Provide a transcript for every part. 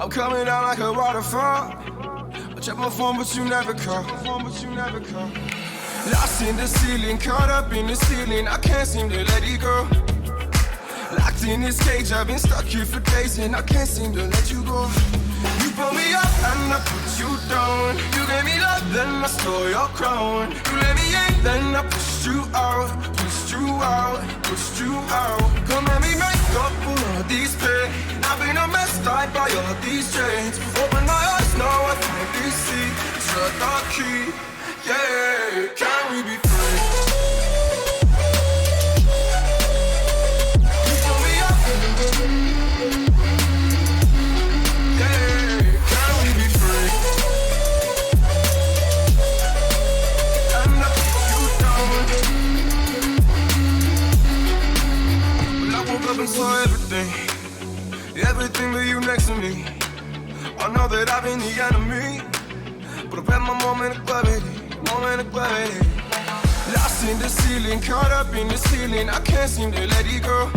I'm coming down like a waterfall. I check my phone, but you never call. Lost in the ceiling, caught up in the ceiling. I can't seem to let it go. Locked in this cage, I've been stuck here for days, and I can't seem to let you go. You pulled me up and I put you down. You gave me love, then I stole your crown. You let me in, then I pushed you out. Come let me make up for all these pain. I've been a mess, tied by all these chains. Open my eyes, now I finally see. Shut the key, yeah. Can we be free? You pull me up, yeah. Can we be free? And I put you down. Well, I woke up and saw everything but you next to me. I know that I've been the enemy, but I've had my moment of gravity. Lost in the ceiling, caught up in the ceiling. I can't seem to let it go.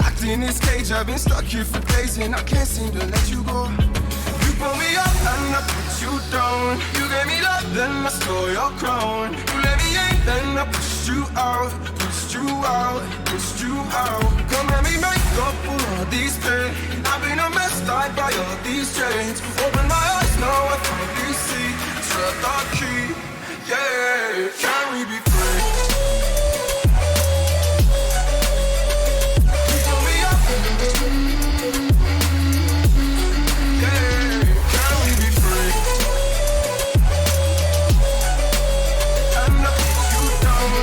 Locked in this cage, I've been stuck here for days, and I can't seem to let you go. You pulled me up and I put you down. You gave me love, then I stole your crown. You let me in, then I pushed you out. Come let me make up for all these pain. I've been a mess, tied by all these chains. Open my eyes, now I finally see. Shut the key, yeah. Can we be free? You pull me up, yeah. Can we be free? And I put you down.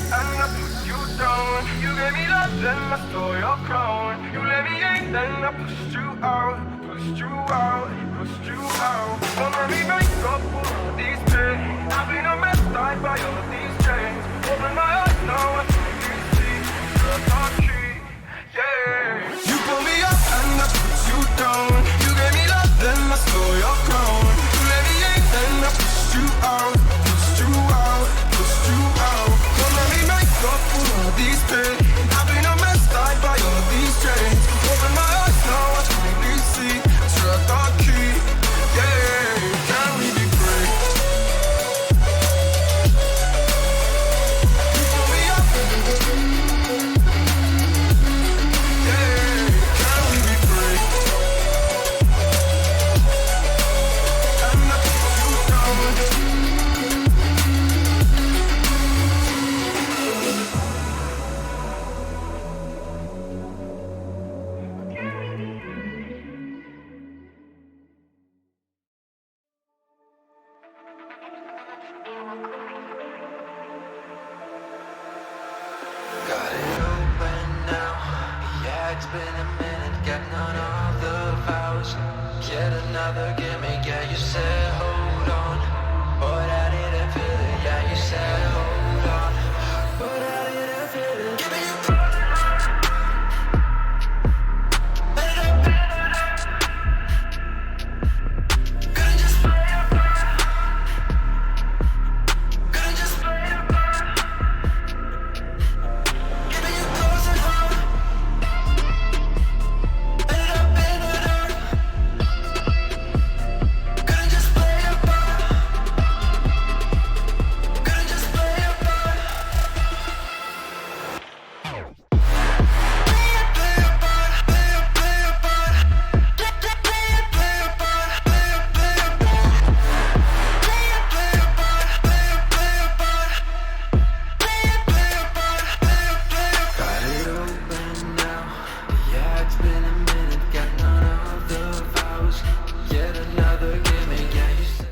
And I put you down. You gave me love, then I stole your crown. You let me in, then I pushed you out. Don't let me make up for all these pain. I've been a mess, tied by all these chains. Open my eyes, now I finally see. Shut the key, yeah. You pull me up and I put you down. You gave me love, then I stole your crown. You let me in, then I pushed you out. Don't let me make up for all these pain. I've been a mess, tied by all these chains. Open my eyes, now I finally see. Shut the key, yeah. Can we be free? You pull me up, yeah. Can we be free? And I put you down. Got it open now. Yeah, it's been a minute, getting on all the vows. Yet another gimmick, yeah, you said hold on. But I didn't feel it, yeah, you said hold on. But I didn't feel it. Give me your couldn't just play your part. Couldn't just play your part. Giving you close and hard. Ended up in the dark. Couldn't just play your part. Couldn't just play your part. Play your part. Play your part. Play your part. Play your part. Play your part. Play your part. Got it open now. Yeah, it's been a minute, got none of the vows. Yet another gimmick, yeah, you said.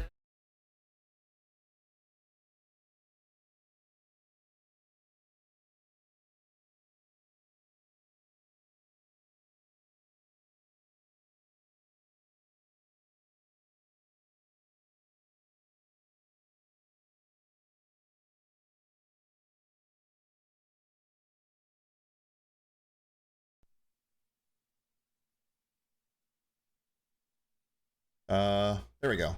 There we go.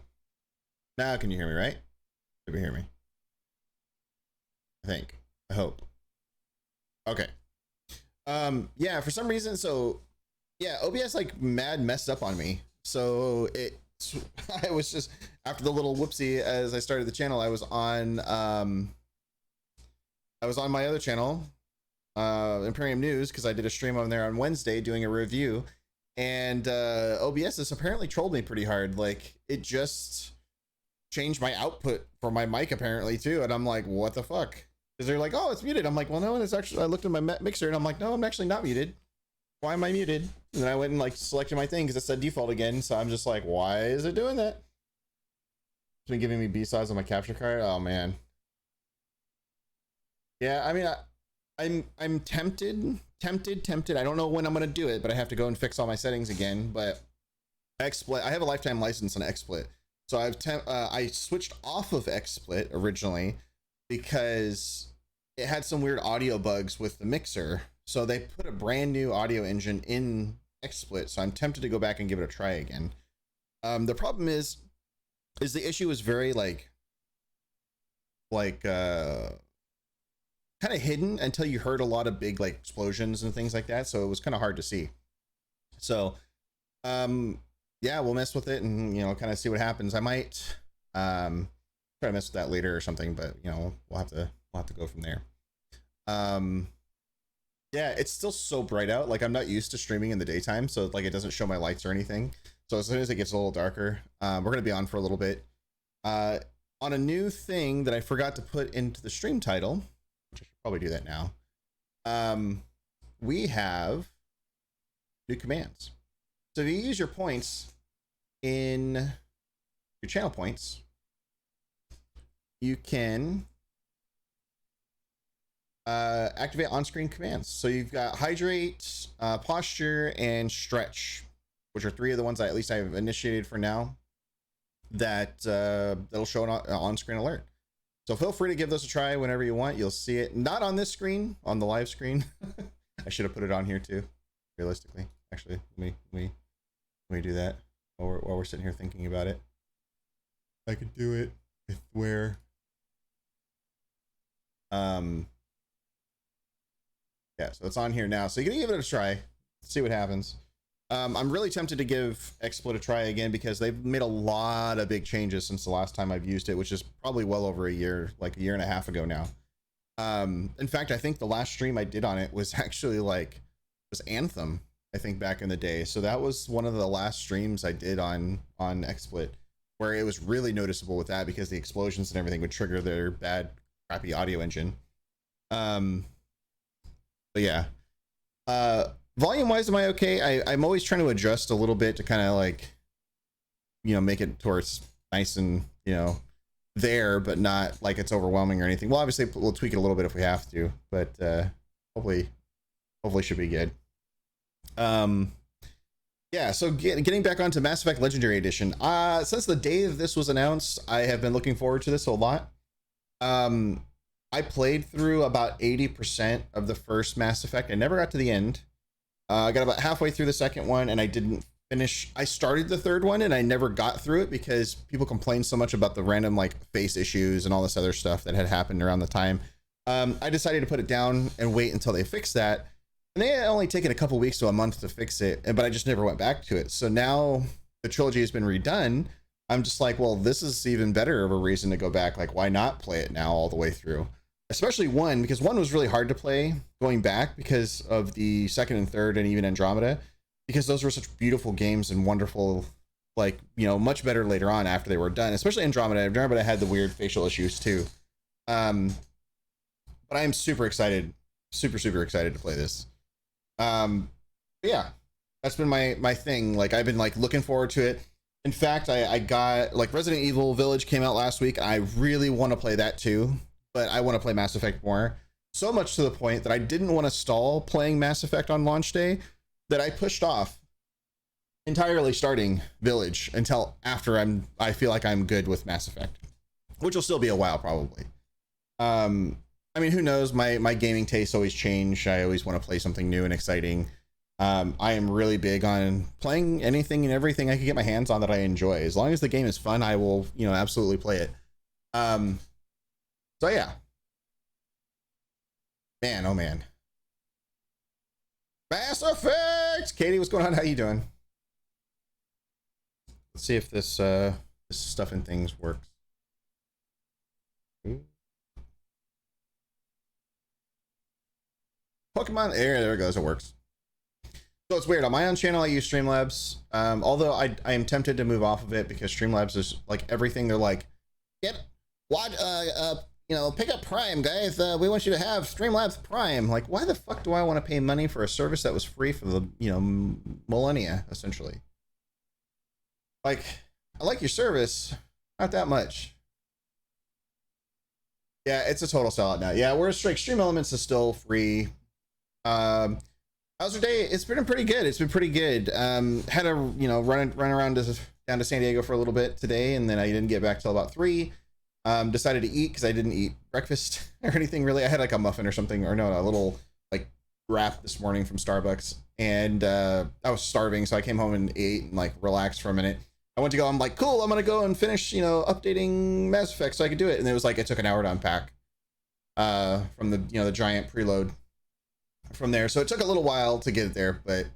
Now can you hear me, right? Maybe hear me. I think. I hope. Okay. Yeah, for some reason, so yeah, OBS like mad messed up on me. So it, I was just after the little whoopsie as I started the channel, I was on my other channel, Imperium News, because I did a stream on there on Wednesday doing a review, and OBS has apparently trolled me pretty hard. Like it just changed my output for my mic apparently too, and I'm like, what the fuck? Because they're like, oh, it's muted. I'm like, well, no, it's actually. I looked at my mixer and I'm like, no, I'm actually not muted. Why am I muted? And then I went and like selected my thing because it said default again. So I'm just like, why is it doing that? It's been giving me B-sides on my capture card. Oh man. Yeah, I mean, I'm tempted. I don't know when I'm gonna do it, but I have to go and fix all my settings again. But XSplit, I have a lifetime license on XSplit, so I switched off of XSplit originally because it had some weird audio bugs with the mixer. So they put a brand new audio engine in XSplit. So I'm tempted to go back and give it a try again. The problem is the issue is very like kind of hidden until you heard a lot of big like explosions and things like that. So it was kind of hard to see. So yeah, we'll mess with it and, you know, kind of see what happens. I might try to mess with that later or something, but you know, we'll have to go from there. Yeah, it's still so bright out. Like I'm not used to streaming in the daytime, so like it doesn't show my lights or anything. So as soon as it gets a little darker, we're gonna be on for a little bit. On a new thing that I forgot to put into the stream title, which I should probably do that now. We have new commands. So if you use your points in your channel points, you can activate on-screen commands. So you've got hydrate, posture, and stretch, which are three of the ones I at least I've initiated for now. That'll show an on-screen alert. So feel free to give those a try whenever you want. You'll see it not on this screen, on the live screen. I should have put it on here too, realistically. Actually, let me do that while we're sitting here thinking about it. I could do it with where yeah, so it's on here now. So you're gonna give it a try, see what happens. I'm really tempted to give XSplit a try again because they've made a lot of big changes since the last time I've used it, which is probably well over a year, like a year and a half ago now. In fact, I think the last stream I did on it was actually was Anthem, I think, back in the day. So that was one of the last streams I did on XSplit, where it was really noticeable with that because the explosions and everything would trigger their bad, crappy audio engine. But yeah. Volume wise, am I okay? I'm always trying to adjust a little bit to kind of like, you know, make it towards nice and, you know, there, but not like it's overwhelming or anything. Well, obviously we'll tweak it a little bit if we have to, but hopefully should be good. Yeah, so getting back onto Mass Effect Legendary Edition. Since the day that this was announced, I have been looking forward to this a lot. I played through about 80% of the first Mass Effect. I never got to the end. I got about halfway through the second one and I didn't finish. I started the third one and I never got through it because people complained so much about the random like face issues and all this other stuff that had happened around the time. I decided to put it down and wait until they fixed that. And they had only taken a couple weeks to a month to fix it, but I just never went back to it. So now the trilogy has been redone. I'm just like, well, this is even better of a reason to go back. Like, why not play it now all the way through? Especially one, because one was really hard to play going back because of the second and third and even Andromeda, because those were such beautiful games and wonderful, like, you know, much better later on after they were done, especially Andromeda. Andromeda had the weird facial issues too. But I am super excited, super excited to play this. Yeah, that's been my thing. Like, I've been like looking forward to it. In fact, I got like Resident Evil Village came out last week. I really want to play that too. But I want to play Mass Effect more. So much to the point that I didn't want to stall playing Mass Effect on launch day that I pushed off entirely starting Village until after I feel like I'm good with Mass Effect, which will still be a while probably. I mean, who knows? My gaming tastes always change. I always want to play something new and exciting. I am really big on playing anything and everything I can get my hands on that I enjoy. As long as the game is fun, I will, you know, absolutely play it. So yeah, man, oh man. Mass Effect! Katie, what's going on? How you doing? Let's see if this this stuff and things works. Pokemon, there it goes, it works. So it's weird. On my own channel, I use Streamlabs. Although I am tempted to move off of it because Streamlabs is like everything. They're like, get what you know, pick up Prime, guys. We want you to have Streamlabs Prime. Like, why the fuck do I want to pay money for a service that was free for the, you know, millennia, essentially? Like, I like your service, not that much. Yeah, it's a total sellout now. Yeah, whereas Stream Elements is still free. How's your day? It's been pretty good. It's been pretty good. Had to, you know, run around down to San Diego for a little bit today, and then I didn't get back till about 3. Decided to eat because I didn't eat breakfast or anything really. I had like a muffin or something, or no, a little like wrap this morning from Starbucks, and I was starving, so I came home and ate and like relaxed for a minute. I went to go. I'm like, cool. I'm gonna go and finish, you know, updating Mass Effect so I could do it, and it was like it took an hour to unpack from the, you know, the giant preload from there, so it took a little while to get it there, but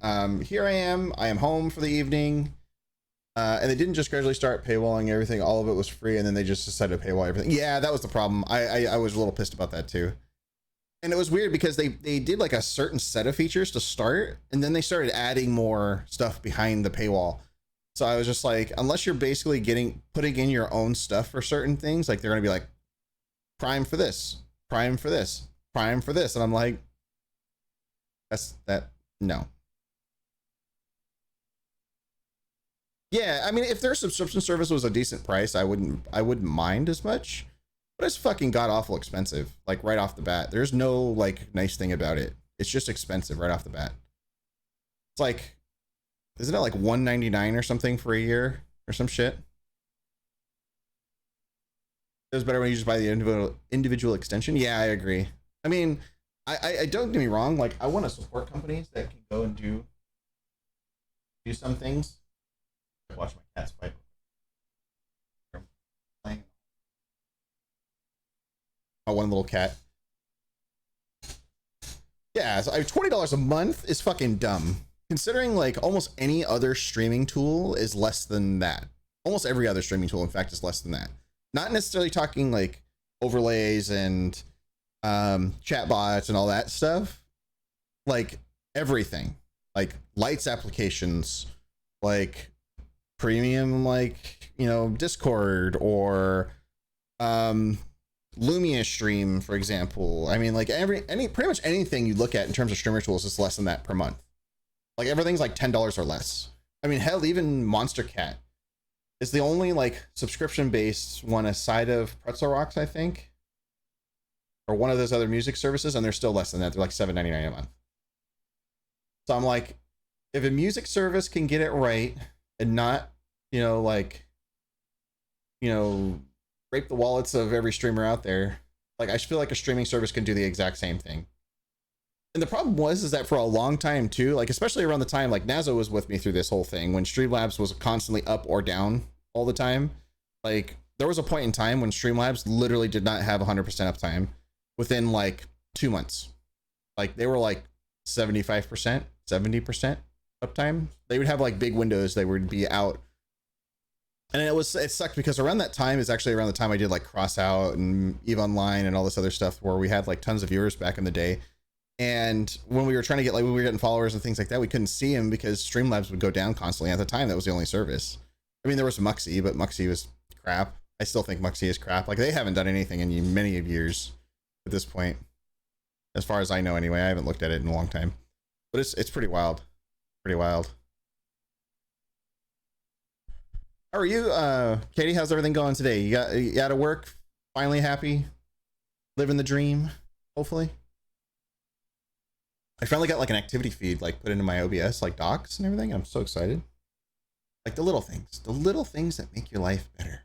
here I am home for the evening, and they didn't just gradually start paywalling everything. All of it was free, and then they just decided to paywall everything. Yeah, that was the problem. I was a little pissed about that too, and it was weird because they did like a certain set of features to start, and then they started adding more stuff behind the paywall. So I was just like, unless you're basically putting in your own stuff for certain things, like they're gonna be like Prime for this, Prime for this, Prime for this, and I'm like, no. Yeah, I mean, if their subscription service was a decent price, I wouldn't mind as much, but it's fucking god awful expensive, like right off the bat. There's no like nice thing about it. It's just expensive right off the bat. It's like, isn't it like $199 or something for a year or some shit? It was better when you just buy the individual extension. Yeah, I agree. I mean, I don't get me wrong, like I want to support companies that can go and do some things. Watch my cats fight. Oh, one little cat. Yeah, so $20 a month is fucking dumb. Considering like almost any other streaming tool is less than that. Almost every other streaming tool, in fact, is less than that. Not necessarily talking like overlays and chat bots and all that stuff, like everything, like lights applications, like premium, like, you know, Discord or Lumia stream, for example. I mean, like pretty much anything you look at in terms of streamer tools is less than that per month. Like everything's like $10 or less. I mean, hell, even Monster Cat is the only like subscription based one aside of Pretzel Rocks, I think, or one of those other music services, and they're still less than that. They're like $7.99 a month. So I'm like, if a music service can get it right and not, you know, like, you know, rape the wallets of every streamer out there, like I feel like a streaming service can do the exact same thing. And the problem is that for a long time too, like especially around the time like Nazo was with me through this whole thing when Streamlabs was constantly up or down all the time. Like there was a point in time when Streamlabs literally did not have 100% uptime within like 2 months. Like they were like 75%, 70% uptime. They would have like big windows, they would be out. And it sucked because around that time is actually around the time I did like Cross Out and EVE Online and all this other stuff where we had like tons of viewers back in the day. And when we were trying to get, like, when we were getting followers and things like that, we couldn't see them because Streamlabs would go down constantly. At the time, that was the only service. I mean, there was Muxy, but Muxy was crap. I still think Muxy is crap. Like, they haven't done anything in many years at this point. As far as I know, anyway. I haven't looked at it in a long time. But it's pretty wild. Pretty wild. How are you, Katie? How's everything going today? You out of work? Finally happy? Living the dream, hopefully? I finally got like an activity feed like put into my OBS, like docs and everything. I'm so excited. Like the little things that make your life better.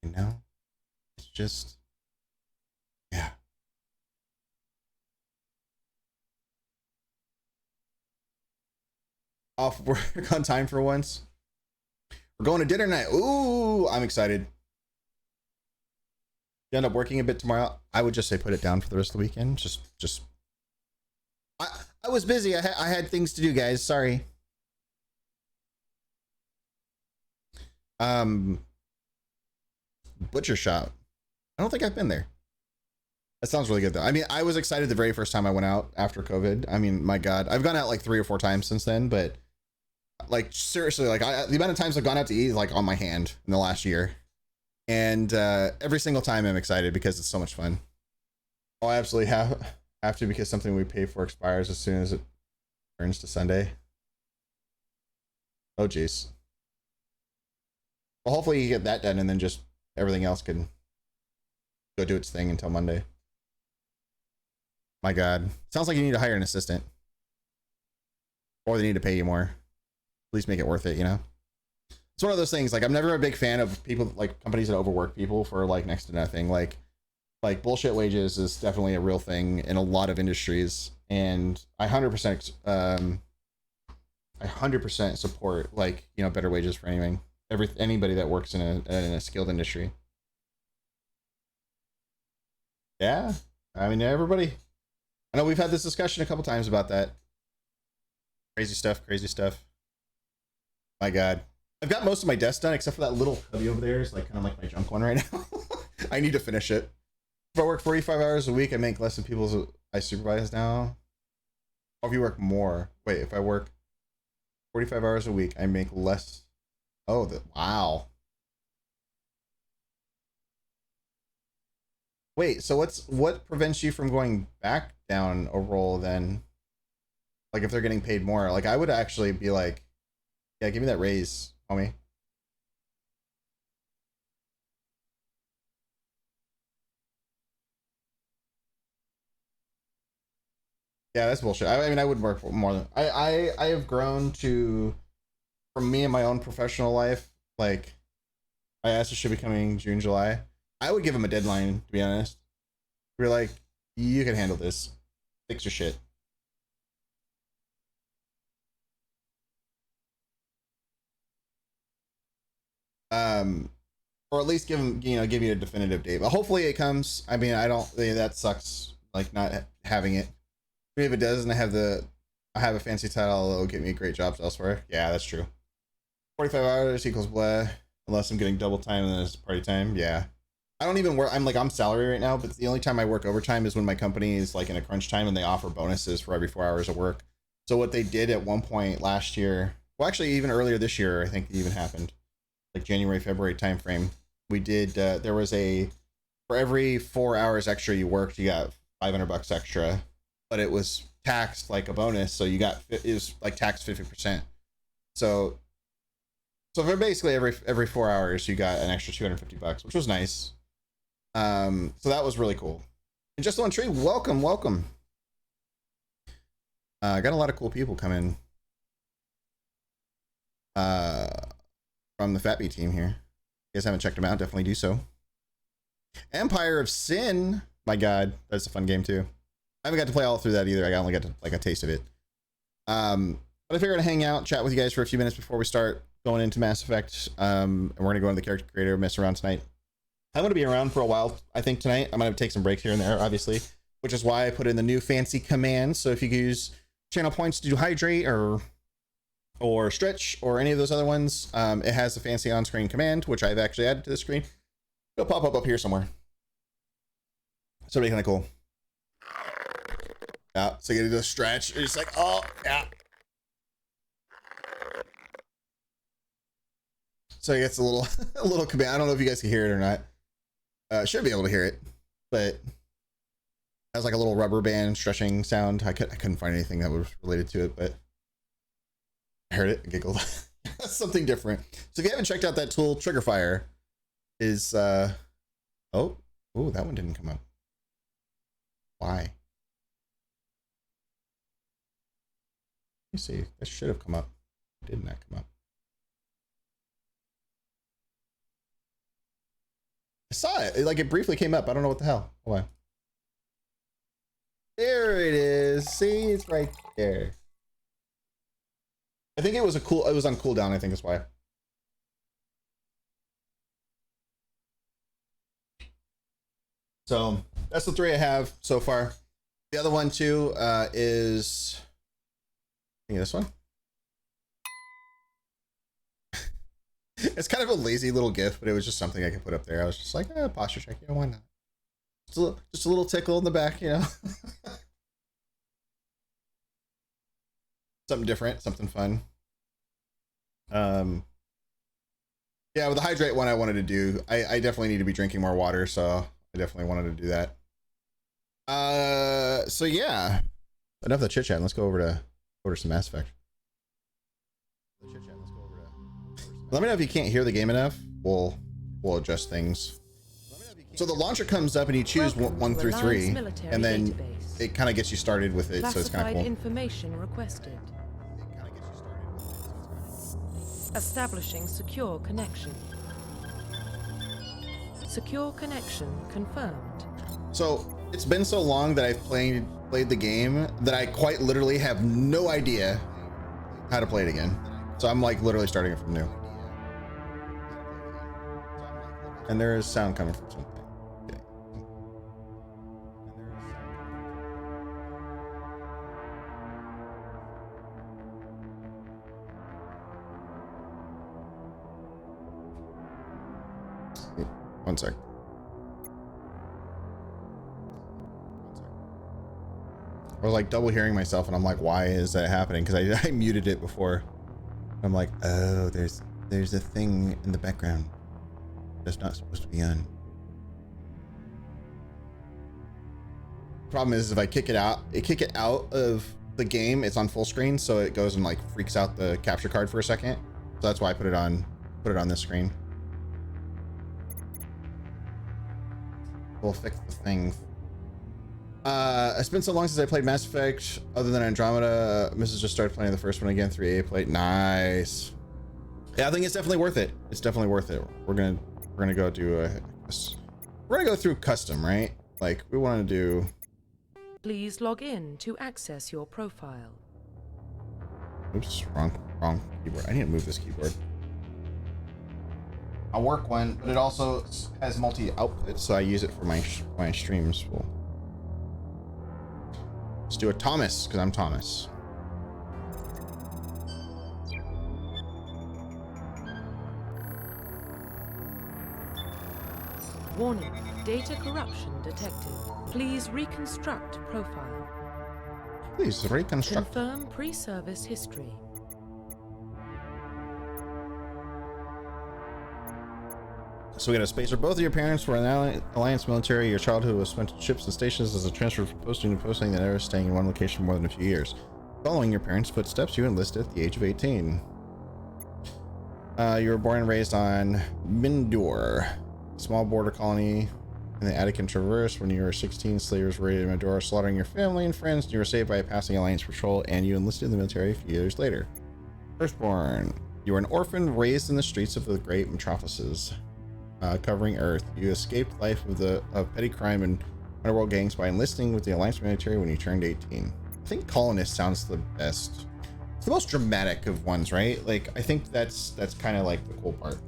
You know, it's just, yeah. Off work on time for once. We're going to dinner night. Ooh, I'm excited. You end up working a bit tomorrow. I would just say put it down for the rest of the weekend. I was busy. I had things to do, guys. Sorry. Butcher shop. I don't think I've been there. That sounds really good though. I mean, I was excited the very first time I went out after COVID. I mean, my God, I've gone out like 3 or 4 times since then, but like seriously, like the amount of times I've gone out to eat is like on my hand in the last year. And every single time I'm excited because it's so much fun. Oh, I absolutely have to, because something we pay for expires as soon as it turns to Sunday. Oh, jeez. Well, hopefully you get that done and then just everything else can go do its thing until Monday. My God. Sounds like you need to hire an assistant. Or they need to pay you more. At least make it worth it, you know? It's one of those things, like, I'm never a big fan of people, like, companies that overwork people for, like, next to nothing. Like bullshit wages is definitely a real thing in a lot of industries. And I 100%, I 100% support, like, you know, better wages for anybody that works in a skilled industry. Yeah. I mean, everybody, I know we've had this discussion a couple times about that. Crazy stuff, crazy stuff. My God. I've got most of my desk done except for that little cubby over there. It's like kind of like my junk one right now. I need to finish it. If I work 45 hours a week, I make less than people I supervise now. Or if you work more. Wait, if I work 45 hours a week, I make less. Oh, wow. Wait, so what prevents you from going back down a role then? Like if they're getting paid more, like I would actually be like, yeah, give me that raise, homie. Yeah, that's bullshit. I mean, I would work for more than I have grown to, from me in my own professional life, like I asked it should be coming June, July. I would give them a deadline, to be honest. We're like, you can handle this. Fix your shit. Or at least give them, give you a definitive date. But hopefully it comes. I mean, that sucks, like not having it. If it doesn't I have a fancy title, it'll get me great jobs elsewhere. Yeah, that's true. 45 hours equals blah, unless I'm getting double time and then it's party time. Yeah. I don't even work. I'm salary right now, but the only time I work overtime is when my company is like in a crunch time and they offer bonuses for every 4 hours of work. So what they did at one point last year, well, actually even earlier this year, I think it even happened, like January, February timeframe. We did, there was for every 4 hours extra you worked, you got $500 extra, but it was taxed like a bonus. So it was like taxed 50%. So for basically every 4 hours, you got an extra $250, which was nice. So that was really cool. And Just One Tree, welcome. I got a lot of cool people coming from the Fat Bee team here. If you guys haven't checked them out, definitely do so. Empire of Sin, my God, that's a fun game too. I haven't got to play all through that either. I only got to like a taste of it. But I figured to hang out, chat with you guys for a few minutes before we start going into Mass Effect. And we're gonna go into the character creator, mess around tonight. I'm going to be around for a while, I think, tonight. I'm going to take some breaks here and there, obviously, which is why I put in the new fancy command. So if you use channel points to do hydrate or stretch or any of those other ones, it has a fancy on-screen command, which I've actually added to the screen. It'll pop up here somewhere. So it'll be kind of cool. Yeah, so you get to do a stretch. It's like, oh, yeah. So it gets a little command. I don't know if you guys can hear it or not. Should be able to hear it, but it has like a little rubber band stretching sound. I couldn't find anything that was related to it, but I heard it, giggled. Something different. So if you haven't checked out that tool, Triggerfire is oh, that one didn't come up. Why? Let me see. That should have come up. It did not come up. I saw it. Like it briefly came up. I don't know what the hell. Hold on. There it is. See, it's right there. I think it was on cooldown. I think that's why. So that's the 3 I have so far. The other one too is Think of this one. It's kind of a lazy little gif, but it was just something I could put up there. I was just like, posture check. Yeah, why not? Just a little tickle in the back, you know. Something different, something fun. Yeah, with the hydrate one I wanted to do, I definitely need to be drinking more water, so I definitely wanted to do that. So yeah, enough of the chit chat. Let's go over to some Mass Effect. Let me know if you can't hear the game enough. We'll adjust things. So the launcher comes up and you choose one through 3, and then it kind of gets you started with it. So it's kind of cool. Information requested. Establishing secure connection. Secure connection confirmed. So it's been so long that I've played the game that I quite literally have no idea how to play it again. So I'm like literally starting it from new. And there is sound coming from something. Okay. One sec. I was like double hearing myself, and I'm like, why is that happening? Because I muted it before. I'm like, oh, there's a thing in the background that's not supposed to be on. Problem is, if I kick it out of the game, it's on full screen, so it goes and like freaks out the capture card for a second. So that's why I put it on this screen. We'll fix the thing. It's been so long since I played Mass Effect. Other than Andromeda, Mrs. just started playing the first one again. 3A played. Nice. Yeah, I think it's definitely worth it. It's definitely worth it. We're gonna go do we're gonna go through custom, right? Like we want to do. Please log in to access your profile. Oops, wrong keyboard. I need to move this keyboard. A work one, but it also has multi output, so I use it for my streams. Let's do a Thomas, because I'm Thomas. Warning, data corruption detected. Please reconstruct profile. Please reconstruct. Confirm pre-service history. So we got a spacer. Both of your parents were in the Alliance military. Your childhood was spent on ships and stations as a transfer from posting to posting, that never staying in one location more than a few years. Following your parents' footsteps, you enlisted at the age of 18. You were born and raised on Mindor, small border colony in the Attican Traverse. When you were 16, slavers raided Mindor, slaughtering your family and friends. You were saved by a passing Alliance patrol, and you enlisted in the military a few years later. Firstborn, you were an orphan raised in the streets of the great metropolises. Covering Earth. You escaped life of petty crime and underworld gangs by enlisting with the Alliance military when you turned 18. I think colonist sounds the best. It's the most dramatic of ones, right? Like I think that's kind of like the cool part.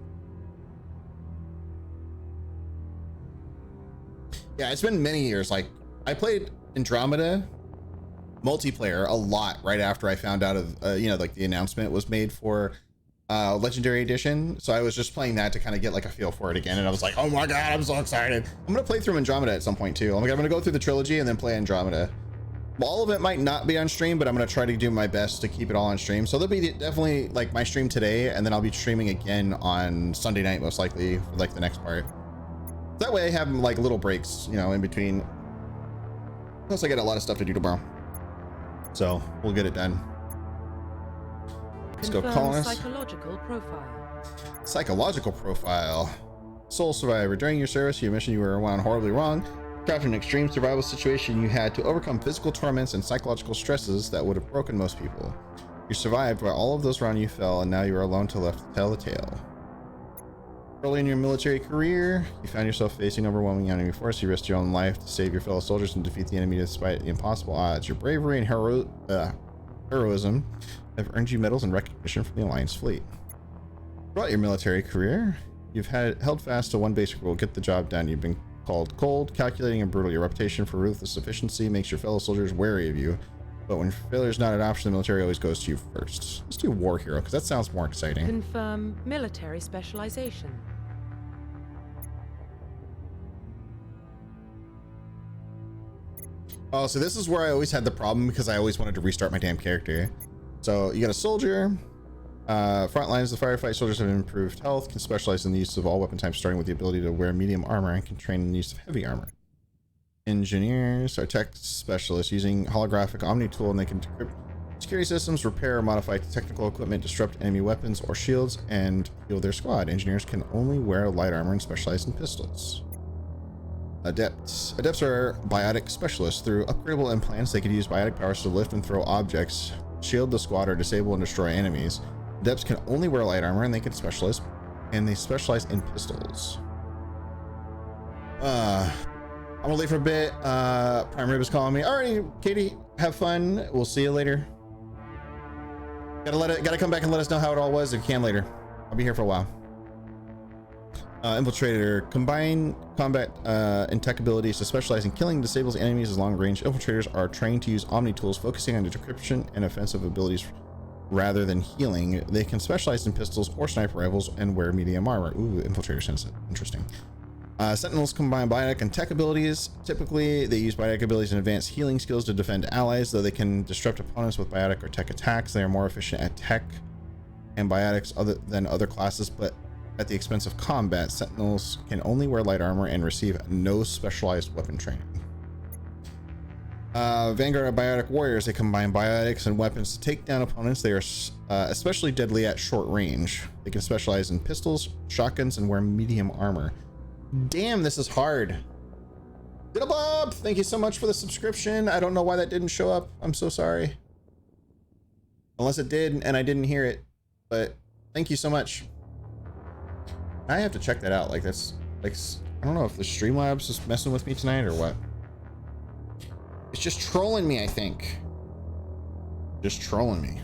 Yeah, it's been many years. Like I played Andromeda multiplayer a lot right after I found out of like the announcement was made for Legendary Edition, so I was just playing that to kind of get like a feel for it again, and I was like, oh my god, I'm so excited. I'm gonna play through Andromeda at some point too. I'm gonna go through the trilogy and then play Andromeda. All of it might not be on stream, but I'm gonna try to do my best to keep it all on stream. So there'll be definitely like my stream today, and then I'll be streaming again on Sunday night most likely for like the next part. That way I have like little breaks, in between. Plus I got a lot of stuff to do tomorrow, so we'll get it done. Let's go colonist. Psychological profile. Psychological profile. Soul survivor. During your service, your mission, you were wound horribly wrong. After an extreme survival situation, you had to overcome physical torments and psychological stresses that would have broken most people. You survived while all of those around you fell, and now you are alone to tell the tale. Early in your military career, you found yourself facing overwhelming enemy force. You risked your own life to save your fellow soldiers and defeat the enemy despite the impossible odds. Your bravery and heroism have earned you medals and recognition from the Alliance fleet. Throughout your military career, you've held fast to one basic rule: get the job done. You've been called cold, calculating, and brutal. Your reputation for ruthless efficiency makes your fellow soldiers wary of you, but when failure is not an option, the military always goes to you first. Let's do war hero, because that sounds more exciting. Confirm military specialization. Oh, so this is where I always had the problem because I always wanted to restart my damn character. So you got a soldier. Front lines, the firefight soldiers have improved health, can specialize in the use of all weapon types, starting with the ability to wear medium armor, and can train in the use of heavy armor. Engineers are tech specialists using holographic Omni tool, and they can decrypt security systems, repair or modify technical equipment, disrupt enemy weapons or shields, and heal their squad. Engineers can only wear light armor and specialize in pistols. Adepts. Adepts are biotic specialists. Through upgradable implants, they can use biotic powers to lift and throw objects, shield the squad, or disable and destroy enemies. Adepts can only wear light armor, and they can specialize, and they specialize in pistols. I'm gonna leave for a bit. Prime Rib is calling me. Alright, Katie, have fun. We'll see you later. Gotta come back and let us know how it all was if you can later. I'll be here for a while. Infiltrator. Combine combat and tech abilities to specialize in killing and disables enemies as long range. Infiltrators are trained to use Omni tools, focusing on decryption and offensive abilities rather than healing. They can specialize in pistols or sniper rifles and wear medium armor. Ooh, Infiltrator sense. Interesting. Sentinels combine biotic and tech abilities. Typically, they use biotic abilities and advanced healing skills to defend allies, though they can disrupt opponents with biotic or tech attacks. They are more efficient at tech and biotics than other classes, but at the expense of combat. Sentinels can only wear light armor and receive no specialized weapon training. Vanguard are biotic warriors. They combine biotics and weapons to take down opponents. They are especially deadly at short range. They can specialize in pistols, shotguns, and wear medium armor. Damn, this is hard. Diddle Bob, thank you so much for the subscription. I don't know why that didn't show up. I'm so sorry. Unless it did and I didn't hear it, but thank you so much. I have to check that out. Like, that's like, I don't know if the Streamlabs is messing with me tonight or what. It's just trolling me, I think. Just trolling me.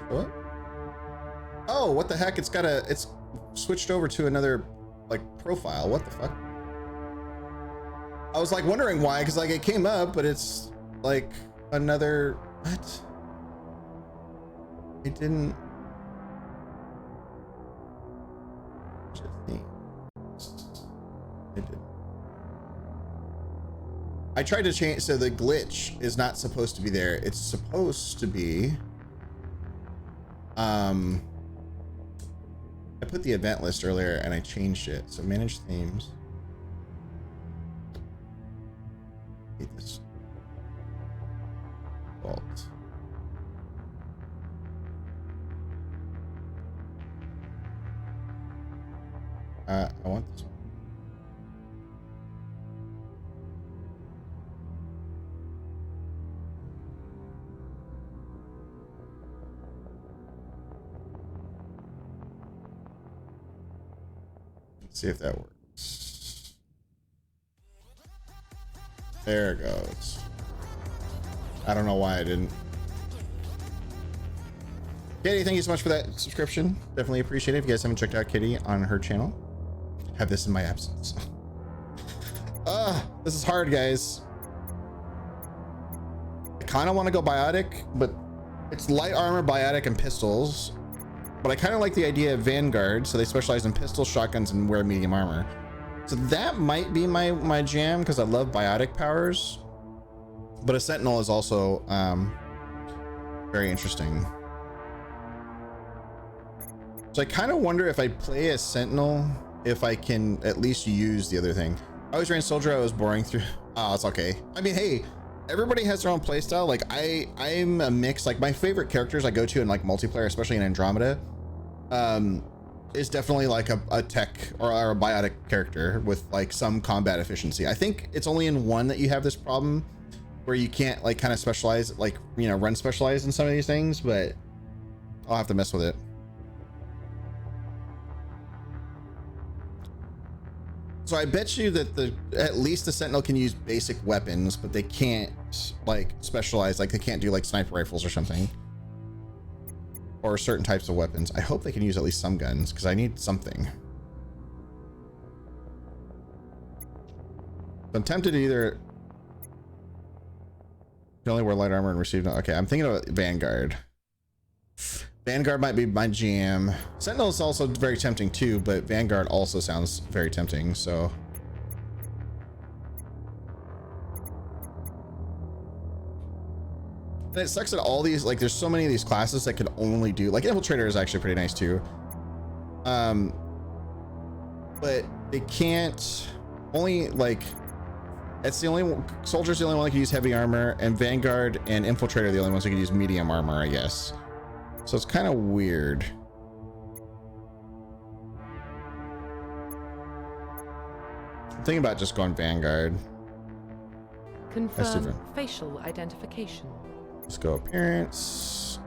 What? Oh, what the heck? It's switched over to another like profile. What the fuck? I was like wondering why, because like it came up, but it's like another, what? It didn't. It did. I tried to change, so the glitch is not supposed to be there. It's supposed to be. I put the event list earlier and I changed it. So manage themes. Hate this. Vault. I want this one. Let's see if that works. There it goes. I don't know why I didn't. Kitty, thank you so much for that subscription. Definitely appreciate it. If you guys haven't checked out Kitty on her channel, have this in my absence. This is hard, guys. I kind of want to go biotic, but it's light armor, biotic, and pistols. But I kind of like the idea of Vanguard, so they specialize in pistols, shotguns, and wear medium armor. So that might be my jam, because I love biotic powers. But a Sentinel is also very interesting. So I kind of wonder if I play a Sentinel, if I can at least use the other thing. I always ran Soldier, I was boring through. Oh, it's okay. I mean, hey, everybody has their own playstyle. Like I'm a mix. Like my favorite characters I go to in like multiplayer, especially in Andromeda, is definitely like a tech or a biotic character with like some combat efficiency. I think it's only in one that you have this problem where you can't like kind of specialize, like, you know, run specialized in some of these things, but I'll have to mess with it. So I bet you that at least the Sentinel can use basic weapons, but they can't like specialize. Like they can't do like sniper rifles or something, or certain types of weapons. I hope they can use at least some guns because I need something. I'm tempted to either can only wear light armor and receive. Okay, I'm thinking about Vanguard. Vanguard might be my jam. Sentinel is also very tempting too, but Vanguard also sounds very tempting, so. And it sucks that all these, like, there's so many of these classes that could only do, like, Infiltrator is actually pretty nice too. But they can't, only, like, it's the only, Soldier's the only one that can use heavy armor, and Vanguard and Infiltrator are the only ones that can use medium armor, I guess. So it's kind of weird. I'm thinking about just going Vanguard. Confirm facial identification. Let's go appearance.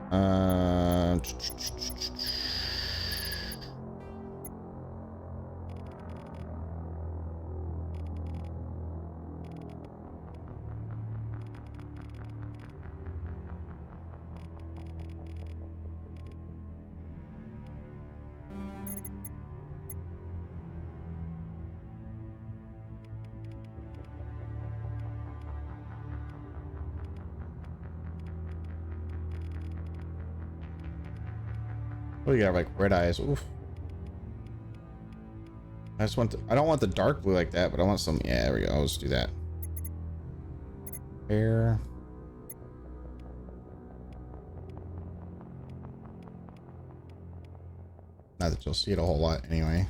Oh, you got like red eyes. Oof. I just want I don't want the dark blue like that, but I want some. Yeah, there we go. Let's do that. Hair. Not that you'll see it a whole lot anyway.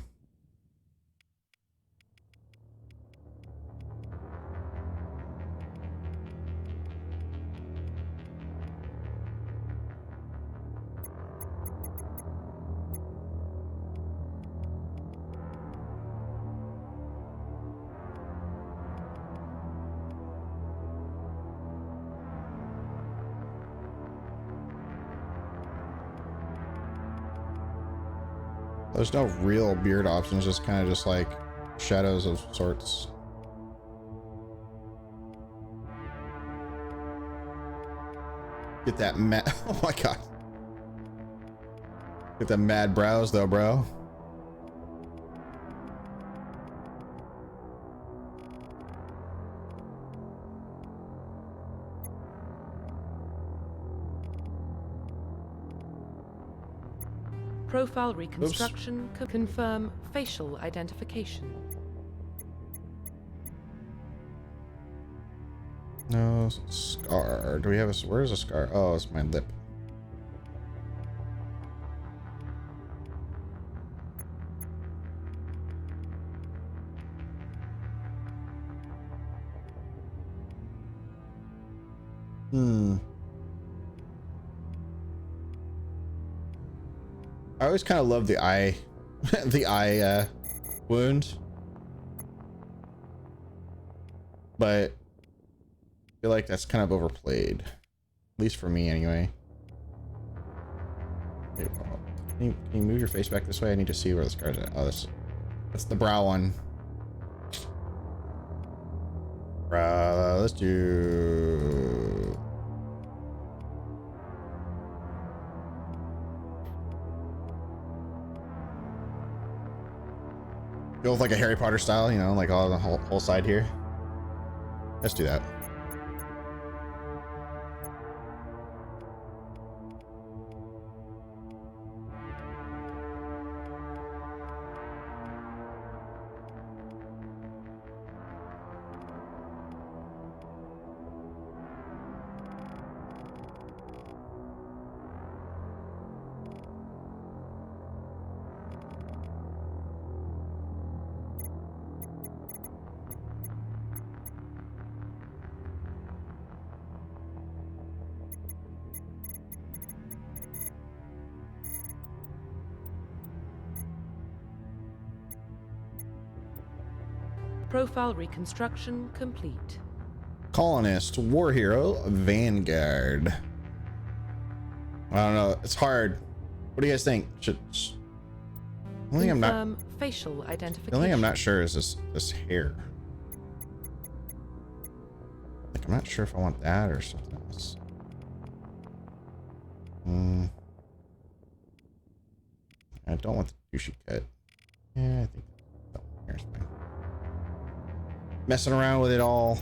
There's no real beard options, just kind of just like shadows of sorts. Get that mad, oh my god. Get them mad brows though, bro. Profile reconstruction. Confirm facial identification. No scar. Do we have a, where's a scar? Oh, it's my lip. I always kind of love the eye, the eye wound, but I feel like that's kind of overplayed, at least for me anyway. Can you move your face back this way? I need to see where the scar's at. Oh, that's the brow one. Let's do. Go with like a Harry Potter style, you know, like all the whole side here. Let's do that. Profile reconstruction complete. Colonist, war hero, Vanguard. I don't know. It's hard. What do you guys think? Only I'm not. Confirm facial identification. The only thing I'm not sure is this hair. Like, I'm not sure if I want that or something else. I don't want the douchey cut. Yeah, I think that one here's fine. Messing around with it all.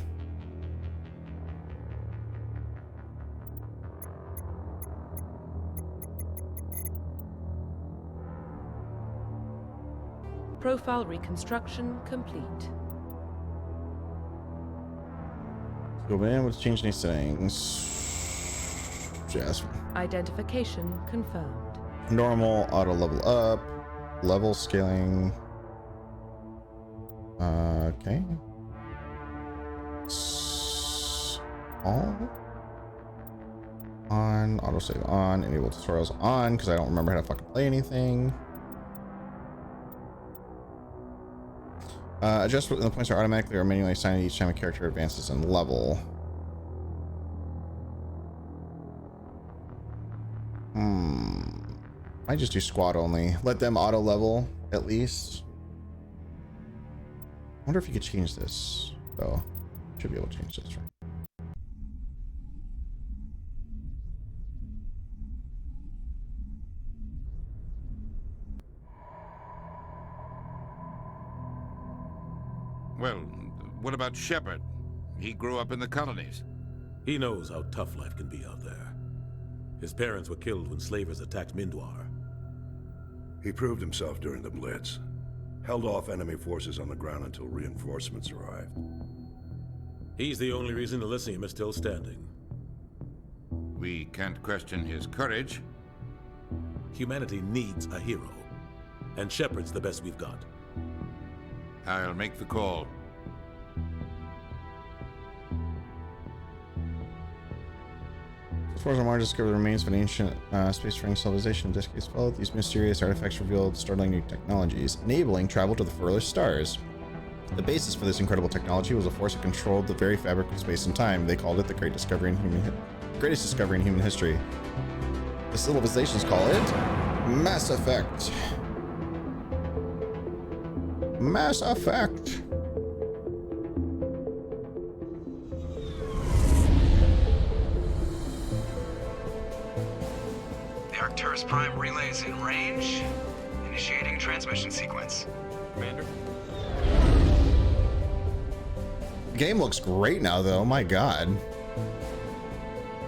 Profile reconstruction complete. Go in. Let's change any settings. Jasmine. Identification confirmed. Normal, auto level up, level scaling. Okay. All on, autosave on, enable tutorials on, because I don't remember how to fucking play anything. Adjust when the points are automatically or manually assigned each time a character advances in level. Might just do squad only. Let them auto level at least. I wonder if you could change this though. Should be able to change this, right? Well, what about Shepard? He grew up in the colonies. He knows how tough life can be out there. His parents were killed when slavers attacked Mindwar. He proved himself during the Blitz. Held off enemy forces on the ground until reinforcements arrived. He's the only reason Elysium is still standing. We can't question his courage. Humanity needs a hero. And Shepard's the best we've got. I'll make the call. As far as Mars discovered the remains of an ancient space-faring civilization, decades followed, these mysterious artifacts revealed startling new technologies, enabling travel to the furthest stars. The basis for this incredible technology was a force that controlled the very fabric of space and time. They called it the greatest discovery in human history. The civilizations call it Mass Effect. Mass Effect. The Arcturus Prime relay is in range. Initiating transmission sequence. Commander? The game looks great now, though. My God.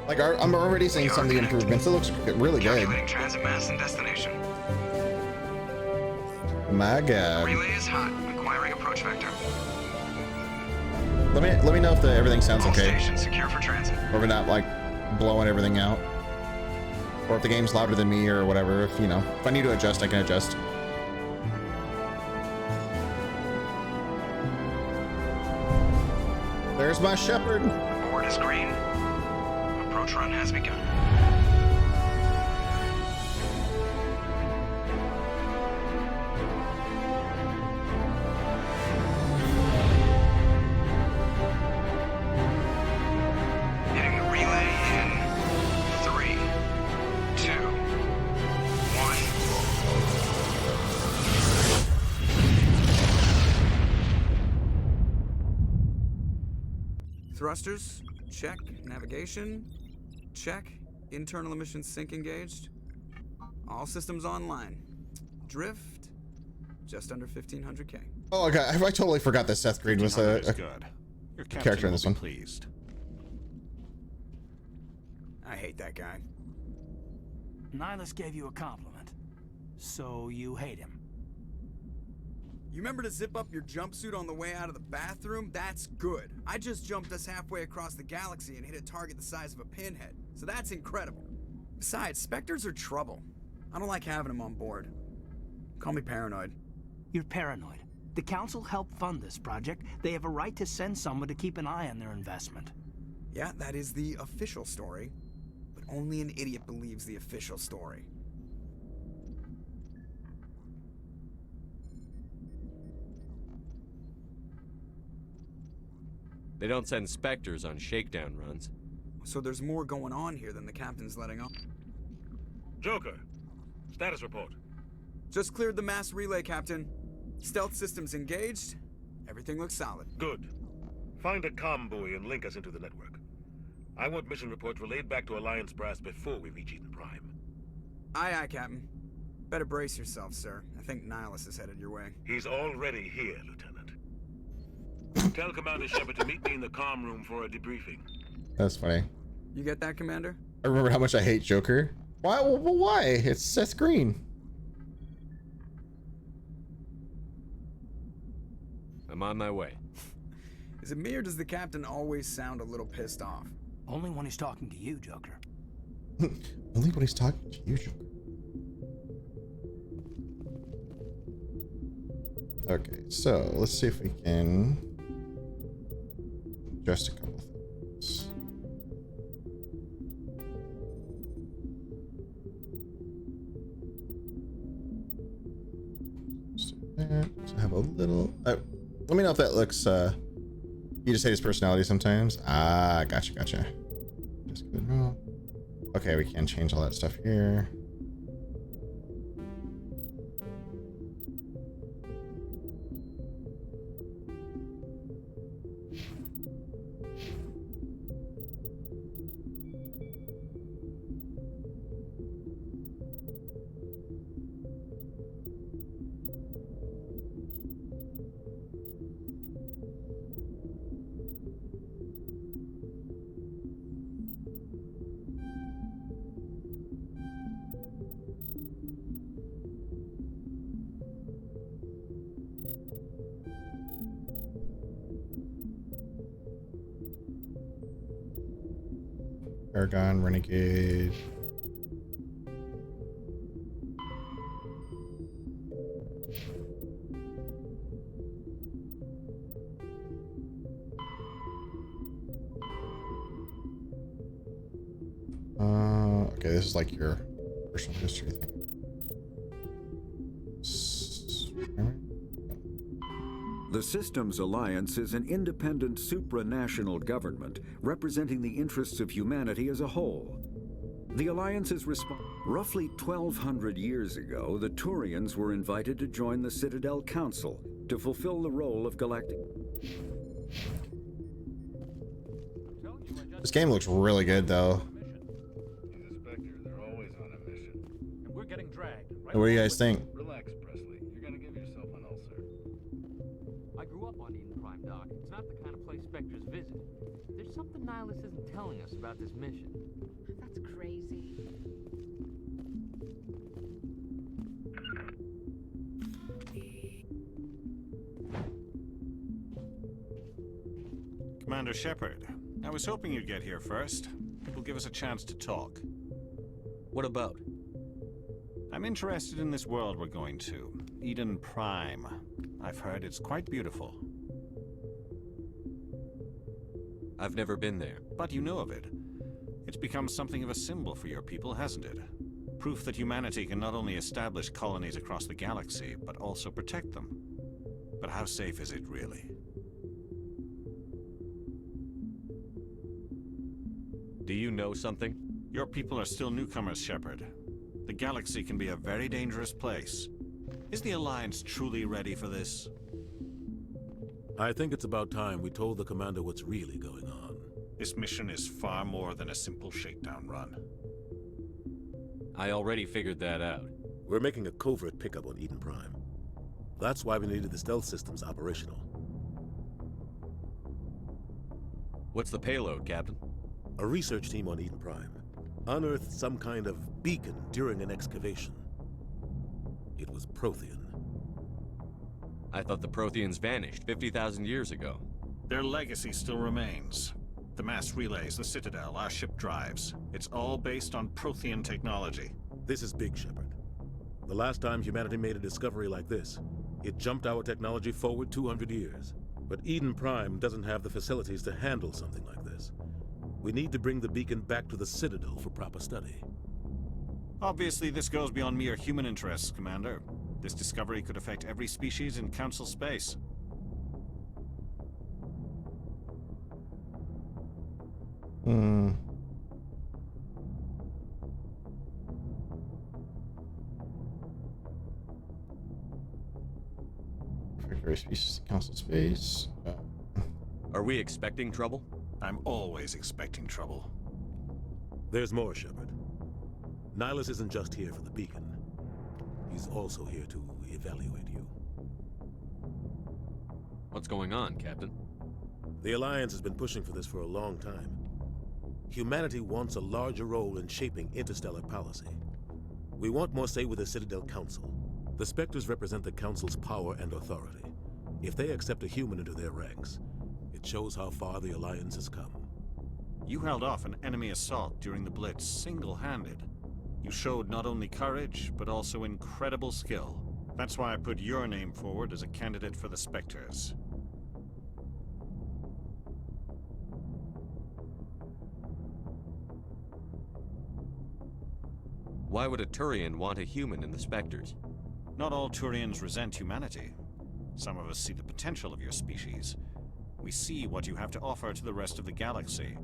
Like, I'm already seeing some of the improvements. It looks really good. Calculating transit mass and destination. My God. Relay is hot. Acquiring approach vector. Let me know if everything sounds All okay, stations secure for transit. or if we're not like blowing everything out, or if the game's louder than me or whatever. If if I need to adjust, I can adjust. There's my Shepard. Board is green. Approach run has begun. Hitting the relay in 3, 2, 1. Thrusters, check. Navigation, check. Internal emissions sync engaged. All systems online. Drift, just under 1500K. Oh, okay. I totally forgot that Seth Green was a good. Your character in this one. Pleased. I hate that guy. Nihilus gave you a compliment, so you hate him. You remember to zip up your jumpsuit on the way out of the bathroom? That's good. I just jumped us halfway across the galaxy and hit a target the size of a pinhead, so that's incredible. Besides, Spectres are trouble. I don't like having them on board. Call me paranoid. You're paranoid. The Council helped fund this project. They have a right to send someone to keep an eye on their investment. Yeah, that is the official story. But only an idiot believes the official story. They don't send Spectres on shakedown runs. So there's more going on here than the captain's letting on. Joker, status report. Just cleared the mass relay, Captain. Stealth systems engaged. Everything looks solid. Good. Find a comm buoy and link us into the network. I want mission reports relayed back to Alliance brass before we reach Eden Prime. Aye, aye, Captain. Better brace yourself, sir. I think Nihilus is headed your way. He's already here, Lieutenant. Tell Commander Shepard to meet me in the comm room for a debriefing. That's funny. You get that, Commander? I remember how much I hate Joker. Why? Well, why? It's Seth Green. I'm on my way. Is it me or does the Captain always sound a little pissed off? Only when he's talking to you, Joker. Only when he's talking to you, Joker. Okay, so let's see if we can adjust a couple things. So have a little. Let me know if that looks. You just hate his personality sometimes. Ah, gotcha. Just good. Okay, we can change all that stuff here. Paragon, Renegade. Okay, this is like your personal history thing. The Systems Alliance is an independent supranational government representing the interests of humanity as a whole. The Alliance is roughly 1,200 years ago, the Turians were invited to join the Citadel Council to fulfill the role of galactic... This game looks really good, though. He's a Spectre. They're always on a mission. And we're getting dragged. Right, what do you guys think? Relax, Presley. You're gonna give yourself an ulcer. I grew up on Eden Prime, Doc. It's not the kind of place Spectres visit. There's something Nihilus isn't telling us about this mission. That's crazy. Commander Shepard, I was hoping you'd get here first. It will give us a chance to talk. What about? I'm interested in this world we're going to, Eden Prime. I've heard it's quite beautiful. I've never been there. But you know of it. It's become something of a symbol for your people, hasn't it? Proof that humanity can not only establish colonies across the galaxy, but also protect them. But how safe is it really? Do you know something? Your people are still newcomers, Shepard. The galaxy can be a very dangerous place. Is the Alliance truly ready for this? I think it's about time we told the Commander what's really going on. This mission is far more than a simple shakedown run. I already figured that out. We're making a covert pickup on Eden Prime. That's why we needed the stealth systems operational. What's the payload, Captain? A research team on Eden Prime unearthed some kind of beacon during an excavation. It was Prothean. I thought the Protheans vanished 50,000 years ago. Their legacy still remains. The mass relays, the Citadel, our ship drives. It's all based on Prothean technology. This is big, Shepard. The last time humanity made a discovery like this, it jumped our technology forward 200 years. But Eden Prime doesn't have the facilities to handle something like this. We need to bring the beacon back to the Citadel for proper study. Obviously, this goes beyond mere human interests, Commander. This discovery could affect every species in Council space. Various species, council space. Are we expecting trouble? I'm always expecting trouble. There's more, Shepard. Nihilus isn't just here for the beacon. He's also here to evaluate you. What's going on, Captain? The Alliance has been pushing for this for a long time. Humanity wants a larger role in shaping interstellar policy. We want more say with the Citadel Council. The Spectres represent the Council's power and authority. If they accept a human into their ranks, it shows how far the Alliance has come. You held off an enemy assault during the Blitz single-handed. You showed not only courage, but also incredible skill. That's why I put your name forward as a candidate for the Spectres. Why would a Turian want a human in the Spectres? Not all Turians resent humanity. Some of us see the potential of your species. We see what you have to offer to the rest of the galaxy,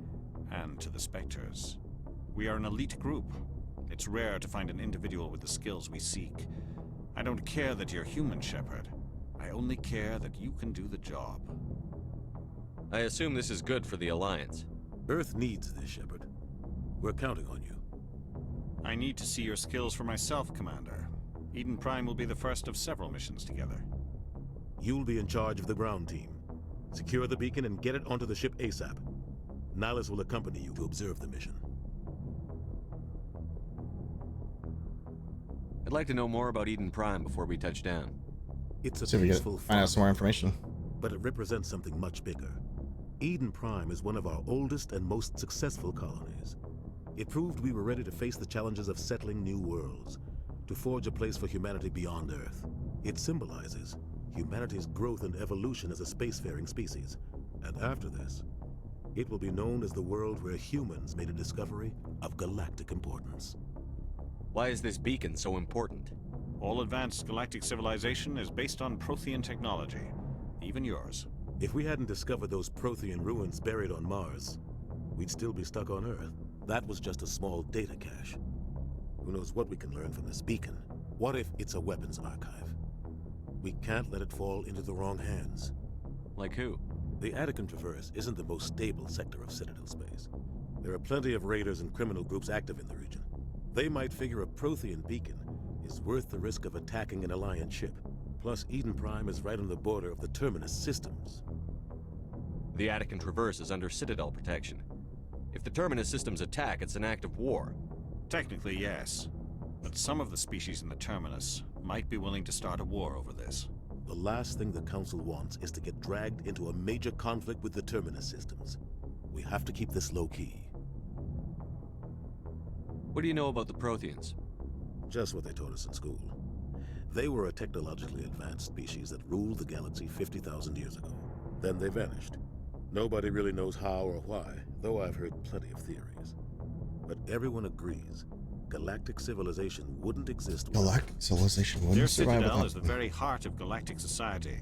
and to the Spectres. We are an elite group. It's rare to find an individual with the skills we seek. I don't care that you're human, Shepard. I only care that you can do the job. I assume this is good for the Alliance. Earth needs this, Shepard. We're counting on you. I need to see your skills for myself, Commander. Eden Prime will be the first of several missions together. You'll be in charge of the ground team. Secure the beacon and get it onto the ship ASAP. Nihilus will accompany you to observe the mission. I'd like to know more about Eden Prime before we touch down. It's a See if we can peaceful find out some more information. but it represents something much bigger. Eden Prime is one of our oldest and most successful colonies. It proved we were ready to face the challenges of settling new worlds, to forge a place for humanity beyond Earth. It symbolizes humanity's growth and evolution as a spacefaring species. And after this, it will be known as the world where humans made a discovery of galactic importance. Why is this beacon so important? All advanced galactic civilization is based on Prothean technology, even yours. If we hadn't discovered those Prothean ruins buried on Mars, we'd still be stuck on Earth. That was just a small data cache. Who knows what we can learn from this beacon? What if it's a weapons archive? We can't let it fall into the wrong hands. Like who? The Paragon Traverse isn't the most stable sector of Citadel space. There are plenty of raiders and criminal groups active in the region. They might figure a Prothean beacon is worth the risk of attacking an Alliance ship. Plus, Eden Prime is right on the border of the Terminus systems. The Paragon Traverse is under Citadel protection. If the Terminus systems attack, it's an act of war. Technically, yes. But some of the species in the Terminus might be willing to start a war over this. The last thing the Council wants is to get dragged into a major conflict with the Terminus systems. We have to keep this low-key. What do you know about the Protheans? Just what they taught us in school. They were a technologically advanced species that ruled the galaxy 50,000 years ago. Then they vanished. Nobody really knows how or why, though I've heard plenty of theories. But everyone agrees, galactic civilization wouldn't exist. Galactic civilization wouldn't Their survive citadel without is the very heart of galactic society,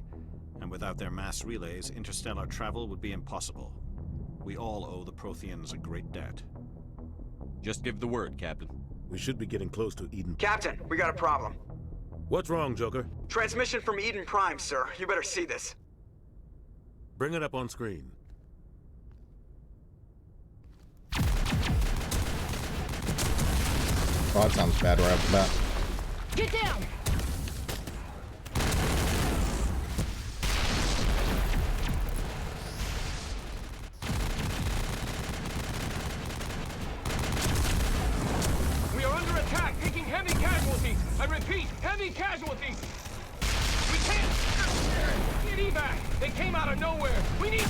and without their mass relays, interstellar travel would be impossible. We all owe the Protheans a great debt. Just give the word, Captain. We should be getting close to Eden. Captain, we got a problem. What's wrong, Joker? Transmission from Eden Prime, sir. You better see this. Bring it up on screen. Oh, that sounds bad right off the bat. Get down! We are under attack, taking heavy casualties. I repeat, heavy casualties. We can't get evac. They came out of nowhere. We need.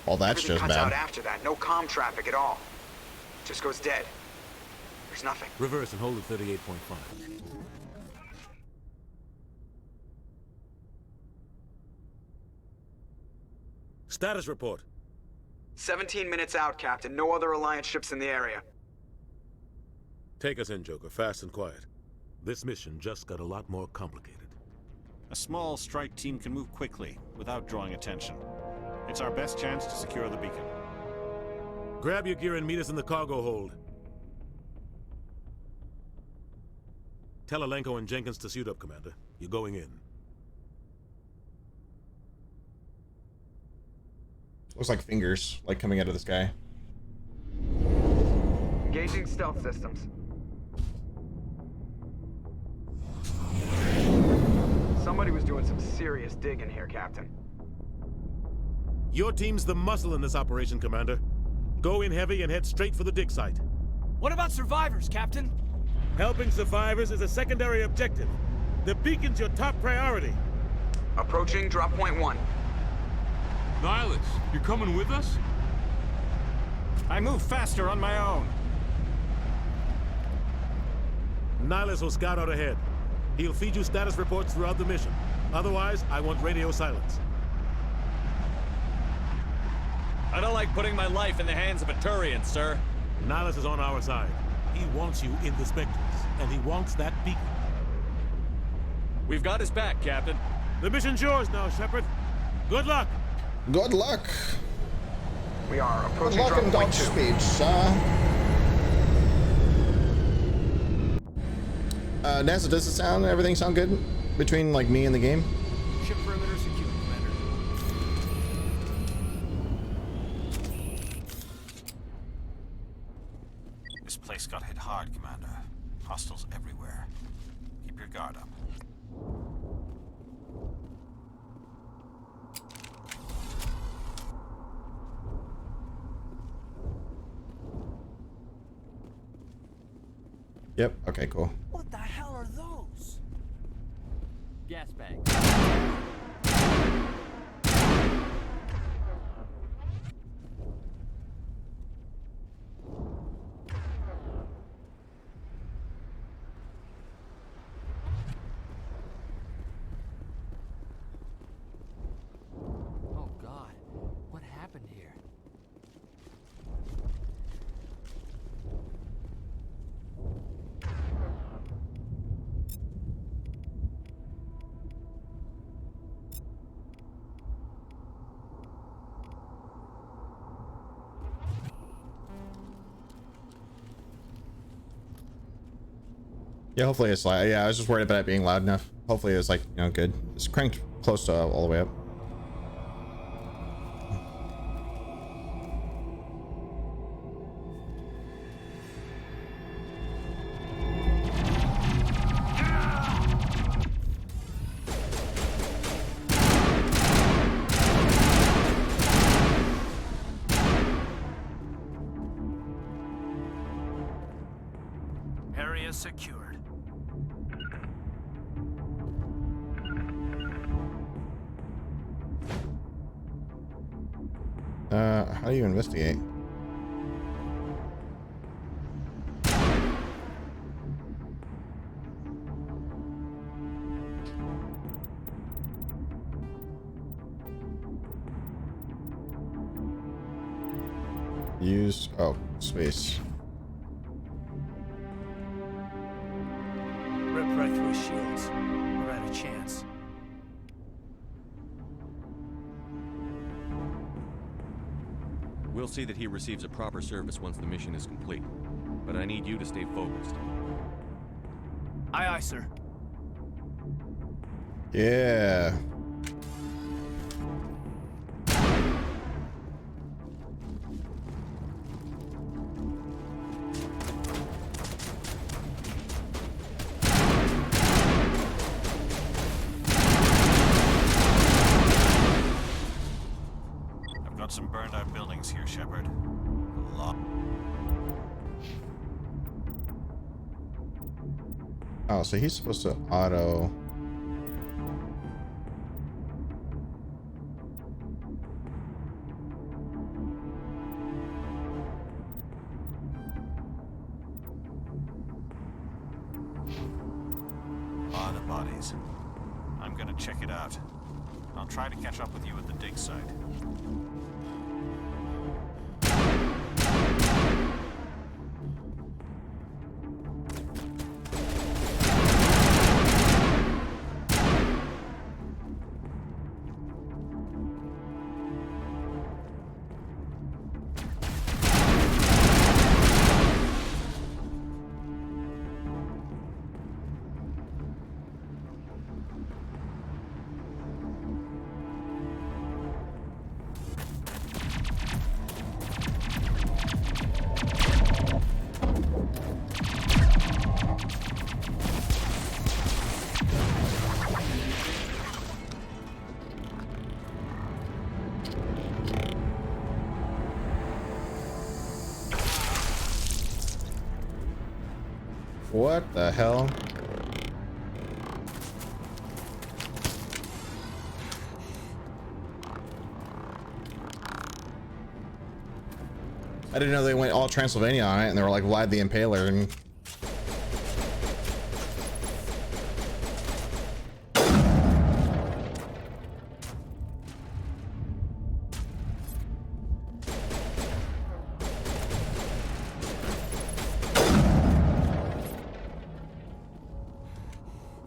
Well, that's Everything just cuts out bad. after that. No comm traffic at all. Just goes dead. There's nothing. Reverse and hold at 38.5. Status report. 17 minutes out, Captain. No other Alliance ships in the area. Take us in, Joker, fast and quiet. This mission just got a lot more complicated. A small strike team can move quickly, without drawing attention. It's our best chance to secure the beacon. Grab your gear and meet us in the cargo hold. Tell Alenko and Jenkins to suit up, Commander. You're going in. Looks like fingers, like coming out of the sky. Engaging stealth systems. Somebody was doing some serious digging here, Captain. Your team's the muscle in this operation, Commander. Go in heavy and head straight for the dig site. What about survivors, Captain? Helping survivors is a secondary objective. The beacon's your top priority. Approaching drop point 1. Nihilus, you're coming with us? I move faster on my own. Nihilus will scout out ahead. He'll feed you status reports throughout the mission. Otherwise, I want radio silence. I don't like putting my life in the hands of a Turian, sir. Nihilus is on our side. He wants you in the Spectres, and he wants that beacon. We've got his back, Captain. The mission's yours now, Shepard. Good luck. Good luck. We are Good approaching luck drop in point dog 2. speed, sir. NASA, does it sound, everything sound good between like me and the game? Ship perimeter secure, Commander. This place got hit hard, Commander. Hostiles everywhere. Keep your guard up. Yep. Okay, cool. What the hell are those? Gas bag. Oh God, what happened here? Yeah, hopefully it's like, yeah, I was just worried about it being loud enough. Hopefully it was like, you know, good. It's cranked close to all the way up. Area secured. How do you investigate? Use, oh, space. Rip right through his shields. We're at a chance. We'll see that he receives a proper service once the mission is complete. But I need you to stay focused. Aye, aye, sir. Yeah. I've got some burned out buildings here, Shepard. A lot. Oh, so he's supposed to auto. Lot of bodies. I'm gonna check it out. I'll try to catch up with you at the dig site. What the hell? I didn't know they went all Transylvania on it, and they were like Vlad the Impaler. And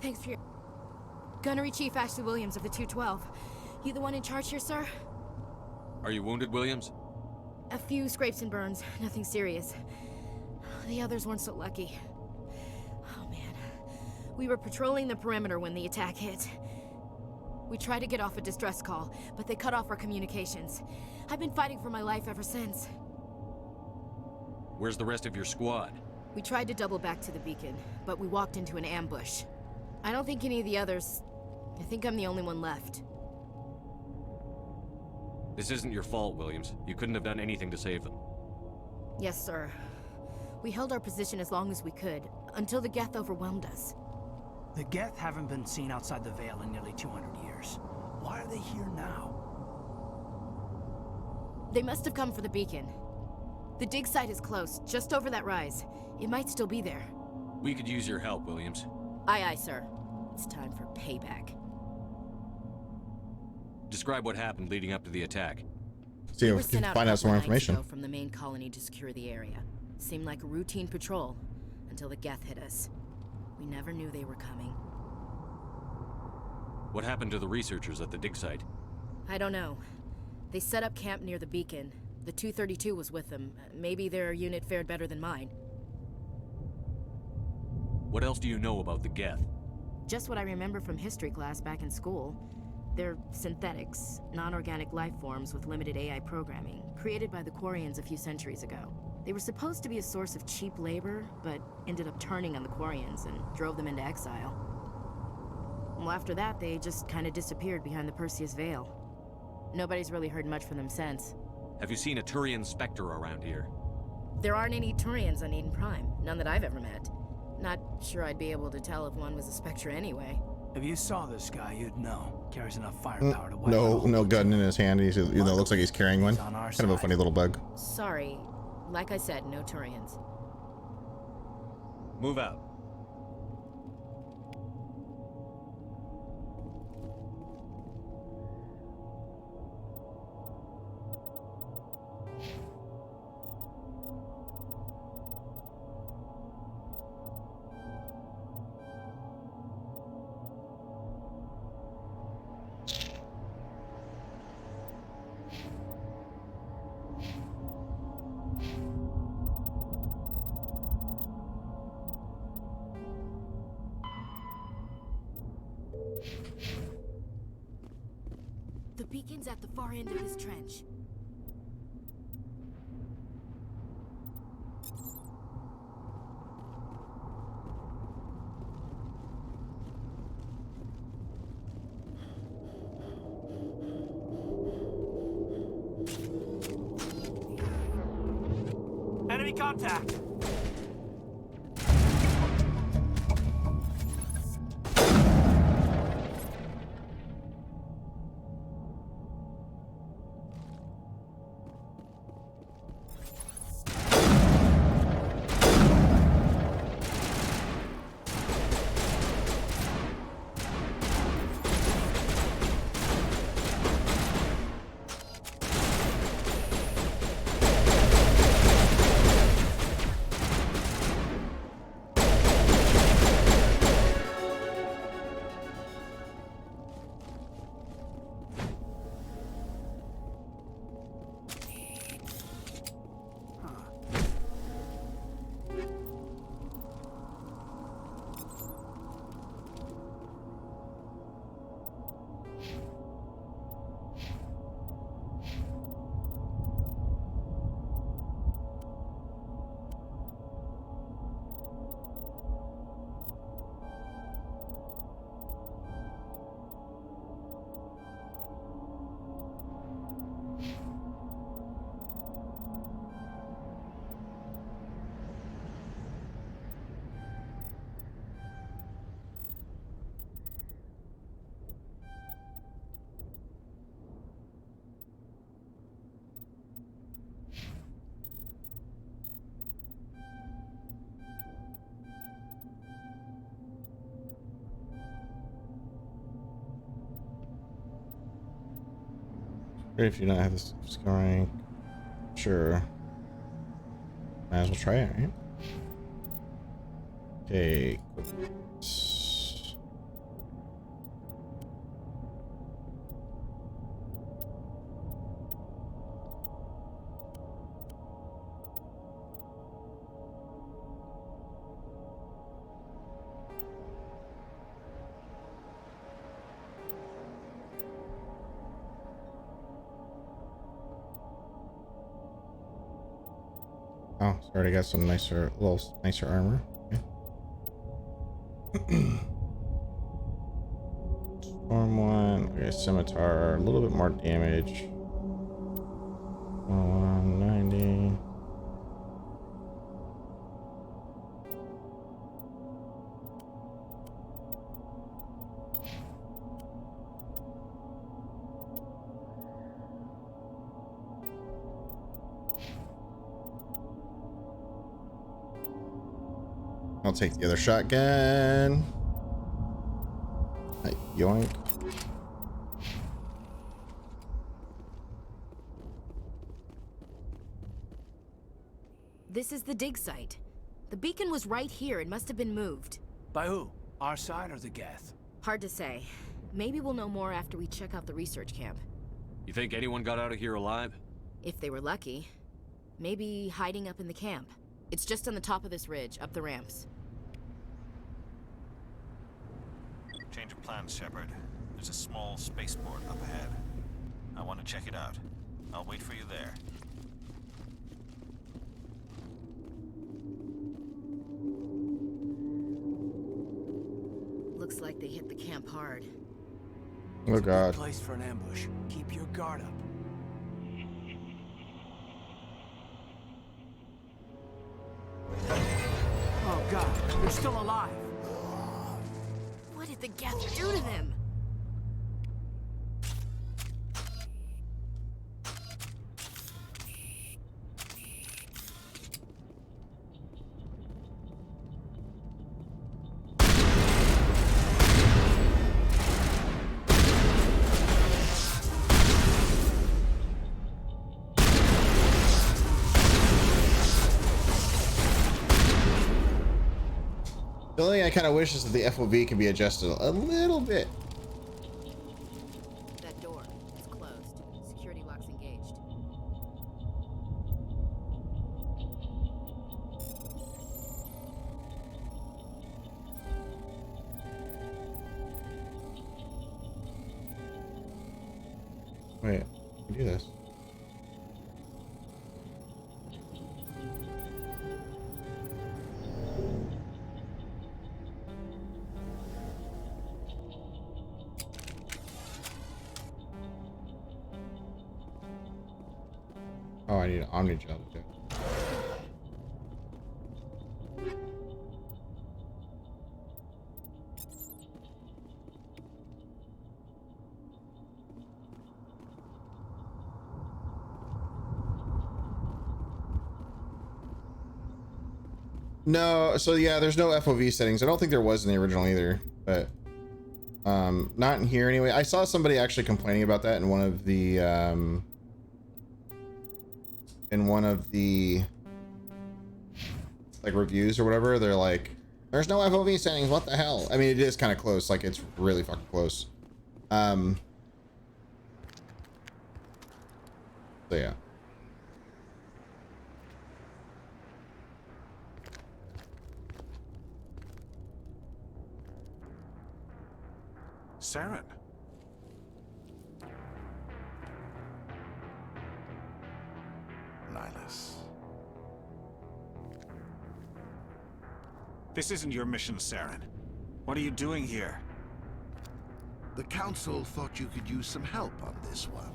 Thanks for your... Gunnery Chief Ashley Williams of the 212. You the one in charge here, sir? Are you wounded, Williams? A few scrapes and burns, nothing serious. The others weren't so lucky. Oh man. We were patrolling the perimeter when the attack hit. We tried to get off a distress call, but they cut off our communications. I've been fighting for my life ever since. Where's the rest of your squad? We tried to double back to the beacon, but we walked into an ambush. I don't think any of the others... I think I'm the only one left. This isn't your fault, Williams. You couldn't have done anything to save them. Yes, sir. We held our position as long as we could, until the Geth overwhelmed us. The Geth haven't been seen outside the Veil in nearly 200 years. Why are they here now? They must have come for the beacon. The dig site is close, just over that rise. It might still be there. We could use your help, Williams. Aye, aye, sir. It's time for payback. Describe what happened leading up to the attack. See if we can find out some more information. From the main colony to secure the area. Seemed like a routine patrol until the Geth hit us. We never knew they were coming. What happened to the researchers at the dig site? I don't know. They set up camp near the beacon. The 232 was with them. Maybe their unit fared better than mine. What else do you know about the Geth? Just what I remember from history class back in school. They're synthetics, non-organic life forms with limited AI programming, created by the Quarians a few centuries ago. They were supposed to be a source of cheap labor, but ended up turning on the Quarians and drove them into exile. Well, after that, they just kind of disappeared behind the Perseus Veil. Nobody's really heard much from them since. Have you seen a Turian Spectre around here? There aren't any Turians on Eden Prime, none that I've ever met. Not sure I'd be able to tell if one was a Spectre anyway. If you saw this guy, you'd know. Carries enough firepower to wipe No gun in his hand. He's, even though it looks like he's carrying one. Kind of a funny little bug. Sorry. Like I said, no Turians. Move out. The beacon's at the far end of this trench. Enemy contact! Great if you don't have this skill rank. Sure. Might as well try it, right? Okay. Oh, sorry, I got some nicer, little nicer armor. Okay. Storm one. Okay, scimitar, a little bit more damage. 190. I'll take the other shotgun. Yoink. This is the dig site. The beacon was right here. It must have been moved. By who? Our side or the Geth? Hard to say. Maybe we'll know more after we check out the research camp. You think anyone got out of here alive? If they were lucky. Maybe hiding up in the camp. It's just on the top of this ridge, up the ramps. Change of plans, Shepard. There's a small spaceport up ahead. I want to check it out. I'll wait for you there. Looks like they hit the camp hard. Oh God. Good place for an ambush. Keep your guard up. Oh God, they're still alive. What did the Geth do to them? The only thing I kind of wish is that the FOV can be adjusted a little bit. That door is closed. Security lock's engaged. Wait, I can do this. Oh, I need an Omni gel to do. No, so yeah, there's no FOV settings. I don't think there was in the original either, but not in here anyway. I saw somebody actually complaining about that in one of the like reviews or whatever. They're like, there's no FOV settings, what the hell? I mean, it is kind of close, like it's really fucking close. So yeah. Saren. Nihilus. This isn't your mission, Saren. What are you doing here? The Council thought you could use some help on this one.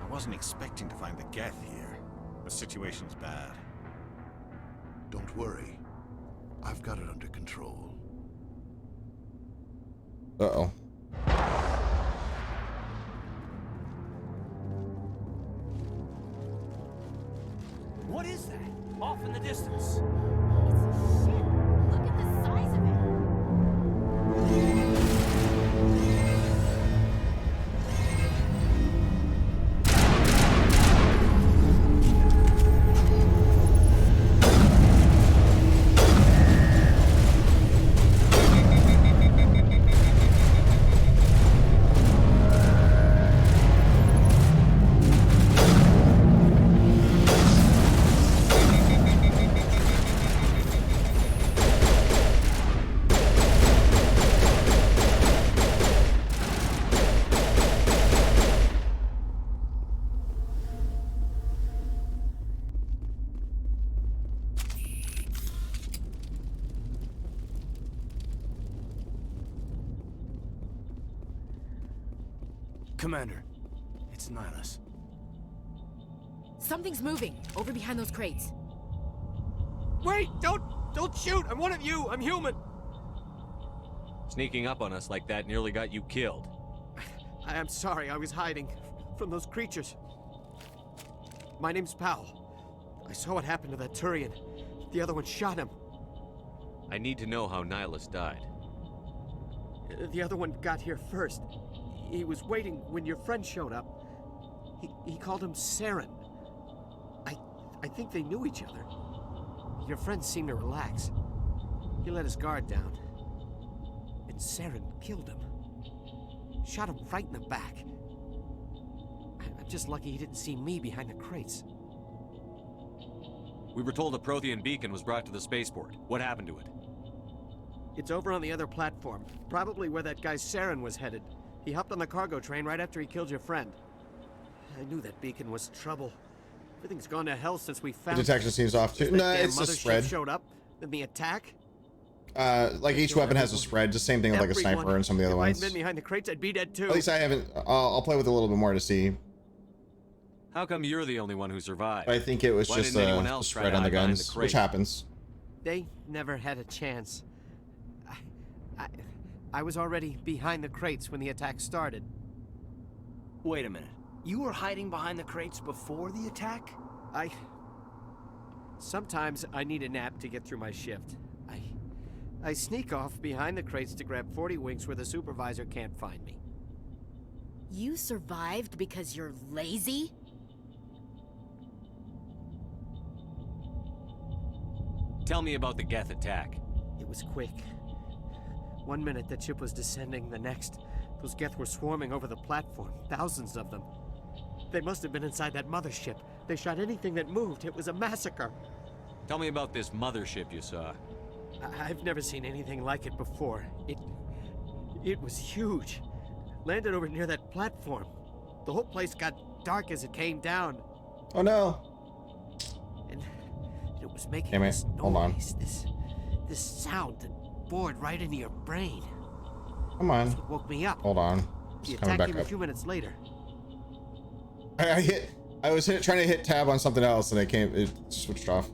I wasn't expecting to find the Geth here. The situation's bad. Don't worry. I've got it under control. Uh-oh. What is that? Off in the distance. Look at the size of it. Commander, it's Nihilus. Something's moving, over behind those crates. Wait! Don't shoot! I'm one of you! I'm human! Sneaking up on us like that nearly got you killed. I am sorry, I was hiding from those creatures. My name's Powell. I saw what happened to that Turian. The other one shot him. I need to know how Nihilus died. The other one got here first. He was waiting when your friend showed up. He called him Saren. I think they knew each other. Your friend seemed to relax. He let his guard down. And Saren killed him. Shot him right in the back. I'm just lucky he didn't see me behind the crates. We were told a Prothean beacon was brought to the spaceport. What happened to it? It's over on the other platform. Probably where that guy Saren was headed. He hopped on the cargo train right after he killed your friend. I knew that beacon was trouble. Everything's gone to hell since we found The detection seems off too. No, it's just spread. Showed up, then the attack. Like each weapon has a spread. Just same thing with like a sniper and some of the other ones. If I'd been behind the crates, I'd be dead too. At least I haven't. I'll play with it a little bit more to see. How come you're the only one who survived? I think it was Why just didn't anyone a else try spread to on the hide behind guns, the which crate? happens. They never had a chance. I was already behind the crates when the attack started. Wait a minute. You were hiding behind the crates before the attack? Sometimes I need a nap to get through my shift. I sneak off behind the crates to grab 40 winks where the supervisor can't find me. You survived because you're lazy? Tell me about the Geth attack. It was quick. 1 minute the ship was descending, the next, those Geth were swarming over the platform, thousands of them. They must have been inside that mothership. They shot anything that moved. It was a massacre. Tell me about this mothership you saw. I've never seen anything like it before. It was huge. Landed over near that platform. The whole place got dark as it came down. Oh no. And it was making Damn it. this noise, Hold on. this sound that bored right into your brain. Come on. That's what woke me up. Hold on. The Just coming attack back came up. a few minutes later. I was trying to hit tab on something else and it switched off.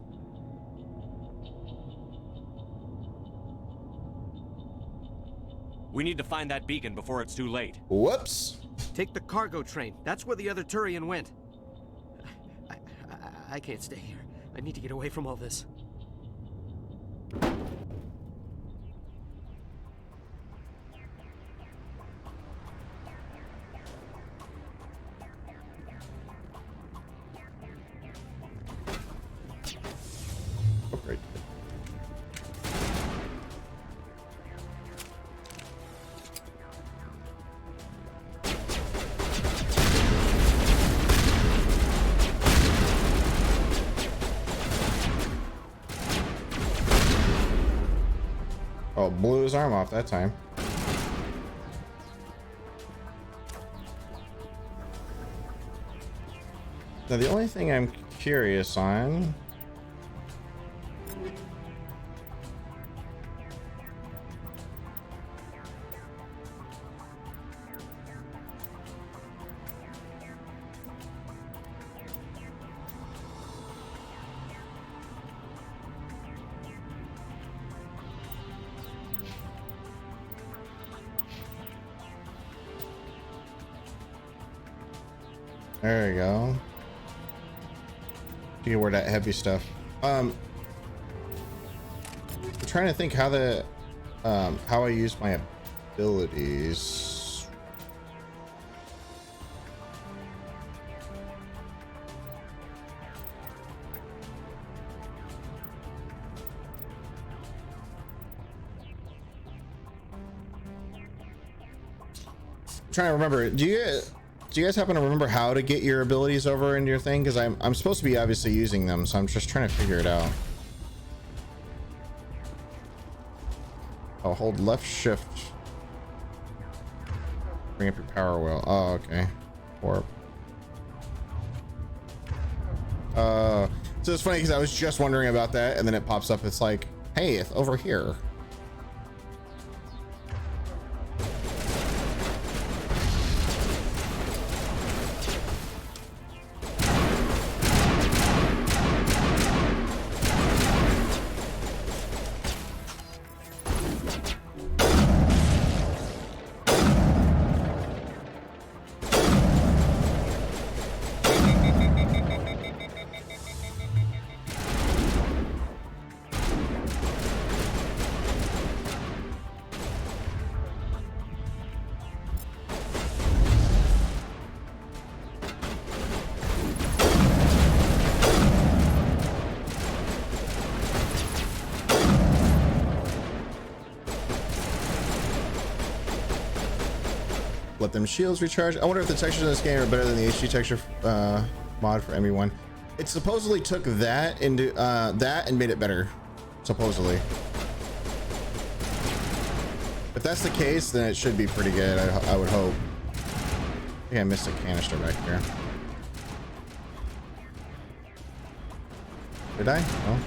We need to find that beacon before it's too late. Whoops. Take the cargo train. That's where the other Turian went. I can't stay here. I need to get away from all this. Oh, great. Oh, blew his arm off that time. Now the only thing I'm curious on there we go. You can wear that heavy stuff. I'm trying to think how how I use my abilities. I'm trying to remember. Do you guys happen to remember how to get your abilities over into your thing? Because I'm supposed to be obviously using them, so I'm just trying to figure it out. I'll hold left shift. Bring up your power wheel. Oh, okay. Warp. So it's funny because I was just wondering about that, and then it pops up. It's like, hey, it's over here. let them shields recharge. I wonder if the textures in this game are better than the HD texture mod for ME1. It supposedly took that into that and made it better, supposedly. If that's the case, then it should be pretty good. I would hope. I think I missed a canister back here. Did I? Oh.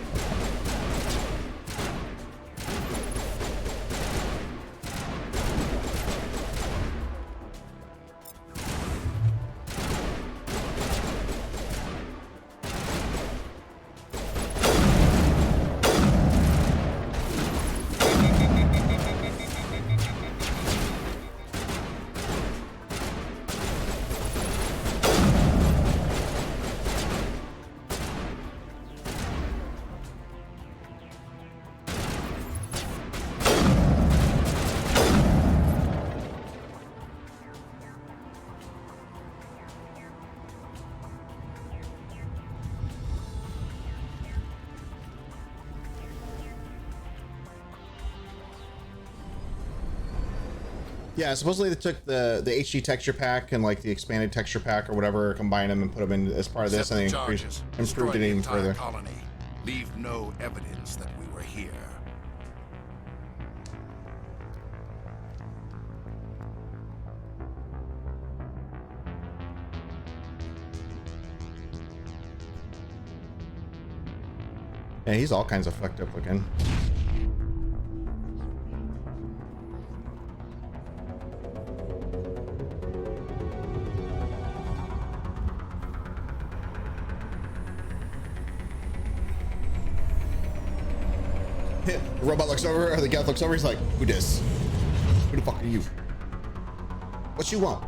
Yeah, supposedly they took the HD texture pack and like the expanded texture pack or whatever, combined them and put them in as part of this, and they improved it even further. Colony. Leave no evidence that we were here. Yeah, he's all kinds of fucked up looking. The robot looks over, or the Geth looks over, he's like, who this? Who the fuck are you? What you want?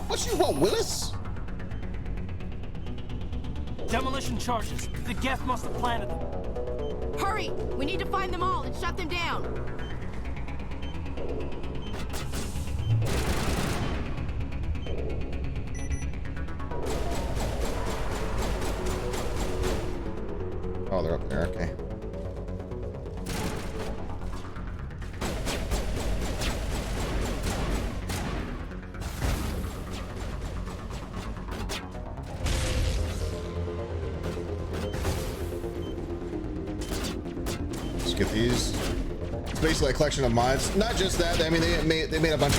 What you want, Willis? Demolition charges. The Geth must have planted them. Hurry! We need to find them all and shut them down. Oh, they're up there, okay. Get these. It's basically a collection of mods. Not just that. I mean, they made a bunch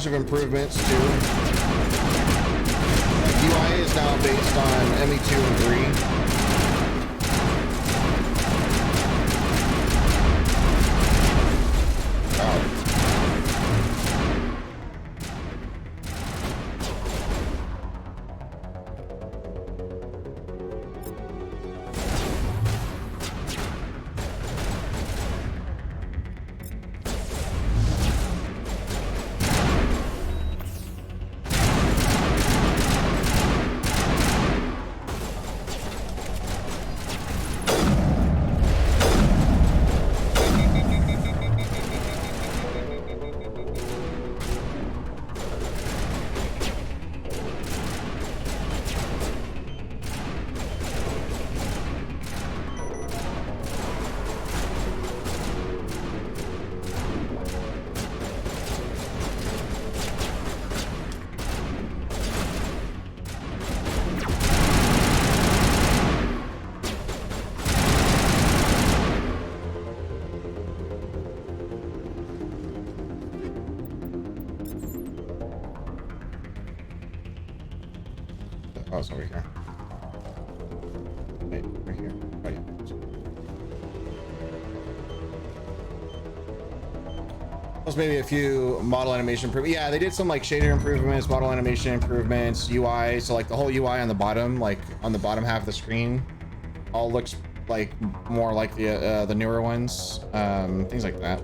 of improvements too. Like UI is now based on ME2 and 3. Oh, it's over here. Wait, right here. Oh, yeah. Plus maybe a few model animation improvements. Yeah, they did some like shader improvements, model animation improvements, UI. So like the whole UI on the bottom, like on the bottom half of the screen, all looks like more like the newer ones. Things like that.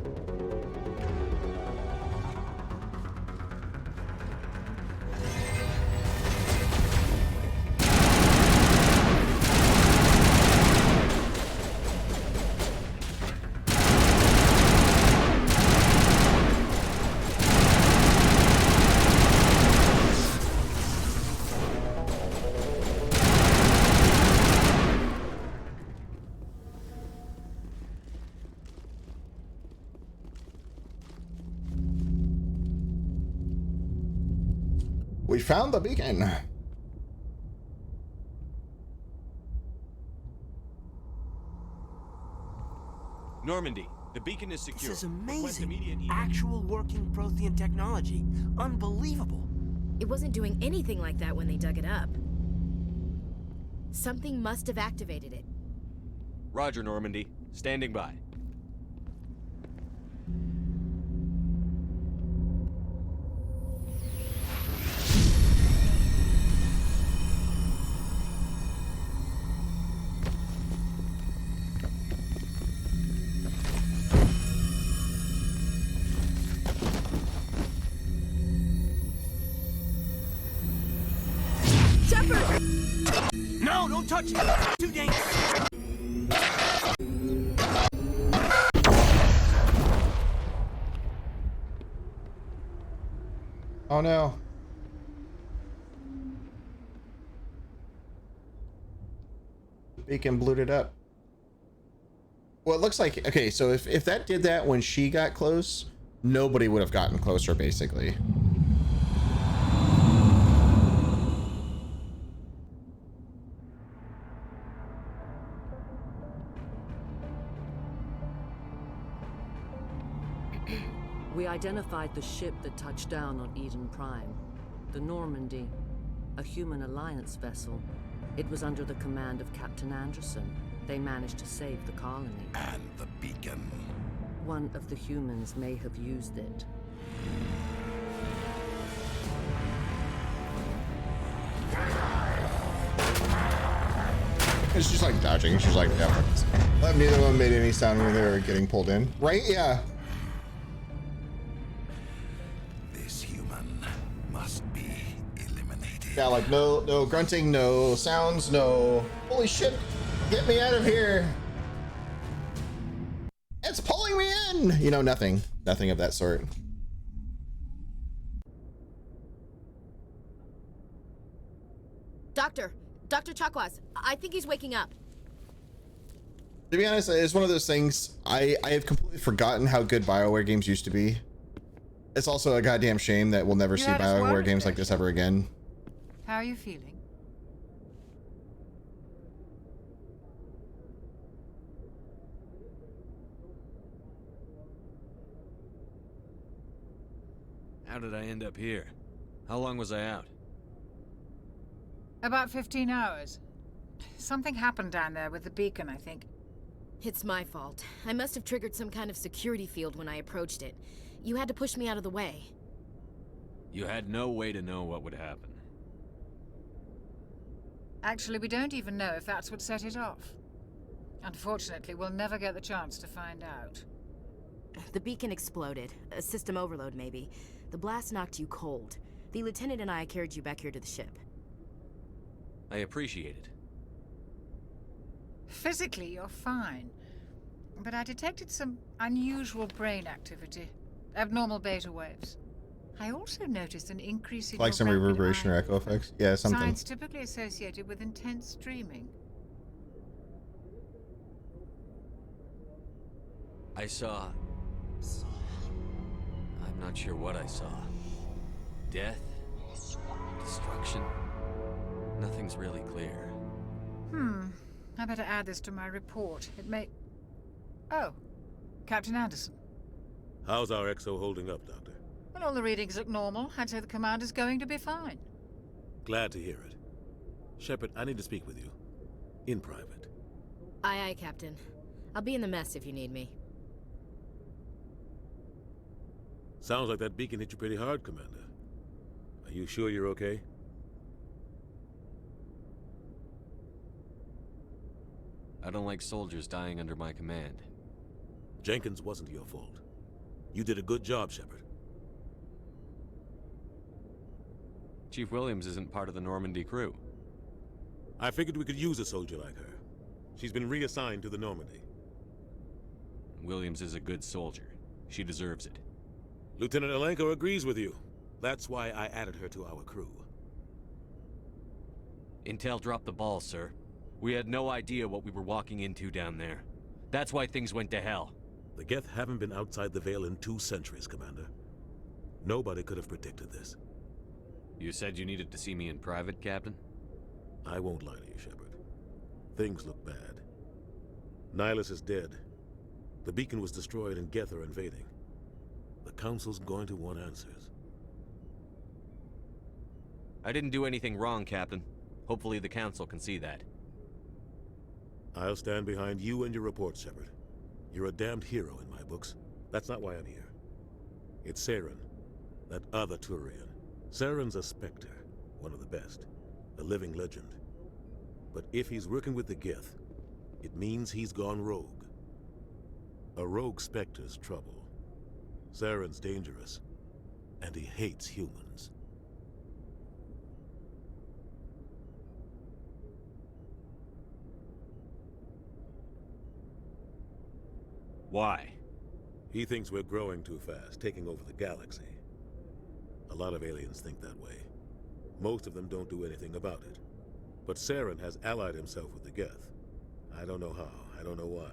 We found the beacon. Normandy, the beacon is secure. This is Request amazing. immediate Actual working Prothean technology. Unbelievable. It wasn't doing anything like that when they dug it up. Something must have activated it. Roger, Normandy. Standing by. Shepard! No, don't touch it! Too dangerous! Oh no. The beacon blew it up. Well, it looks like, okay, so if that did that when she got close, nobody would have gotten closer, basically. We identified the ship that touched down on Eden Prime. The Normandy, a human alliance vessel. It was under the command of Captain Anderson. They managed to save the colony. And the beacon. One of the humans may have used it. It's just like dodging. She's like, yeah. Neither of them made any sound when they were getting pulled in. Right? Yeah. This human must be eliminated. Yeah, like no grunting, no sounds, no. Holy shit! Get me out of here! It's pulling me in! You know, nothing of that sort. Dr. Chakwas, I think he's waking up. To be honest, it's one of those things, I have completely forgotten how good BioWare games used to be. It's also a goddamn shame that we'll never see BioWare games like this ever again. How are you feeling? How did I end up here? How long was I out? About 15 hours. Something happened down there with the beacon, I think. It's my fault. I must have triggered some kind of security field when I approached it. You had to push me out of the way. You had no way to know what would happen. Actually, we don't even know if that's what set it off. Unfortunately, we'll never get the chance to find out. The beacon exploded. A system overload, maybe. The blast knocked you cold. The lieutenant and I carried you back here to the ship. I appreciate it. Physically, you're fine. But I detected some unusual brain activity. Abnormal beta waves. I also noticed an increase in Like your some rapid reverberation or eye echo effects? Yeah, something. signs typically associated with intense dreaming. I saw... I'm not sure what I saw. Death? Destruction? Nothing's really clear. I better add this to my report. It may... Oh, Captain Anderson. How's our XO holding up, Doctor? Well, all the readings look normal. I'd say the commander's going to be fine. Glad to hear it. Shepard, I need to speak with you. In private. Aye, aye, Captain. I'll be in the mess if you need me. Sounds like that beacon hit you pretty hard, Commander. Are you sure you're okay? I don't like soldiers dying under my command. Jenkins wasn't your fault. You did a good job, Shepard. Chief Williams isn't part of the Normandy crew. I figured we could use a soldier like her. She's been reassigned to the Normandy. Williams is a good soldier. She deserves it. Lieutenant Alenko agrees with you. That's why I added her to our crew. Intel dropped the ball, sir. We had no idea what we were walking into down there. That's why things went to hell. The Geth haven't been outside the Veil in 2 centuries, Commander. Nobody could have predicted this. You said you needed to see me in private, Captain? I won't lie to you, Shepard. Things look bad. Nihilus is dead. The beacon was destroyed and Geth are invading. The Council's going to want answers. I didn't do anything wrong, Captain. Hopefully the Council can see that. I'll stand behind you and your report, Shepard. You're a damned hero in my books. That's not why I'm here. It's Saren, that other Turian. Saren's a Spectre, one of the best, a living legend. But if he's working with the Geth, it means he's gone rogue. A rogue Spectre's trouble. Saren's dangerous, and he hates humans. Why? He thinks we're growing too fast, taking over the galaxy. A lot of aliens think that way. Most of them don't do anything about it. But Saren has allied himself with the Geth. I don't know how, I don't know why.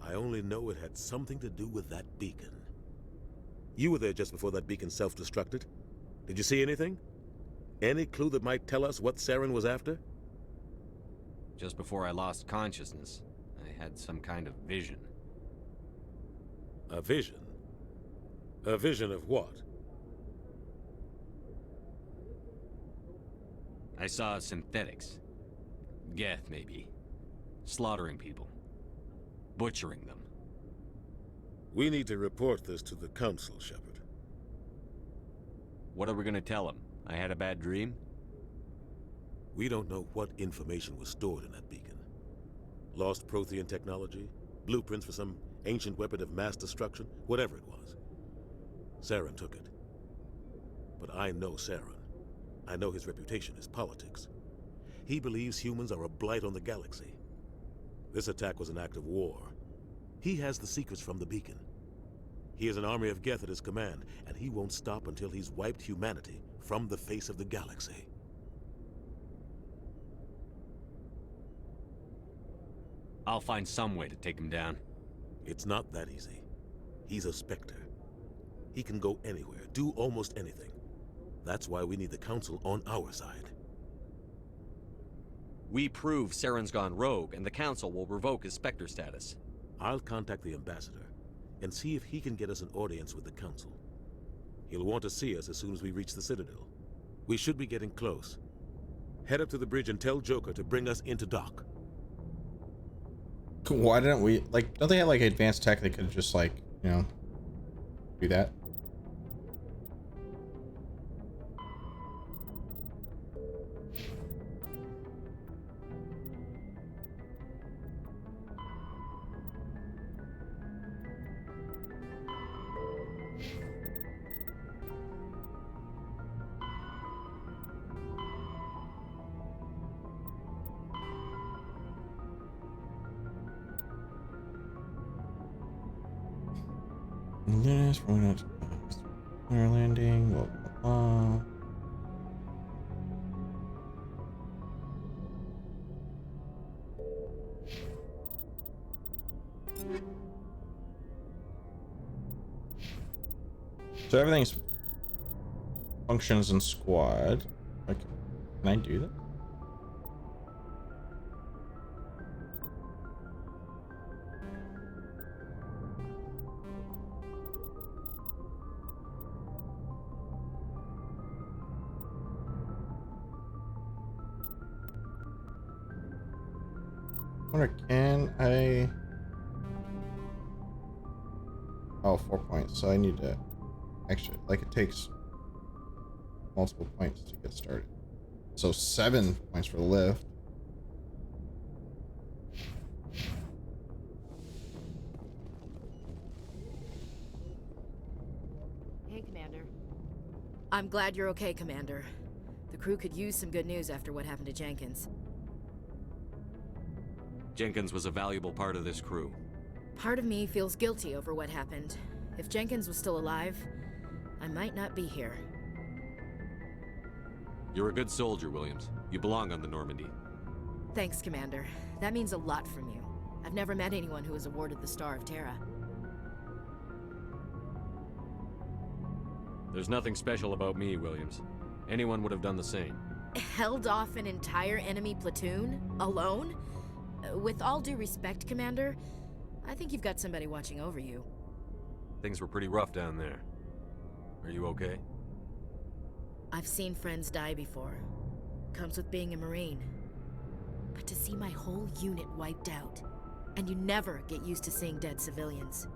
I only know it had something to do with that beacon. You were there just before that beacon self-destructed. Did you see anything? Any clue that might tell us what Saren was after? Just before I lost consciousness, I had some kind of vision. A vision? A vision of what? I saw synthetics. Geth, maybe. Slaughtering people. Butchering them. We need to report this to the Council, Shepard. What are we gonna tell them? I had a bad dream? We don't know what information was stored in that beacon. Lost Prothean technology? Blueprints for some ancient weapon of mass destruction? Whatever it was. Saren took it. But I know Saren. I know his reputation is politics. He believes humans are a blight on the galaxy. This attack was an act of war. He has the secrets from the beacon. He has an army of Geth at his command, and he won't stop until he's wiped humanity from the face of the galaxy. I'll find some way to take him down. It's not that easy. He's a Spectre. He can go anywhere, do almost anything. That's why we need the Council on our side. We prove Saren's gone rogue, and the Council will revoke his Spectre status. I'll contact the Ambassador and see if he can get us an audience with the Council. He'll want to see us as soon as we reach the Citadel. We should be getting close. Head up to the bridge and tell Joker to bring us into dock. Why didn't we, like, don't they have like advanced tech that could just like, you know, do that? Lunas, we're not lunar landing, blah, blah, blah. So everything's functions in squad. Okay, can I do that? Can I? Oh, 4 points. So I need to actually, like, it takes multiple points to get started. So 7 points for the lift. Hey, Commander. I'm glad you're okay, Commander. The crew could use some good news after what happened to Jenkins. Jenkins was a valuable part of this crew. Part of me feels guilty over what happened. If Jenkins was still alive, I might not be here. You're a good soldier, Williams. You belong on the Normandy. Thanks, Commander. That means a lot from you. I've never met anyone who was awarded the Star of Terra. There's nothing special about me, Williams. Anyone would have done the same. Held off an entire enemy platoon? Alone? With all due respect, Commander, I think you've got somebody watching over you. Things were pretty rough down there. Are you okay? I've seen friends die before. Comes with being a Marine. But to see my whole unit wiped out, and you never get used to seeing dead civilians.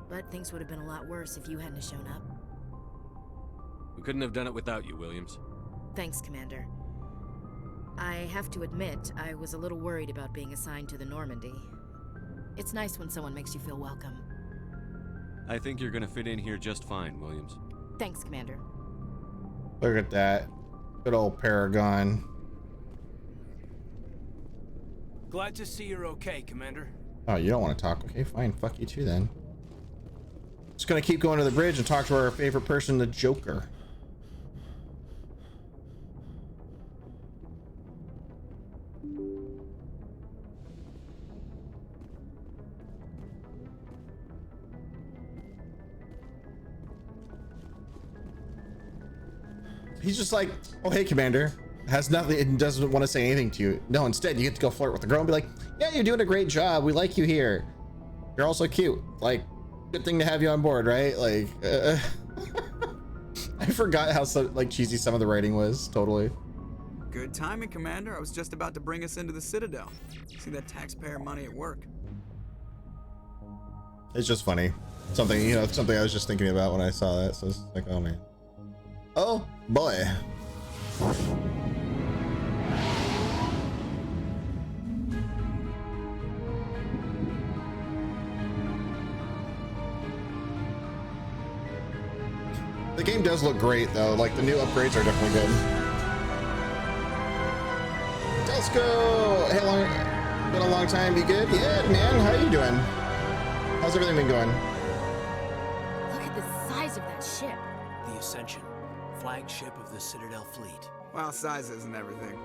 But things would have been a lot worse if you hadn't shown up. We couldn't have done it without you, Williams. Thanks, Commander. I have to admit, I was a little worried about being assigned to the Normandy. It's nice when someone makes you feel welcome. I think you're gonna fit in here just fine, Williams. Thanks, Commander. Look at that. Good old Paragon. Glad to see you're okay, Commander. Oh, you don't want to talk? Okay, fine. Fuck you too then. Just gonna keep going to the bridge and talk to our favorite person, the Joker. He's just like, oh, hey, Commander. Has nothing, it doesn't want to say anything to you. No, instead, you get to go flirt with the girl and be like, yeah, you're doing a great job. We like you here. You're also cute. Like, good thing to have you on board, right? Like, I forgot how like cheesy some of the writing was. Totally. Good timing, Commander. I was just about to bring us into the Citadel. See that taxpayer money at work. It's just funny. Something, you know, something I was just thinking about when I saw that. So it's like, oh man. Oh boy. The game does look great though. Like the new upgrades are definitely good. Let's go. Hey, been a long time. You good? Yeah, man. How you doing? How's everything been going? Look at the size of that ship. The Ascension, flagship of the Citadel fleet. Well, size isn't everything.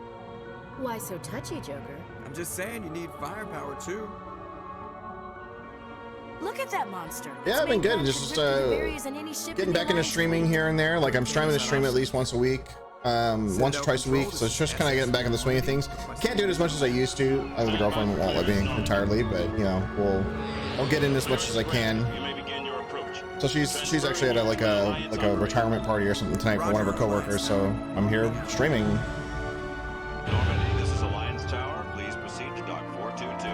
Why so touchy, Joker? I'm just saying you need firepower too. Lock at that monster. Yeah, I've been good. Just getting back into streaming here and there. Like I'm streaming the stream at least once a week, once or twice a week. So it's just kind of getting back in the swing of things. Can't do it as much as I used to. The girlfriend won't let me entirely, but you know, I'll get in as much as I can. So she's actually at a retirement party or something tonight for one of her coworkers. So I'm here streaming. Normandy, this is Alliance Tower. Please proceed to dock 422.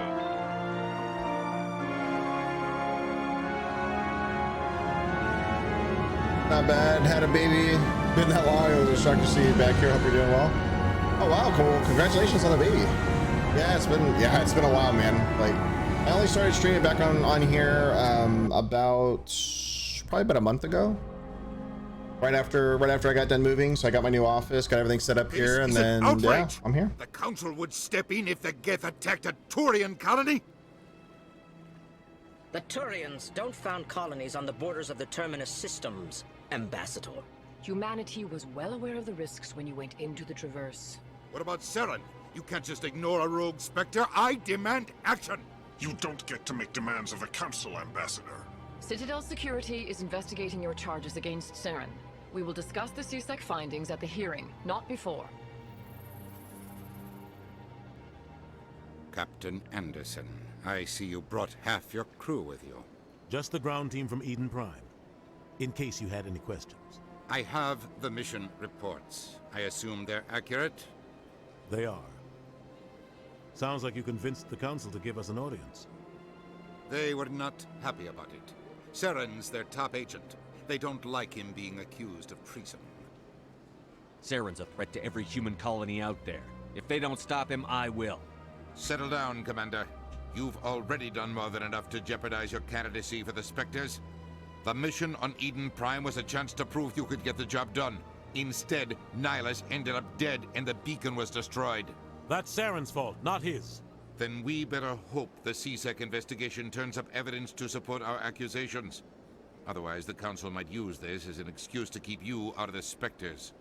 Not bad. Had a baby. Been that long. It was a shock to see you back here. Hope you're doing well. Oh wow, cool. Congratulations on the baby. Yeah, it's been a while, man. Like I only started streaming back on here probably about a month ago. Right after I got done moving, so I got my new office, got everything set up here, and then yeah, I'm here. The Council would step in if the Geth attacked a Turian colony? The Turians don't found colonies on the borders of the Terminus systems, Ambassador. Humanity was well aware of the risks when you went into the Traverse. What about Saren? You can't just ignore a rogue Spectre. I demand action! You don't get to make demands of the Council, Ambassador. Citadel Security is investigating your charges against Saren. We will discuss the CSEC findings at the hearing, not before. Captain Anderson, I see you brought half your crew with you. Just the ground team from Eden Prime, in case you had any questions. I have the mission reports. I assume they're accurate? They are. Sounds like you convinced the Council to give us an audience. They were not happy about it. Saren's their top agent. They don't like him being accused of treason. Saren's a threat to every human colony out there. If they don't stop him, I will. Settle down, Commander. You've already done more than enough to jeopardize your candidacy for the Spectres. The mission on Eden Prime was a chance to prove you could get the job done. Instead, Nihilus ended up dead and the beacon was destroyed. That's Saren's fault, not his. Then we better hope the CSEC investigation turns up evidence to support our accusations. Otherwise, the Council might use this as an excuse to keep you out of the Spectres.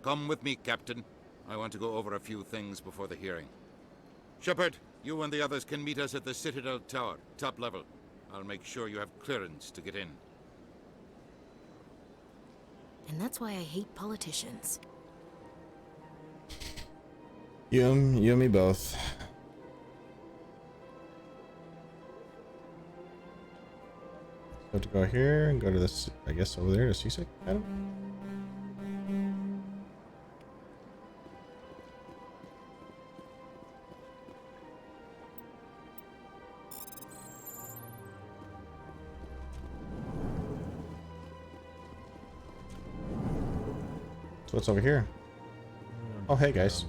Come with me, Captain. I want to go over a few things before the hearing. Shepard, you and the others can meet us at the Citadel Tower, top level. I'll make sure you have clearance to get in. And that's why I hate politicians. You and me both. Have to go here and go to this, I guess, over there to CSEC Academy. So what's over here? Oh, hey guys.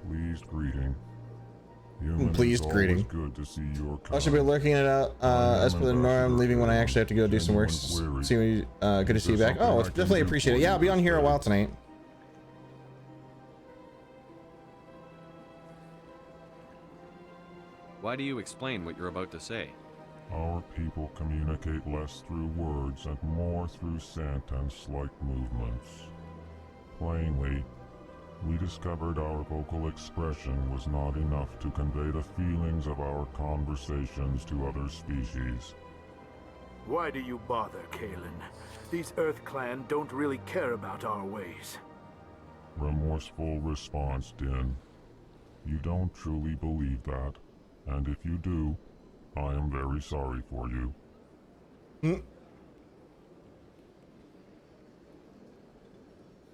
Pleased greeting. Human, Pleased it's greeting. always good to see your I should be lurking it out. As per the norm, leaving when I actually have to go do some work. See me. Good to see you back. Oh, it's definitely appreciate it. Yeah, I'll be on here a while tonight. Why do you explain what you're about to say? Our people communicate less through words and more through sentence-like movements. Plainly, we discovered our vocal expression was not enough to convey the feelings of our conversations to other species. Why do you bother, Kalen? These Earth Clan don't really care about our ways. Remorseful response, Din. You don't truly believe that, and if you do, I am very sorry for you.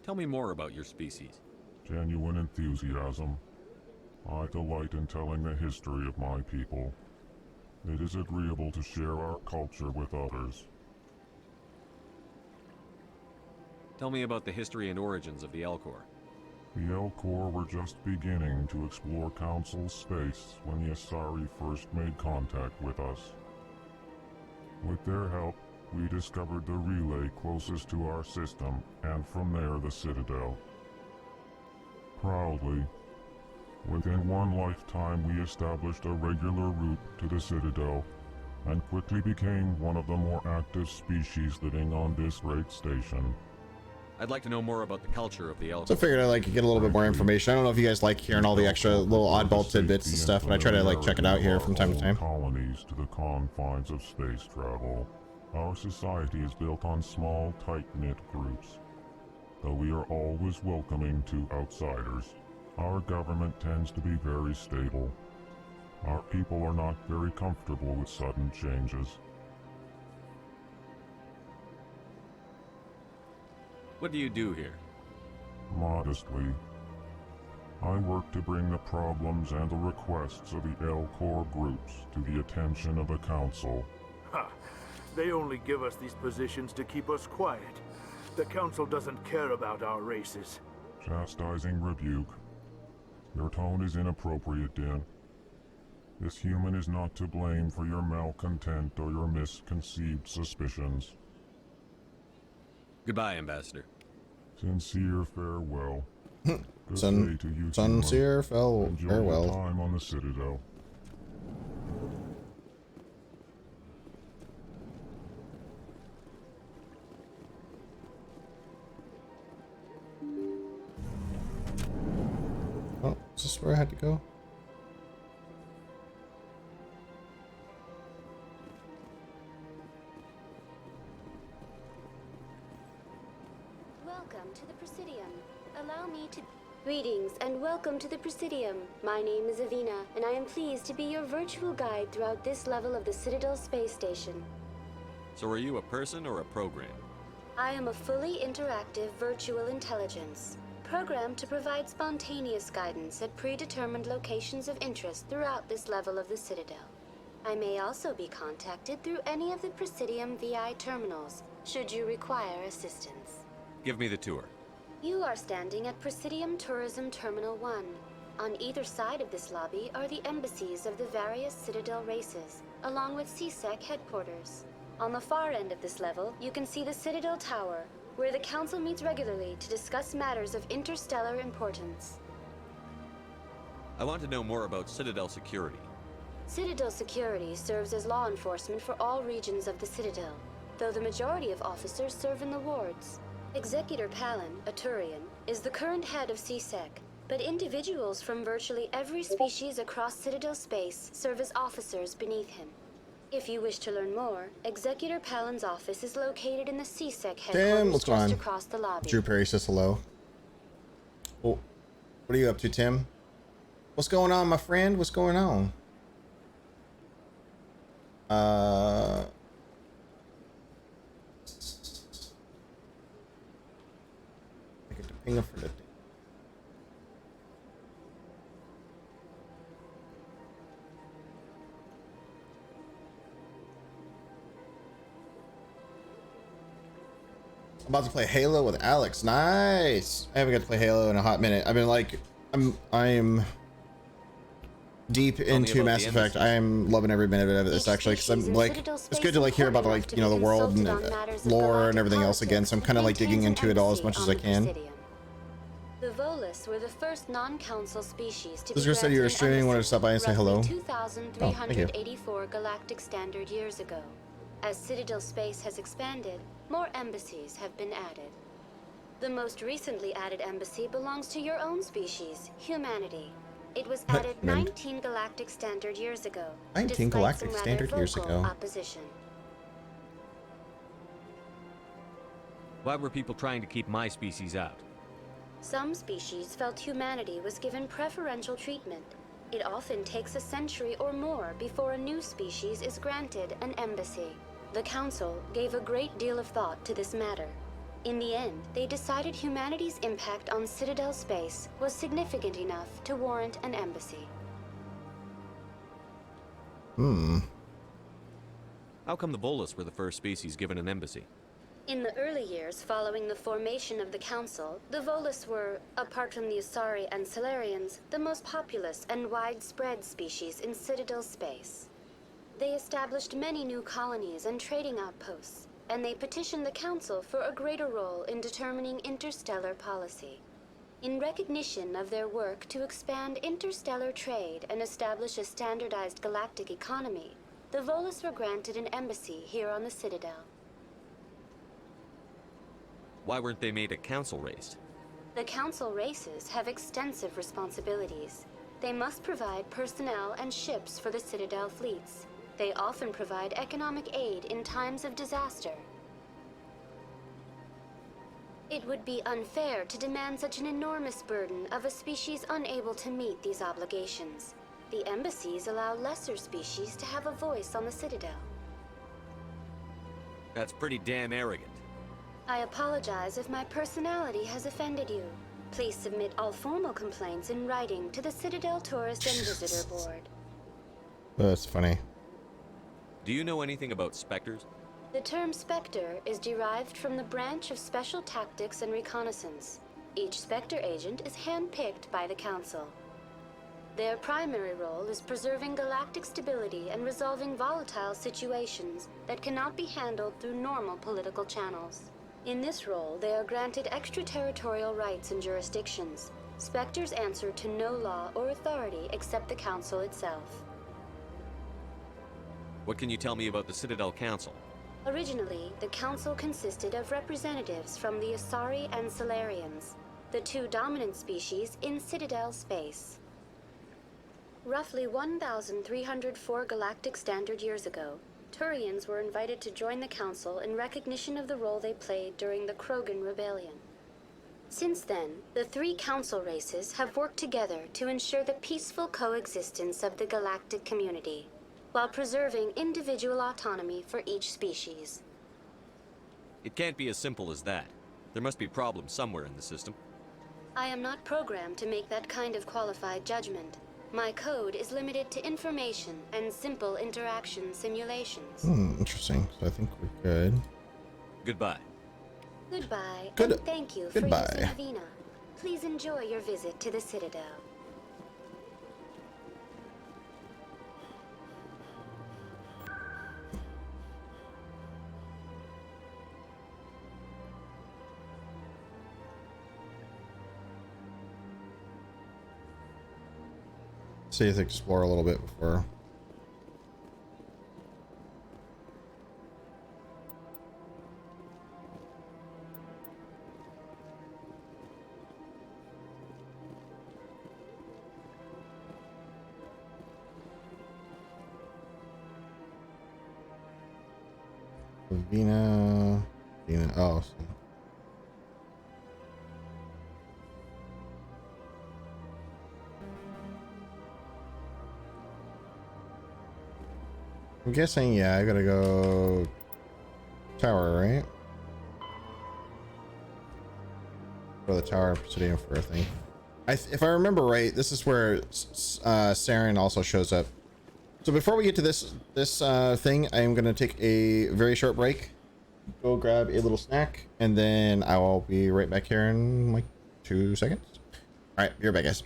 Tell me more about your species. Genuine enthusiasm. I delight in telling the history of my people. It is agreeable to share our culture with others. Tell me about the history and origins of the Elcor. The Elcor were just beginning to explore Council space when the Asari first made contact with us. With their help, we discovered the relay closest to our system, and from there the Citadel. Proudly, within one lifetime we established a regular route to the Citadel, and quickly became one of the more active species living on this great station. I'd like to know more about the culture of the Elcor. So I figured I'd like get a little bit more information. I don't know if you guys like hearing all the extra little oddball tidbits and stuff, but I try to like check it out here from time to time. Colonies to the confines of space travel. Our society is built on small, tight-knit groups. Though we are always welcoming to outsiders, our government tends to be very stable. Our people are not very comfortable with sudden changes. What do you do here? Modestly, I work to bring the problems and the requests of the Elcor groups to the attention of the Council. Ha! They only give us these positions to keep us quiet. The Council doesn't care about our races. Chastising rebuke. Your tone is inappropriate, Din. This human is not to blame for your malcontent or your misconceived suspicions. Goodbye, Ambassador. Sincere farewell. Good day to you, Sincere farewell. Enjoy your time on the Citadel. Oh, is this where I had to go? Welcome to the Presidium. Allow me to... Greetings and welcome to the Presidium. My name is Avina, and I am pleased to be your virtual guide throughout this level of the Citadel space station. So are you a person or a program? I am a fully interactive virtual intelligence, programmed to provide spontaneous guidance at predetermined locations of interest throughout this level of the Citadel. I may also be contacted through any of the Presidium VI terminals, should you require assistance. Give me the tour. You are standing at Presidium Tourism Terminal 1. On either side of this lobby are the embassies of the various Citadel races, along with CSEC headquarters. On the far end of this level, you can see the Citadel Tower, where the Council meets regularly to discuss matters of interstellar importance. I want to know more about Citadel security. Citadel security serves as law enforcement for all regions of the Citadel, though the majority of officers serve in the wards. Executor Palin, a Turian, is the current head of CSEC, but individuals from virtually every species across Citadel space serve as officers beneath him. If you wish to learn more, Executor Palin's office is located in the CSEC headquarters Tim, what's going just on? across the lobby. Drew Perry says hello. Oh, what are you up to, Tim? What's going on, my friend? What's going on? I get to ping him for the. I'm about to play Halo with Alex. Nice. I haven't got to play Halo in a hot minute. I've been like, I'm deep into Mass Effect. I am loving every minute of this actually, because I'm like, it's good to like hear about like, you know, the world and lore and everything else again. So I'm kind of like digging into it all as much as I can. The Volus were the first non-council species to be Listener said you were streaming. Wanted to stop by and say hello. 2,384 galactic standard years ago. As Citadel space has expanded, more embassies have been added. The most recently added embassy belongs to your own species, humanity. It was added 19 galactic standard years ago. 19 galactic standard years ago. Opposition. Why were people trying to keep my species out? Some species felt humanity was given preferential treatment. It often takes a century or more before a new species is granted an embassy. The Council gave a great deal of thought to this matter. In the end, they decided humanity's impact on Citadel space was significant enough to warrant an embassy. How come the Volus were the first species given an embassy? In the early years following the formation of the Council, the Volus were, apart from the Asari and Solarians, the most populous and widespread species in Citadel space. They established many new colonies and trading outposts, and they petitioned the Council for a greater role in determining interstellar policy. In recognition of their work to expand interstellar trade and establish a standardized galactic economy, the Volus were granted an embassy here on the Citadel. Why weren't they made a council race? The Council races have extensive responsibilities. They must provide personnel and ships for the Citadel fleets. They often provide economic aid in times of disaster. It would be unfair to demand such an enormous burden of a species unable to meet these obligations. The embassies allow lesser species to have a voice on the Citadel. That's pretty damn arrogant. I apologize if my personality has offended you. Please submit all formal complaints in writing to the Citadel Tourist and Visitor Board. That's funny. Do you know anything about specters? The term Spectre is derived from the branch of Special Tactics and Reconnaissance. Each Spectre agent is handpicked by the Council. Their primary role is preserving galactic stability and resolving volatile situations that cannot be handled through normal political channels. In this role, they are granted extraterritorial rights and jurisdictions. Spectres answer to no law or authority except the Council itself. What can you tell me about the Citadel Council? Originally, the Council consisted of representatives from the Asari and Solarians, the two dominant species in Citadel space. Roughly 1,304 galactic standard years ago, Turians were invited to join the Council in recognition of the role they played during the Krogan Rebellion. Since then, the three Council races have worked together to ensure the peaceful coexistence of the galactic community, while preserving individual autonomy for each species. It can't be as simple as that. There must be problems somewhere in the system. I am not programmed to make that kind of qualified judgment. My code is limited to information and simple interaction simulations. Interesting. So I think we're good. Goodbye. Goodbye, Good. and thank you for Goodbye. using Avina. Please enjoy your visit to the Citadel. See if explore a little bit before. Vina. Oh. I'm guessing, yeah, I gotta go tower, right? Go to the tower, Presidium for a thing. If I remember right, this is where Saren also shows up. So before we get to this thing, I am gonna take a very short break, go grab a little snack, and then I will be right back here in like 2 seconds. All right, be right back, guys.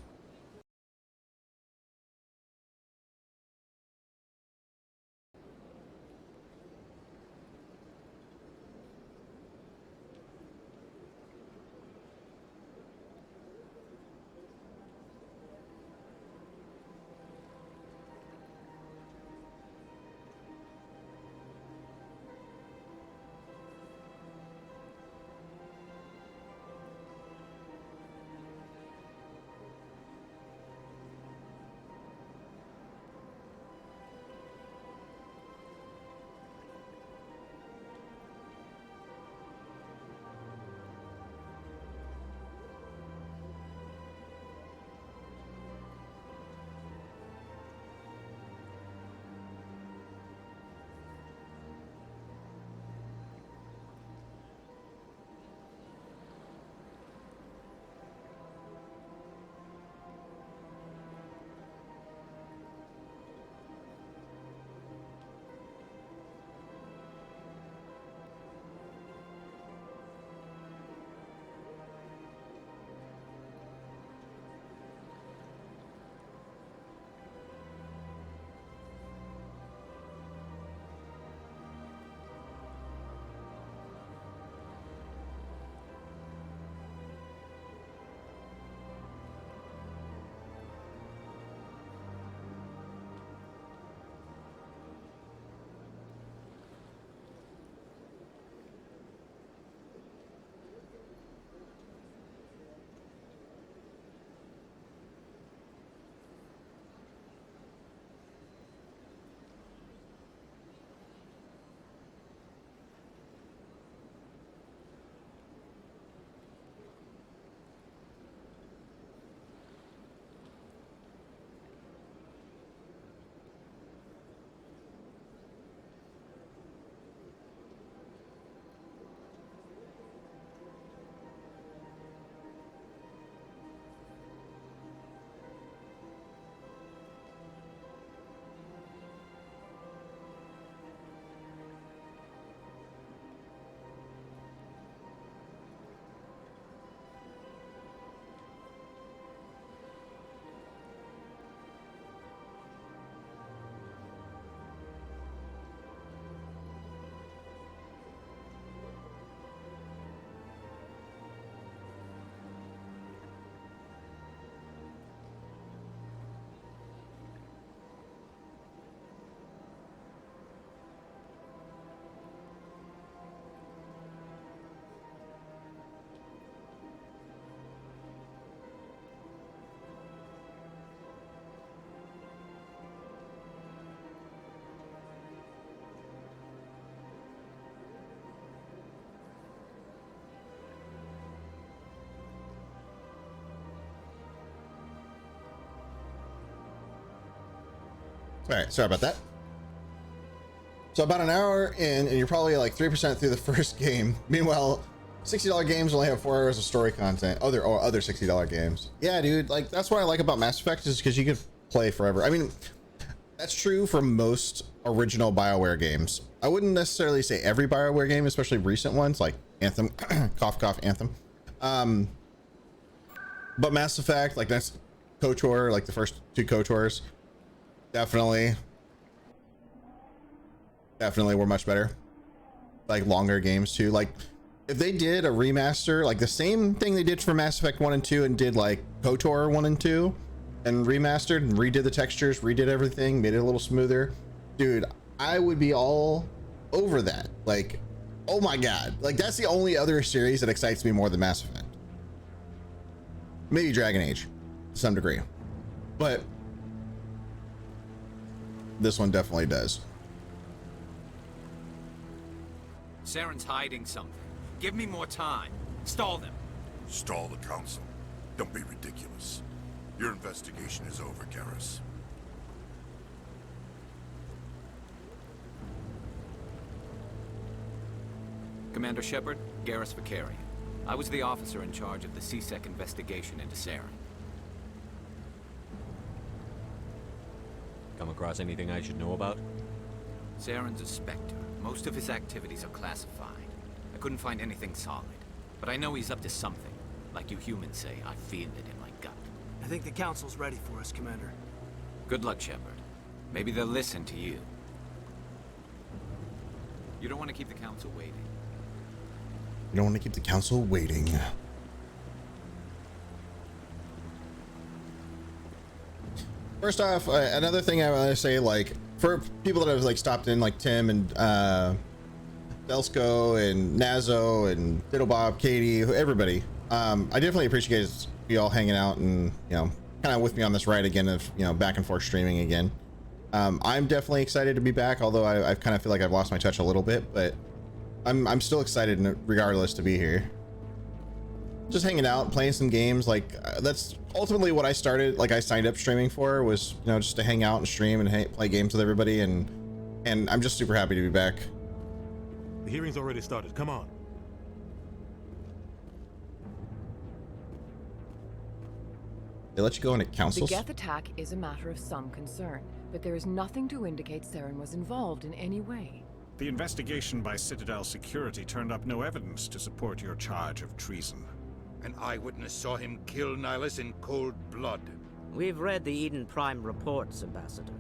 All right, sorry about that. So about an hour in, and you're probably like 3% through the first game. Meanwhile, $60 games only have 4 hours of story content. Other $60 games. Yeah, dude, like that's what I like about Mass Effect is because you can play forever. I mean, that's true for most original BioWare games. I wouldn't necessarily say every BioWare game, especially recent ones like Anthem, cough cough Anthem. But Mass Effect, like that's KOTOR, like the first 2 KOTORs, definitely were much better. Like longer games too. Like if they did a remaster, like the same thing they did for Mass Effect 1 and 2 and did like KOTOR 1 and 2 and remastered and redid the textures, redid everything, made it a little smoother, dude, I would be all over that. Like, oh my god, like that's the only other series that excites me more than Mass Effect. Maybe Dragon Age to some degree, but this one definitely does. Saren's hiding something. Give me more time. Stall them. Stall the Council? Don't be ridiculous. Your investigation is over, Garrus. Commander Shepard, Garrus Vakarian. I was the officer in charge of the CSEC investigation into Saren. Come across anything I should know about? Saren's a Spectre. Most of his activities are classified. I couldn't find anything solid. But I know he's up to something. Like you humans say, I feel it in my gut. I think the Council's ready for us, Commander. Good luck, Shepard. Maybe they'll listen to you. You don't want to keep the Council waiting. You don't want to keep the Council waiting. First off, another thing I want to say, like, for people that have like stopped in, like Tim and Belsko and Nazo and Diddlebob, Katie, everybody, I definitely appreciate you all hanging out and, you know, kind of with me on this ride again of, you know, back and forth streaming again. I'm definitely excited to be back, although I kind of feel like I've lost my touch a little bit, but I'm still excited regardless to be here. Just hanging out, playing some games. Like that's ultimately what I started. Like I signed up streaming for was, you know, just to hang out and stream and play games with everybody. And I'm just super happy to be back. The hearing's already started. Come on. They let you go into councils? The Geth attack is a matter of some concern, but there is nothing to indicate Saren was involved in any way. The investigation by Citadel Security turned up no evidence to support your charge of treason. An eyewitness saw him kill Nihilus in cold blood. We've read the Eden Prime reports, Ambassador.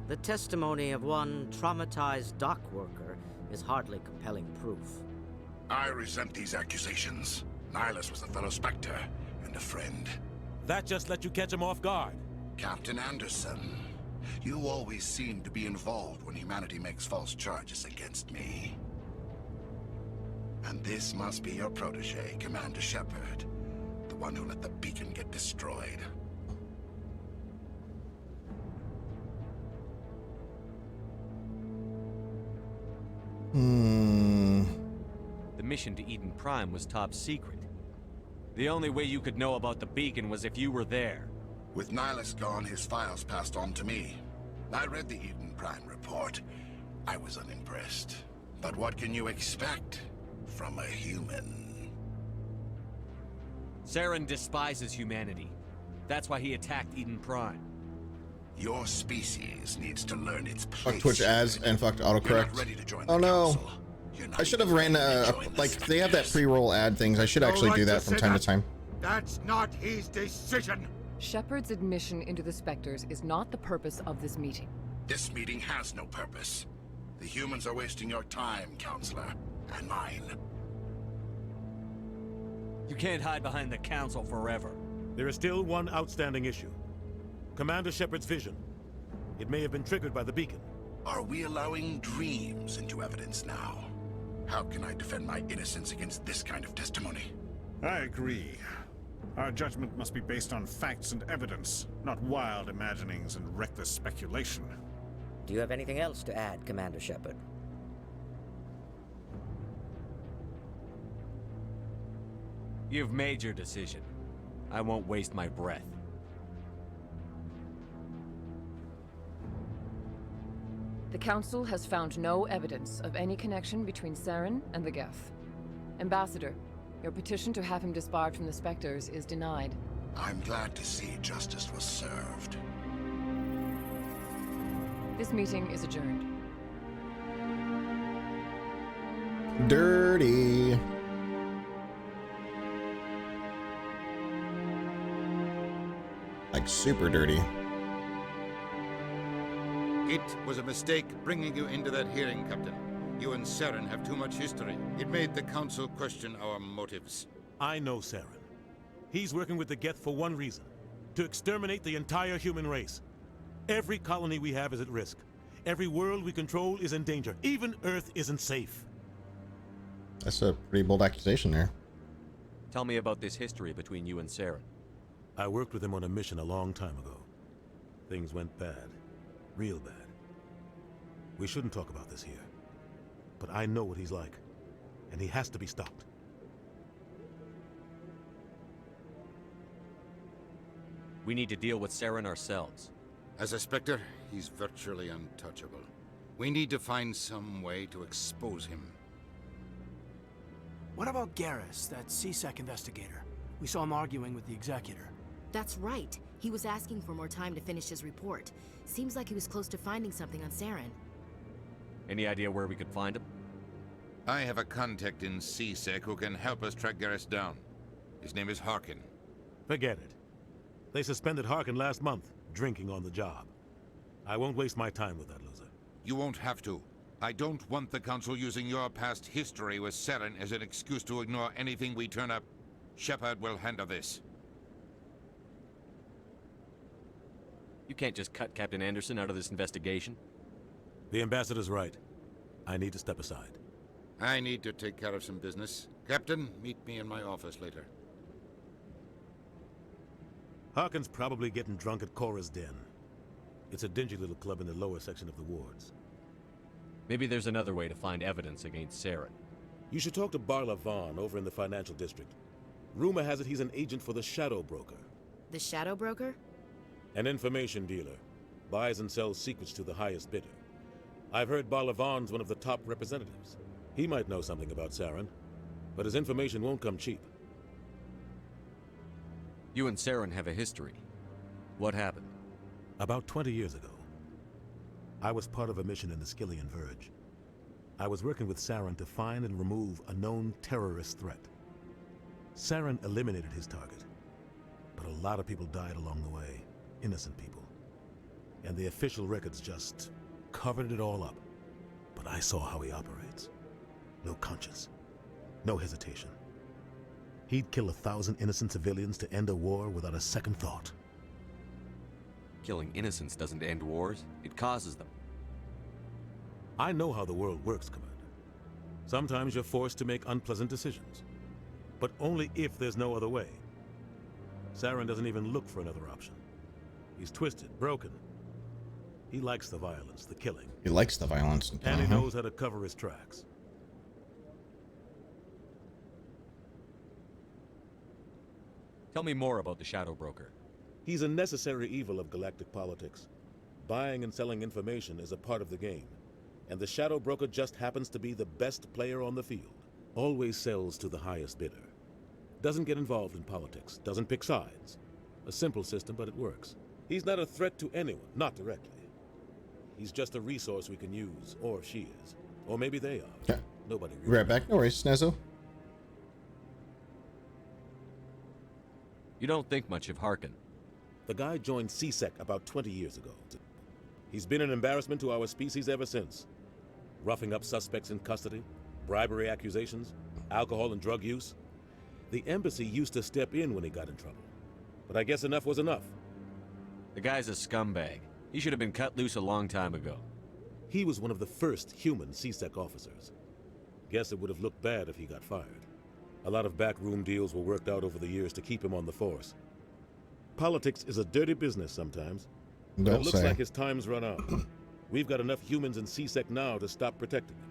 The testimony of one traumatized dock worker is hardly compelling proof. I resent these accusations. Nihilus was a fellow Spectre and a friend. That just let you catch him off guard. Captain Anderson, you always seem to be involved when humanity makes false charges against me. And this must be your protege, Commander Shepard, the one who let the beacon get destroyed. The mission to Eden Prime was top secret. The only way you could know about the beacon was if you were there. With Nihilus gone, his files passed on to me. I read the Eden Prime report. I was unimpressed. But what can you expect from a human? Saren despises humanity. That's why he attacked Eden Prime. Your species needs to learn its place. Fuck Twitch ads and fucked autocorrect. Oh no. I should have ran like they have that pre-roll ad things. I should actually do that from time to time. That's not his decision. Shepard's admission into the Spectres is not the purpose of this meeting. This meeting has no purpose. The humans are wasting your time, Counselor, and mine. You can't hide behind the Council forever. There is still one outstanding issue. Commander Shepard's vision. It may have been triggered by the beacon. Are we allowing dreams into evidence now? How can I defend my innocence against this kind of testimony? I agree. Our judgment must be based on facts and evidence, not wild imaginings and reckless speculation. Do you have anything else to add, Commander Shepard? You've made your decision. I won't waste my breath. The Council has found no evidence of any connection between Saren and the Geth. Ambassador, your petition to have him disbarred from the Spectres is denied. I'm glad to see justice was served. This meeting is adjourned. Dirty. Like super dirty. It was a mistake bringing you into that hearing, Captain. You and Saren have too much history. It made the Council question our motives. I know Saren. He's working with the Geth for one reason. To exterminate the entire human race. Every colony we have is at risk. Every world we control is in danger. Even Earth isn't safe. That's a pretty bold accusation there. Tell me about this history between you and Saren. I worked with him on a mission a long time ago. Things went bad. Real bad. We shouldn't talk about this here. But I know what he's like. and he has to be stopped. We need to deal with Saren ourselves. As a Spectre, he's virtually untouchable. We need to find some way to expose him. What about Garrus, that CSEC investigator? We saw him arguing with the Executor. That's right. He was asking for more time to finish his report. Seems like he was close to finding something on Saren. Any idea where we could find him? I have a contact in CSEC who can help us track Garrus down. His name is Harkin. Forget it. They suspended Harkin last month, drinking on the job. I won't waste my time with that loser. You won't have to. I don't want the Council using your past history with Saren as an excuse to ignore anything we turn up. Shepard will handle this. You can't just cut Captain Anderson out of this investigation. The Ambassador's right. I need to step aside. I need to take care of some business. Captain, meet me in my office later. Harkin's probably getting drunk at Cora's Den. It's a dingy little club in the lower section of the wards. Maybe there's another way to find evidence against Saren. You should talk to Barla Vaughn over in the financial district. Rumor has it he's an agent for the Shadow Broker. The Shadow Broker? An information dealer. Buys and sells secrets to the highest bidder. I've heard Barla Vaughn's one of the top representatives. He might know something about Saren, but his information won't come cheap. You and Saren have a history. What happened? About 20 years ago, I was part of a mission in the Skillian Verge. I was working with Saren to find and remove a known terrorist threat. Saren eliminated his target, but a lot of people died along the way, innocent people. And the official records just covered it all up. But I saw how he operates. No conscience, no hesitation. He'd kill 1,000 innocent civilians to end a war without a second thought. Killing innocents doesn't end wars, it causes them. I know how the world works, Commander. Sometimes you're forced to make unpleasant decisions, but only if there's no other way. Saren doesn't even look for another option. He's twisted, broken. He likes the violence, the killing. He likes the violence. And he knows how to cover his tracks. Tell me more about the Shadow Broker. He's a necessary evil of galactic politics. Buying and selling information is a part of the game. And the Shadow Broker just happens to be the best player on the field. Always sells to the highest bidder. Doesn't get involved in politics. Doesn't pick sides. A simple system, but it works. He's not a threat to anyone, not directly. He's just a resource we can use, or she is. Or maybe they are. Yeah. Nobody really. Right back. No worries, Snezzo. You don't think much of Harkin. The guy joined CSEC about 20 years ago. He's been an embarrassment to our species ever since. Roughing up suspects in custody, bribery accusations, alcohol and drug use. The embassy used to step in when he got in trouble. But I guess enough was enough. The guy's a scumbag. He should have been cut loose a long time ago. He was one of the first human CSEC officers. Guess it would have looked bad if he got fired. A lot of backroom deals were worked out over the years to keep him on the force. Politics is a dirty business sometimes. But it looks like his time's run out. We've got enough humans in CSEC now to stop protecting him.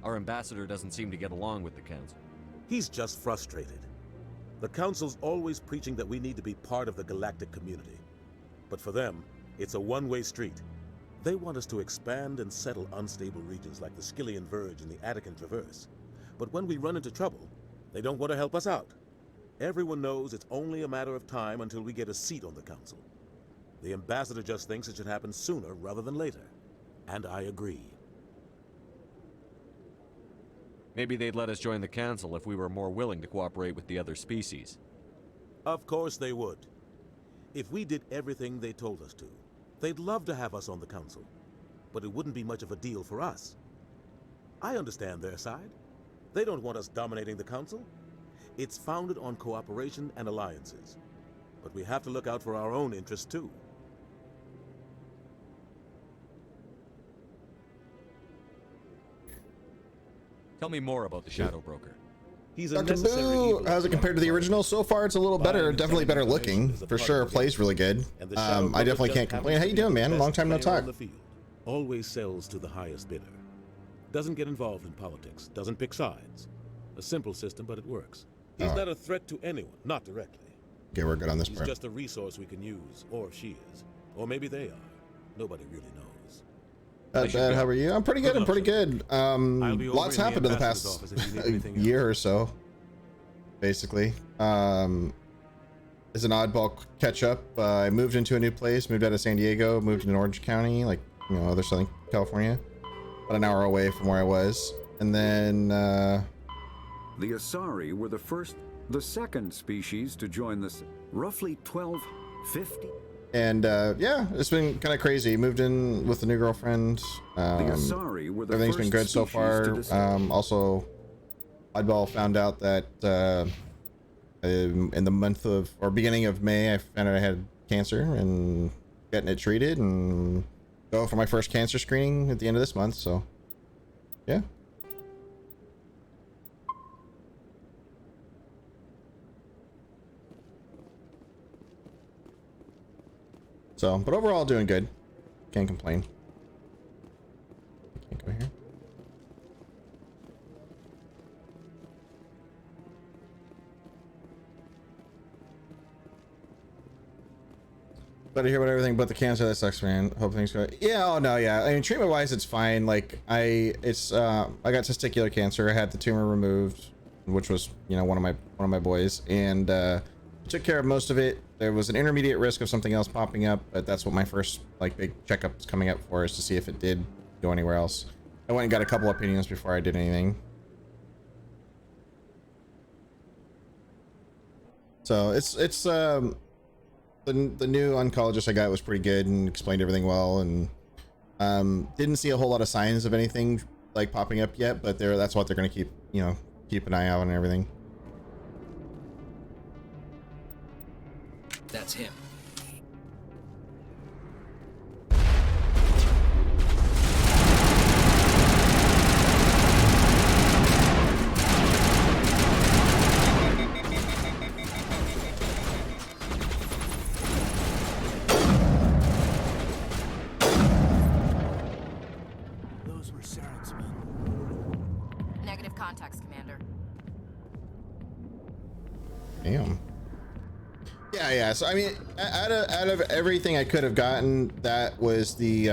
Our ambassador doesn't seem to get along with the Council. He's just frustrated. The Council's always preaching that we need to be part of the galactic community. But for them, it's a one-way street. They want us to expand and settle unstable regions like the Skillian Verge and the Attican Traverse. But when we run into trouble, they don't want to help us out. Everyone knows it's only a matter of time until we get a seat on the Council. The ambassador just thinks it should happen sooner rather than later. And I agree. Maybe they'd let us join the Council if we were more willing to cooperate with the other species. Of course they would. If we did everything they told us to, they'd love to have us on the Council. But it wouldn't be much of a deal for us. I understand their side. They don't want us dominating the Council. It's founded on cooperation and alliances. But we have to look out for our own interests too. Tell me more about the Shadow Broker. He's a Dr. necessary Boo, evil how's it compared to the original? So far, it's a little better. Definitely better looking, for sure. Plays really good. I definitely can't complain. How you doing, man? Long time no talk. Always sells to the highest bidder. Doesn't get involved in politics. Doesn't pick sides. A simple system, but it works. He's not a threat to anyone, not directly. Okay, we're good on this He's part. just a resource we can use, or she is. Or maybe they are. Nobody really knows. Not bad. How are you? I'm pretty good. I'm pretty good. Lots happened in the past year or so, basically. As an oddball catch up, I moved into a new place, moved out of San Diego, moved into Orange County, like, you know, other Southern California, about an hour away from where I was. And then, the Asari were the second species to join this roughly 1250. And yeah, it's been kind of crazy. Moved in with a new girlfriend. Everything's been good so far. Also, oddball found out that in the month of, or beginning of May, I found out I had cancer and getting it treated and go for my first cancer screening at the end of this month. So yeah. So, but overall doing good. Can't complain. Can't go here. But I hear about everything but the cancer. That sucks, man. Hope things go. Yeah, oh no, yeah. I mean, treatment wise, it's fine. Like I got testicular cancer. I had the tumor removed, which was, you know, one of my boys, and took care of most of it. There was an intermediate risk of something else popping up, but that's what my first like big checkup is coming up for, is to see if it did go anywhere else. I went and got a couple opinions before I did anything. So it's the new oncologist I got was pretty good and explained everything well, and didn't see a whole lot of signs of anything like popping up yet, but that's what they're going to keep an eye out on everything. That's him. Those were Saren's men. Negative contacts, Commander. Damn. Yeah. So I mean, out of everything I could have gotten, that was the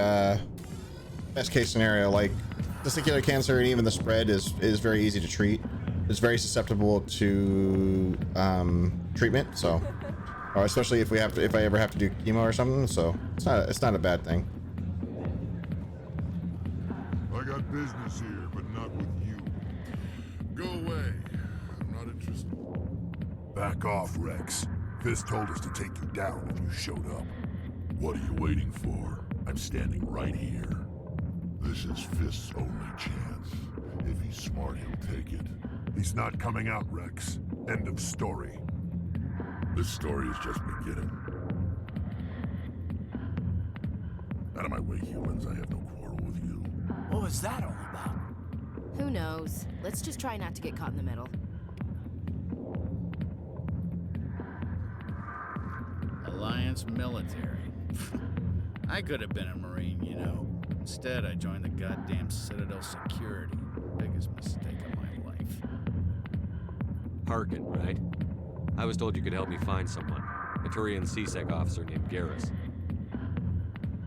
best case scenario. Like testicular cancer and even the spread is very easy to treat. It's very susceptible to treatment. So, or especially if I ever have to do chemo or something. So it's not a bad thing. I got business here, but not with you. Go away. I'm not interested. Back off, Rex. Fist told us to take you down if you showed up. What are you waiting for? I'm standing right here. This is Fist's only chance. If he's smart, he'll take it. He's not coming out, Rex. End of story. This story is just beginning. Out of my way, humans. I have no quarrel with you. What was that all about? Who knows? Let's just try not to get caught in the middle. Alliance military. I could have been a Marine, you know. Instead, I joined the goddamn Citadel security. Biggest mistake of my life. Paragon, right? I was told you could help me find someone. A Turian CSEC officer named Garrus.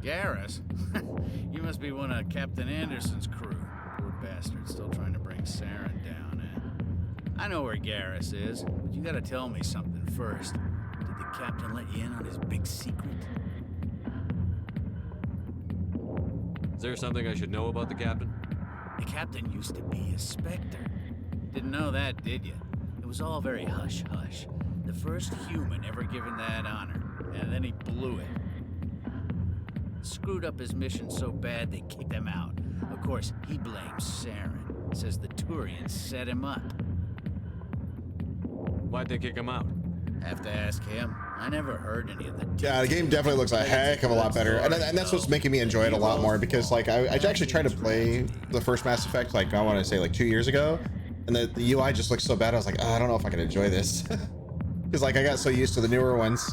Garrus? You must be one of Captain Anderson's crew. Poor bastard, still trying to bring Saren down, eh? I know where Garrus is, but you gotta tell me something first. Did the captain let you in on his big secret? Is there something I should know about the captain? The captain used to be a Spectre. Didn't know that, did you? It was all very hush-hush. The first human ever given that honor, and then he blew it. Screwed up his mission so bad they kicked him out. Of course, he blames Saren. Says the Turians set him up. Why'd they kick him out? Have to ask him. I never heard any of the... Yeah, the game definitely looks a heck of a lot better, and that's what's making me enjoy it a lot more, because like I actually tried to play the first Mass Effect, like I want to say like 2 years ago, and the UI just looks so bad. I was like, oh, I don't know if I can enjoy this. Because like I got so used to the newer ones.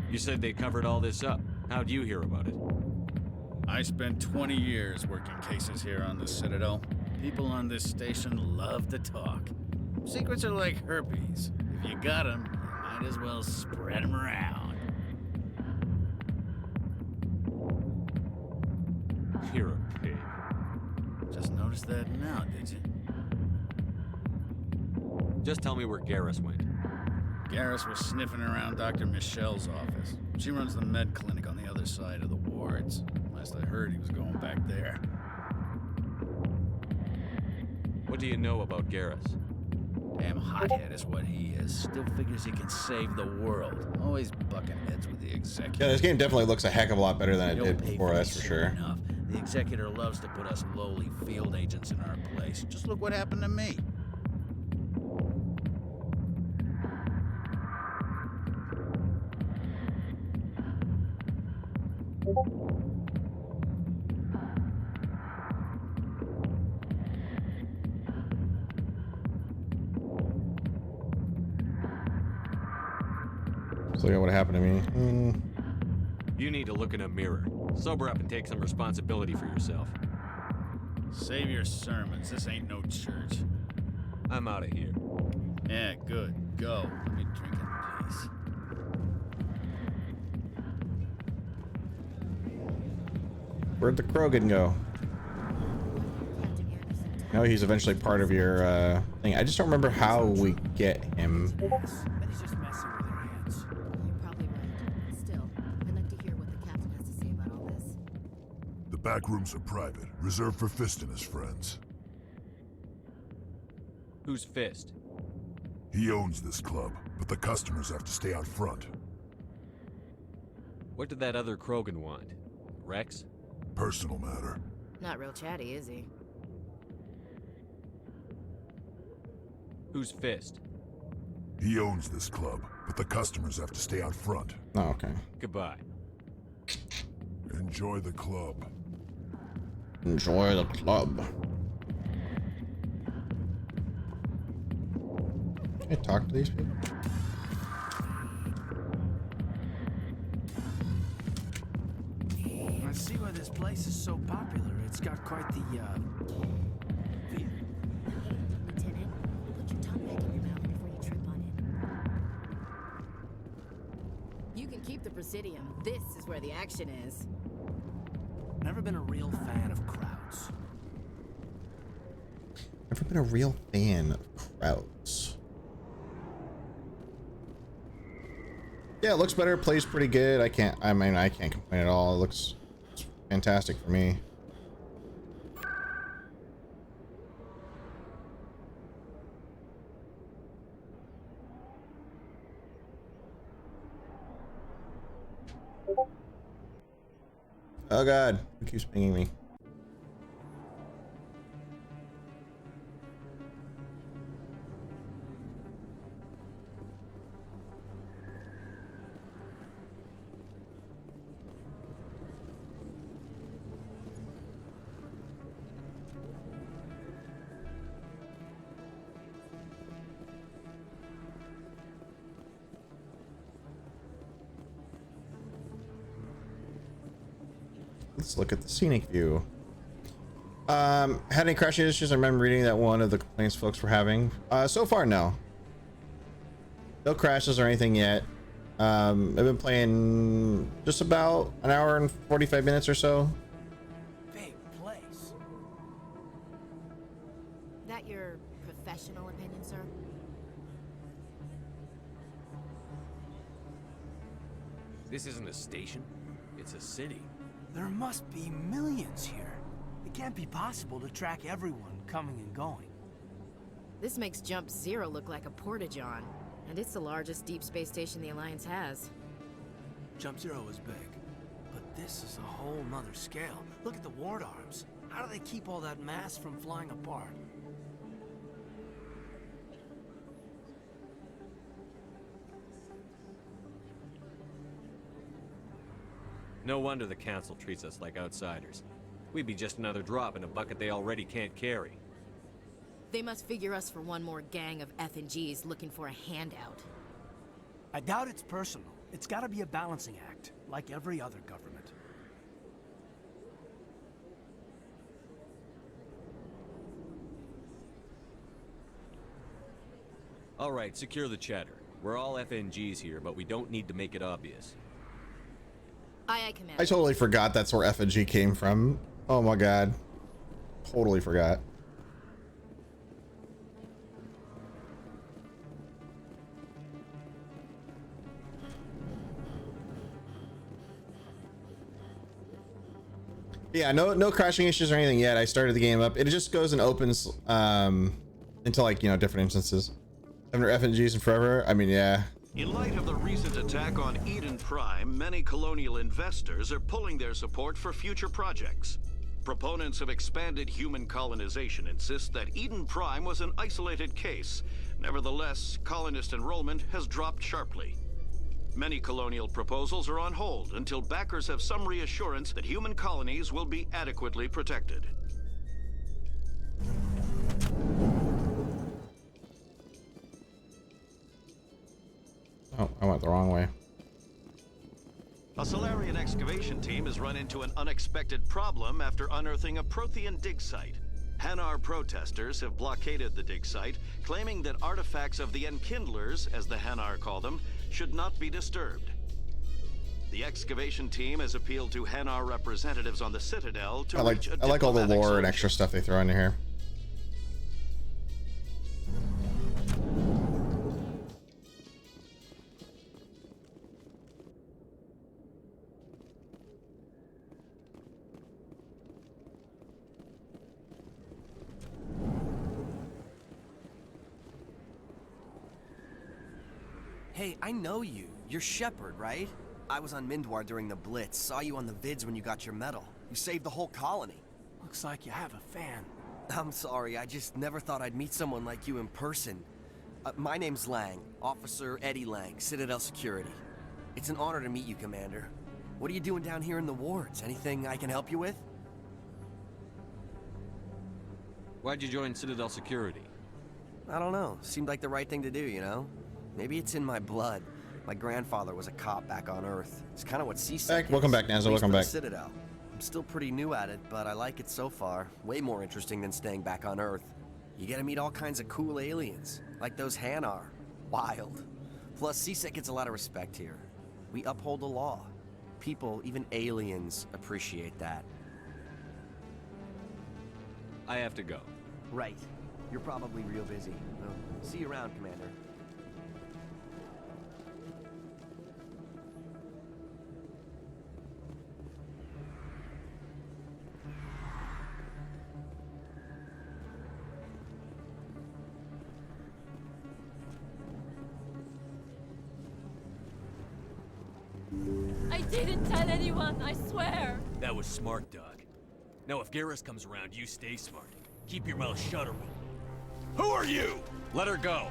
You said they covered all this up. How'd you hear about it? I spent 20 years working cases here on the Citadel. People on this station love to talk. Secrets are like herpes. If you got them, you might as well spread them around. You're a pig. Just noticed that now, did you? Just tell me where Garrus went. Garrus was sniffing around Dr. Michelle's office. She runs the med clinic on the other side of the wards. Last I heard, he was going back there. What do you know about Garrus? Damn hothead is what he is. Still figures he can save the world. Always bucking heads with the executive. Yeah, this game definitely looks a heck of a lot better than it did before, that's for sure. Enough. The executor loves to put us lowly field agents in our place. Just look what happened to me. So yeah, what happened to me? You need to look in a mirror. Sober up and take some responsibility for yourself. Save your sermons. This ain't no church. I'm out of here. Yeah, good. Go. Let me drink in peace. Where'd the Krogan go? No, he's eventually part of your thing. I just don't remember how we get him. The back rooms are private, reserved for Fist and his friends. Who's Fist? He owns this club, but the customers have to stay out front. What did that other Krogan want? Rex? Personal matter. Not real chatty, is he? Who's Fist? He owns this club, but the customers have to stay out front. Oh, okay. Goodbye. Enjoy the club. Enjoy the club. Can I talk to these people? I see why this place is so popular. It's got quite the, Lieutenant, put your tongue back in your mouth before you trip on it. You can keep the Presidium. This is where the action is. Never been a real fan of crowds. Never been a real fan of crowds. Yeah, it looks better. It plays pretty good. I can't complain at all. It looks fantastic for me. Oh god, who keeps pinging me? Let's look at the scenic view. Had any crashing issues? I remember reading that one of the complaints folks were having. So far, no. No crashes or anything yet. I've been playing just about an hour and 45 minutes or so. Big place. That your professional opinion, sir? This isn't a station. It's a city. There must be millions here. It can't be possible to track everyone coming and going. This makes Jump Zero look like a porta-john, and it's the largest deep space station the Alliance has. Jump Zero is big, but this is a whole nother scale. Look at the ward arms. How do they keep all that mass from flying apart? No wonder the council treats us like outsiders. We'd be just another drop in a bucket they already can't carry. They must figure us for one more gang of F&Gs looking for a handout. I doubt it's personal. It's gotta be a balancing act, like every other government. All right, secure the chatter. We're all FNGs here, but we don't need to make it obvious. Aye, Commander. I totally forgot that's where F&G came from. Oh my god. Totally forgot. Yeah, no crashing issues or anything yet. I started the game up. It just goes and opens into, like, you know, different instances. Haven't FNGs in forever. I mean, yeah. In light of the recent attack on Eden Prime, many colonial investors are pulling their support for future projects. Proponents of expanded human colonization insist that Eden Prime was an isolated case. Nevertheless, colonist enrollment has dropped sharply. Many colonial proposals are on hold until backers have some reassurance that human colonies will be adequately protected. Oh, I went the wrong way. A Solarian excavation team has run into an unexpected problem after unearthing a Prothean dig site. Hanar protesters have blockaded the dig site, claiming that artifacts of the Enkindlers, as the Hanar call them, should not be disturbed. The excavation team has appealed to Hanar representatives on the Citadel to reach a I like all the diplomatic lore solution. and extra stuff they throw into here. Hey, I know you. You're Shepard, right? I was on Mindwar during the Blitz. Saw you on the vids when you got your medal. You saved the whole colony. Looks like you have a fan. I'm sorry, I just never thought I'd meet someone like you in person. My name's Lang, Officer Eddie Lang, Citadel Security. It's an honor to meet you, Commander. What are you doing down here in the wards? Anything I can help you with? Why'd you join Citadel Security? I don't know. Seemed like the right thing to do, you know? Maybe it's in my blood. My grandfather was a cop back on Earth. It's kind of what CSEC is. Welcome back, Nazza. Welcome back. Citadel. I'm still pretty new at it, but I like it so far. Way more interesting than staying back on Earth. You get to meet all kinds of cool aliens, like those Hanar. Wild. Plus, CSEC gets a lot of respect here. We uphold the law. People, even aliens, appreciate that. I have to go. Right. You're probably real busy. Well, see you around, Commander. I didn't tell anyone, I swear. That was smart, Doug. Now if Garrus comes around, you stay smart. Keep your mouth shut or Who are you? Let her go.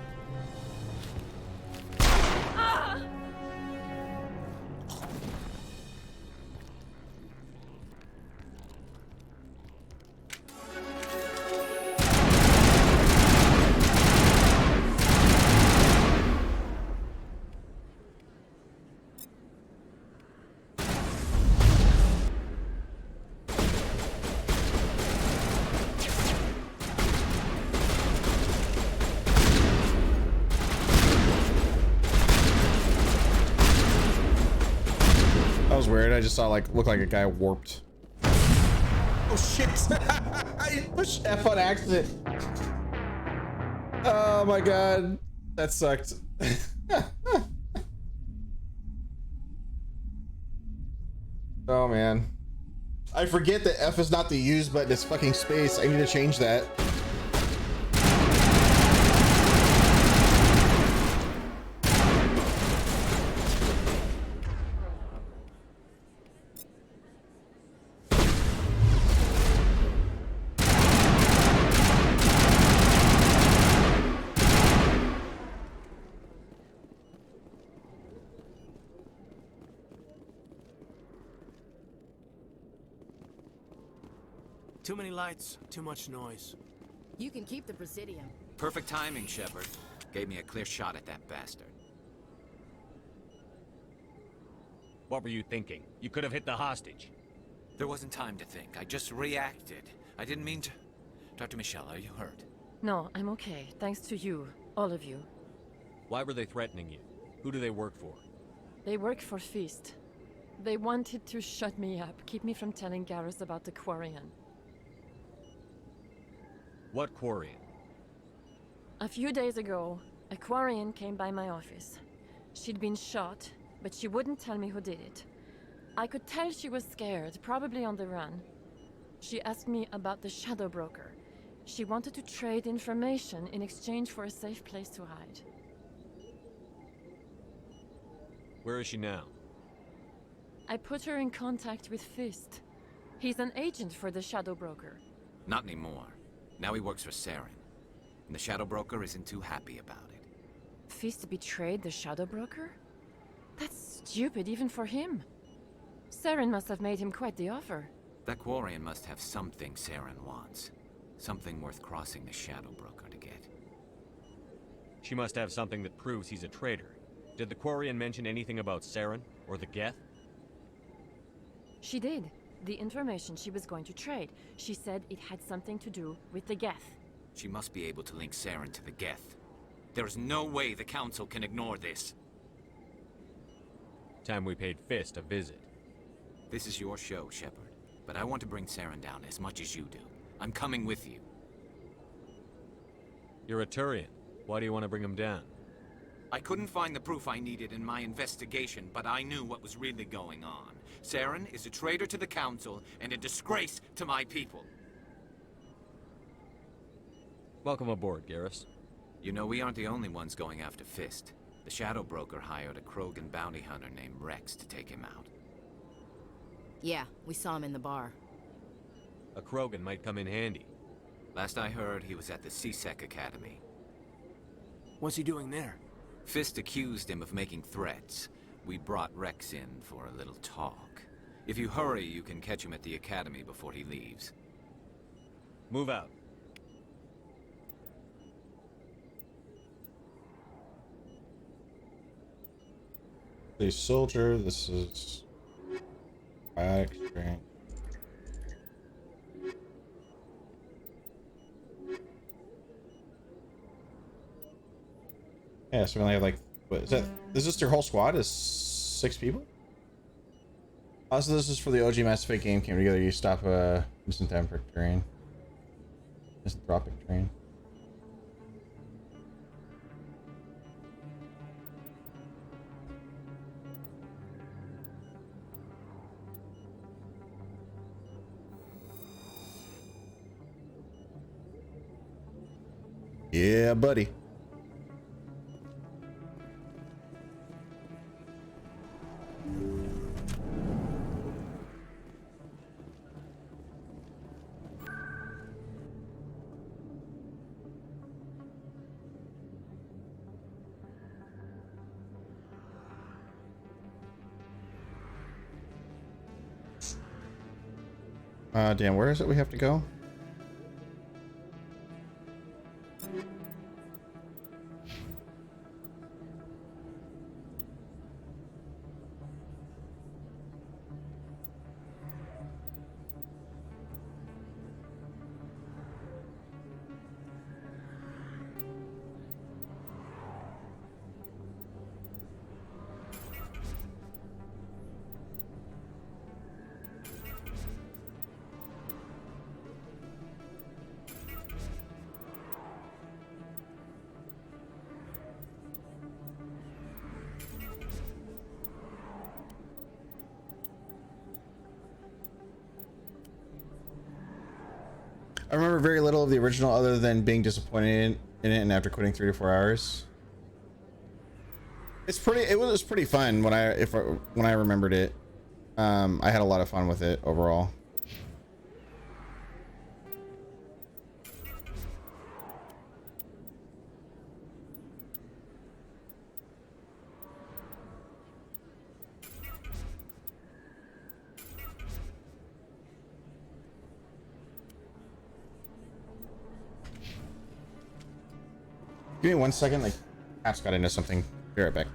Ah! Weird. I just saw look like a guy warped. Oh shit! I pushed F on accident. Oh my god, that sucked. Oh man, I forget that F is not the use button. It's fucking space. I need to change that. Too many lights, too much noise. You can keep the Presidium. Perfect timing, Shepard. Gave me a clear shot at that bastard. What were you thinking? You could have hit the hostage. There wasn't time to think. I just reacted. I didn't mean to... Dr. Michelle, are you hurt? No, I'm okay. Thanks to you. All of you. Why were they threatening you? Who do they work for? They work for Feast. They wanted to shut me up, keep me from telling Garrus about the Quarian. What Quarian? A few days ago, a Quarian came by my office. She'd been shot, but she wouldn't tell me who did it. I could tell she was scared, probably on the run. She asked me about the Shadow Broker. She wanted to trade information in exchange for a safe place to hide. Where is she now? I put her in contact with Fist. He's an agent for the Shadow Broker. Not anymore. Now he works for Saren. And the Shadow Broker isn't too happy about it. Fist betrayed the Shadow Broker? That's stupid even for him. Saren must have made him quite the offer. That Quarian must have something Saren wants. Something worth crossing the Shadow Broker to get. She must have something that proves he's a traitor. Did the Quarian mention anything about Saren or the Geth? She did. The information she was going to trade. She said it had something to do with the Geth. She must be able to link Saren to the Geth. There is no way the Council can ignore this. Time we paid Fist a visit. This is your show, Shepard. But I want to bring Saren down as much as you do. I'm coming with you. You're a Turian. Why do you want to bring him down? I couldn't find the proof I needed in my investigation, but I knew what was really going on. Saren is a traitor to the Council and a disgrace to my people. Welcome aboard, Garrus. You know, we aren't the only ones going after Fist. The Shadow Broker hired a Krogan bounty hunter named Rex to take him out. Yeah, we saw him in the bar. A Krogan might come in handy. Last I heard, he was at the CSEC Academy. What's he doing there? Fist accused him of making threats. We brought Rex in for a little talk. If you hurry, you can catch him at the Academy before he leaves. Move out. The soldier, this is... biotic strength. Yeah, so we only have like, what is that? Is this your whole squad? Is 6 people? Also, this is for the OG Mass Effect game came together. You stop a misanthropic terrain. Misanthropic terrain. Yeah, buddy. Damn, where is it we have to go? I remember very little of the original other than being disappointed in it and after quitting 3 to 4 hours. It was pretty fun when I remembered it. I had a lot of fun with it overall. Give me 1 second. Like, Pat's got into something. Be right back.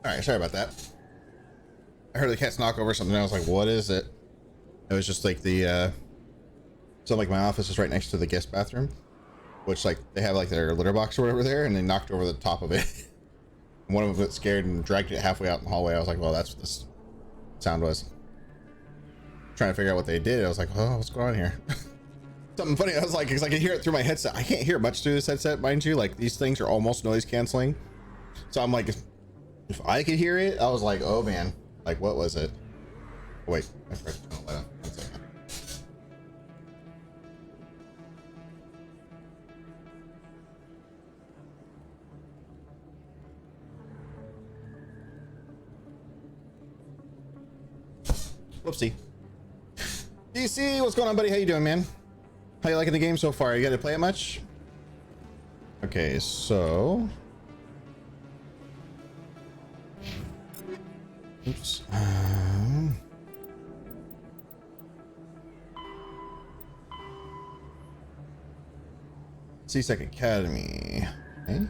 All right, sorry about that. I heard the cats knock over something. I was like, "What is it?" It was just like the so like my office is right next to the guest bathroom, which like they have like their litter box or whatever there, and they knocked over the top of it. One of them got scared and dragged it halfway out in the hallway. I was like, "Well, that's what this sound was." Trying to figure out what they did. I was like, "Oh, what's going on here?" Something funny. I was like, because I can hear it through my headset. I can't hear much through this headset, mind you. Like these things are almost noise canceling. So I'm like, if I could hear it, I was like, oh man, like what was it? Oh, wait, I forgot to turn the light on. 1 second. Whoopsie. DC, what's going on, buddy? How you doing, man? How you liking the game so far? You got to play it much? Okay, so oops. C-Sec Academy. Okay.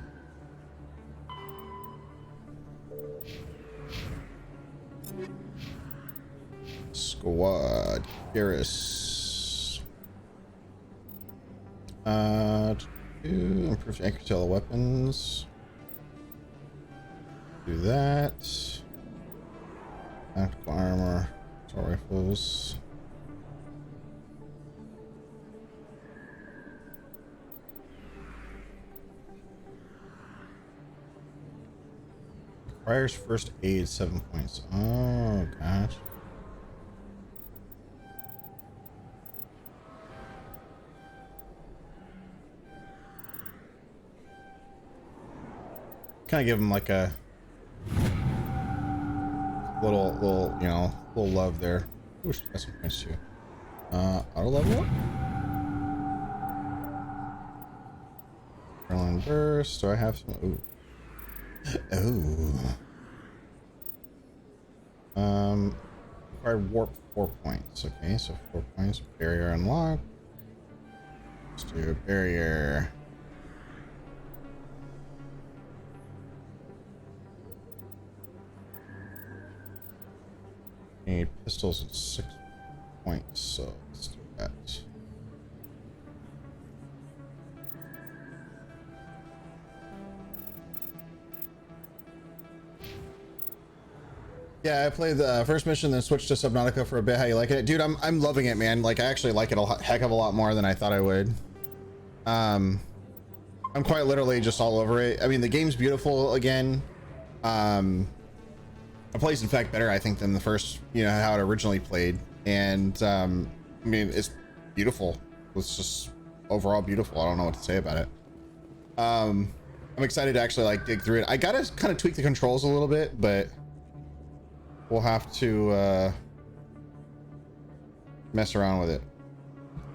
Squad. Garrus. Improve accuracy of the weapons. Do that. Tactical armor. Assault rifles. Requires first aid 7 points. Oh gosh. Kind of give him like a little, you know, little love there. Ooh, she got some points too. Auto level up. Adrenaline burst. Do I have some? Ooh. Oh. Required warp 4 points. Okay, so 4 points. Barrier unlocked. Let's do a barrier. Need pistols at 6 points, so let's do that. Yeah, I played the first mission, then switched to Subnautica for a bit. How you like it, dude? I'm loving it, man. Like, I actually like it a heck of a lot more than I thought I would. I'm quite literally just all over it. I mean, the game's beautiful again. It plays in fact better, I think, than the first, you know, how it originally played. And I mean, it's beautiful. It's just overall beautiful. I don't know what to say about it. I'm excited to actually like dig through it. I gotta kind of tweak the controls a little bit, but we'll have to mess around with it.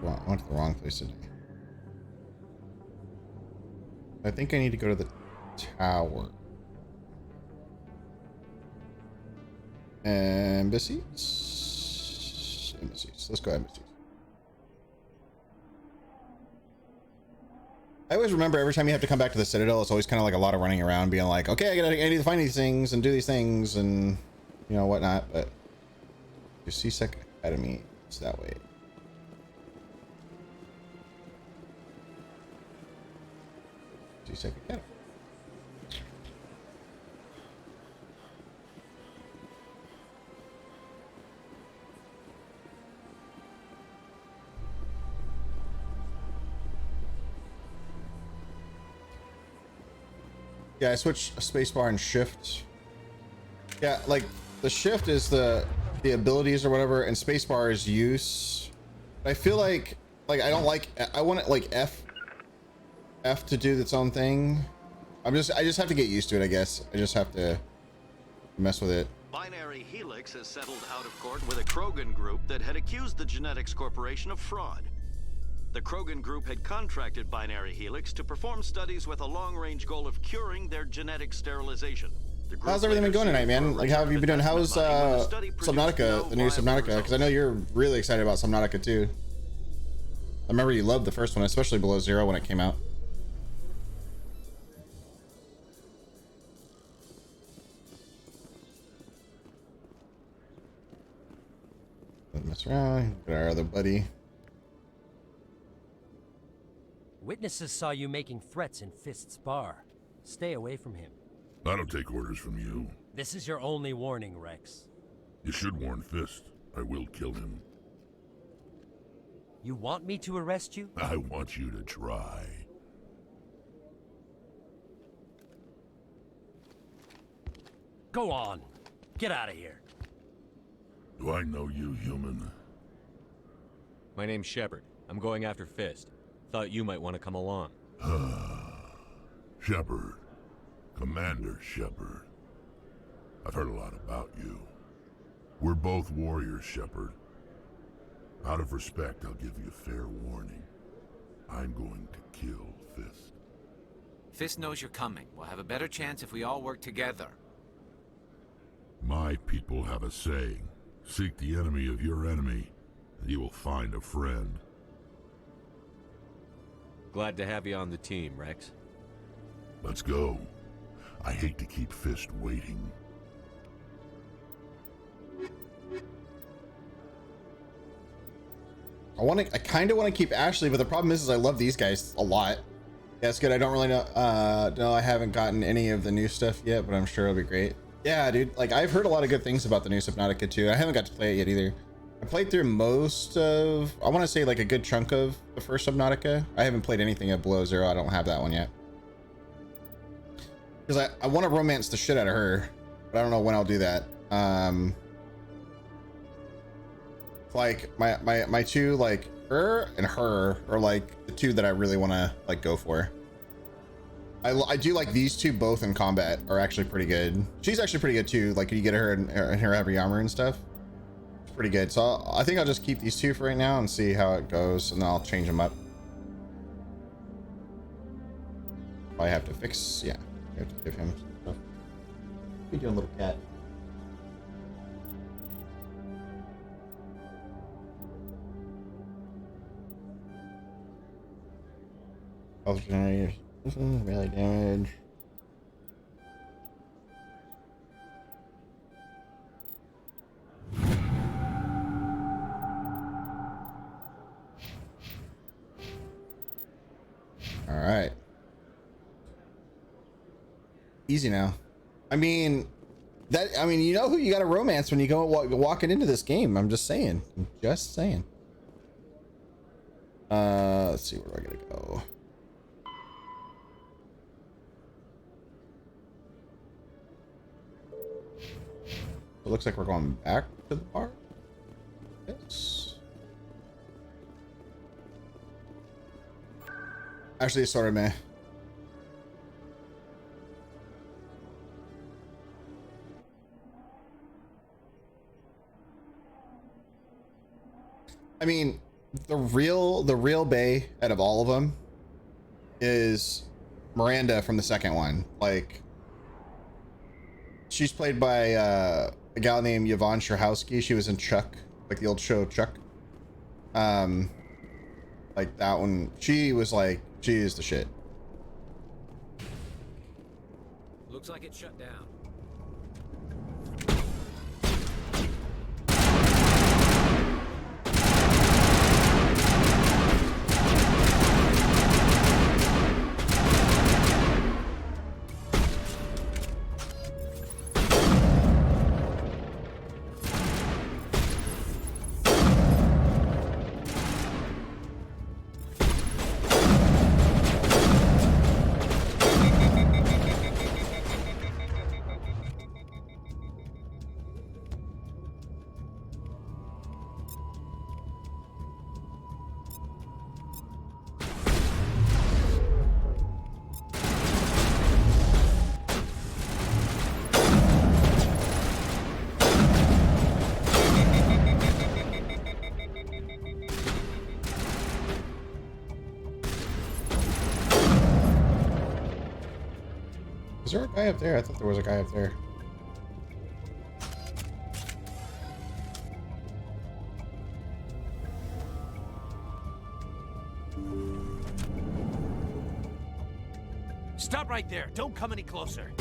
Well, I went to the wrong place today. I think I need to go to the tower. Embassies. Let's go embassies. I always remember every time you have to come back to the Citadel, it's always kind of like a lot of running around, being like, okay, I need to find these things and do these things and, you know, whatnot. But your C-Sec Academy is that way. C-Sec Academy. Yeah, I switched spacebar and shift. Yeah, like the shift is the abilities or whatever, and spacebar is use. I feel like I don't like. I want it like F to do its own thing. I just have to get used to it, I guess. I just have to mess with it. Binary Helix has settled out of court with a Krogan group that had accused the Genetics Corporation of fraud. The Krogan group had contracted Binary Helix to perform studies with a long-range goal of curing their genetic sterilization. How's everything been going tonight, man? Like, how have you been doing? How's Subnautica, the new Subnautica? Because I know you're really excited about Subnautica too. I remember you loved the first one, especially Below Zero when it came out. Don't mess around. Got our other buddy. Witnesses saw you making threats in Fist's bar. Stay away from him. I don't take orders from you. This is your only warning, Rex. You should warn Fist. I will kill him. You want me to arrest you? I want you to try. Go on. Get out of here. Do I know you, human? My name's Shepard. I'm going after Fist. Thought you might want to come along. Shepard. Commander Shepard. I've heard a lot about you. We're both warriors, Shepard. Out of respect, I'll give you fair warning. I'm going to kill Fist. Fist knows you're coming. We'll have a better chance if we all work together. My people have a saying. Seek the enemy of your enemy, and you will find a friend. Glad to have you on the team, Rex. Let's go. I hate to keep Fist waiting. I kind of want to keep Ashley, but the problem is I love these guys a lot. Yeah, it's good. I don't really know. No, I haven't gotten any of the new stuff yet, but I'm sure it'll be great. Yeah, dude. Like, I've heard a lot of good things about the new Subnautica too. I haven't got to play it yet either. I played through most of, I want to say like a good chunk of the first Subnautica. I haven't played anything at Below Zero. I don't have that one yet. Because I want to romance the shit out of her, but I don't know when I'll do that. Like my two, like her and her, are like the two that I really want to like go for. I do like these two both in combat are actually pretty good. She's actually pretty good too. Like you get her in her heavy armor and stuff. It's pretty good. So I think I'll just keep these two for right now and see how it goes, and then I'll change them up. I have to fix, yeah. I have to give him stuff. What are you doing, little cat? Health generators. Melee damage. All right. Easy now. I mean, you know who you got to romance when you go walking into this game. I'm just saying. Let's see, where do I gotta go? It looks like we're going back to the bar. Yes. Actually, it's sort of meh. I mean, the real Bay out of all of them is Miranda from the second one. Like, she's played by a gal named Yvonne Sherhowski. She was in Chuck, like the old show Chuck. Like that one, she was like, she is the shit. Looks like it's shut down. Is there a guy up there? I thought there was a guy up there. Stop right there. Don't come any closer.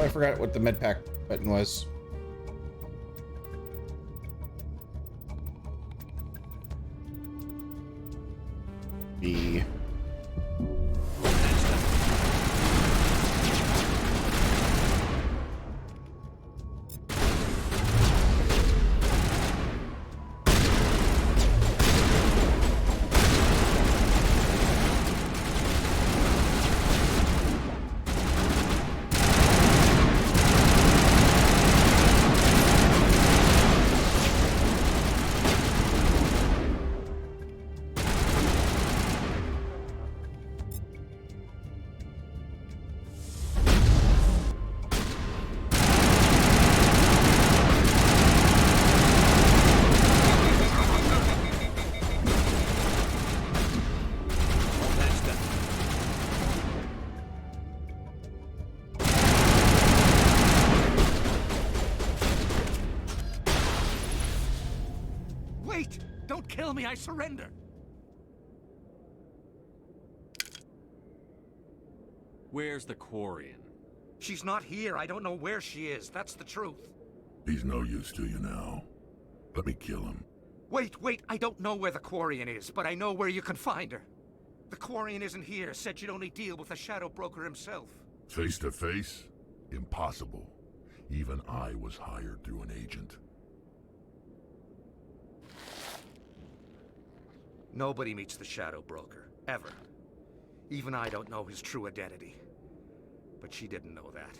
I forgot what the med pack button was. B. Wait! Don't kill me, I surrender! Where's the Quarian? She's not here. I don't know where she is. That's the truth. He's no use to you now. Let me kill him. Wait, I don't know where the Quarian is, but I know where you can find her. The Quarian isn't here, said you'd only deal with the Shadow Broker himself. Face to face? Impossible. Even I was hired through an agent. Nobody meets the Shadow Broker, ever. Even I don't know his true identity. But she didn't know that.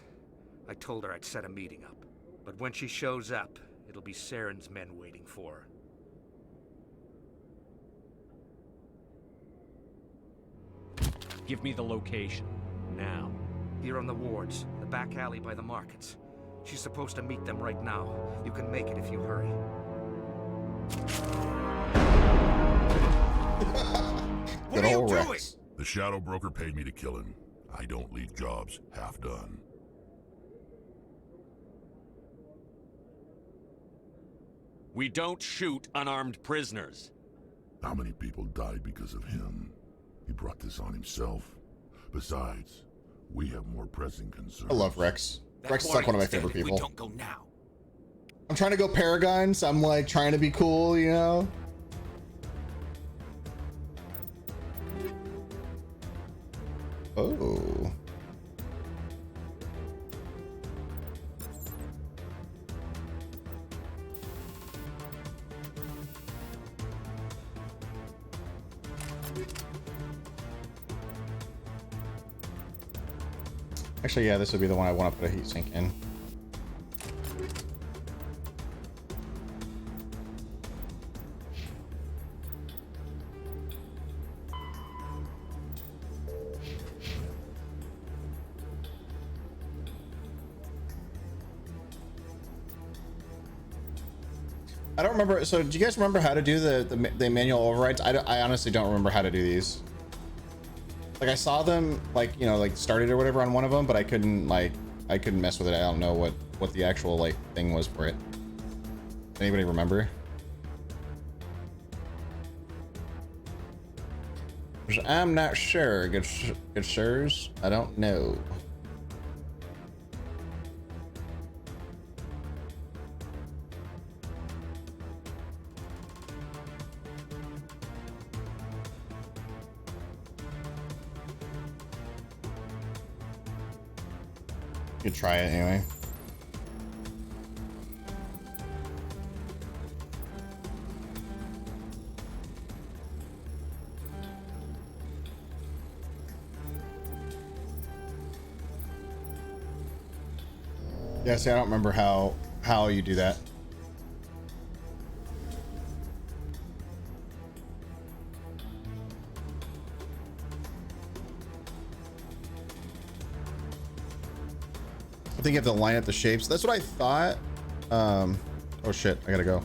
I told her I'd set a meeting up. But when she shows up, it'll be Saren's men waiting for her. Give me the location. Now. Here on the wards, the back alley by the markets. She's supposed to meet them right now. You can make it if you hurry. What are you doing? The Shadow Broker paid me to kill him. I don't leave jobs half done. We don't shoot unarmed prisoners. How many people died because of him? He brought this on himself. Besides, we have more pressing concerns. I love Rex. Rex is like one of my favorite people. We don't go now. I'm trying to go Paragon, so I'm like trying to be cool, you know? Oh. Actually, yeah, this would be the one I want to put a heatsink in. I don't remember. So, do you guys remember how to do the manual overrides? I honestly don't remember how to do these. Like I saw them, like, you know, like started or whatever on one of them, but I couldn't mess with it. I don't know what the actual like thing was for it. Anybody remember? I'm not sure. Good sirs. I don't know. You could try it anyway. Yeah, see, I don't remember how you do that. I think you have to line up the shapes. That's what I thought. Oh shit, I gotta go.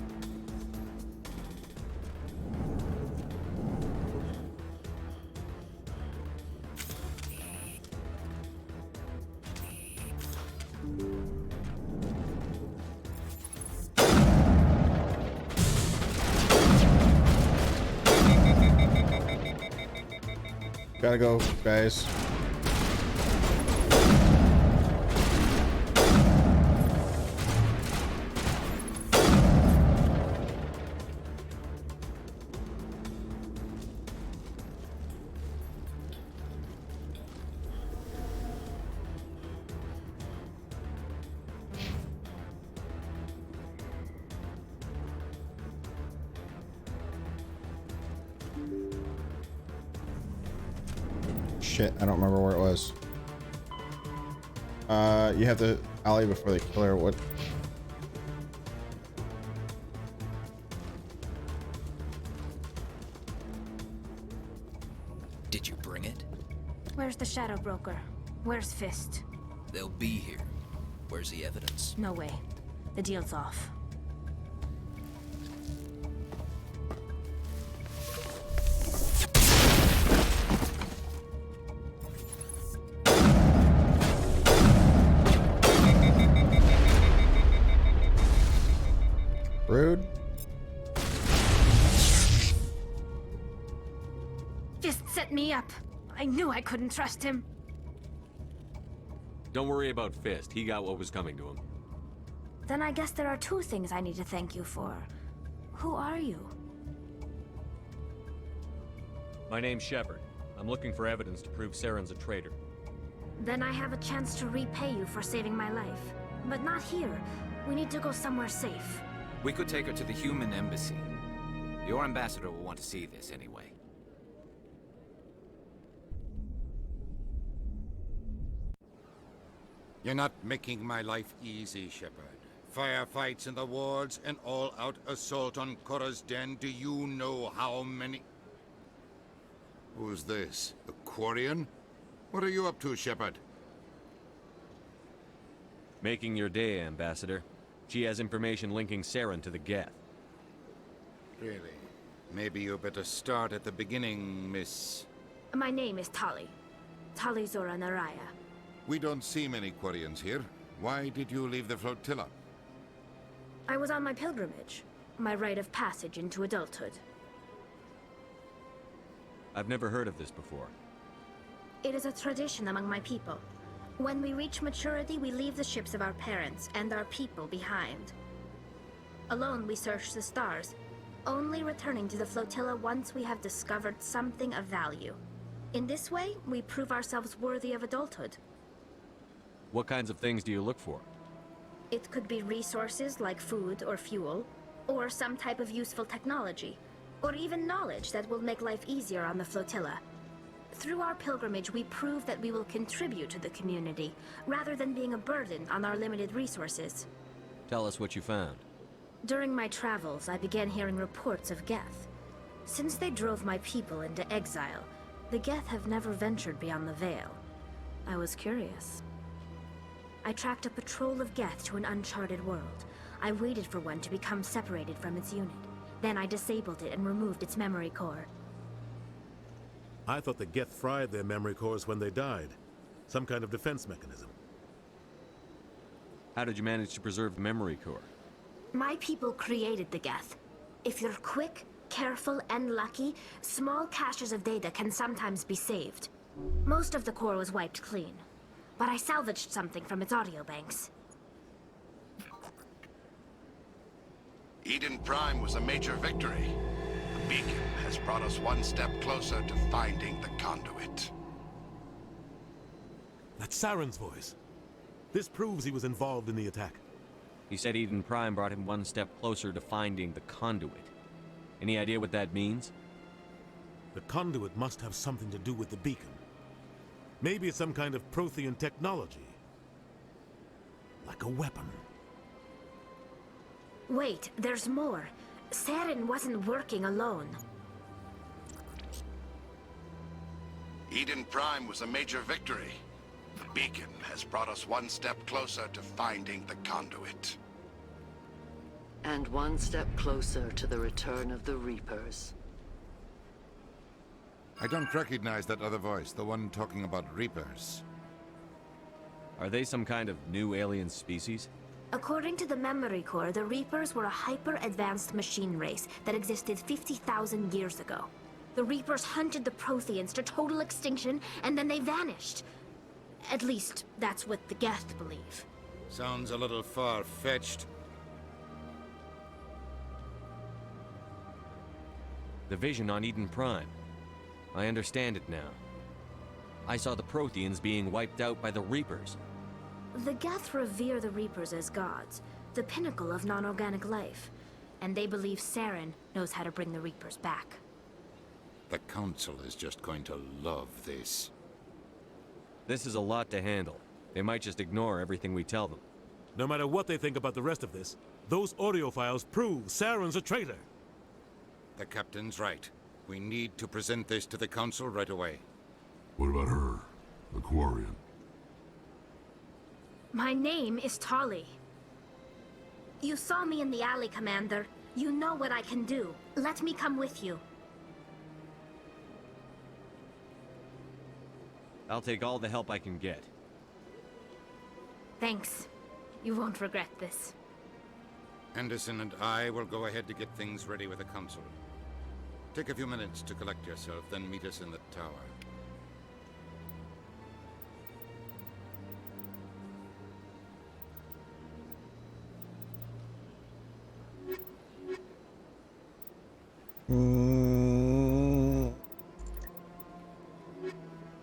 Gotta go, guys. Shit, I don't remember where it was. You have to alley before they kill her. What? Did you bring it? Where's the Shadow Broker? Where's Fist? They'll be here. Where's the evidence? No way. The deal's off. Rude. set me up. I knew I couldn't trust him. Don't worry about Fist. He got what was coming to him. Then I guess there are two things I need to thank you for. Who are you? My name's Shepard. I'm looking for evidence to prove Saren's a traitor. Then I have a chance to repay you for saving my life. But not here. We need to go somewhere safe. We could take her to the human embassy. Your ambassador will want to see this anyway. You're not making my life easy, Shepard. Firefights in the wards, an all-out assault on Korra's den. Do you know how many... Who's this? The Quarian? What are you up to, Shepard? Making your day, Ambassador. She has information linking Saren to the Geth. Really? Maybe you better start at the beginning, Miss... My name is Tali. Tali Zora Naraya. We don't see many Quarians here. Why did you leave the flotilla? I was on my pilgrimage. My rite of passage into adulthood. I've never heard of this before. It is a tradition among my people. When we reach maturity, we leave the ships of our parents and our people behind. Alone, we search the stars, only returning to the flotilla once we have discovered something of value. In this way, we prove ourselves worthy of adulthood. What kinds of things do you look for? It could be resources like food or fuel, or some type of useful technology, or even knowledge that will make life easier on the flotilla. Through our pilgrimage, we prove that we will contribute to the community, rather than being a burden on our limited resources. Tell us what you found. During my travels, I began hearing reports of Geth. Since they drove my people into exile, the Geth have never ventured beyond the Veil. I was curious. I tracked a patrol of Geth to an uncharted world. I waited for one to become separated from its unit. Then I disabled it and removed its memory core. I thought the Geth fried their memory cores when they died. Some kind of defense mechanism. How did you manage to preserve the memory core? My people created the Geth. If you're quick, careful, and lucky, small caches of data can sometimes be saved. Most of the core was wiped clean, but I salvaged something from its audio banks. Eden Prime was a major victory. The beacon has brought us one step closer to finding the conduit. That's Saren's voice. This proves he was involved in the attack. He said Eden Prime brought him one step closer to finding the conduit. Any idea what that means? The conduit must have something to do with the beacon. Maybe it's some kind of Prothean technology. Like a weapon. Wait, there's more. Saren wasn't working alone. Eden Prime was a major victory. The beacon has brought us one step closer to finding the conduit. And one step closer to the return of the Reapers. I don't recognize that other voice, the one talking about Reapers. Are they some kind of new alien species? According to the memory core, the Reapers were a hyper-advanced machine race that existed 50,000 years ago. The Reapers hunted the Protheans to total extinction, and then they vanished. At least, that's what the Geth believe. Sounds a little far-fetched. The vision on Eden Prime. I understand it now. I saw the Protheans being wiped out by the Reapers. The Geth revere the Reapers as gods, the pinnacle of non-organic life. And they believe Saren knows how to bring the Reapers back. The Council is just going to love this. This is a lot to handle. They might just ignore everything we tell them. No matter what they think about the rest of this, those audio files prove Saren's a traitor. The Captain's right. We need to present this to the Council right away. What about her? The Quarian? My name is Tali. You saw me in the alley, Commander. You know what I can do. Let me come with you. I'll take all the help I can get. Thanks. You won't regret this. Anderson and I will go ahead to get things ready with the Council. Take a few minutes to collect yourself, then meet us in the tower.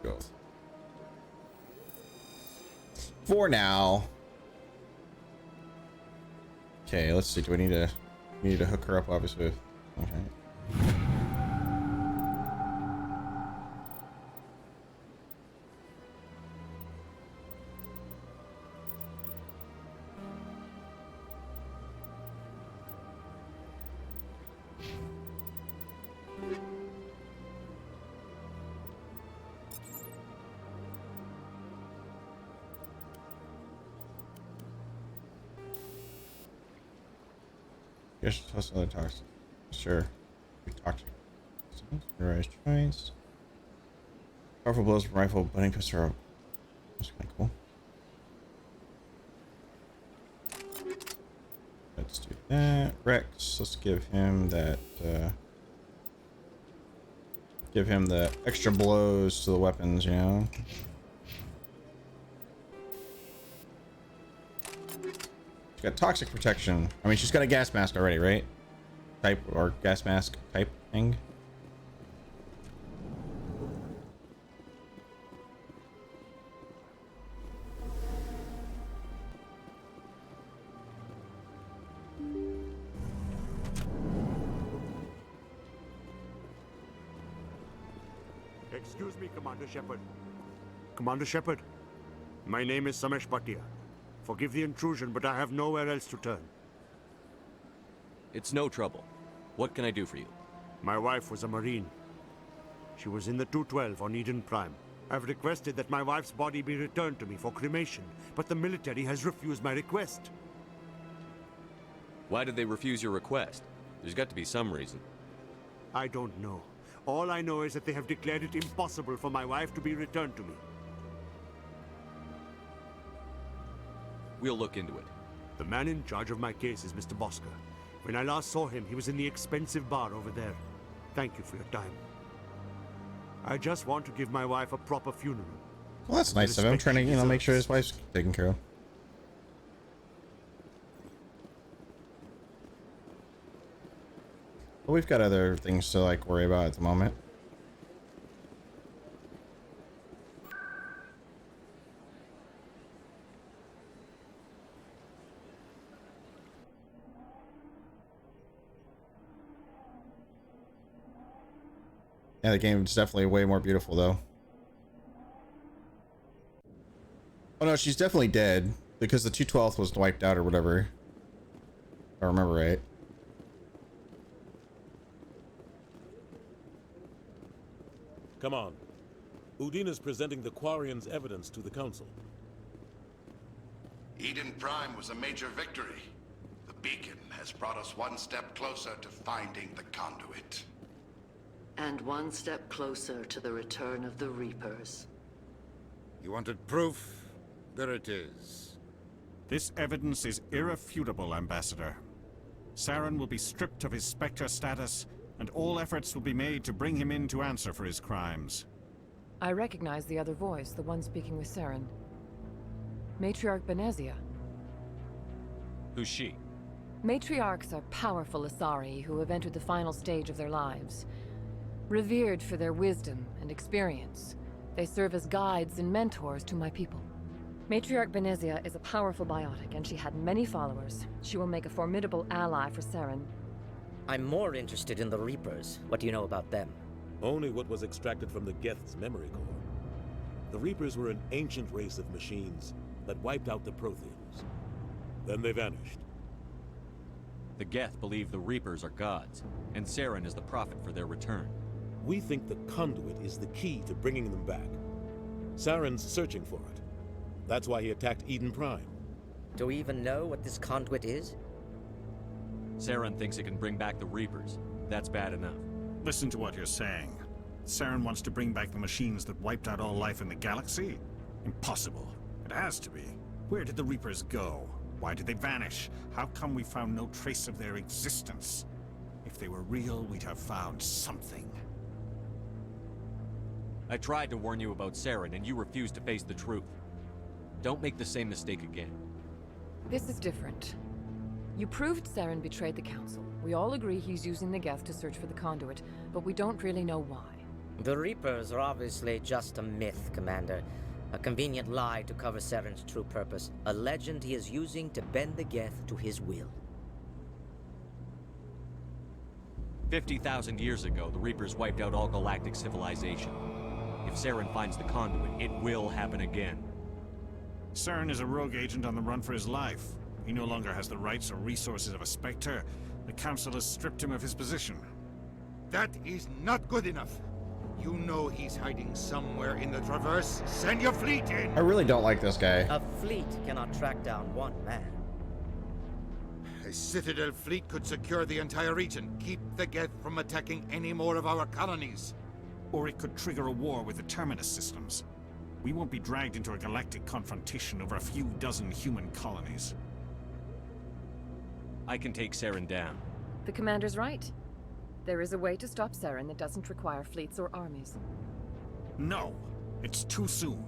Go. For now. Okay, let's see. Do we need to hook her up? Obviously. Okay. Yes, toss another toxic. Sure. Be toxic. Rise choice. Powerful blows from rifle, bunny pistol up. That's kind of cool. Let's do that. Rex, let's give him that. Give him the extra blows to the weapons, you know. She's got toxic protection. I mean, she's got a gas mask already, right? Type or gas mask type thing. Excuse me, Commander Shepard. Commander Shepard, my name is Samesh Bhatia. Forgive the intrusion, but I have nowhere else to turn. It's no trouble. What can I do for you? My wife was a Marine. She was in the 212 on Eden Prime. I've requested that my wife's body be returned to me for cremation, but the military has refused my request. Why did they refuse your request? There's got to be some reason. I don't know. All I know is that they have declared it impossible for my wife to be returned to me. We'll look into it. The man in charge of my case is Mr. Bosker. When I last saw him, he was in the expensive bar over there. Thank you for your time. I just want to give my wife a proper funeral. Well, that's nice of him, trying to, you know, make sure his wife's taken care of. But we've got other things to, like, worry about at the moment. Yeah, the game is definitely way more beautiful, though. Oh no, she's definitely dead because the 212th was wiped out or whatever. If I remember right. Come on. Udine is presenting the Quarian's evidence to the Council. Eden Prime was a major victory. The beacon has brought us one step closer to finding the conduit. And one step closer to the return of the Reapers. You wanted proof? There it is. This evidence is irrefutable, Ambassador. Saren will be stripped of his Spectre status, and all efforts will be made to bring him in to answer for his crimes. I recognize the other voice, the one speaking with Saren. Matriarch Benezia. Who's she? Matriarchs are powerful Asari who have entered the final stage of their lives. Revered for their wisdom and experience, they serve as guides and mentors to my people. Matriarch Benezia is a powerful biotic, and she had many followers. She will make a formidable ally for Saren. I'm more interested in the Reapers. What do you know about them? Only what was extracted from the Geth's memory core. The Reapers were an ancient race of machines that wiped out the Protheans. Then they vanished. The Geth believe the Reapers are gods, and Saren is the prophet for their return. We think the conduit is the key to bringing them back. Saren's searching for it. That's why he attacked Eden Prime. Do we even know what this conduit is? Saren thinks it can bring back the Reapers. That's bad enough. Listen to what you're saying. Saren wants to bring back the machines that wiped out all life in the galaxy? Impossible. It has to be. Where did the Reapers go? Why did they vanish? How come we found no trace of their existence? If they were real, we'd have found something. I tried to warn you about Saren, and you refused to face the truth. Don't make the same mistake again. This is different. You proved Saren betrayed the Council. We all agree he's using the Geth to search for the conduit, but we don't really know why. The Reapers are obviously just a myth, Commander. A convenient lie to cover Saren's true purpose. A legend he is using to bend the Geth to his will. 50,000 years ago, the Reapers wiped out all galactic civilization. If Saren finds the conduit, it will happen again. Saren is a rogue agent on the run for his life. He no longer has the rights or resources of a Spectre. The Council has stripped him of his position. That is not good enough. You know he's hiding somewhere in the Traverse. Send your fleet in! I really don't like this guy. A fleet cannot track down one man. A Citadel fleet could secure the entire region. Keep the Geth from attacking any more of our colonies. Or it could trigger a war with the Terminus systems. We won't be dragged into a galactic confrontation over a few dozen human colonies. I can take Saren down. The Commander's right. There is a way to stop Saren that doesn't require fleets or armies. No, it's too soon.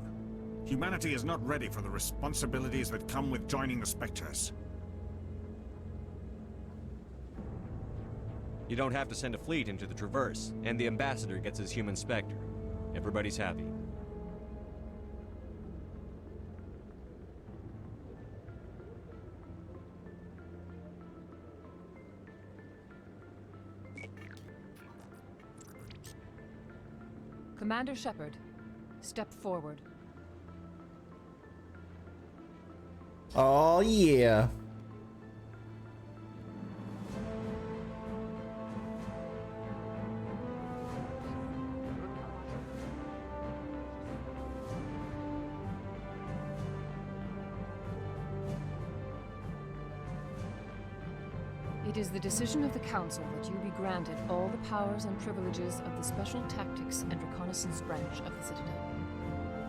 Humanity is not ready for the responsibilities that come with joining the Spectres. You don't have to send a fleet into the Traverse, and the Ambassador gets his human Spectre. Everybody's happy. Commander Shepard, step forward. Oh, yeah. It is the decision of the Council that you be granted all the powers and privileges of the Special Tactics and Reconnaissance branch of the Citadel.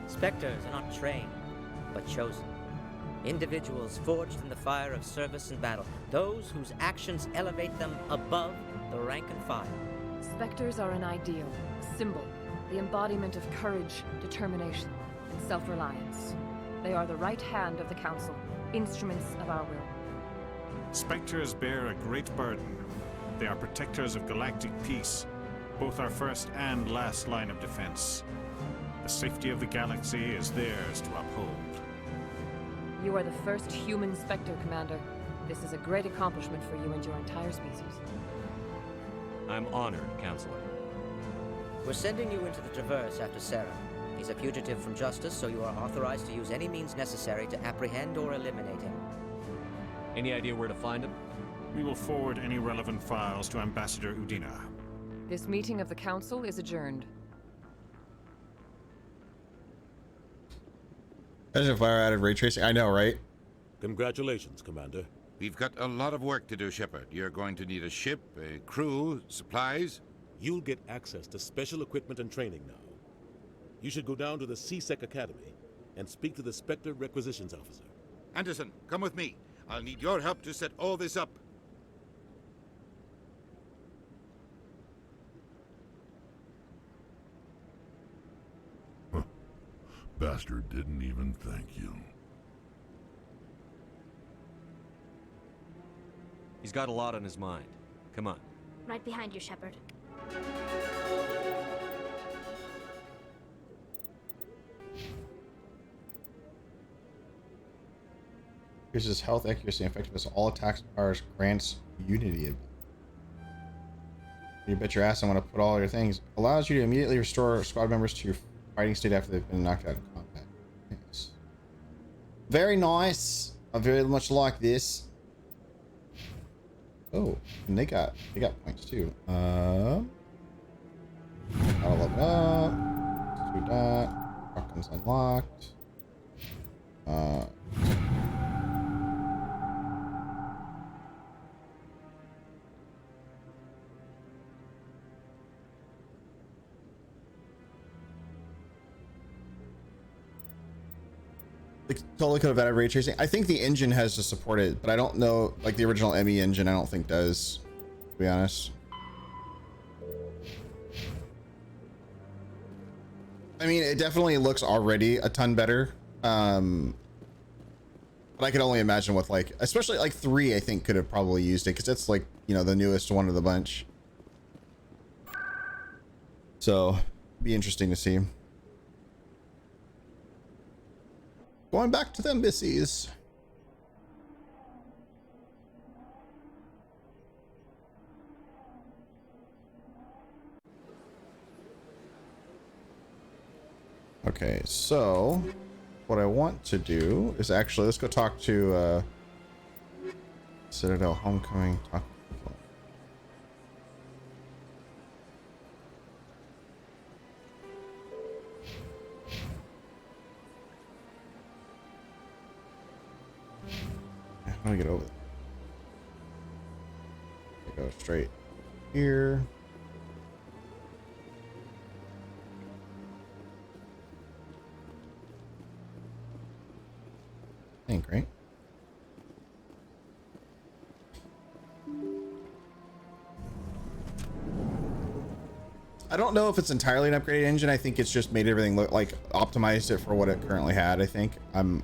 Spectres are not trained, but chosen. Individuals forged in the fire of service and battle. Those whose actions elevate them above the rank and file. Spectres are an ideal, a symbol, the embodiment of courage, determination, and self-reliance. They are the right hand of the Council, instruments of our will. Spectres bear a great burden. They are protectors of galactic peace, both our first and last line of defense. The safety of the galaxy is theirs to uphold. You are the first human Spectre, Commander. This is a great accomplishment for you and your entire species. I'm honored, Counselor. We're sending you into the Traverse after Saren. He's a fugitive from justice, so you are authorized to use any means necessary to apprehend or eliminate him. Any idea where to find him? We will forward any relevant files to Ambassador Udina. This meeting of the Council is adjourned. Imagine if I added ray tracing. I know, right? Congratulations, Commander. We've got a lot of work to do, Shepard. You're going to need a ship, a crew, supplies. You'll get access to special equipment and training now. You should go down to the C-Sec Academy and speak to the Spectre Requisitions Officer. Anderson, come with me. I'll need your help to set all this up. Bastard didn't even thank you. He's got a lot on his mind. Come on. Right behind you, Shepard. Increases health, accuracy, and effectiveness. All attacks powers grants unity. You bet your ass I want to put all your things. Allows you to immediately restore squad members to your fighting state after they've been knocked out in combat. Yes. Very nice. I very much like this. Oh, and they got points too. I'll level up. Let's do that. Weapons unlocked. Like, totally could have added ray tracing. I think the engine has to support it, but I don't know, like the original ME engine I don't think does, to be honest. I mean, it definitely looks already a ton better. But I could only imagine with like, especially like 3, I think could have probably used it because it's like, you know, the newest one of the bunch. So be interesting to see. Going back to the embassies. Okay, so what I want to do is actually, let's go talk to Citadel Homecoming. Talk. How do I get over there? Go straight here. I think, right? I don't know if it's entirely an upgraded engine. I think it's just made everything look like optimized it for what it currently had. I think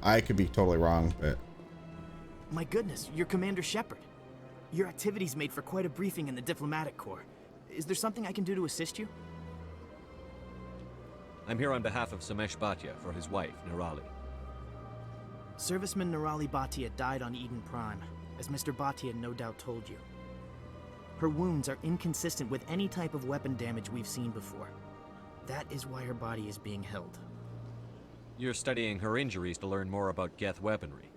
I could be totally wrong, but my goodness, you're Commander Shepard. Your activities made for quite a briefing in the diplomatic corps. Is there something I can do to assist you? I'm here on behalf of Samesh Bhatia for his wife, Nirali. Serviceman Nirali Bhatia died on Eden Prime, as Mr. Bhatia no doubt told you. Her wounds are inconsistent with any type of weapon damage we've seen before. That is why her body is being held. You're studying her injuries to learn more about Geth weaponry.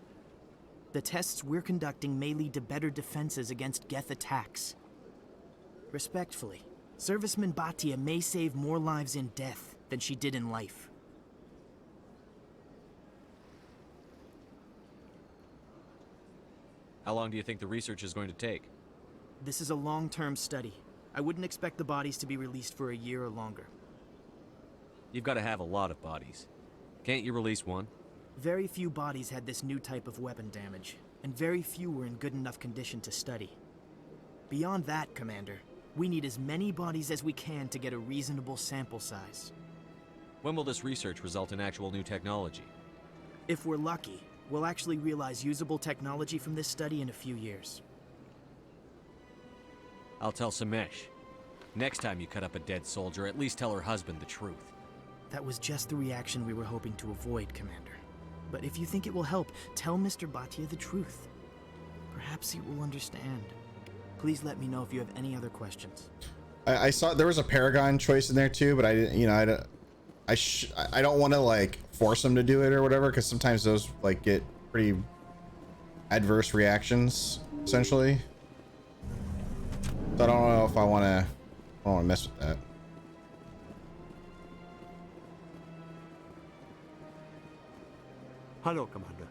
The tests we're conducting may lead to better defenses against Geth attacks. Respectfully, Serviceman Bhatia may save more lives in death than she did in life. How long do you think the research is going to take? This is a long-term study. I wouldn't expect the bodies to be released for a year or longer. You've got to have a lot of bodies. Can't you release one? Very few bodies had this new type of weapon damage, and very few were in good enough condition to study. Beyond that, Commander, we need as many bodies as we can to get a reasonable sample size. When will this research result in actual new technology? If we're lucky, we'll actually realize usable technology from this study in a few years. I'll tell Samesh. Next time you cut up a dead soldier, at least tell her husband the truth. That was just the reaction we were hoping to avoid, Commander. But if you think it will help, tell Mr. Bhatia the truth. Perhaps he will understand. Please let me know if you have any other questions. I saw there was a Paragon choice in there too, but I didn't, you know, I don't want to like force him to do it or whatever, because sometimes those like get pretty adverse reactions essentially. So I don't know if I want to mess with that. Hello, Commander.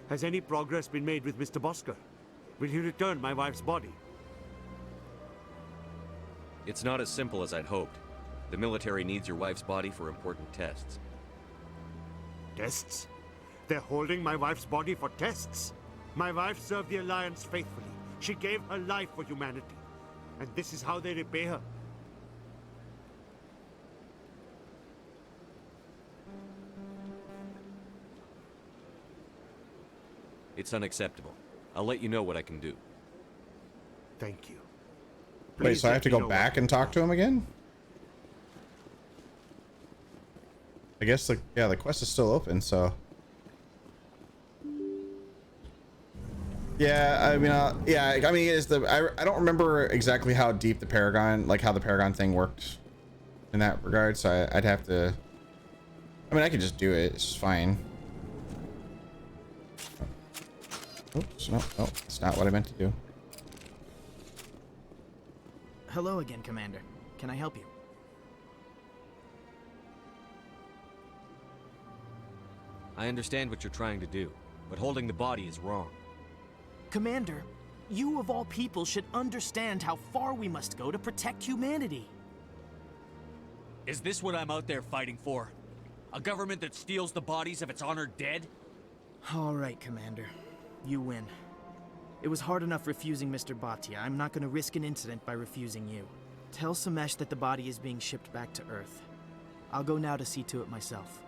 Has any progress been made with Mr. Bosker? Will he return my wife's body? It's not as simple as I'd hoped. The military needs your wife's body for important tests. Tests? They're holding my wife's body for tests? My wife served the Alliance faithfully. She gave her life for humanity. And this is how they repay her. It's unacceptable. I'll let you know what I can do. Thank you. Wait, so I have to go back and talk to him again? I guess the quest is still open, so. Yeah, I mean, I don't remember exactly how deep the Paragon, like how the Paragon thing worked in that regard, so I'd have to, I mean, I could just do it, it's just fine. Oops, no, it's not what I meant to do. Hello again, Commander. Can I help you? I understand what you're trying to do, but holding the body is wrong. Commander, you of all people should understand how far we must go to protect humanity. Is this what I'm out there fighting for? A government that steals the bodies of its honored dead? All right, Commander. You win. It was hard enough refusing Mr. Bhatia. I'm not going to risk an incident by refusing you. Tell Samesh that the body is being shipped back to Earth. I'll go now to see to it myself.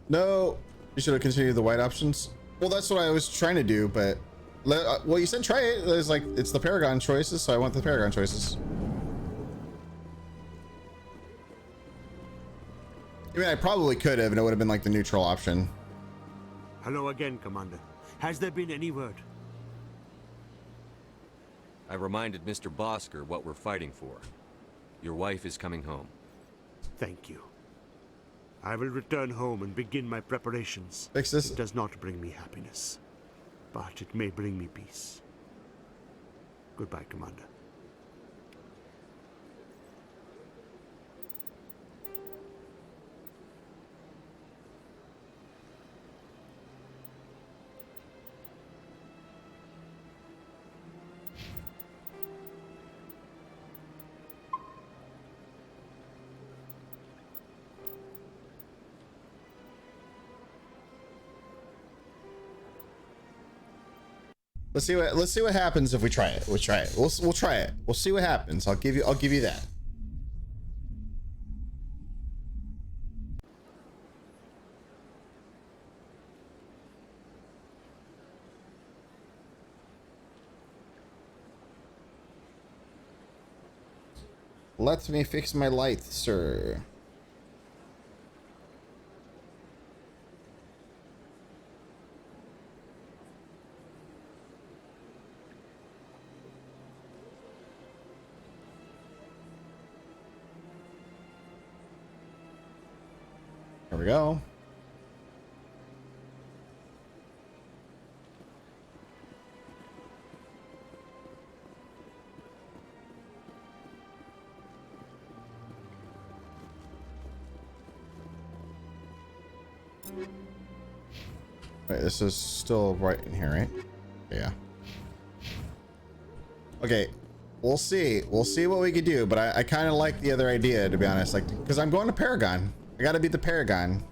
No, you should have continued the white options. Well, that's what I was trying to do, but well, you said try it. It's like it's the Paragon choices, so I want the Paragon choices. I mean, I probably could have, and it would have been like the neutral option. Hello again, Commander. Has there been any word? I reminded Mr. Bosker what we're fighting for. Your wife is coming home. Thank you. I will return home and begin my preparations. Fix this. It does not bring me happiness, but it may bring me peace. Goodbye, Commander. Let's see what happens if we try it. We'll try it. We'll try it. We'll see what happens. I'll give you that. Let me fix my light, sir. There we go. Wait, this is still right in here, right? Yeah. Okay, we'll see. We'll see what we can do, but I kind of like the other idea, to be honest. Like, because I'm going to Paragon. I gotta beat the Paragon.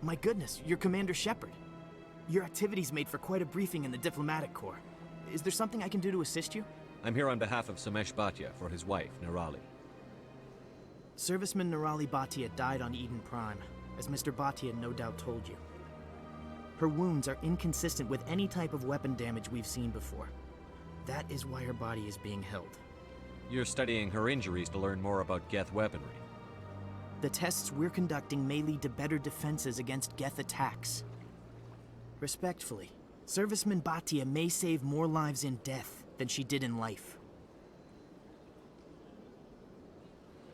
My goodness, you're Commander Shepard. Your activities made for quite a briefing in the diplomatic corps. Is there something I can do to assist you? I'm here on behalf of Samesh Bhatia for his wife, Nirali. Serviceman Nirali Bhatia died on Eden Prime, as Mr. Bhatia no doubt told you. Her wounds are inconsistent with any type of weapon damage we've seen before. That is why her body is being held. You're studying her injuries to learn more about Geth weaponry. The tests we're conducting may lead to better defenses against Geth attacks. Respectfully, Serviceman Bhatia may save more lives in death than she did in life.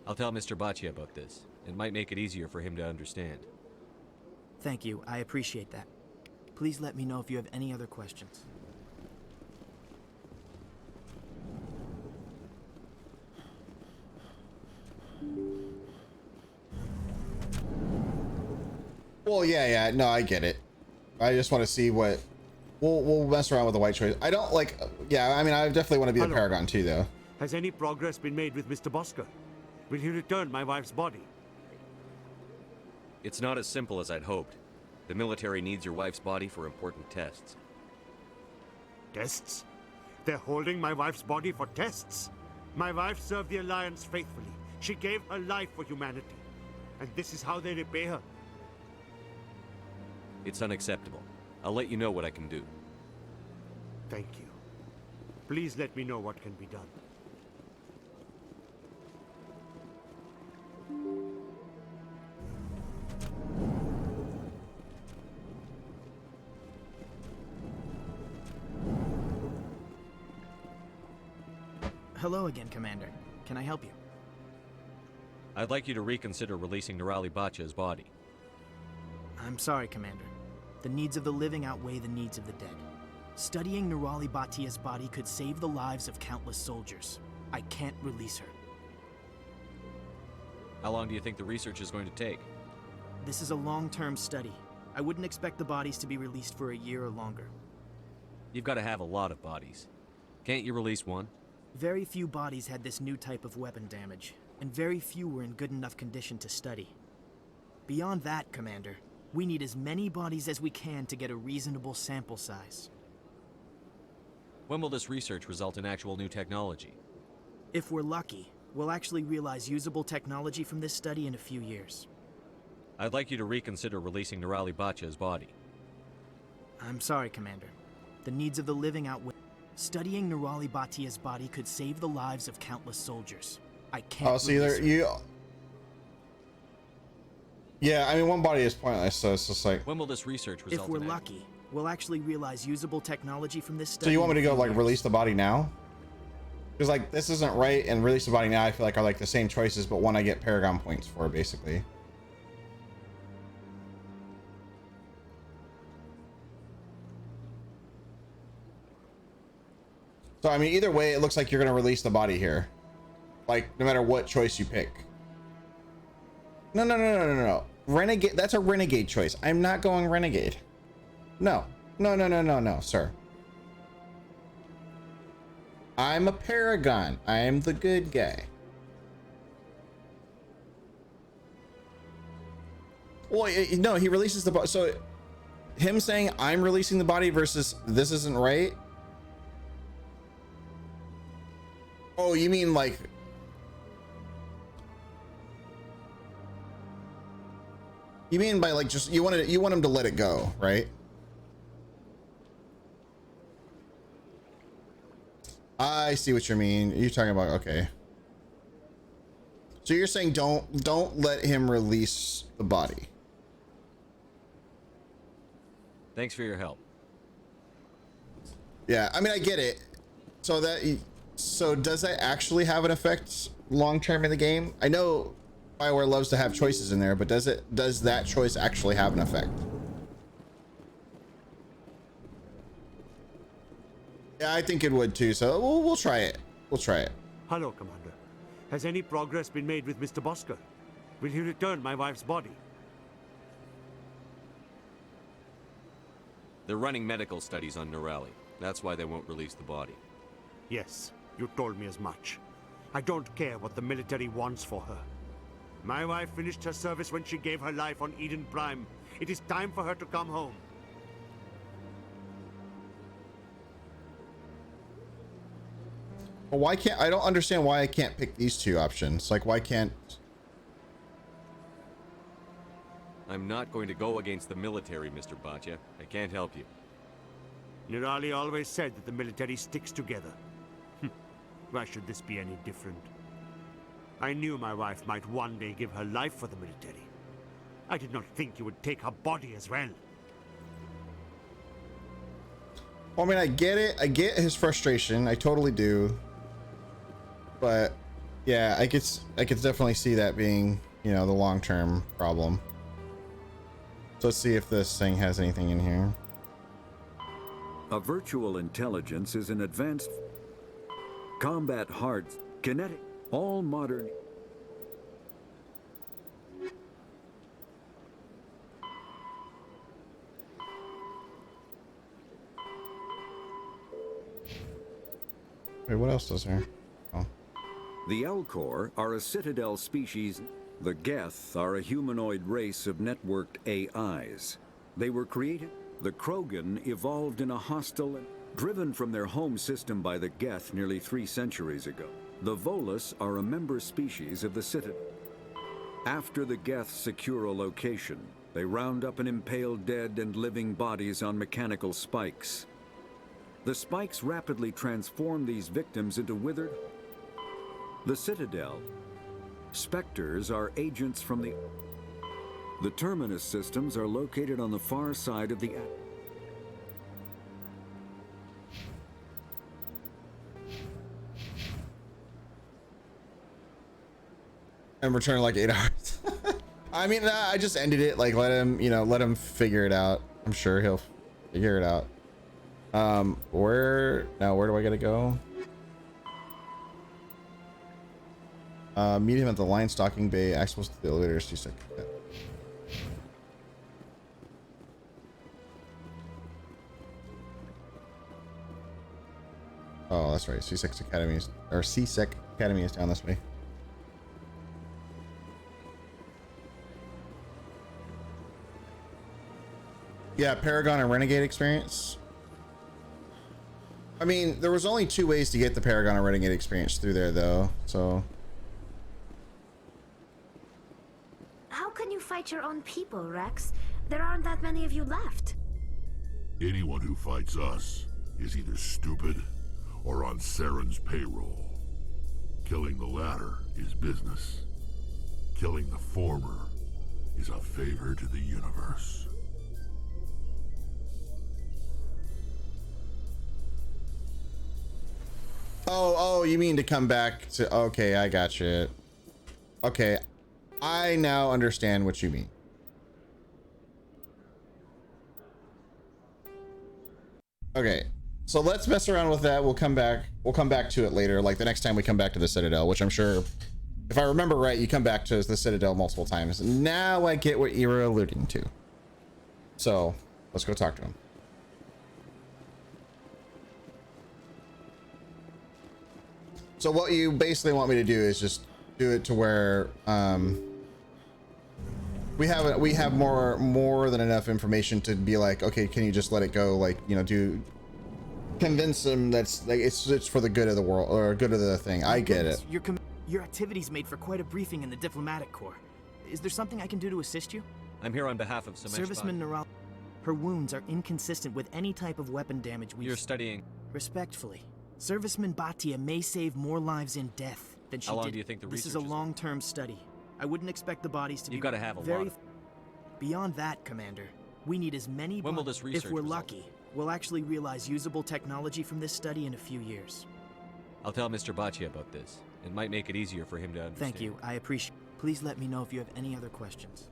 I'll tell Mr. Bhatia about this. It might make it easier for him to understand. Thank you, I appreciate that. Please let me know if you have any other questions. Well, yeah, no, I get it. I just want to see what we'll mess around with the white choice. I don't like, yeah, I mean, I definitely want to be the Paragon too, though. Has any progress been made with Mr. Bosker? Will he return my wife's body? It's not as simple as I'd hoped. The military needs your wife's body for important tests. Tests? They're holding my wife's body for tests? My wife served the Alliance faithfully. She gave her life for humanity. And this is how they repay her. It's unacceptable. I'll let you know what I can do. Thank you. Please let me know what can be done. Hello again, Commander. Can I help you? I'd like you to reconsider releasing Nirali Bhatia's body. I'm sorry, Commander. The needs of the living outweigh the needs of the dead. Studying Nirali Bhatia's body could save the lives of countless soldiers. I can't release her. How long do you think the research is going to take? This is a long-term study. I wouldn't expect the bodies to be released for a year or longer. You've got to have a lot of bodies. Can't you release one? Very few bodies had this new type of weapon damage, and very few were in good enough condition to study. Beyond that, Commander, We need as many bodies as we can to get a reasonable sample size. When will this research result in actual new technology? If we're lucky, we'll actually realize usable technology from this study in a few years. I'd like you to reconsider releasing Nirali Baccha's body. I'm sorry, Commander. The needs of the living outweigh. Studying Nirali Baccha's body could save the lives of countless soldiers. I can't. Oh, see, there you. Yeah, I mean, one body is pointless, so it's just like. When will this research result? If we're lucky, we'll actually realize usable technology from this study. So you want me to go like release the body now? Because like this isn't right, and release the body now I feel like are like the same choices, but one I get Paragon points for basically. So I mean, either way, it looks like you're gonna release the body here, like no matter what choice you pick. No. Renegade. That's a renegade choice. I'm not going renegade. No, sir. I'm a Paragon. I am the good guy. Well, no, he releases the body. So him saying I'm releasing the body versus this isn't right. Oh, you mean like. You mean by like just you want him to let it go, right? I see what you mean. You're talking about, okay. So you're saying don't let him release the body. Thanks for your help. Yeah, I mean, I get it. So does that actually have an effect long term in the game? I know BioWare loves to have choices in there, but does that choice actually have an effect? Yeah, I think it would too. So we'll try it. We'll try it. Hello, Commander. Has any progress been made with Mr. Bosker? Will he return my wife's body? They're running medical studies on Nirali. That's why they won't release the body. Yes, you told me as much. I don't care what the military wants for her. My wife finished her service when she gave her life on Eden Prime. It is time for her to come home. Well, why can't I don't understand why I can't pick these two options. Like, why can't? I'm not going to go against the military, Mr. Baccha. I can't help you. Nirali always said that the military sticks together. Why should this be any different? I knew my wife might one day give her life for the military. I did not think you would take her body as well. Well, I mean, I get it. I get his frustration. I totally do. But yeah, I could definitely see that being, you know, the long-term problem. So let's see if this thing has anything in here. A virtual intelligence is an advanced combat hard kinetic all modern. Wait, what else is there? Oh. The Elcor are a citadel species. The Geth are a humanoid race of networked AIs. They were created. The Krogan evolved in a hostile, driven from their home system by the Geth nearly 3 centuries ago. The Volus are a member species of the Citadel. After the Geth secure a location, they round up and impale dead and living bodies on mechanical spikes. The spikes rapidly transform these victims into withered. The Citadel. Spectres are agents from the. The Terminus systems are located on the far side of the. And return in like 8 hours. I mean, I just ended it. Like, let him figure it out. I'm sure he'll figure it out. Where do I gotta go? Meet him at the line stocking bay. Access to the elevator. C6. Yeah. Oh, that's right. C6 Academy is, or C-Sec Academy is down this way. Yeah, Paragon and Renegade experience. I mean, there was only 2 ways to get the Paragon and Renegade experience through there, though, so... How can you fight your own people, Rex? There aren't that many of you left. Anyone who fights us is either stupid or on Saren's payroll. Killing the latter is business. Killing the former is a favor to the universe. Oh, you mean to come back to... Okay, I got you. Okay, I now understand what you mean. Okay, so let's mess around with that. We'll come back to it later, like the next time we come back to the Citadel, which I'm sure, if I remember right, you come back to the Citadel multiple times. Now I get what you were alluding to. So let's go talk to him. So what you basically want me to do is just do it to where we have more than enough information to be like, okay, can you just let it go? Like, you know, convince them that's like it's for the good of the world or good of the thing. I get it. Your activities made for quite a briefing in the diplomatic corps. Is there something I can do to assist you? I'm here on behalf of Serviceman Neural. Her wounds are inconsistent with any type of weapon damage we've... You're studying... Respectfully, Serviceman Bhatia may save more lives in death than she did. How long do you think the research This is a long-term study. I wouldn't expect the bodies to be... You've got to have a very... lot. Beyond that, Commander, we need as many... When will this research If we're result? lucky, we'll actually realize usable technology from this study in a few years. I'll tell Mr. Bhatia about this. It might make it easier for him to understand. Thank you. I appreciate... Please let me know if you have any other questions.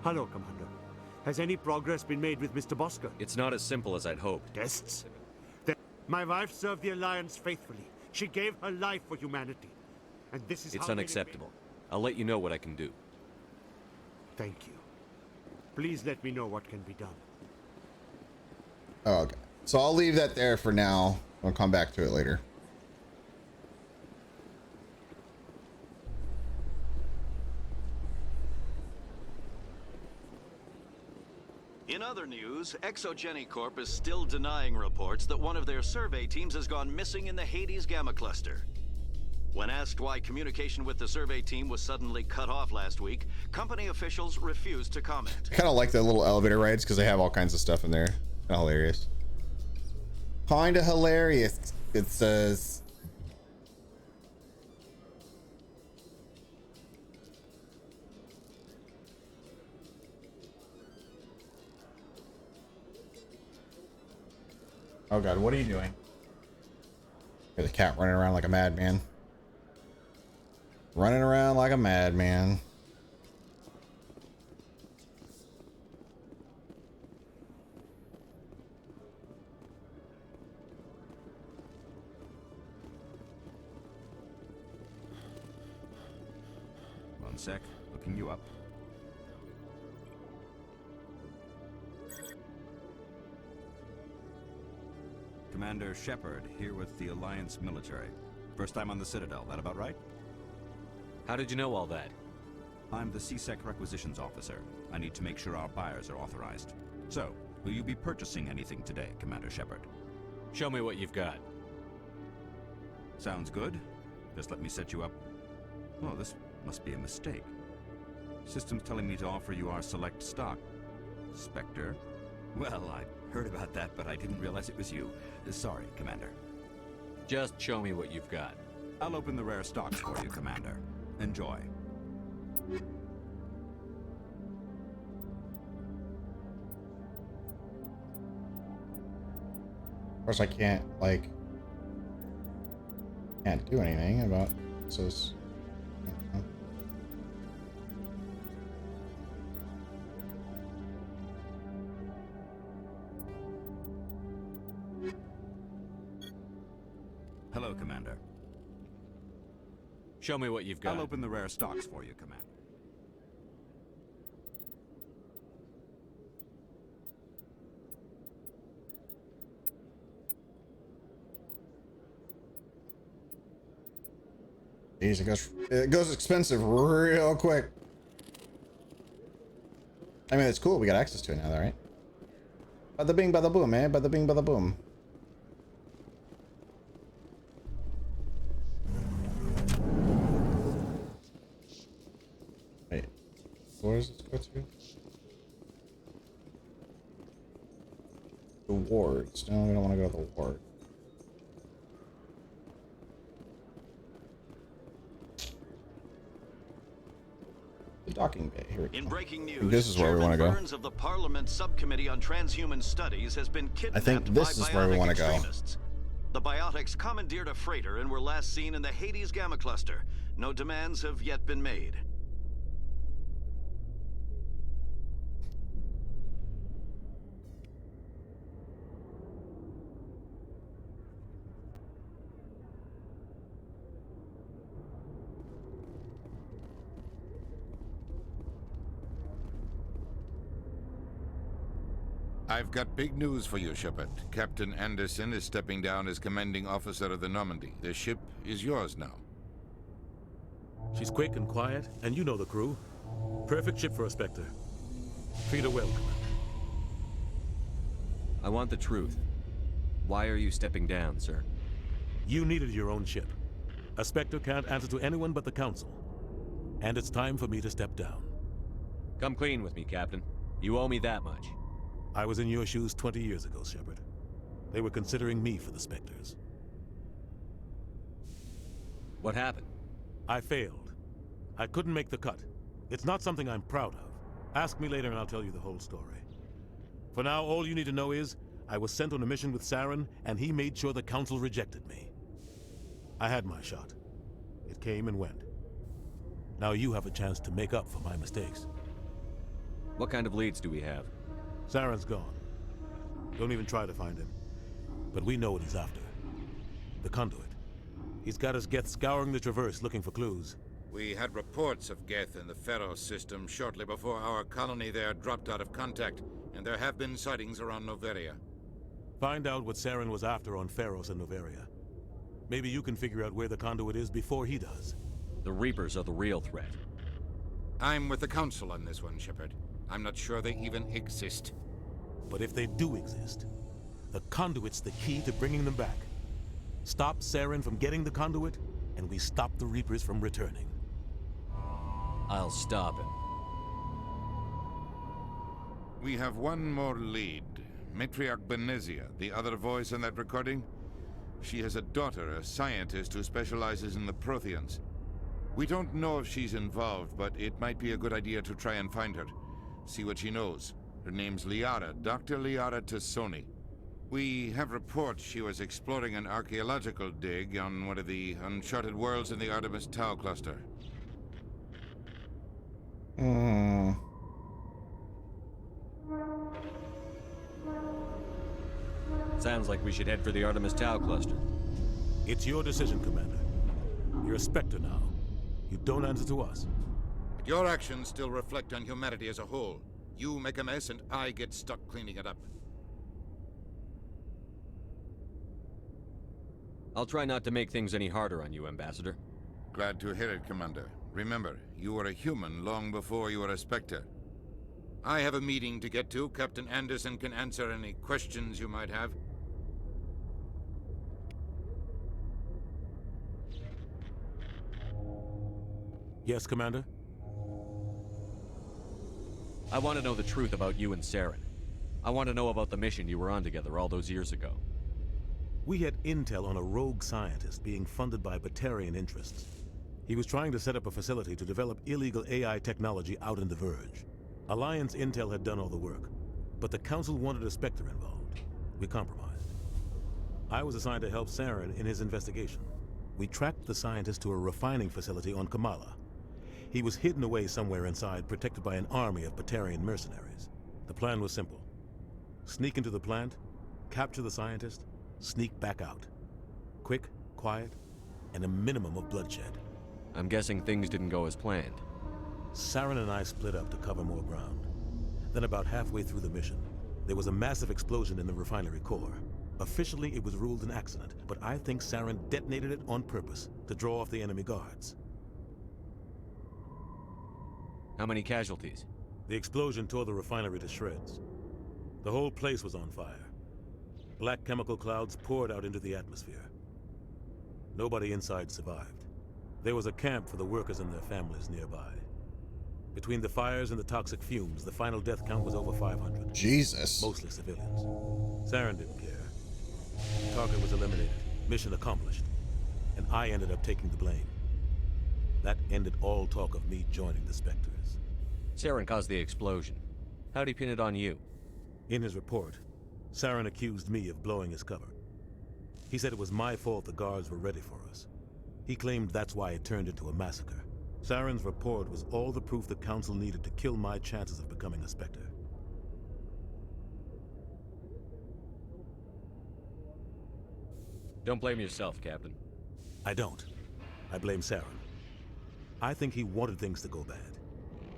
Hello, Commander. Has any progress been made with Mr. Bosker? It's not as simple as I'd hoped. Tests? My wife served the Alliance faithfully. She gave her life for humanity. And this is It's how unacceptable. I'll let you know what I can do. Thank you. Please let me know what can be done. Oh, okay. So I'll leave that there for now. I'll come back to it later. In other news, Exogeny Corp is still denying reports that one of their survey teams has gone missing in the Hades Gamma Cluster. When asked why communication with the survey team was suddenly cut off last week, company officials refused to comment. I kind of like the little elevator rides because they have all kinds of stuff in there. Kind of hilarious. Kinda hilarious, it says. Oh god, what are you doing? There's a cat running around like a madman. Running around like a madman. One sec, looking you up. Commander Shepard, here with the Alliance military. First time on the Citadel, that about right? How did you know all that? I'm the CSEC requisitions officer. I need to make sure our buyers are authorized. So, will you be purchasing anything today, Commander Shepard? Show me what you've got. Sounds good. Just let me set you up. Oh, this must be a mistake. System's telling me to offer you our select stock. Spectre? Well, I heard about that, but I didn't realize it was you. Sorry, Commander. Just show me what you've got. I'll open the rare stocks for you, Commander. Enjoy. Of course I can't, like, can't do anything about this. Hello, Commander. Show me what you've got. I'll open the rare stocks for you, Commander. Jeez, it goes expensive real quick. I mean, it's cool. We got access to it now, though, right? Bada bing, bada boom, man. Bada bing, bada boom. Wait, where does this go to? The wards. No, we don't want to go to the ward. The docking bay. Here we go. In breaking news, I think this is where we want to go. Burns of the Parliament Subcommittee on Transhuman Studies has been kidnapped I think this is where we want to go. The biotics commandeered a freighter and were last seen in the Hades Gamma Cluster. No demands have yet been made. I've got big news for you, Shepard. Captain Anderson is stepping down as commanding officer of the Normandy. The ship is yours now. She's quick and quiet, and you know the crew. Perfect ship for a Spectre. Treat her well, Commander. I want the truth. Why are you stepping down, sir? You needed your own ship. A Spectre can't answer to anyone but the Council. And it's time for me to step down. Come clean with me, Captain. You owe me that much. I was in your shoes 20 years ago, Shepard. They were considering me for the Spectres. What happened? I failed. I couldn't make the cut. It's not something I'm proud of. Ask me later and I'll tell you the whole story. For now, all you need to know is, I was sent on a mission with Saren, and he made sure the Council rejected me. I had my shot. It came and went. Now you have a chance to make up for my mistakes. What kind of leads do we have? Saren's gone. Don't even try to find him. But we know what he's after. The conduit. He's got his Geth scouring the Traverse looking for clues. We had reports of Geth in the Pharaoh system shortly before our colony there dropped out of contact, and there have been sightings around Noveria. Find out what Saren was after on Pharos and Noveria. Maybe you can figure out where the conduit is before he does. The Reapers are the real threat. I'm with the Council on this one, Shepard. I'm not sure they even exist. But if they do exist, the conduit's the key to bringing them back. Stop Saren from getting the conduit, and we stop the Reapers from returning. I'll stop him. We have one more lead. Matriarch Benezia, the other voice in that recording. She has a daughter, a scientist who specializes in the Protheans. We don't know if she's involved, but it might be a good idea to try and find her. See what she knows. Her name's Liara, Dr. Liara Tassoni. We have reports she was exploring an archaeological dig on one of the uncharted worlds in the Artemis Tau cluster. Sounds like we should head for the Artemis Tau cluster. It's your decision, Commander. You're a Spectre now. You don't answer to us. But your actions still reflect on humanity as a whole. You make a mess and I get stuck cleaning it up. I'll try not to make things any harder on you, Ambassador. Glad to hear it, Commander. Remember, you were a human long before you were a Spectre. I have a meeting to get to. Captain Anderson can answer any questions you might have. Yes, Commander? I want to know the truth about you and Saren. I want to know about the mission you were on together all those years ago. We had intel on a rogue scientist being funded by Batarian interests. He was trying to set up a facility to develop illegal AI technology out in the Verge. Alliance intel had done all the work, but the Council wanted a Spectre involved. We compromised. I was assigned to help Saren in his investigation. We tracked the scientist to a refining facility on Kamala. He was hidden away somewhere inside, protected by an army of Batarian mercenaries. The plan was simple. Sneak into the plant, capture the scientist, sneak back out. Quick, quiet, and a minimum of bloodshed. I'm guessing things didn't go as planned. Saren and I split up to cover more ground. Then about halfway through the mission, there was a massive explosion in the refinery core. Officially, it was ruled an accident, but I think Saren detonated it on purpose to draw off the enemy guards. How many casualties? The explosion tore the refinery to shreds. The whole place was on fire. Black chemical clouds poured out into the atmosphere. Nobody inside survived. There was a camp for the workers and their families nearby. Between the fires and the toxic fumes, the final death count was over 500. Jesus. Mostly civilians. Saren didn't care. Target was eliminated, mission accomplished, and I ended up taking the blame. That ended all talk of me joining the Spectres. Saren caused the explosion. How'd he pin it on you? In his report, Saren accused me of blowing his cover. He said it was my fault the guards were ready for us. He claimed that's why it turned into a massacre. Saren's report was all the proof the Council needed to kill my chances of becoming a Spectre. Don't blame yourself, Captain. I don't. I blame Saren. I think he wanted things to go bad.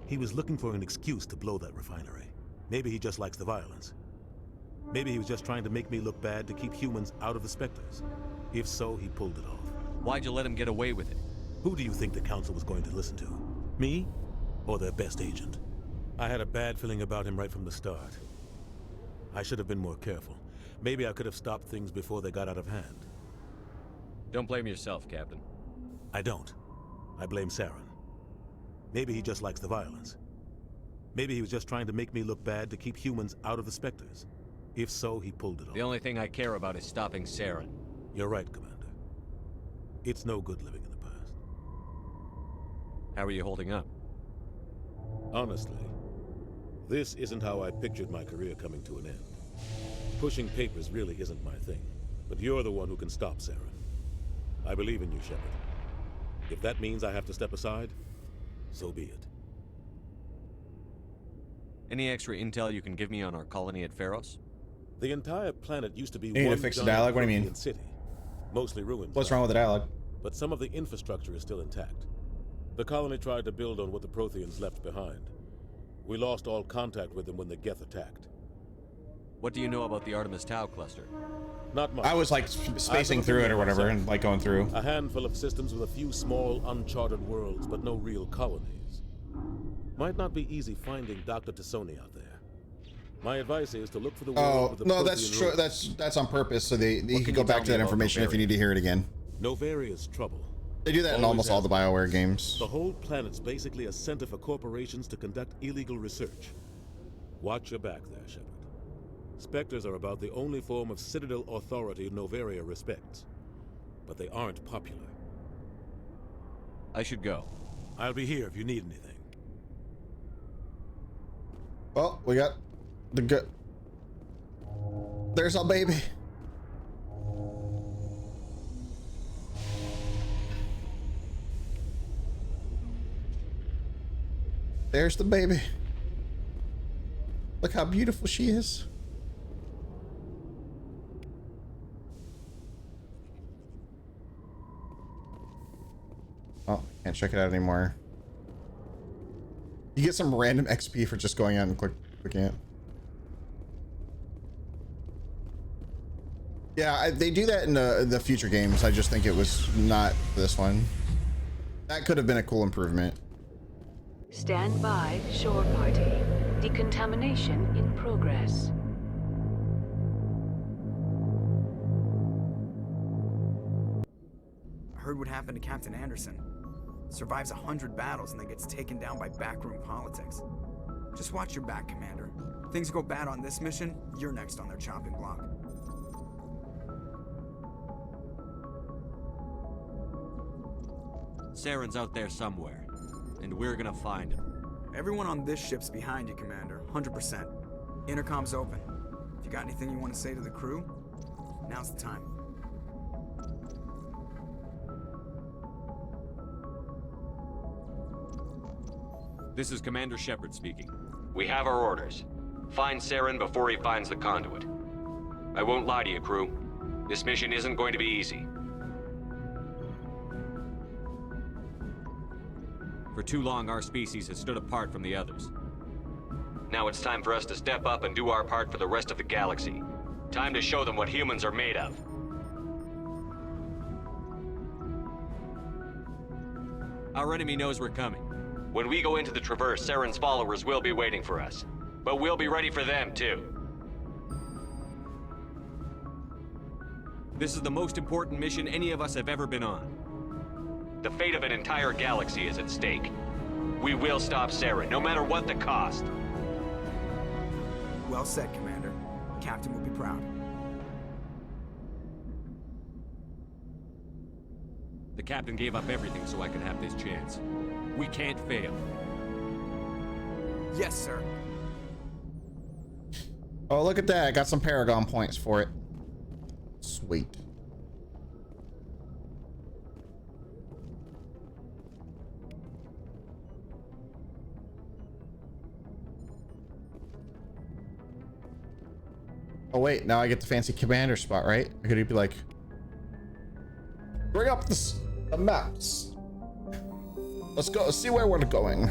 He was looking for an excuse to blow that refinery. Maybe he just likes the violence. Maybe he was just trying to make me look bad to keep humans out of the Spectres. If so, he pulled it off. Why'd you let him get away with it? Who do you think the Council was going to listen to? Me? Or their best agent? I had a bad feeling about him right from the start. I should have been more careful. Maybe I could have stopped things before they got out of hand. Don't blame yourself, Captain. I don't. I blame Saren. Maybe he just likes the violence. Maybe he was just trying to make me look bad to keep humans out of the Spectres. If so, he pulled it off. The only thing I care about is stopping Saren. You're right, Commander. It's no good living in the past. How are you holding up? Honestly, this isn't how I pictured my career coming to an end. Pushing papers really isn't my thing, but you're the one who can stop Saren. I believe in you, Shepard. If that means I have to step aside, so be it. Any extra intel you can give me on our colony at Pharos? The entire planet used to be You need to one fix the giant dialogue? What do you mean? Protean city, mostly ruins. What's wrong with the dialogue? But some of the infrastructure is still intact. The colony tried to build on what the Protheans left behind. We lost all contact with them when the Geth attacked. What do you know about the Artemis Tau cluster? Not much. I was like spacing through it or whatever and like going through. A handful of systems with a few small, uncharted worlds, but no real colonies. Might not be easy finding Dr. Tassoni out there. My advice is to look for the world with the no, that's Prothean true. ruins. That's on purpose, so you can can go you back tell to me that about information if you need to hear it again. Novaria's trouble. They do that in almost all the BioWare games. The whole planet's basically a center for corporations to conduct illegal research. Watch your back there, Shepard. Spectres are about the only form of Citadel authority Novaria respects. But they aren't popular. I should go. I'll be here if you need anything. Well, we got the good. There's our baby. There's the baby. Look how beautiful she is. Oh, can't check it out anymore. You get some random XP for just going out and clicking it. Yeah, they do that in the future games. I just think it was not this one. That could have been a cool improvement. Stand by, shore party. Decontamination in progress. I heard what happened to Captain Anderson. Survives 100 battles and then gets taken down by backroom politics. Just watch your back, Commander. Things go bad on this mission, you're next on their chopping block. Saren's out there somewhere, and we're gonna find him. Everyone on this ship's behind you, Commander. 100%. Intercom's open. If you got anything you want to say to the crew, now's the time. This is Commander Shepard speaking. We have our orders. Find Saren before he finds the conduit. I won't lie to you, crew. This mission isn't going to be easy. For too long, our species has stood apart from the others. Now it's time for us to step up and do our part for the rest of the galaxy. Time to show them what humans are made of. Our enemy knows we're coming. When we go into the Traverse, Saren's followers will be waiting for us. But we'll be ready for them, too. This is the most important mission any of us have ever been on. The fate of an entire galaxy is at stake. We will stop Saren, no matter what the cost. Well said, Commander. Captain will be proud. The captain gave up everything so I could have this chance. We can't fail. Yes, sir. Oh, look at that. I got some Paragon points for it. Sweet. Oh wait, now I get the fancy commander spot, right? I could be like, bring up the maps. Let's go see where we're going.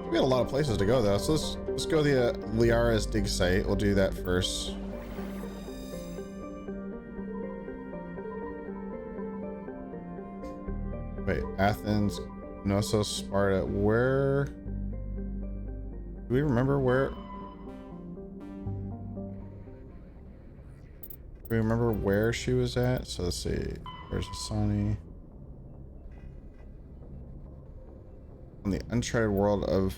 We got a lot of places to go though, so let's go to the Liara's dig site. We'll do that first. Wait, Athens, Knossos, Sparta. Where? Do we remember where? Do we remember where she was at? So let's see. Where's Asani? On the uncharted world of...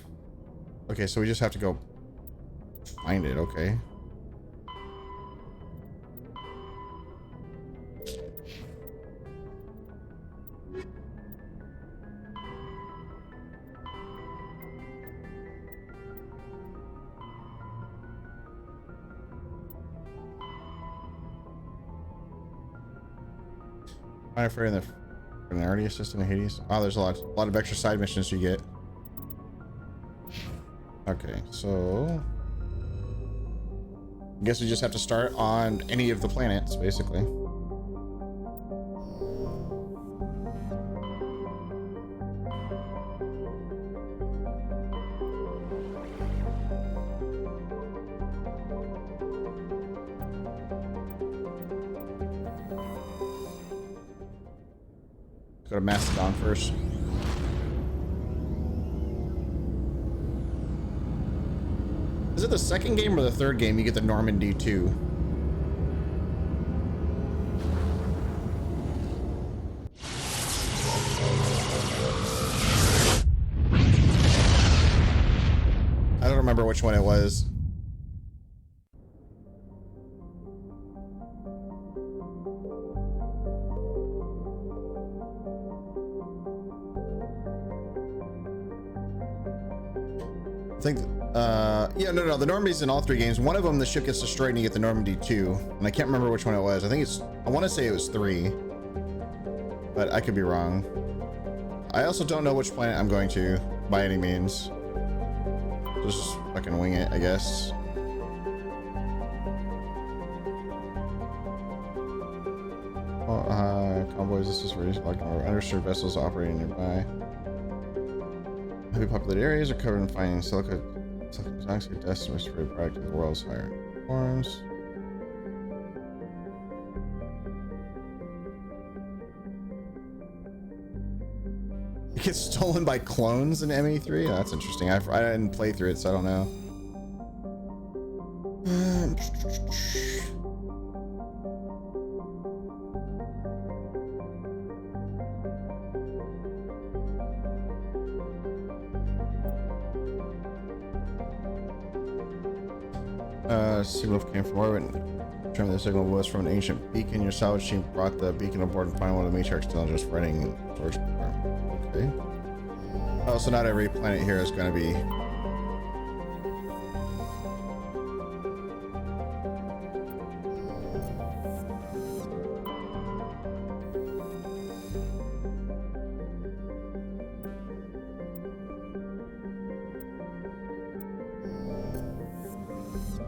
Okay, so we just have to go find it, okay. I'm afraid of the Fraternity Assistant in Hades. Oh, there's a lot of extra side missions you get. Okay, so I guess we just have to start on any of the planets, basically. Go to Mastodon first. Is it the second game or the third game you get the Normandy 2? I don't remember which one it was. I think, yeah, no, the Normandy's in all three games. One of them, the ship gets destroyed and you get the Normandy 2. And I can't remember which one it was. I think I want to say it was 3. But I could be wrong. I also don't know which planet I'm going to, by any means. Just fucking wing it, I guess. Convoys, this is where like underserved vessels operating nearby. Heavily populated areas are covered in finding silica toxic dust and respiratory product of the world's higher forms. It gets stolen by clones in ME3? Oh, that's interesting. I didn't play through it, so I don't know. Signal came from orbit. Determined the signal was from an ancient beacon. Your salvage team brought the beacon aboard and found one of the matriarchs still just running storage program. Okay. Oh, so not every planet here is going to be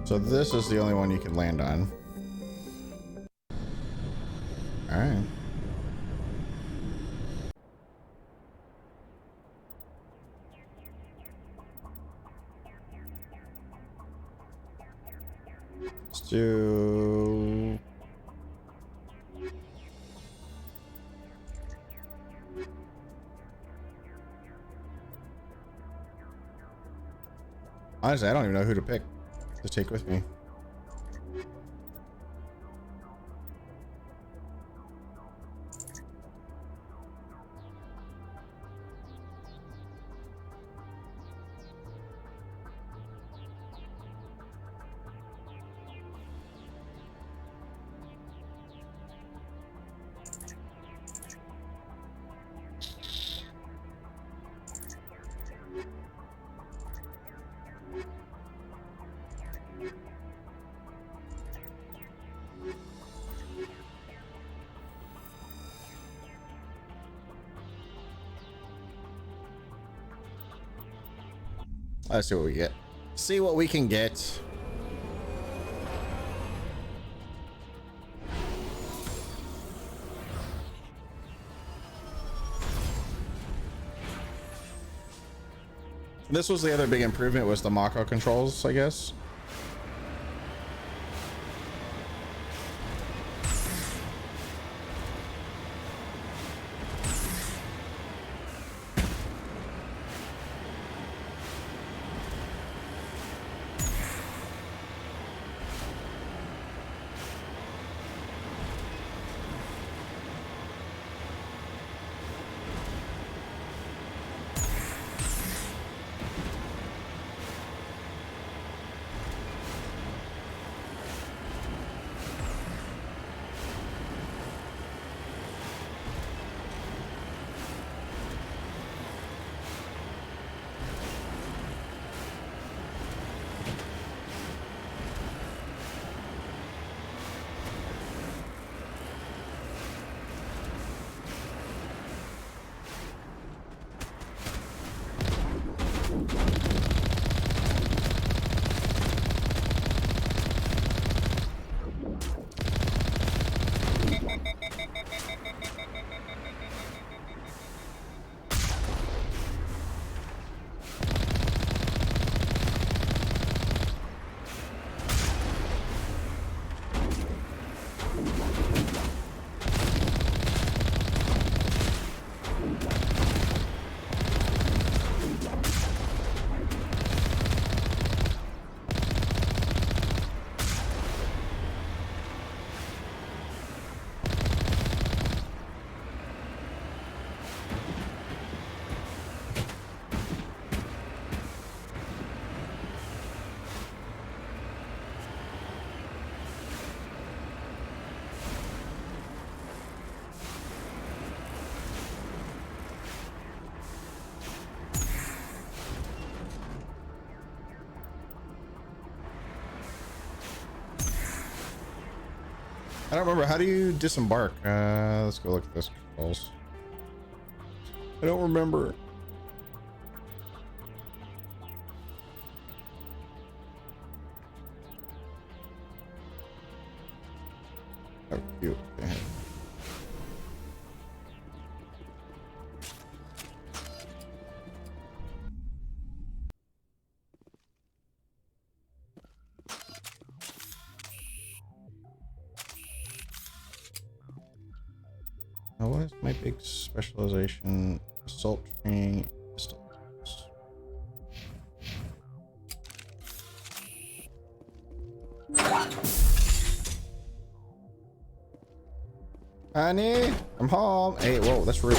So this is the only one you can land on. All right. Let's do... Honestly, I don't even know who to pick to take with me. Let's see what we get. See what we can get. This was the other big improvement, was the Mako controls, I guess. I don't remember. How do you disembark? Let's go look at this controls. I don't remember. Oh, cute. Okay. Now, what is my big specialization? Assault training. Pistols. Honey, I'm home. Hey, whoa, that's rude.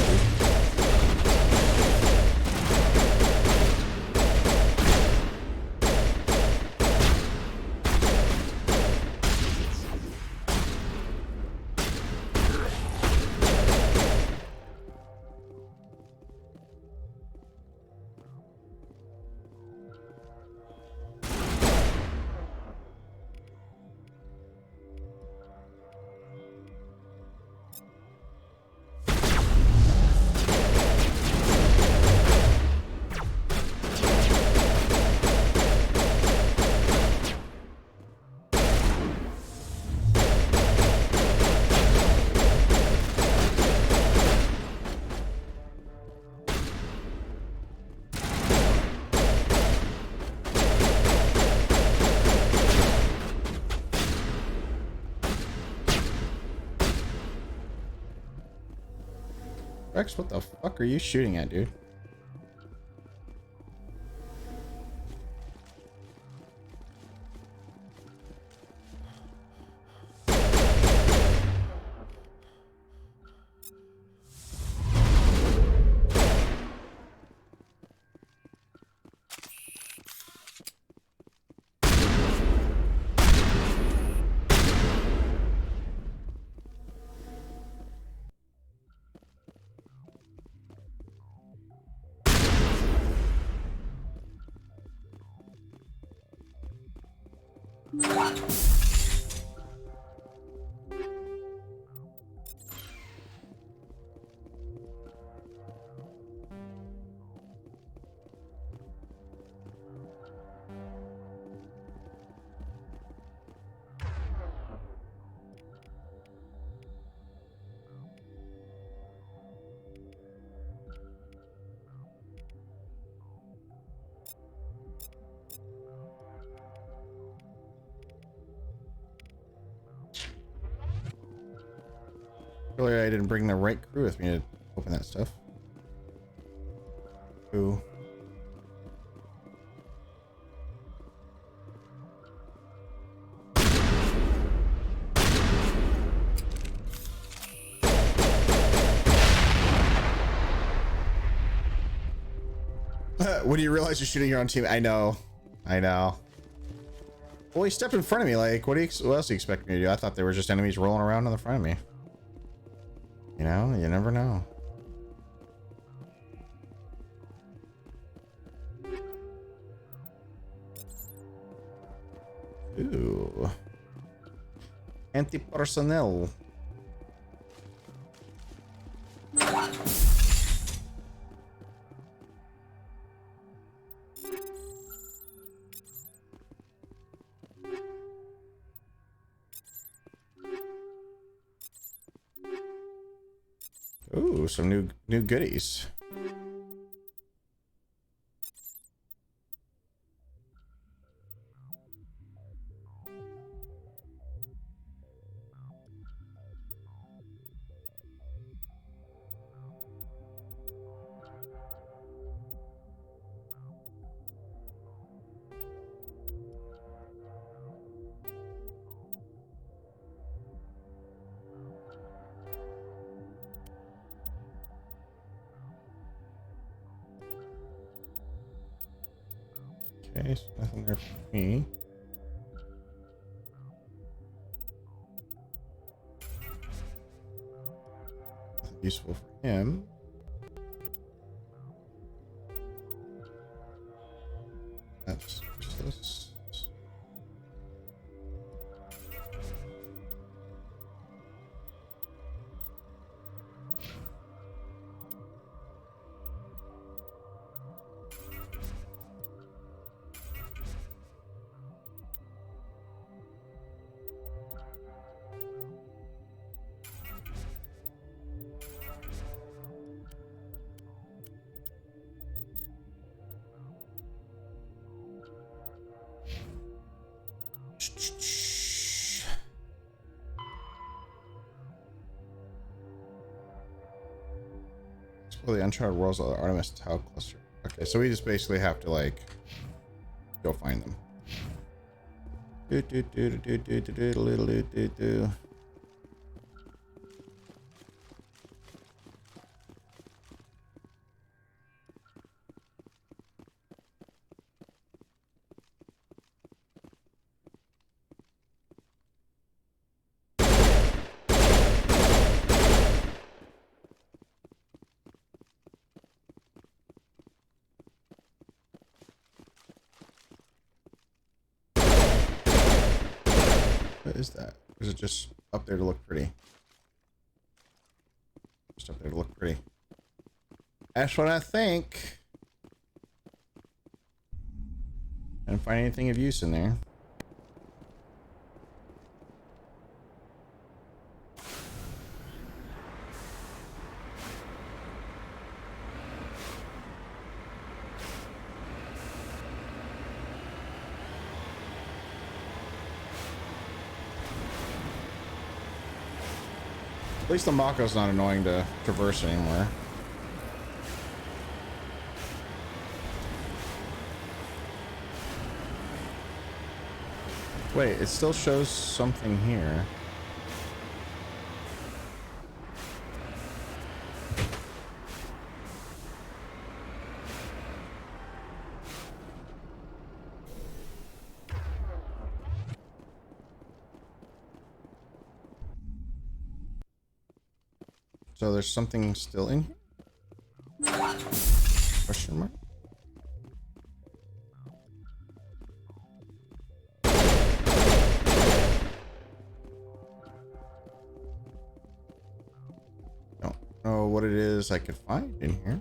Rex, what the fuck are you shooting at, dude? Earlier, I didn't bring the right crew with me to open that stuff. Ooh. When you realize you're shooting your own team, I know. Well, he stepped in front of me. Like, what else do you expect me to do? I thought there were just enemies rolling around in the front of me. You know, you never know. Ooh. Anti-personnel. Ooh, some new goodies. Okay, so nothing there for me. Nothing useful for him. That's useless. The Uncharted Worlds of the Artemis Tau Cluster. Okay, so we just basically have to like go find them. What is that? Or is it just up there to look pretty? Just up there to look pretty. That's what I think. Can't find anything of use in there. At least the Mako's not annoying to traverse anymore. Wait, it still shows something here. So there's something still in here? Question mark? Don't know what it is I could find in here.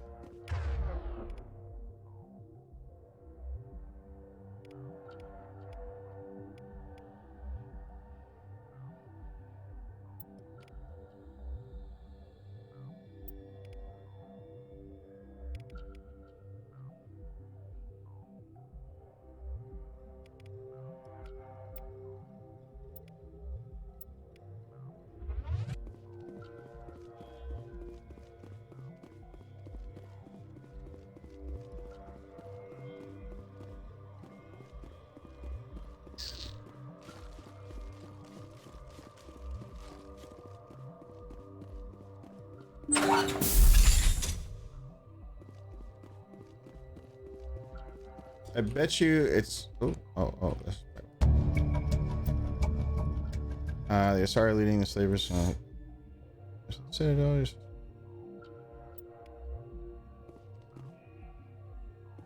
I bet you it's this. The Asari leading the slavers. Citadel.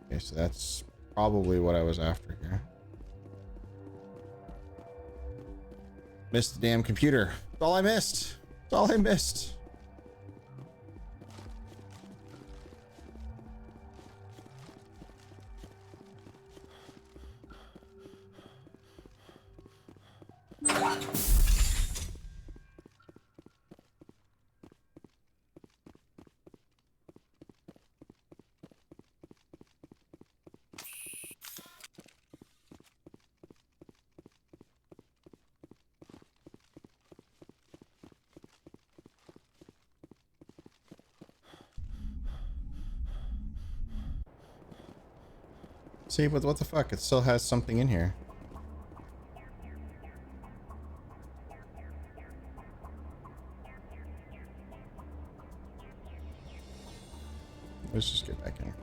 Okay, so that's probably what I was after here. Missed the damn computer. That's all I missed. That's all I missed. See, but what the fuck? It still has something in here. Let's just get back in here.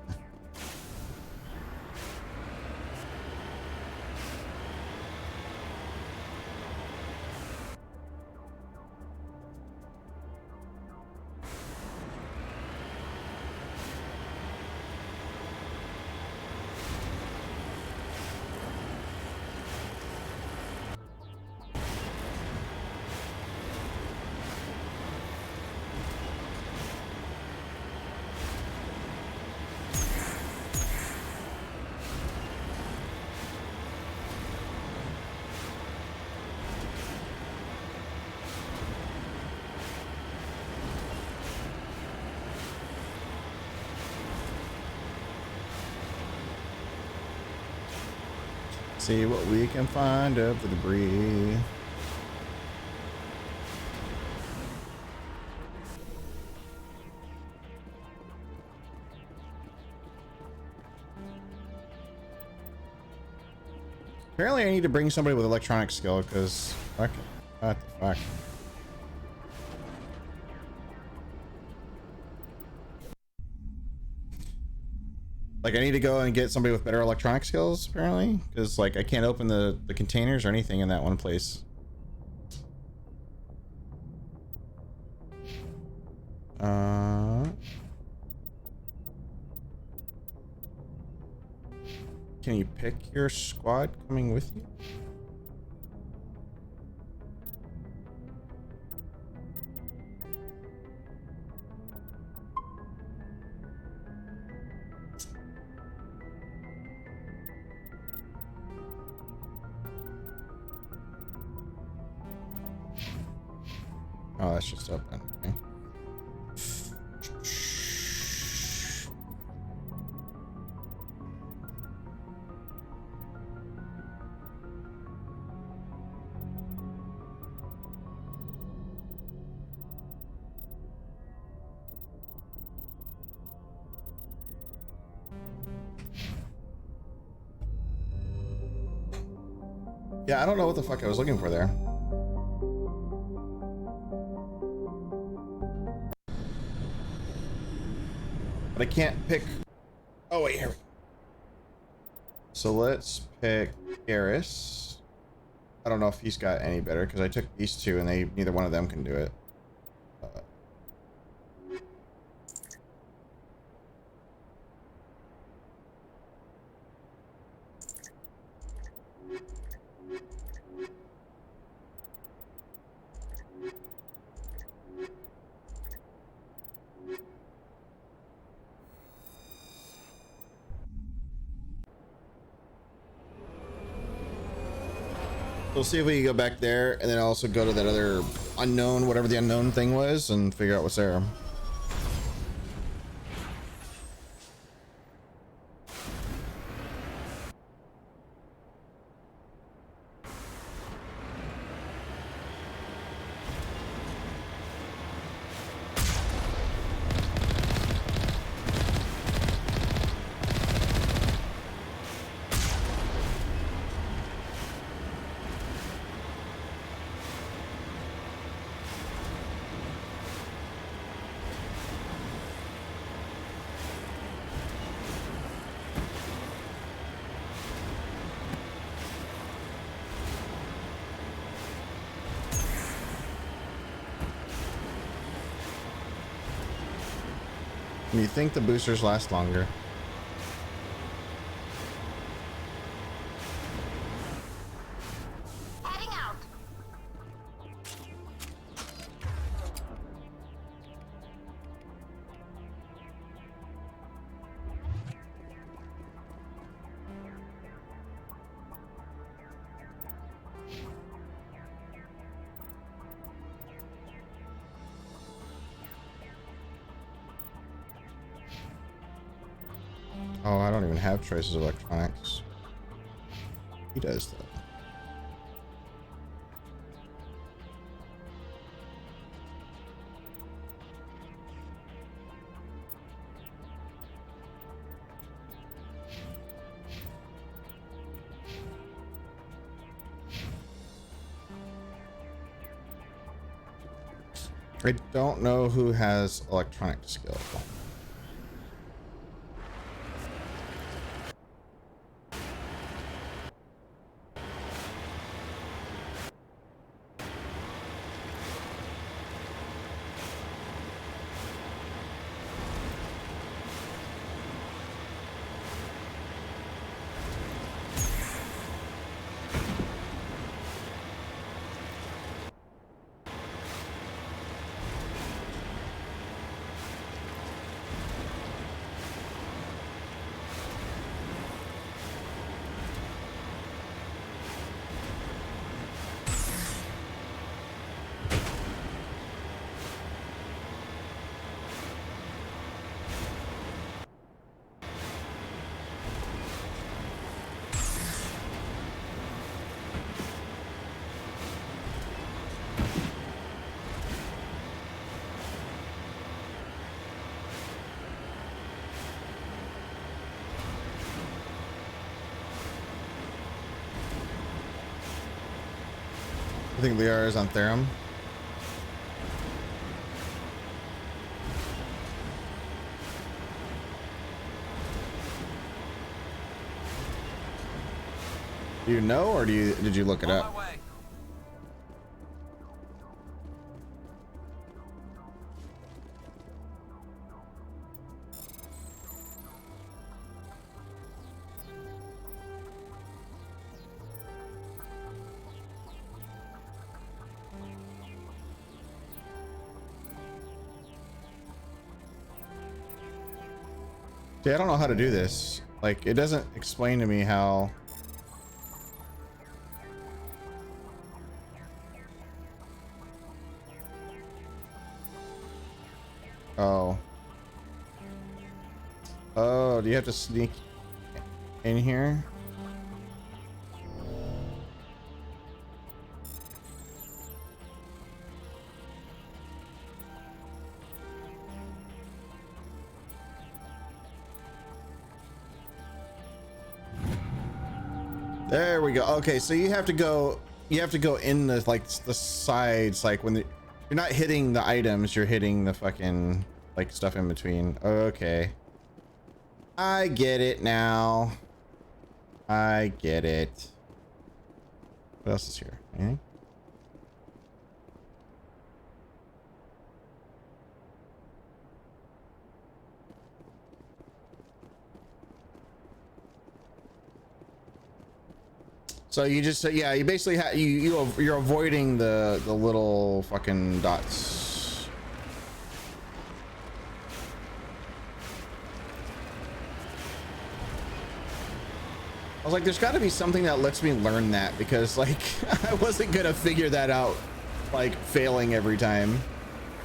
See what we can find of the debris. Apparently I need to bring somebody with electronic skill because fuck it. What the fuck? Like I need to go and get somebody with better electronic skills apparently because like I can't open the containers or anything in that one place. Can you pick your squad coming with you? Oh, that's just open. Okay. Yeah, I don't know what the fuck I was looking for there. But I can't pick... Oh, wait, here we go. So let's pick Garrus. I don't know if he's got any better, because I took these two, and neither one of them can do it. We'll see if we can go back there and then also go to that other unknown, whatever the unknown thing was, and figure out what's there. You think the boosters last longer? Heading out. Oh, I don't even have choices of electronics. He does, though. I don't know who has electronic skill. I think Liara is on Therum. Do you know, or did you look it up? See, I don't know how to do this. Like, it doesn't explain to me how. Oh. Oh, do you have to sneak in here? There we go. Okay, so you have to go in the like the sides, like when you're not hitting the items, you're hitting the fucking like stuff in between. Okay. I get it now. I get it. What else is here? Anything? So you just yeah, you basically you're avoiding the little fucking dots. I was like, there's got to be something that lets me learn that, because like I wasn't gonna figure that out, like failing every time.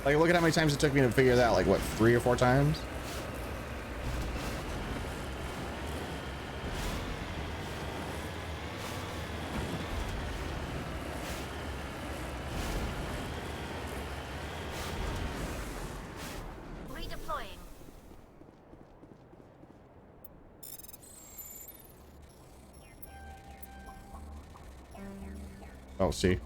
Like look at how many times it took me to figure that out, like what, 3 or 4 times? Oh, see.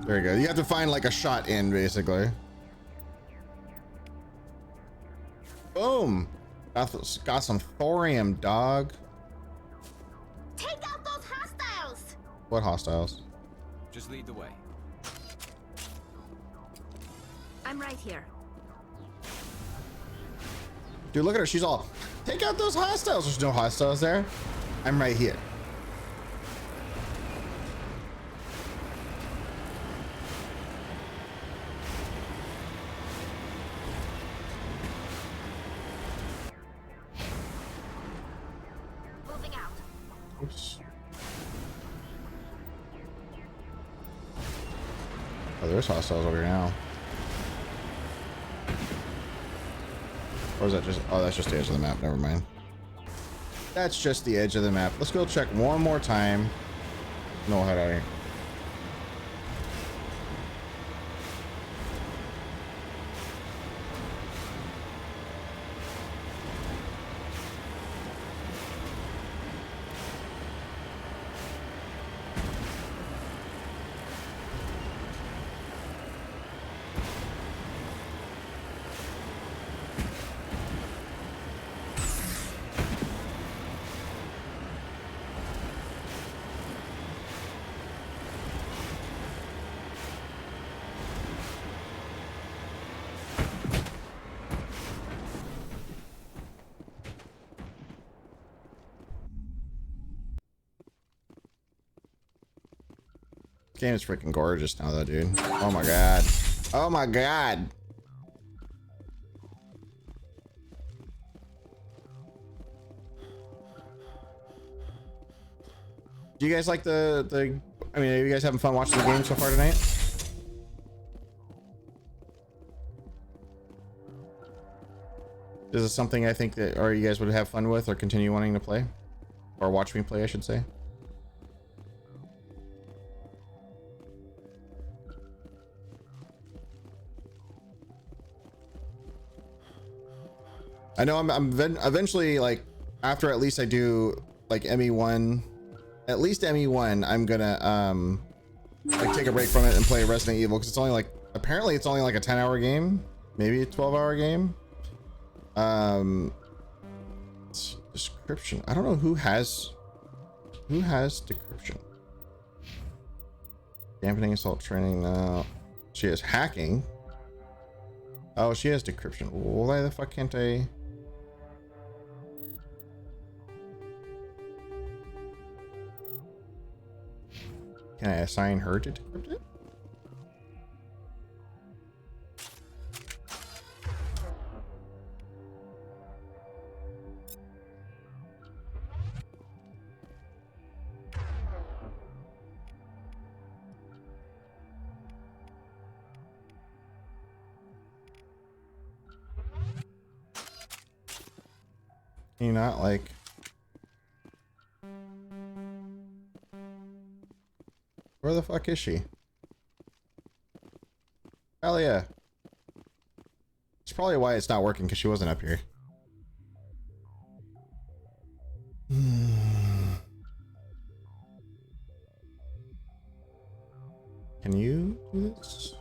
There you go. You have to find like a shot in, basically. Boom. Got some thorium, dog. Take out those hostiles! What hostiles? Just lead the way. I'm right here. Dude, look at her. She's all, take out those hostiles. There's no hostiles there. I'm right here. Moving out. Oops. Oh, there's hostiles over here now. Or is that just, oh, that's just the edge of the map. Never mind. That's just the edge of the map. Let's go check one more time. No, head out of here. Game is freaking gorgeous now though, dude. Oh my god. Oh my god. Do you guys like the I mean, are you guys having fun watching the game so far tonight? Is this something I think that or you guys would have fun with or continue wanting to play? Or watch me play, I should say. I know I'm eventually, like, after at least I do like ME1, at least ME1, I'm gonna like take a break from it and play Resident Evil, because it's only like, apparently it's only like a 10-hour game, maybe a 12-hour game. Description. I don't know who has decryption. Dampening assault training. No, she has hacking. Oh, she has decryption. Why the fuck can't I? Can I assign her to decrypt it? Can you not, like... Where the fuck is she? Hell yeah. It's probably why it's not working, because she wasn't up here. Can you do this?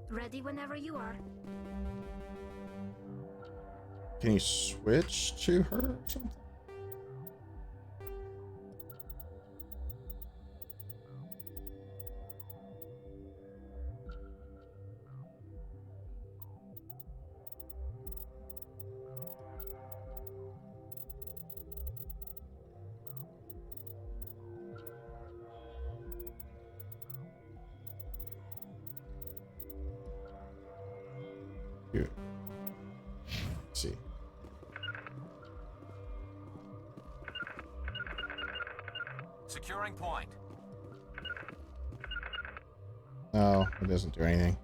Ready whenever you are. Can you switch to her or something? Here. Let's see. Securing point. No, it doesn't do anything.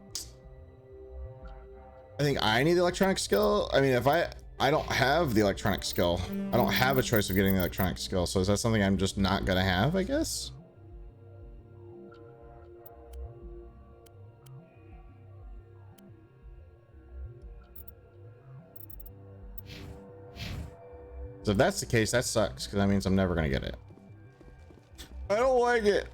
I think I need the electronic skill. I mean, if I don't have the electronic skill. I don't have a choice of getting the electronic skill. So is that something I'm just not gonna have, I guess? So if that's the case, that sucks, because that means I'm never gonna get it. I don't like it.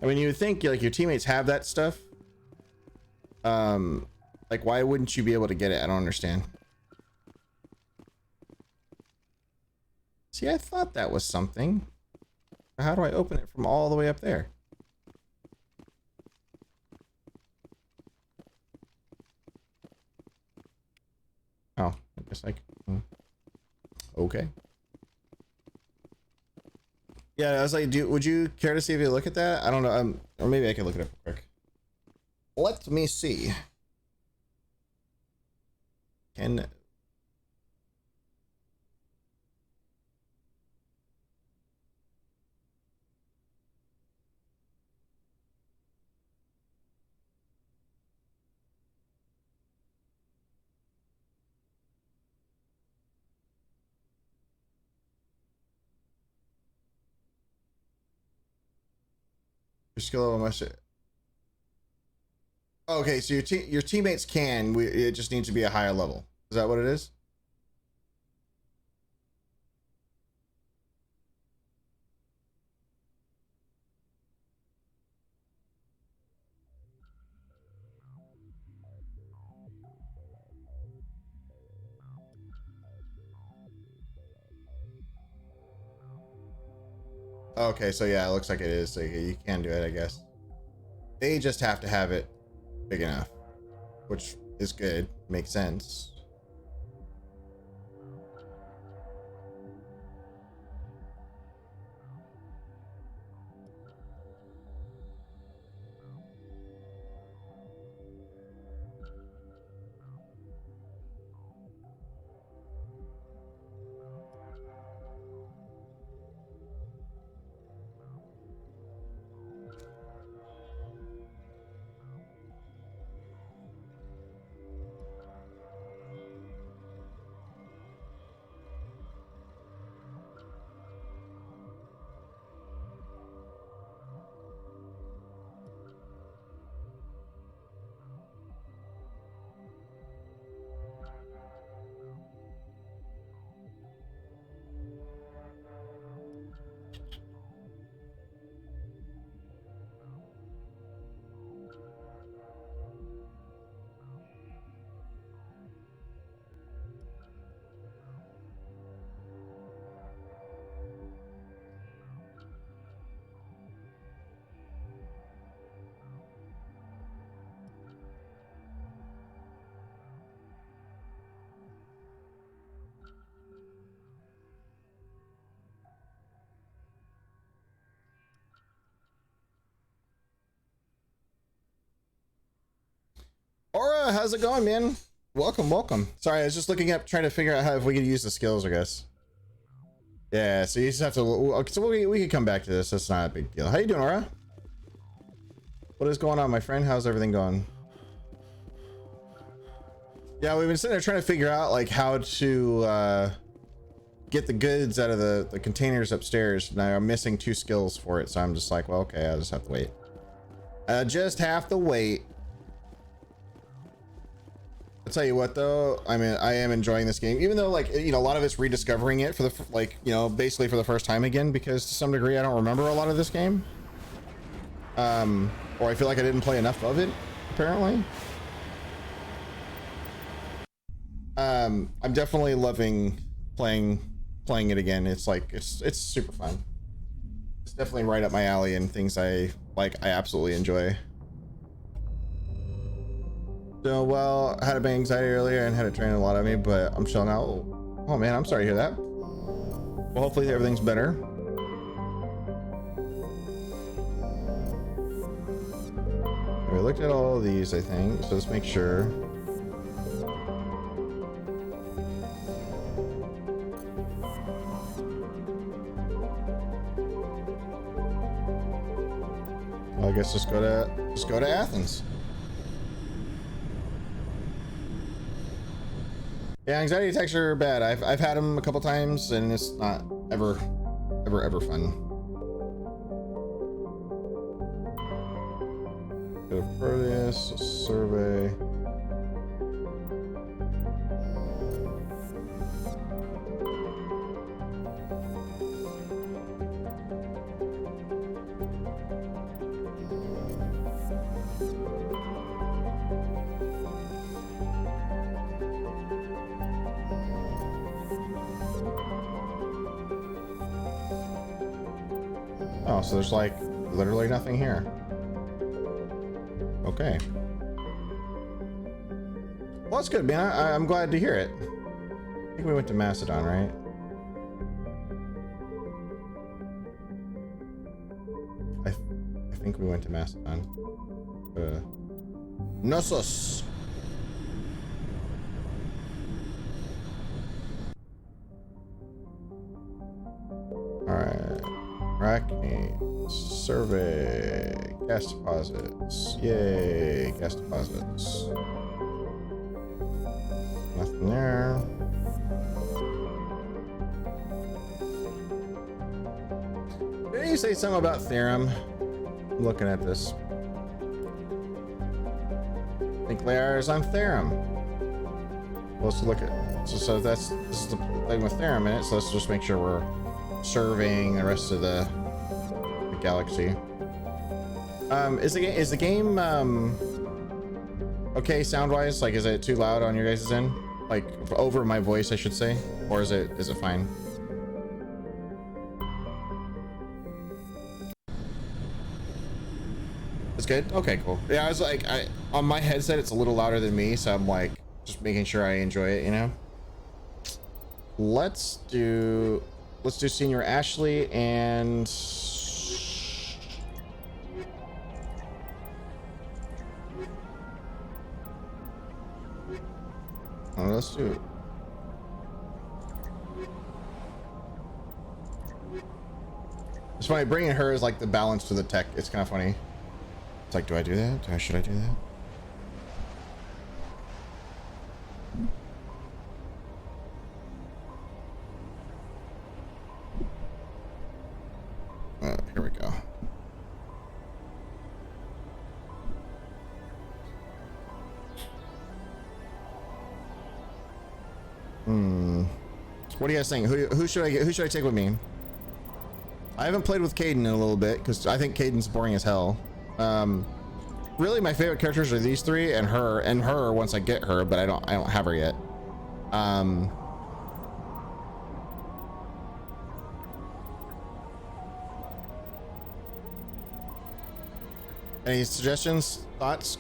I mean, you would think like your teammates have that stuff. Like why wouldn't you be able to get it? I don't understand. See, I thought that was something. How do I open it from all the way up there? Oh, I guess I can. Okay. Yeah, I was like, would you care to see if you look at that? I don't know. Or maybe I can look it up real quick. Let me see. Can your skill level must. Okay, so your teammates can. It just needs to be a higher level. Is that what it is? Okay, so yeah, it looks like it is. So you can do it, I guess. They just have to have it big enough, which is good. Makes sense. Aura, how's it going, man? Welcome, welcome. Sorry, I was just looking up, trying to figure out how if we could use the skills, I guess. Yeah, so you just have to. So we can come back to this. That's not a big deal. How you doing, Aura? What is going on, my friend? How's everything going? Yeah, we've been sitting there trying to figure out like how to get the goods out of the containers upstairs. Now I'm missing 2 skills for it, so I'm just like, well, okay, I'll just have to wait. I just have to wait. I'll tell you what though, I mean, I am enjoying this game, even though, like, you know, a lot of it's rediscovering it for the, like, you know, basically for the first time again, because to some degree I don't remember a lot of this game. Or I feel like I didn't play enough of it, apparently. I'm definitely loving playing it again. It's like, it's super fun. It's definitely right up my alley and things I absolutely enjoy. So, well, I had a bit of anxiety earlier and had it drain a lot of me, but I'm chill now. Oh man, I'm sorry to hear that. Well, hopefully everything's better. We looked at all of these, I think, so let's make sure. Well, I guess let's go to Athens. Yeah, anxiety attacks are bad. I've had them a couple times, and it's not ever fun. Go to Proteus, survey. Oh, so there's like literally nothing here. Okay. Well, that's good, man. I'm glad to hear it. I think we went to Macedon, right? I think we went to Macedon. Knossos. Alright. Arachne. Survey. Gas deposits. Yay. Gas deposits. Nothing there. Didn't you say something about theorem? I'm looking at this. I think Layar's on theorem. Well, let's look at. So this is the thing with theorem in it. So let's just make sure we're surveying the rest of the galaxy. Is the game okay sound wise? Like, is it too loud on your guys' end? Like over my voice, I should say, or is it fine? It's good. Okay, cool. Yeah, I was like, on my headset, it's a little louder than me, so I'm like just making sure I enjoy it, you know. Let's do Senior Ashley and let's do it. It's funny, bringing her is like the balance to the tech. It's kind of funny. It's like, do I do that? Should I do that? Here we go. What do you guys think? Who should I get? Who should I take with me? I haven't played with Caden in a little bit because I think Caden's boring as hell. Really, my favorite characters are these three and her once I get her, but I don't have her yet. Any suggestions, thoughts?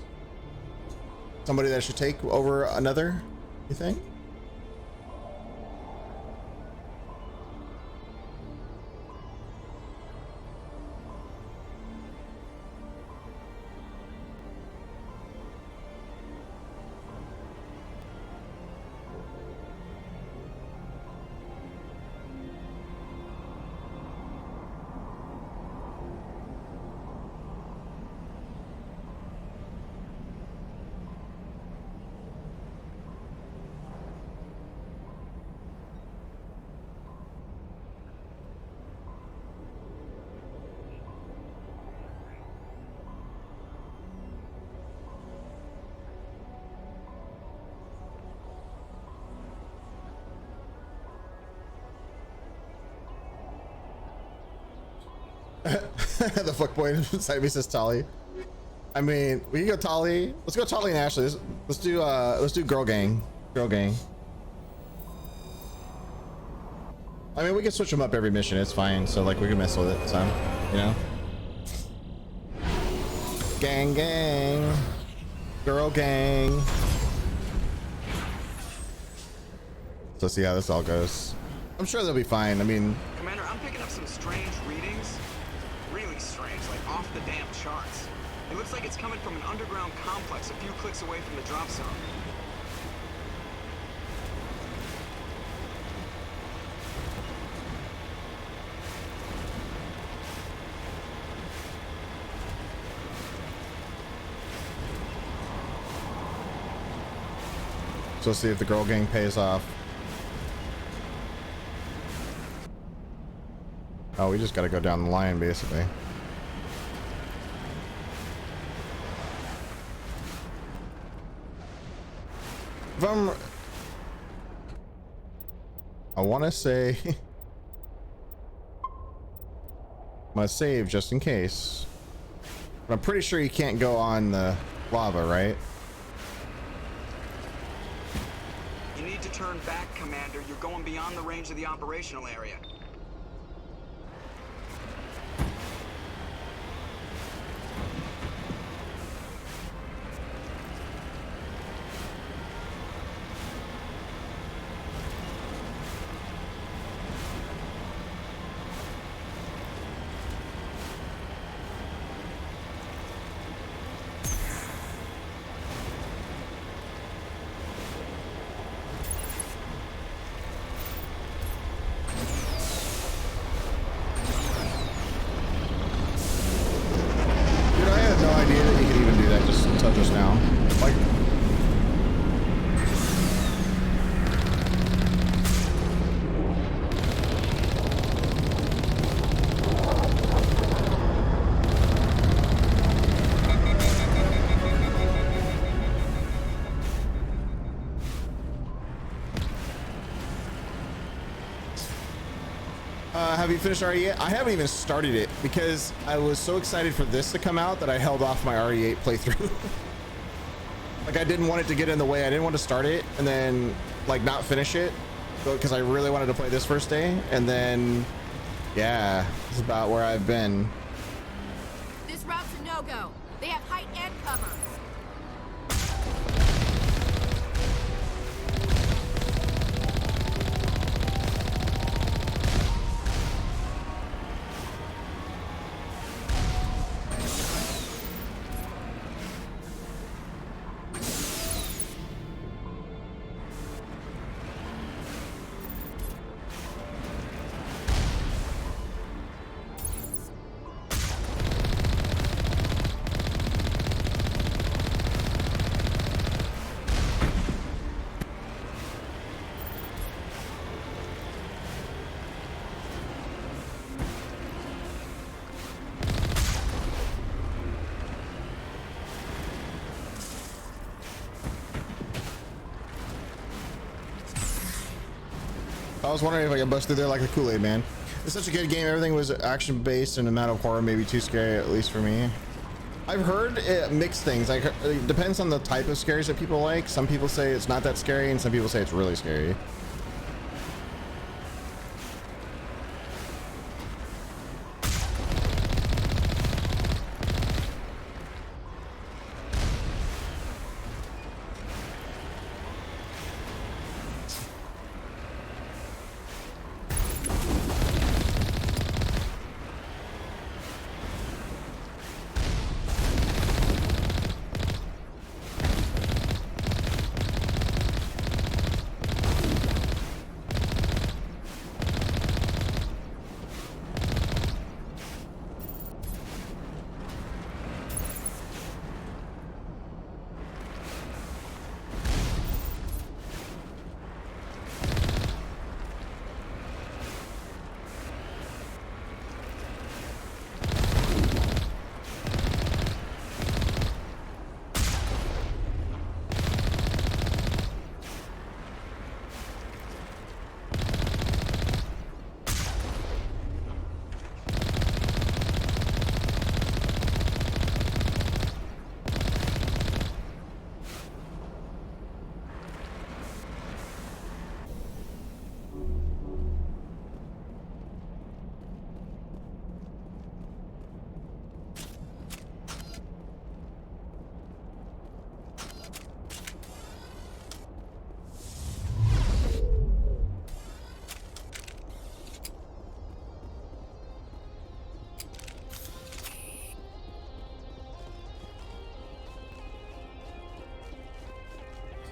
Somebody that I should take over another, you think? The fuckboy beside me says Tolly. I mean, we can go Tolly. Let's go Tolly and Ashley. Let's do girl gang. Girl gang. I mean, we can switch them up every mission. It's fine. So like we can mess with it some, you know. Gang gang. Girl gang. So let's see how this all goes. I'm sure they'll be fine. I mean, Commander, I'm picking up some strange readings. Really strange, like off the damn charts. It looks like it's coming from an underground complex a few clicks away from the drop zone. so let's see if the girl gang pays off. Oh, we just got to go down the line, basically. If I want to say, I'm gonna save just in case. But I'm pretty sure you can't go on the lava, right? You need to turn back, Commander. You're going beyond the range of the operational area. Just now, like, have you finished RE8? I haven't even started it because I was so excited for this to come out that I held off my RE8 playthrough. Like, I didn't want it to get in the way. I didn't want to start it and then like not finish it because I really wanted to play this first day. And then, yeah, this is about where I've been. This route's a no-go. They have height and cover. I was wondering if I could bust through there like a Kool-Aid man. It's such a good game. Everything was action based and the amount of horror maybe too scary, at least for me. I've heard mixed things. Like, it depends on the type of scares that people like. Some people say it's not that scary and some people say it's really scary.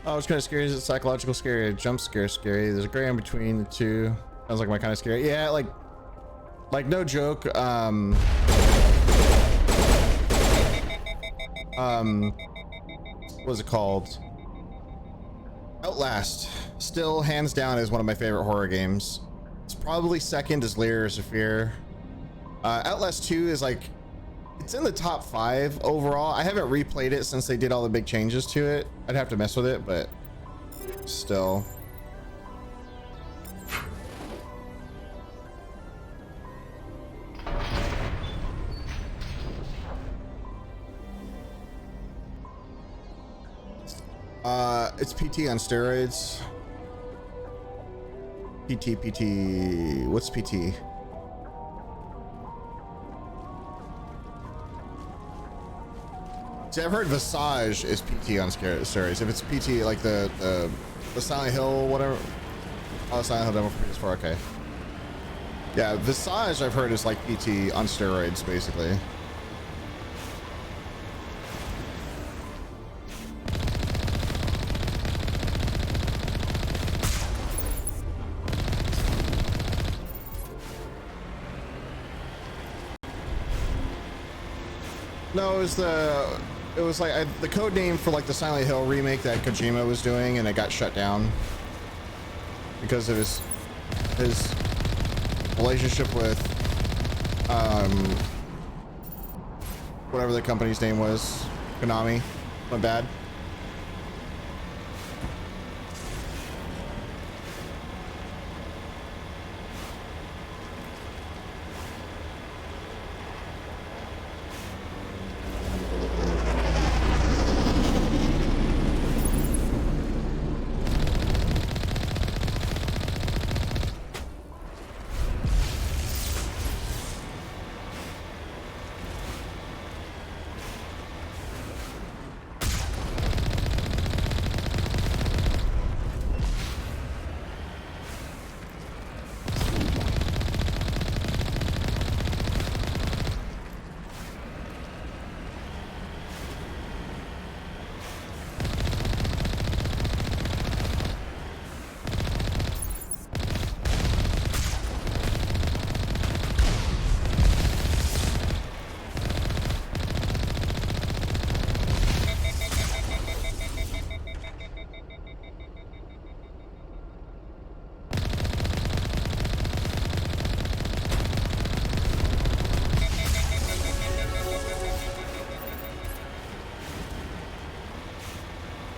Oh, it's kind of scary. Is it psychological scary? Jump scare scary? There's a gray in between the two. Sounds like my kind of scary. Yeah, like no joke. What's it called? Outlast. Still, hands down, is one of my favorite horror games. It's probably second is Layers of Fear. Outlast 2 is like, it's in the top 5 overall. I haven't replayed it since they did all the big changes to it. I'd have to mess with it, but still. It's PT on steroids. PT. What's PT? See, I've heard Visage is PT on steroids. If it's PT, like the Silent Hill, whatever. Oh, Silent Hill demo for PS4. Okay. Yeah, Visage I've heard is like PT on steroids, basically. No, it was like the code name for like the Silent Hill remake that Kojima was doing, and it got shut down because of his relationship with whatever the company's name was, Konami. Went bad.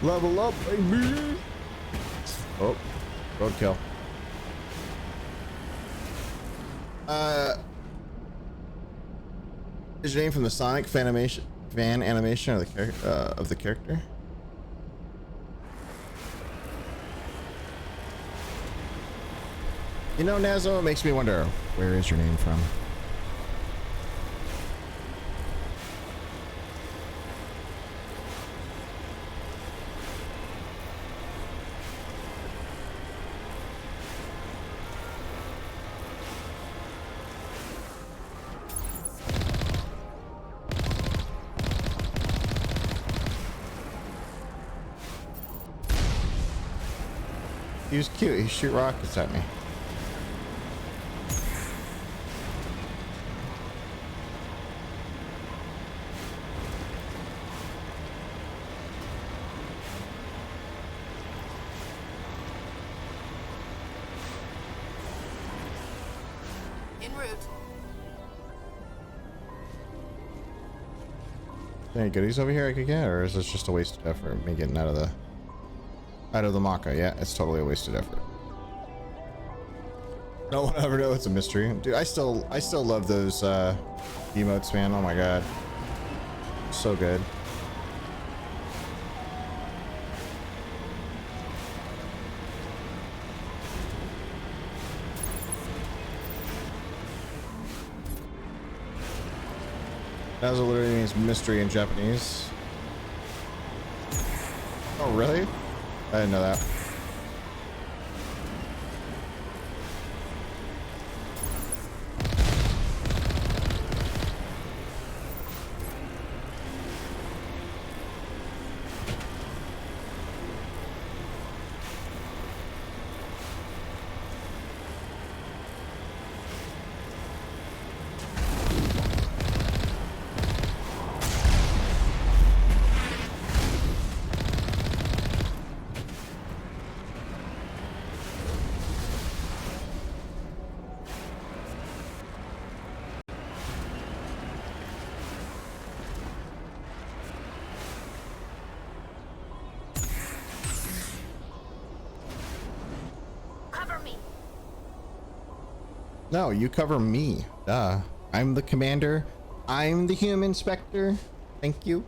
Level up, baby. Oh, roadkill. Is your name from the Sonic fan animation of the character? You know, Nazo, it makes me wonder, where is your name from? He was cute. He shoot rockets at me. En route. Any goodies over here I could get, or is this just a waste of effort? Me getting out of the Maka? Yeah, it's totally a wasted effort. No one ever know. It's a mystery, dude. I still love those emotes, man. Oh my god, so good. That literally means mystery in Japanese. Oh really? I didn't know that. no, you cover me. Duh. I'm the commander. I'm the human Spectre. Thank you.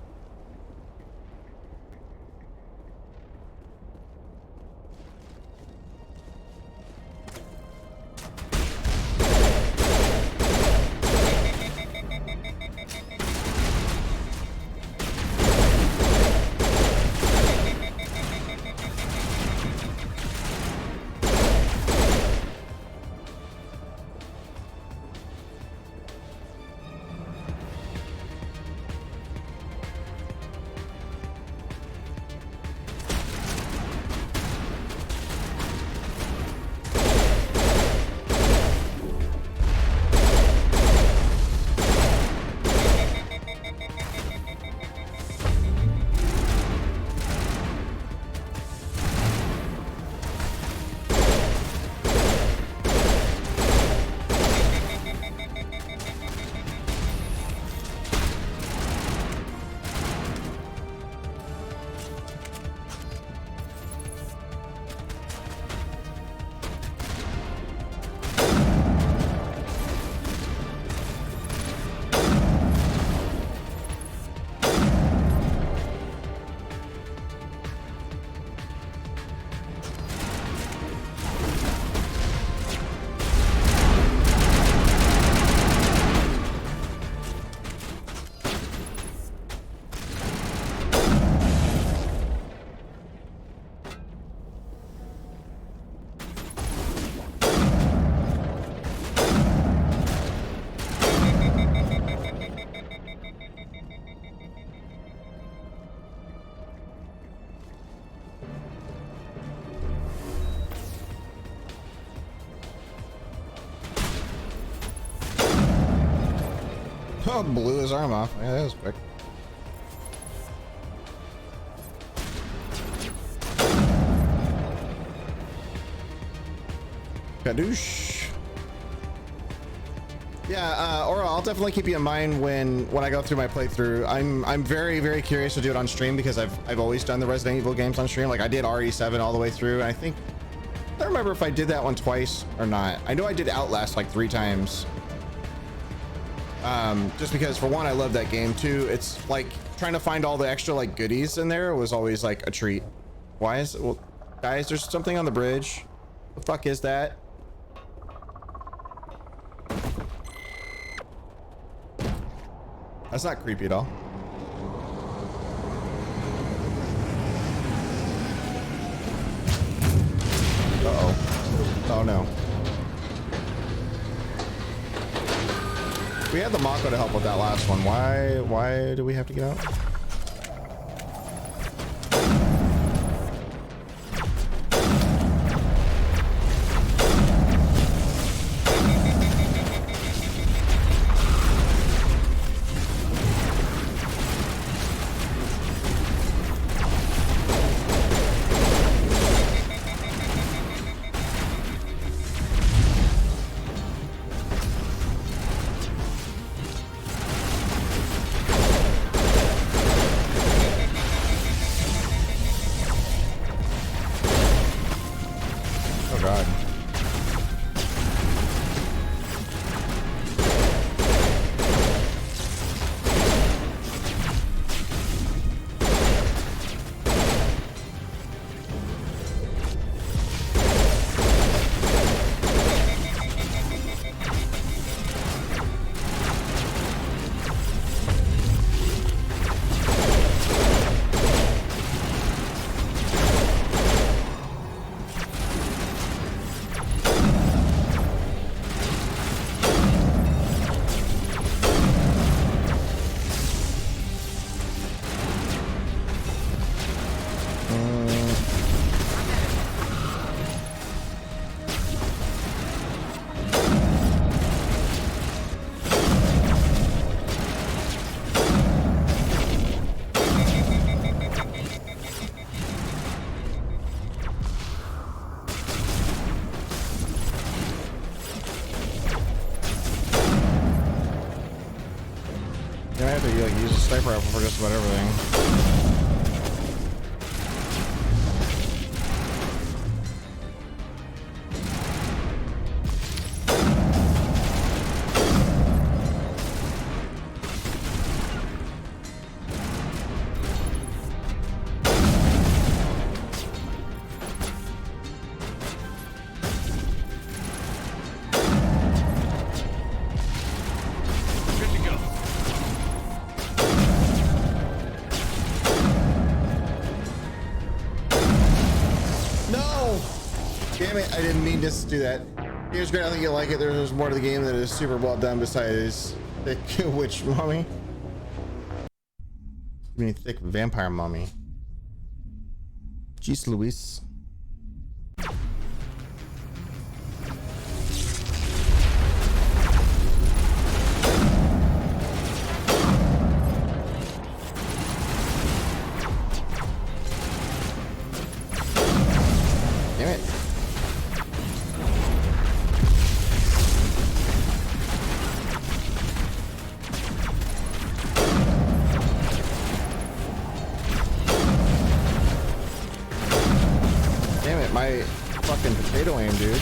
Oh, blew his arm off. Yeah, that was quick. Kadoosh. Yeah, Aura, I'll definitely keep you in mind when I go through my playthrough. I'm very curious to do it on stream because I've always done the Resident Evil games on stream. Like I did RE7 all the way through. And I don't remember if I did that one twice or not. I know I did Outlast like 3 times. Just because for one, I love that game. Two, it's like trying to find all the extra like goodies in there was always like a treat. Why is it? Well, guys, there's something on the bridge. The fuck is that? That's not creepy at all. Uh-oh. Oh no. We had the Mako to help with that last one. Why do we have to get out? Sniper rifle for just about everything. Damn it, I didn't mean to do that. Here's great, I think you'll like it. There's more to the game that is super well done besides thick witch mommy. I mean, thick vampire mommy. Jeez Louise. Damn it. Damn it, my fucking potato aim, dude.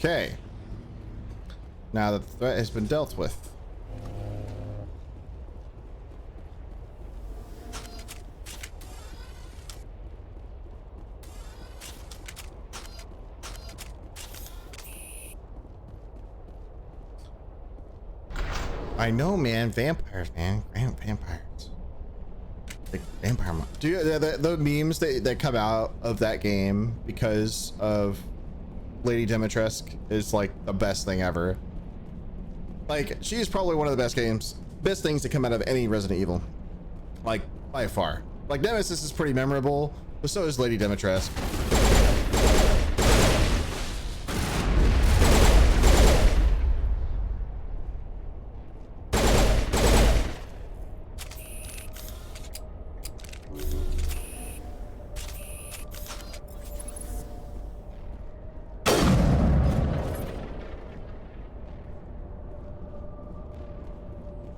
Okay. Now that the threat has been dealt with. I know, man. Vampires, man. Vampires. Like vampire. Dude, the memes that come out of that game because of Lady Dimitrescu is like the best thing ever. Like, she's probably one of the best things to come out of any Resident Evil. Like, by far. Like, Nemesis is pretty memorable, but so is Lady Dimitrescu.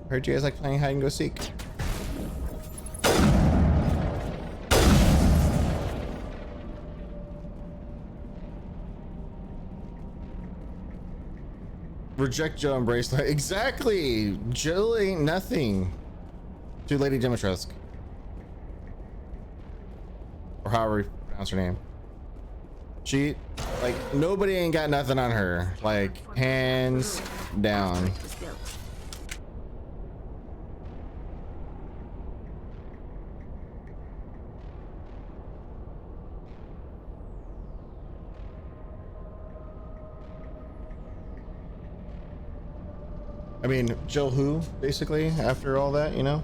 Heard you guys like playing hide and go seek. Reject Joe, embrace that. Exactly. Jill ain't nothing to Lady Dimitrescu, or however you pronounce her name. She, like, nobody ain't got nothing on her. Like, hands down. I mean, Jill who, basically, after all that, you know?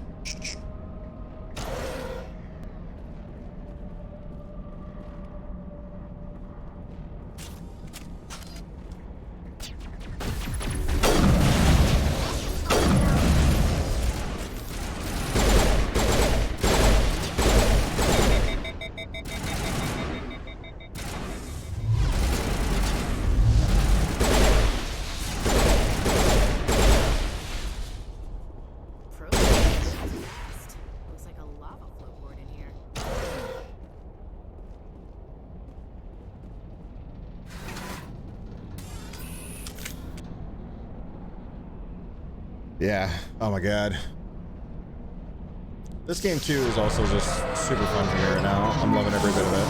Yeah. Oh my god. This game too is also just super fun for me right now. I'm loving every bit of it.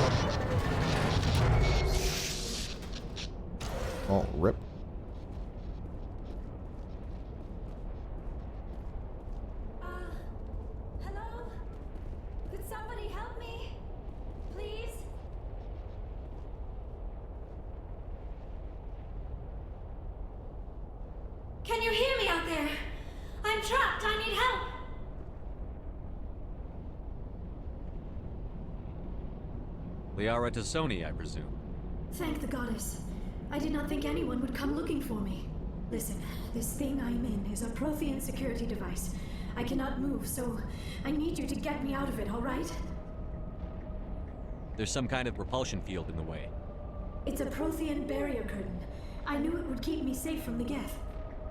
Oh, rip. Hello? Could somebody help me? Please? Can you hear me out there? I'm trapped. I need help. Liara Tassoni, I presume. Thank the goddess. I did not think anyone would come looking for me. Listen, this thing I'm in is a Prothean security device. I cannot move, so I need you to get me out of it, all right? There's some kind of repulsion field in the way. It's a Prothean barrier curtain. I knew it would keep me safe from the Geth.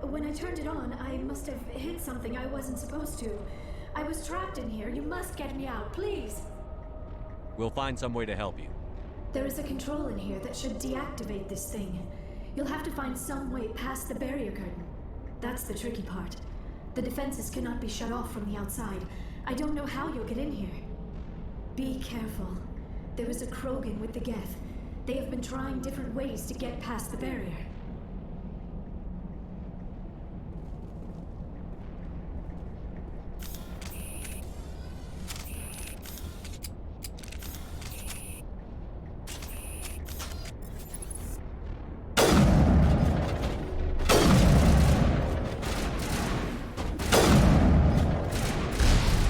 When I turned it on, I must have hit something I wasn't supposed to. I was trapped in here. You must get me out, please. We'll find some way to help you. There is a control in here that should deactivate this thing. You'll have to find some way past the barrier curtain. That's the tricky part. The defenses cannot be shut off from the outside. I don't know how you'll get in here. Be careful. There is a Krogan with the Geth. They have been trying different ways to get past the barrier.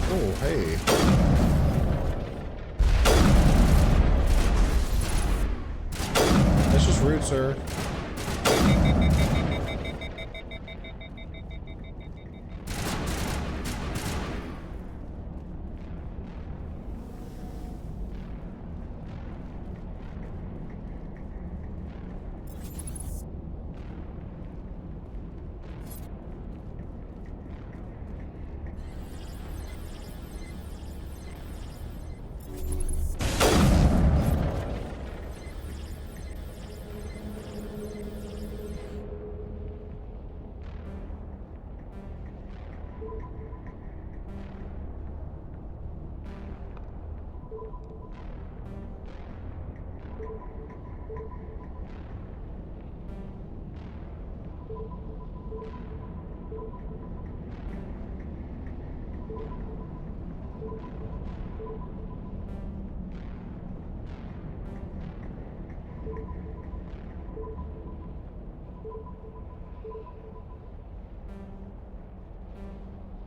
Oh, hey. That's just rude, sir.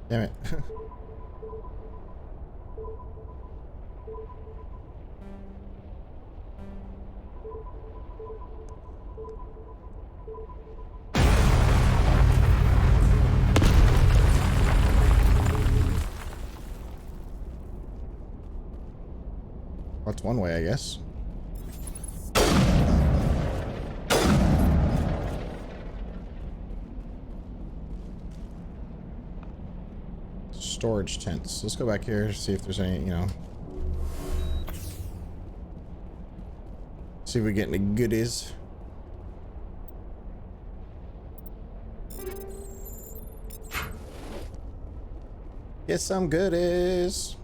Damn it. That's one way, I guess. Storage tents. Let's go back here, see if there's any, you know. See if we get any goodies. Get some goodies.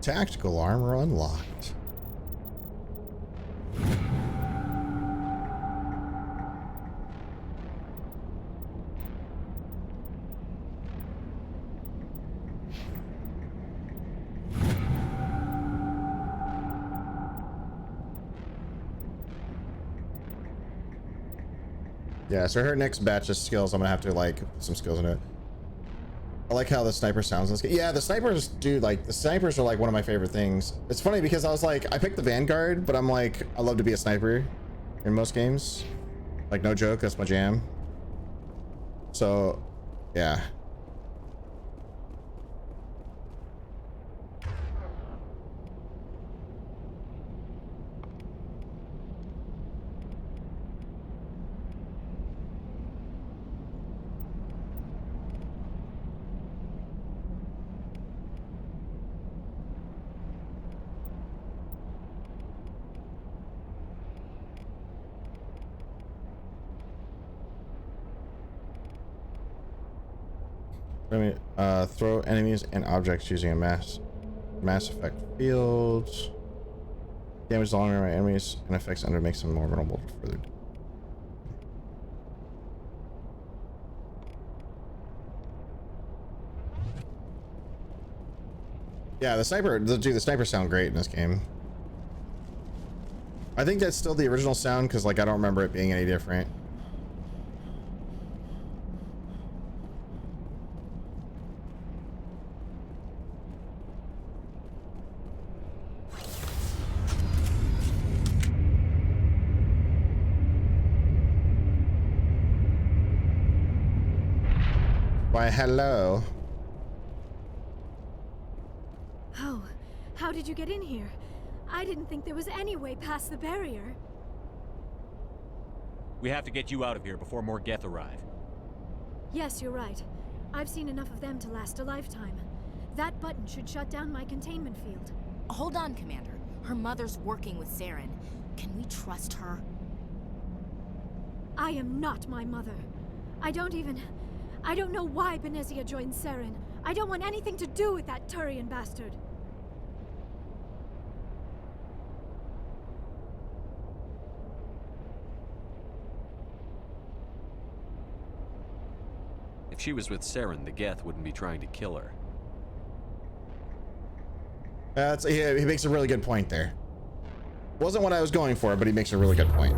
Tactical armor unlocked. Yeah, so her next batch of skills, I'm gonna have to like put some skills in it. I like how the sniper sounds in this game. Yeah, the snipers, dude, like the snipers are like one of my favorite things. It's funny because I was like, I picked the Vanguard, but I'm like, I love to be a sniper in most games. Like, no joke, that's my jam. So, yeah. Throw enemies and objects using a mass effect field. Damage the long range enemies and effects under makes them more vulnerable to further. Yeah, the snipers sound great in this game. I think that's still the original sound because like I don't remember it being any different. Why, hello. Oh, how did you get in here? I didn't think there was any way past the barrier. We have to get you out of here before more Geth arrive. Yes, you're right. I've seen enough of them to last a lifetime. That button should shut down my containment field. Hold on, Commander. Her mother's working with Saren. Can we trust her? I am not my mother. I don't know why Benezia joined Saren. I don't want anything to do with that Turian bastard. If she was with Saren, the Geth wouldn't be trying to kill her. He makes a really good point there. Wasn't what I was going for, but he makes a really good point.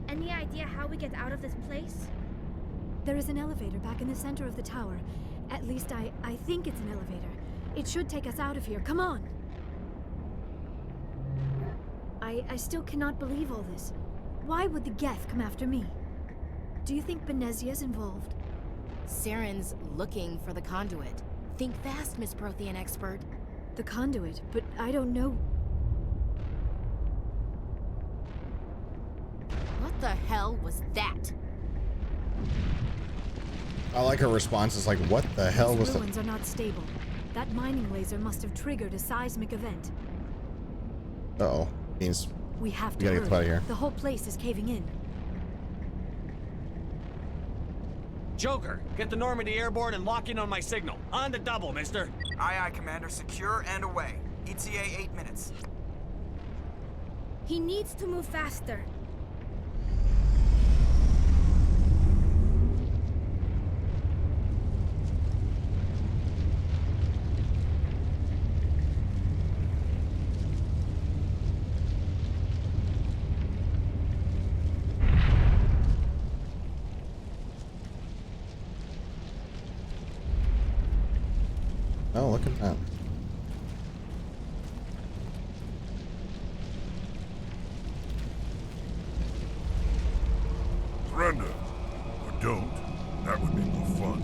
Any idea how we get out of this place? There is an elevator back in the center of the tower. At least I think it's an elevator. It should take us out of here. Come on. I still cannot believe all this. Why would the Geth come after me? Do you think Benezia's involved? Saren's looking for the conduit. Think fast, Miss Prothean expert. The conduit? But I don't know. What the hell was that? I like her response. It's like, what the hell was that? These ruins are not stable. That mining laser must have triggered a seismic event. Uh-oh. Means we have to gotta get the fuck out of here. The whole place is caving in. Joker, get the Normandy airborne and lock in on my signal. On the double, mister. Aye, aye, Commander. Secure and away. ETA 8 minutes. He needs to move faster. Oh, look at that. Surrender. Or don't. That would be more fun.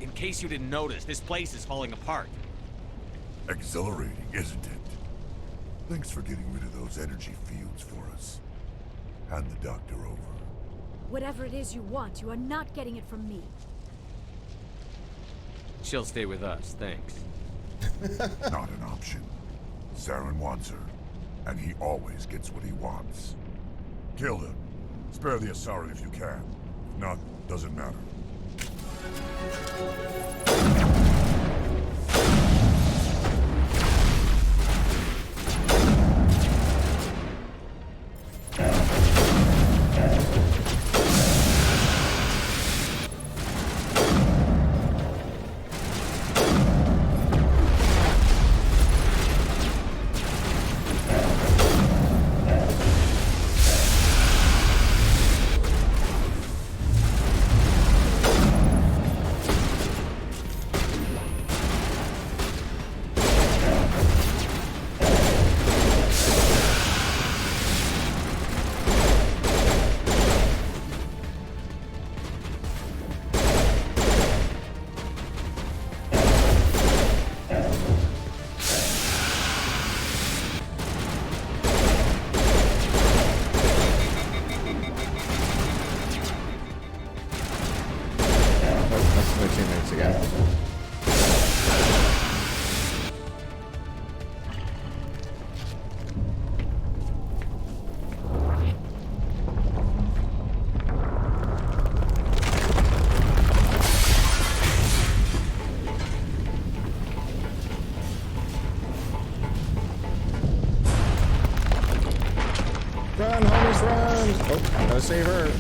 In case you didn't notice, this place is falling apart. Exhilarating, isn't it? Thanks for getting rid of those energy fields for us. Hand the doctor over. Whatever it is you want, you are not getting it from me. She'll stay with us, thanks. Not an option. Saren wants her, and he always gets what he wants. Kill him. Spare the Asari if you can. If not, doesn't matter. Oh, gotta save her.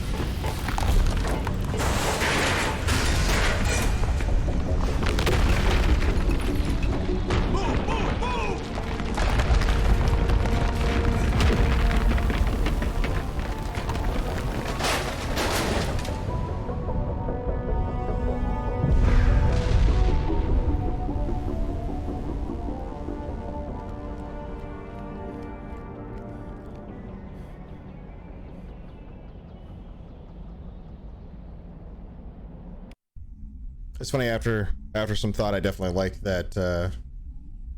It's funny, after some thought, I definitely like that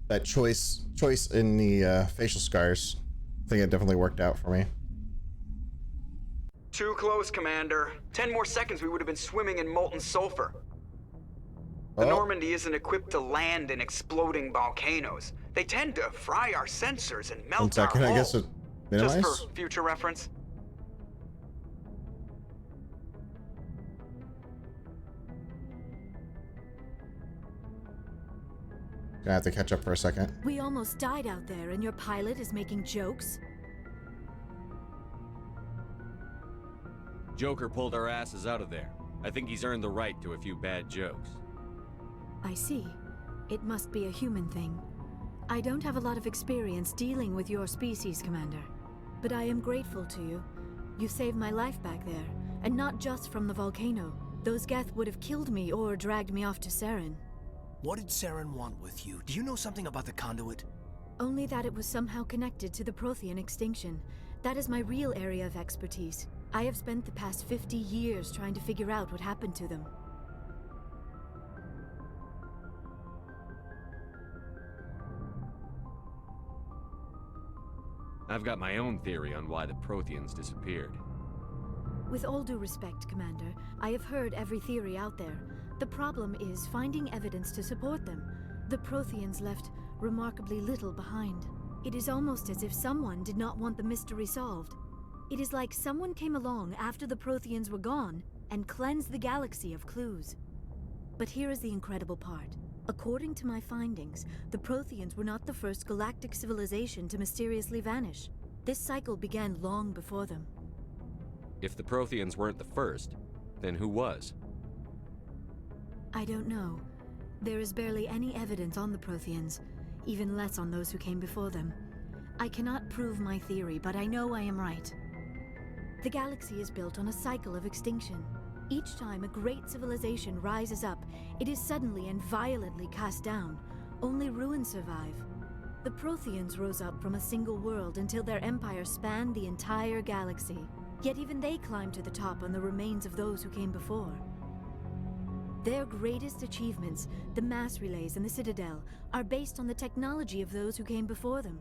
that choice in the facial scars. I think it definitely worked out for me. Too close, Commander. 10 more seconds we would have been swimming in molten sulfur. The Normandy isn't equipped to land in exploding volcanoes. They tend to fry our sensors and melt 1 second, our I guess hull. it minimize. Just for future reference. Gonna have to catch up for a second. We almost died out there, and your pilot is making jokes? Joker pulled our asses out of there. I think he's earned the right to a few bad jokes. I see. It must be a human thing. I don't have a lot of experience dealing with your species, Commander. But I am grateful to you. You saved my life back there, and not just from the volcano. Those Geth would have killed me or dragged me off to Saren. What did Saren want with you? Do you know something about the conduit? Only that it was somehow connected to the Prothean extinction. That is my real area of expertise. I have spent the past 50 years trying to figure out what happened to them. I've got my own theory on why the Protheans disappeared. With all due respect, Commander, I have heard every theory out there. The problem is finding evidence to support them. The Protheans left remarkably little behind. It is almost as if someone did not want the mystery solved. It is like someone came along after the Protheans were gone and cleansed the galaxy of clues. But here is the incredible part. According to my findings, the Protheans were not the first galactic civilization to mysteriously vanish. This cycle began long before them. If the Protheans weren't the first, then who was? I don't know. There is barely any evidence on the Protheans, even less on those who came before them. I cannot prove my theory, but I know I am right. The galaxy is built on a cycle of extinction. Each time a great civilization rises up, it is suddenly and violently cast down. Only ruins survive. The Protheans rose up from a single world until their empire spanned the entire galaxy. Yet even they climbed to the top on the remains of those who came before. Their greatest achievements, the mass relays and the Citadel, are based on the technology of those who came before them.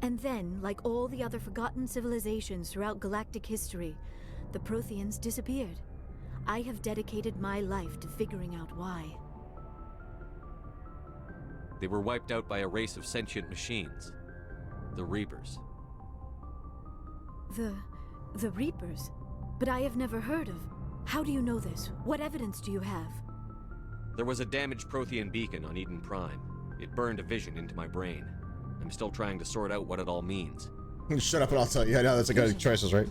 And then, like all the other forgotten civilizations throughout galactic history, the Protheans disappeared. I have dedicated my life to figuring out why. They were wiped out by a race of sentient machines. The Reapers. The Reapers? But I have never heard of. How do you know this? What evidence do you have? There was a damaged Prothean beacon on Eden Prime. It burned a vision into my brain. I'm still trying to sort out what it all means. Shut up and I'll tell you. I know that's a good choices, right?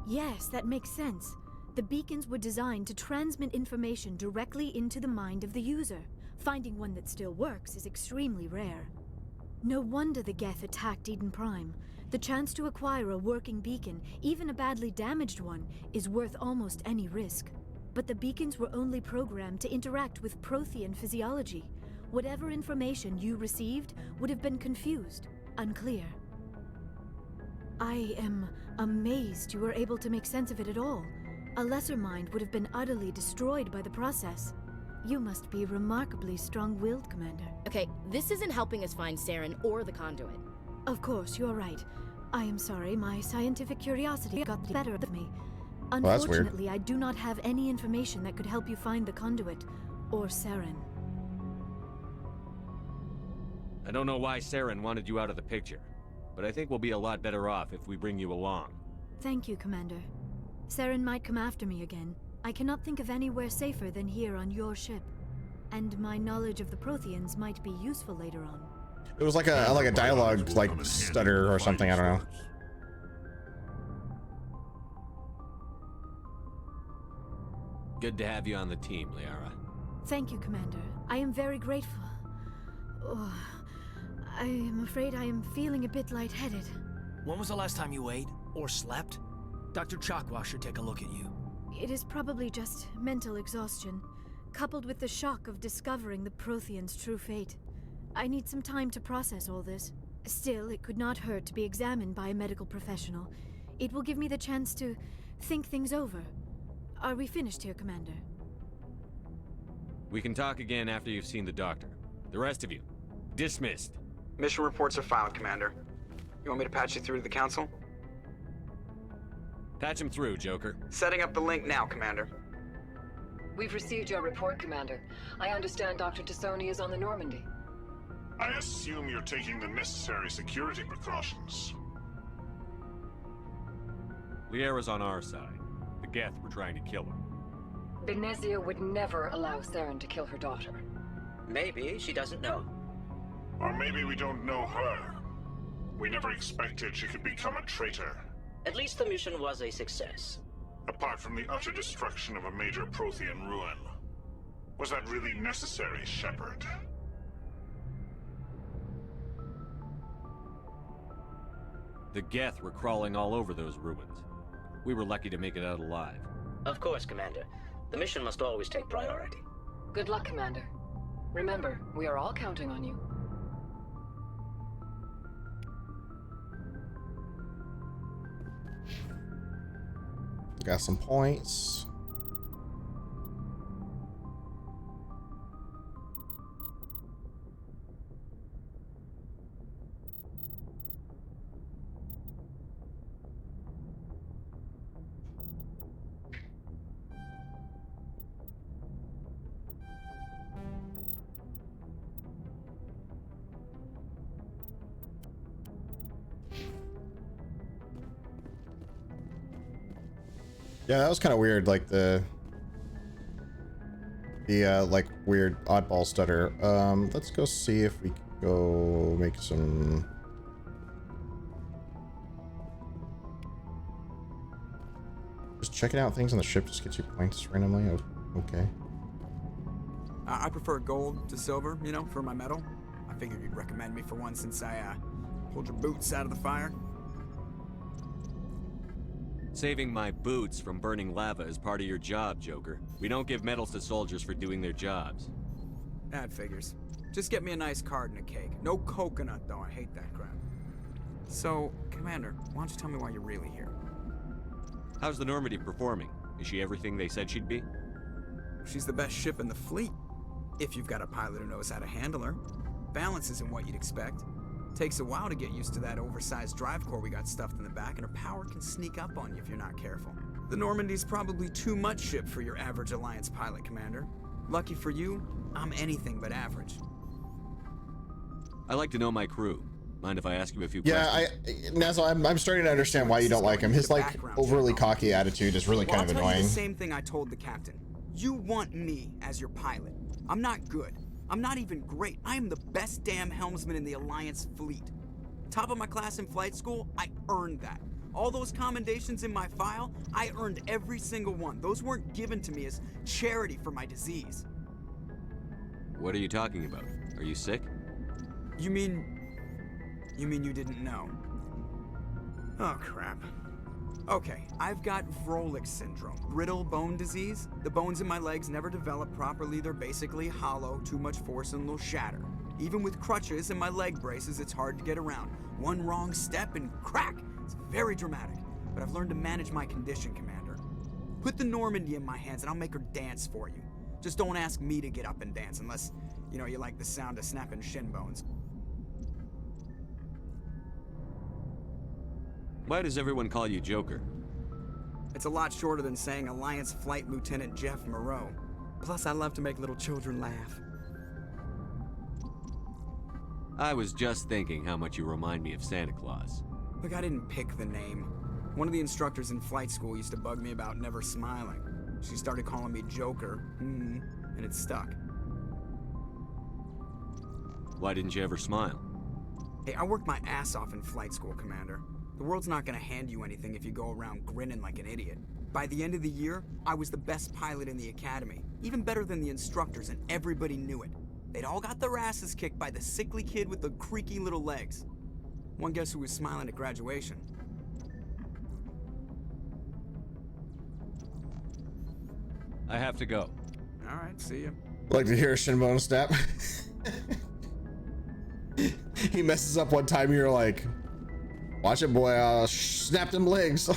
Yes, that makes sense. The beacons were designed to transmit information directly into the mind of the user. Finding one that still works is extremely rare. No wonder the Geth attacked Eden Prime. The chance to acquire a working beacon, even a badly damaged one, is worth almost any risk. But the beacons were only programmed to interact with Prothean physiology. Whatever information you received would have been confused, unclear. I am amazed you were able to make sense of it at all. A lesser mind would have been utterly destroyed by the process. You must be remarkably strong-willed, Commander. Okay, this isn't helping us find Saren or the conduit. Of course, you're right. I am sorry, my scientific curiosity got the better of me. Well, that's weird. Unfortunately, I do not have any information that could help you find the conduit, or Saren. I don't know why Saren wanted you out of the picture, but I think we'll be a lot better off if we bring you along. Thank you, Commander. Saren might come after me again. I cannot think of anywhere safer than here on your ship. And my knowledge of the Protheans might be useful later on. It was like a dialogue like stutter or something. I don't know. Good to have you on the team, Liara. Thank you, Commander. I am very grateful. Oh, I am afraid I am feeling a bit lightheaded. When was the last time you ate or slept? Dr. Chakwa should take a look at you. It is probably just mental exhaustion, coupled with the shock of discovering the Protheans' true fate. I need some time to process all this. Still, it could not hurt to be examined by a medical professional. It will give me the chance to think things over. Are we finished here, Commander? We can talk again after you've seen the doctor. The rest of you, dismissed. Mission reports are filed, Commander. You want me to patch you through to the Council? Patch him through, Joker. Setting up the link now, Commander. We've received your report, Commander. I understand Dr. Tassoni is on the Normandy. I assume you're taking the necessary security precautions. Liara's on our side. The Geth were trying to kill her. Benezia would never allow Saren to kill her daughter. Maybe she doesn't know. Or maybe we don't know her. We never expected she could become a traitor. At least the mission was a success. Apart from the utter destruction of a major Prothean ruin. Was that really necessary, Shepard? The Geth were crawling all over those ruins. We were lucky to make it out alive. Of course, Commander. The mission must always take priority. Good luck, Commander. Remember, we are all counting on you. Got some points. Yeah, that was kind of weird, like the like weird oddball stutter. Let's go see if we can go make some. Just checking out things on the ship just gets you points randomly. Oh, okay. I prefer gold to silver, you know, for my medal. I figured you'd recommend me for one since I pulled your boots out of the fire. Saving my boots from burning lava is part of your job, Joker. We don't give medals to soldiers for doing their jobs. That figures. Just get me a nice card and a cake. No coconut, though. I hate that crap. So, Commander, why don't you tell me why you're really here? How's the Normandy performing? Is she everything they said she'd be? She's the best ship in the fleet. If you've got a pilot who knows how to handle her. Balance isn't what you'd expect. Takes a while to get used to that oversized drive core we got stuffed in the back, and her power can sneak up on you if you're not careful. The Normandy's probably too much ship for your average Alliance pilot, Commander. Lucky for you, I'm anything but average. I like to know my crew. Mind if I ask you a few Yeah, questions? Nazzle, I'm starting to understand why you don't like him. His like overly cocky attitude is really kind of I'll tell you annoying. the same thing I told the captain. You want me as your pilot. I'm not good. I'm not even great. I am the best damn helmsman in the Alliance fleet. Top of my class in flight school, I earned that. All those commendations in my file, I earned every single one. Those weren't given to me as charity for my disease. What are you talking about? Are you sick? You mean you didn't know? Oh, crap. Okay, I've got Vrolik syndrome, brittle bone disease. The bones in my legs never develop properly. They're basically hollow, too much force and they'll shatter. Even with crutches and my leg braces, it's hard to get around. One wrong step and crack! It's very dramatic. But I've learned to manage my condition, Commander. Put the Normandy in my hands and I'll make her dance for you. Just don't ask me to get up and dance unless, you know, you like the sound of snapping shin bones. Why does everyone call you Joker? It's a lot shorter than saying Alliance Flight Lieutenant Jeff Moreau. Plus, I love to make little children laugh. I was just thinking how much you remind me of Santa Claus. Look, I didn't pick the name. One of the instructors in flight school used to bug me about never smiling. She started calling me Joker, and it stuck. Why didn't you ever smile? Hey, I worked my ass off in flight school, Commander. The world's not gonna hand you anything if you go around grinning like an idiot. By the end of the year, I was the best pilot in the academy. Even better than the instructors, and everybody knew it. They'd all got their asses kicked by the sickly kid with the creaky little legs. One guess who was smiling at graduation? I have to go. All right, see ya. Like to hear a Shinbone snap. He messes up one time, you're like, watch it, boy, I'll snap them legs.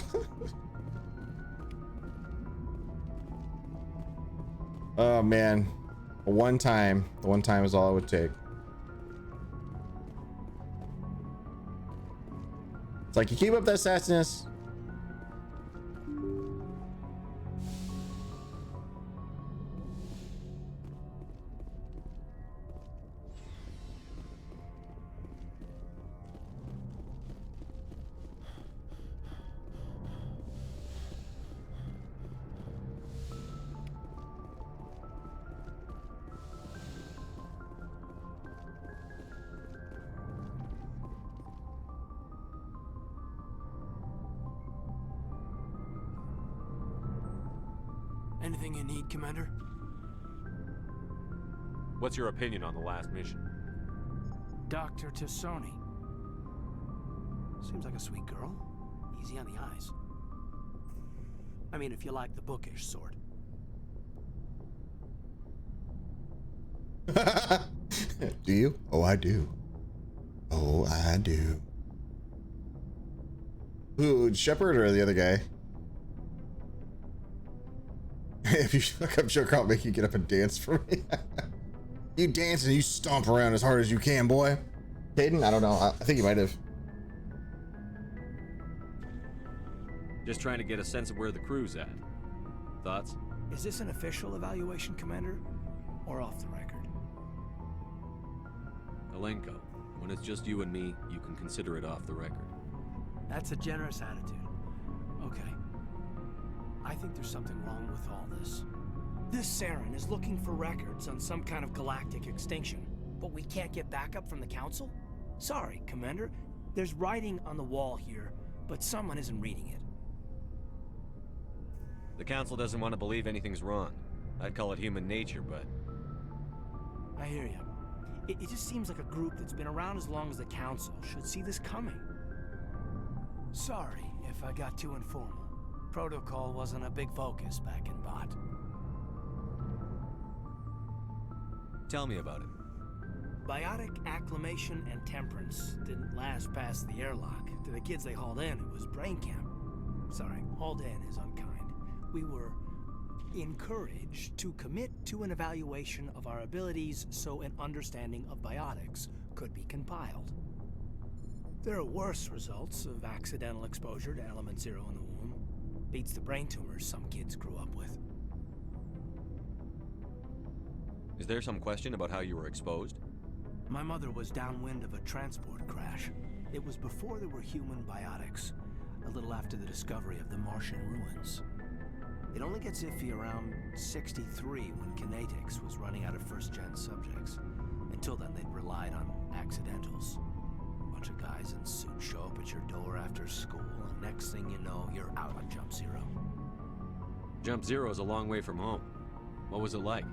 Oh man, the one time is all it would take. It's like, you keep up that sassiness. Anything you need, Commander? What's your opinion on the last mission? Dr. Tassoni. Seems like a sweet girl. Easy on the eyes. I mean, if you like the bookish sort. Do you? Oh, I do. Oh, I do. Who, Shepard or the other guy? If you look up Joker, I'll make you get up and dance for me. You dance and you stomp around as hard as you can, boy. Hayden? I don't know. I think you might have. Just trying to get a sense of where the crew's at. Thoughts? Is this an official evaluation, Commander? Or off the record? Alenko, when it's just you and me, you can consider it off the record. That's a generous attitude. Okay. I think there's something wrong with all this. This Saren is looking for records on some kind of galactic extinction, but we can't get backup from the Council? Sorry, Commander. There's writing on the wall here, but someone isn't reading it. The Council doesn't want to believe anything's wrong. I'd call it human nature, but... I hear you. It just seems like a group that's been around as long as the Council should see this coming. Sorry if I got too informal. Protocol wasn't a big focus back in Bot. Tell me about it. Biotic acclimation and temperance didn't last past the airlock. To the kids they hauled in, it was brain camp. Sorry, hauled in is unkind. We were encouraged to commit to an evaluation of our abilities so an understanding of biotics could be compiled. There are worse results of accidental exposure to element 0 in the womb. Beats the brain tumors some kids grew up with. Is there some question about how you were exposed? My mother was downwind of a transport crash. It was before there were human biotics, a little after the discovery of the Martian ruins. It only gets iffy around 63 when Kinetics was running out of first-gen subjects. Until then, they'd relied on accidentals. A bunch of guys in suits show up at your door after school, and next thing you know, you're out on Jump Zero. Jump Zero is a long way from home. What was it like?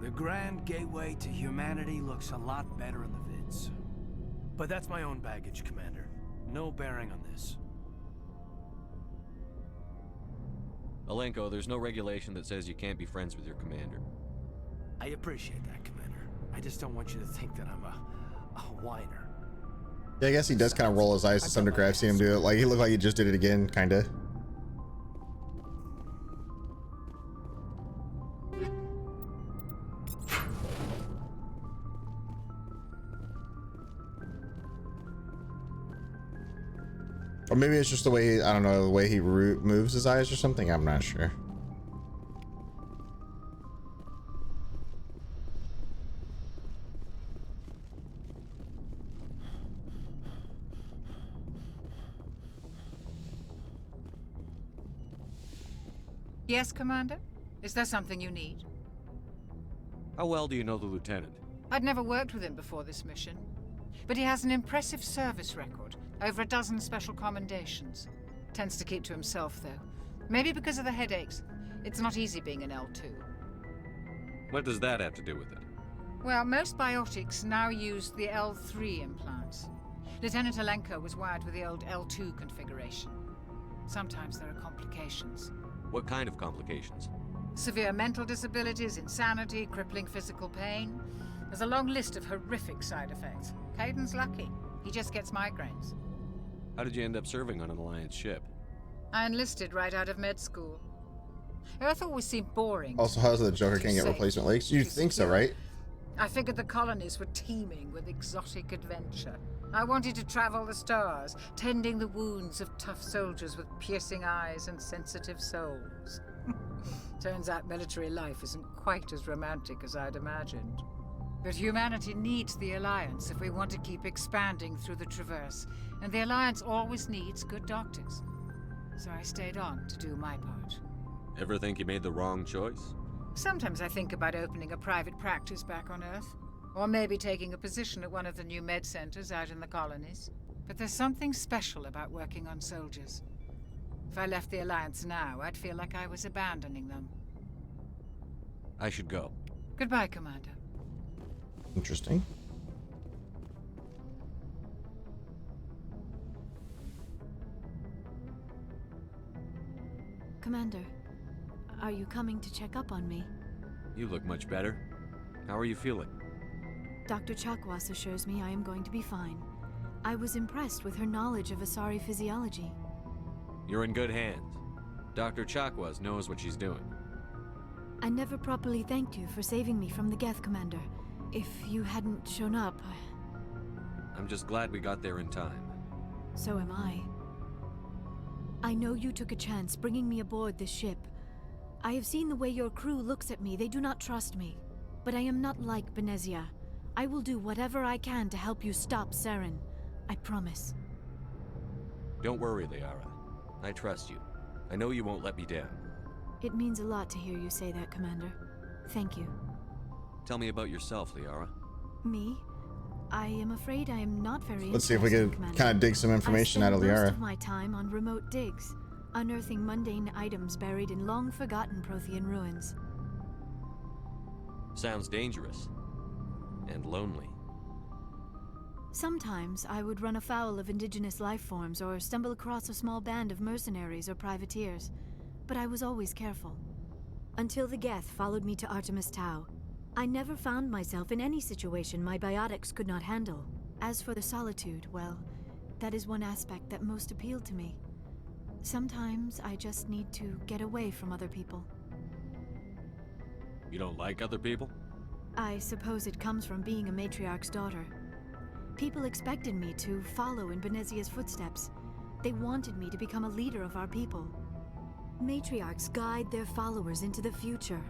The grand gateway to humanity looks a lot better in the vids. But that's my own baggage, Commander. No bearing on this. Alenko, there's no regulation that says you can't be friends with your commander. I appreciate that, Commander. I just don't want you to think that I'm a whiner. Yeah, I guess he does kind of roll his eyes to some degree. I've seen him do it. Like, he looked like he just did it again, kind of. Or maybe it's just the way, I don't know, the way he moves his eyes or something. I'm not sure. Yes, Commander? Is there something you need? How well do you know the lieutenant? I'd never worked with him before this mission, but he has an impressive service record. Over a dozen special commendations. Tends to keep to himself, though. Maybe because of the headaches. It's not easy being an L2. What does that have to do with it? Well, most biotics now use the L3 implants. Lieutenant Alenko was wired with the old L2 configuration. Sometimes there are complications. What kind of complications? Severe mental disabilities, insanity, crippling physical pain. There's a long list of horrific side effects. Caden's lucky. He just gets migraines. How did you end up serving on an Alliance ship? I enlisted right out of med school. Earth always seemed boring. Also, how does the Joker can't get Safe, replacement legs? You think so, right? I figured the colonies were teeming with exotic adventure. I wanted to travel the stars, tending the wounds of tough soldiers with piercing eyes and sensitive souls. Turns out military life isn't quite as romantic as I'd imagined. But humanity needs the Alliance if we want to keep expanding through the Traverse, and the Alliance always needs good doctors. So I stayed on to do my part. Ever think you made the wrong choice? Sometimes I think about opening a private practice back on Earth, or maybe taking a position at one of the new med centers out in the colonies. But there's something special about working on soldiers. If I left the Alliance now, I'd feel like I was abandoning them. I should go. Goodbye, Commander. Interesting. Commander, are you coming to check up on me? You look much better. How are you feeling? Dr. Chakwas assures me I am going to be fine. I was impressed with her knowledge of Asari physiology. You're in good hands. Dr. Chakwas knows what she's doing. I never properly thanked you for saving me from the Geth, Commander. If you hadn't shown up, I'm just glad we got there in time. So am I. I know you took a chance bringing me aboard this ship. I have seen the way your crew looks at me. They do not trust me. But I am not like Benezia. I will do whatever I can to help you stop Saren. I promise. Don't worry, Liara. I trust you. I know you won't let me down. It means a lot to hear you say that, Commander. Thank you. Tell me about yourself, Liara. Me? I am afraid I am not very Let's see if we can kind of dig some information out of I spend Liara. most of my time on remote digs, unearthing mundane items buried in long-forgotten Prothean ruins. Sounds dangerous. And lonely. Sometimes I would run afoul of indigenous life forms or stumble across a small band of mercenaries or privateers, but I was always careful. Until the Geth followed me to Artemis Tau, I never found myself in any situation my biotics could not handle. As for the solitude, well, that is one aspect that most appealed to me. Sometimes I just need to get away from other people. You don't like other people? I suppose it comes from being a matriarch's daughter. People expected me to follow in Benezia's footsteps. They wanted me to become a leader of our people. Matriarchs guide their followers into the future.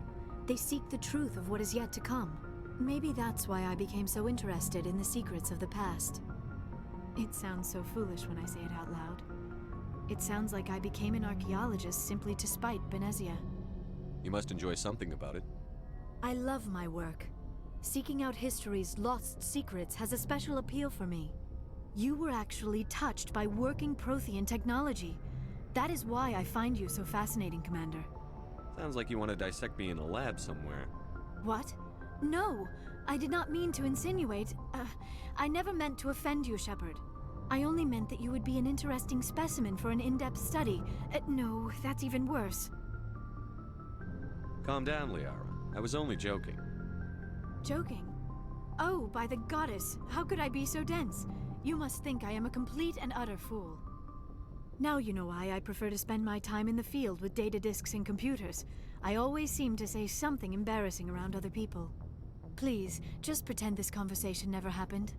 They seek the truth of what is yet to come. Maybe that's why I became so interested in the secrets of the past. It sounds so foolish when I say it out loud. It sounds like I became an archaeologist simply to spite Benezia. You must enjoy something about it. I love my work. Seeking out history's lost secrets has a special appeal for me. You were actually touched by working Prothean technology. That is why I find you so fascinating, Commander. Sounds like you want to dissect me in a lab somewhere. What? No! I did not mean to insinuate. I never meant to offend you, Shepard. I only meant that you would be an interesting specimen for an in-depth study. No, that's even worse. Calm down, Liara. I was only joking. Joking? Oh, by the goddess, how could I be so dense? You must think I am a complete and utter fool. Now you know why I prefer to spend my time in the field with data disks and computers. I always seem to say something embarrassing around other people. Please, just pretend this conversation never happened.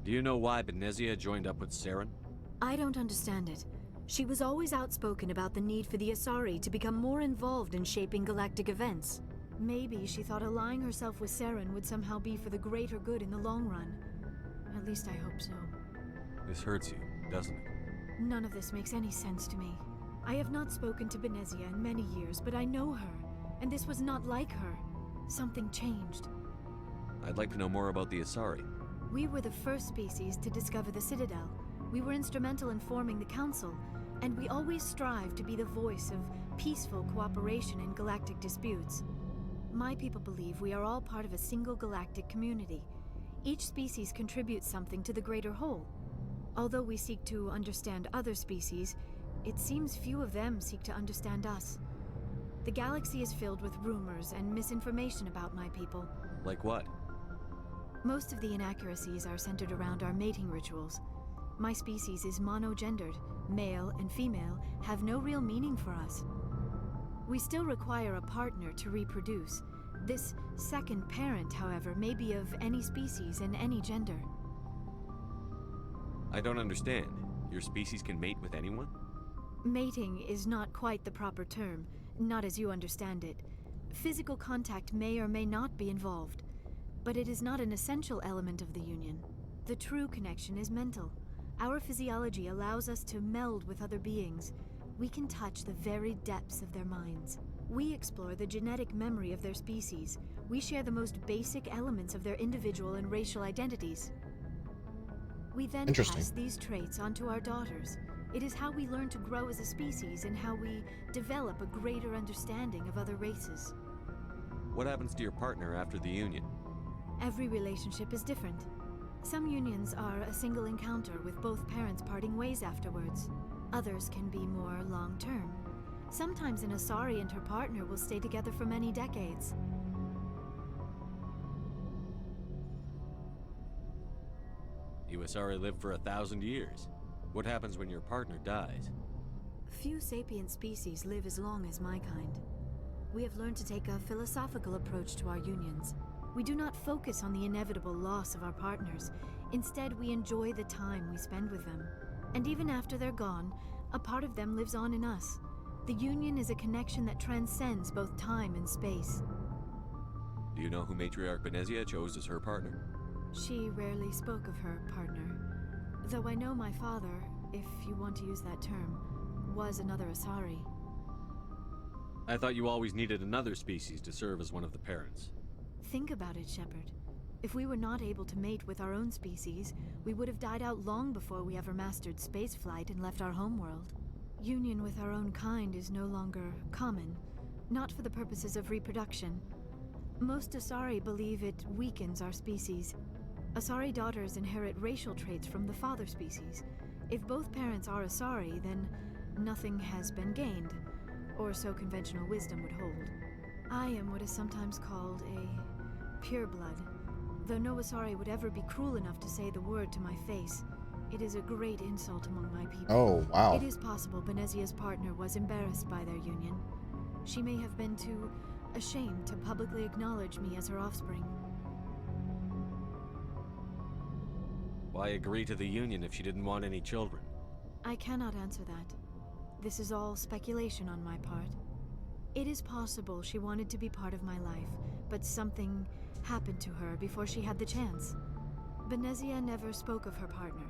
Do you know why Benezia joined up with Saren? I don't understand it. She was always outspoken about the need for the Asari to become more involved in shaping galactic events. Maybe she thought allying herself with Saren would somehow be for the greater good in the long run. At least I hope so. This hurts you, doesn't it? None of this makes any sense to me. I have not spoken to Benezia in many years, but I know her, and this was not like her. Something changed. I'd like to know more about the Asari. We were the first species to discover the Citadel. We were instrumental in forming the Council, and we always strive to be the voice of peaceful cooperation in galactic disputes. My people believe we are all part of a single galactic community. Each species contributes something to the greater whole. Although we seek to understand other species, it seems few of them seek to understand us. The galaxy is filled with rumors and misinformation about my people. Like what? Most of the inaccuracies are centered around our mating rituals. My species is monogendered. Male and female have no real meaning for us. We still require a partner to reproduce. This second parent, however, may be of any species and any gender. I don't understand. Your species can mate with anyone? Mating is not quite the proper term, not as you understand it. Physical contact may or may not be involved, but it is not an essential element of the union. The true connection is mental. Our physiology allows us to meld with other beings. We can touch the very depths of their minds. We explore the genetic memory of their species. We share the most basic elements of their individual and racial identities. We then pass these traits onto our daughters. It is how we learn to grow as a species and how we develop a greater understanding of other races. What happens to your partner after the union? Every relationship is different. Some unions are a single encounter with both parents parting ways afterwards. Others can be more long-term. Sometimes an Asari and her partner will stay together for many decades. You Asari live for 1,000 years. What happens when your partner dies? Few sapient species live as long as my kind. We have learned to take a philosophical approach to our unions. We do not focus on the inevitable loss of our partners. Instead, we enjoy the time we spend with them. And even after they're gone, a part of them lives on in us. The union is a connection that transcends both time and space. Do you know who Matriarch Benezia chose as her partner? She rarely spoke of her partner. Though I know my father, if you want to use that term, was another Asari. I thought you always needed another species to serve as one of the parents. Think about it, Shepard. If we were not able to mate with our own species, we would have died out long before we ever mastered spaceflight and left our homeworld. Union with our own kind is no longer common, not for the purposes of reproduction. Most Asari believe it weakens our species. Asari daughters inherit racial traits from the father species. If both parents are Asari, then nothing has been gained, or so conventional wisdom would hold. I am what is sometimes called a pureblood. Though no Asari would ever be cruel enough to say the word to my face, it is a great insult among my people. Oh, wow. It is possible Benezia's partner was embarrassed by their union. She may have been too ashamed to publicly acknowledge me as her offspring. Why agree to the union if she didn't want any children? I cannot answer that. This is all speculation on my part. It is possible she wanted to be part of my life, but something happened to her before she had the chance. Benezia never spoke of her partner.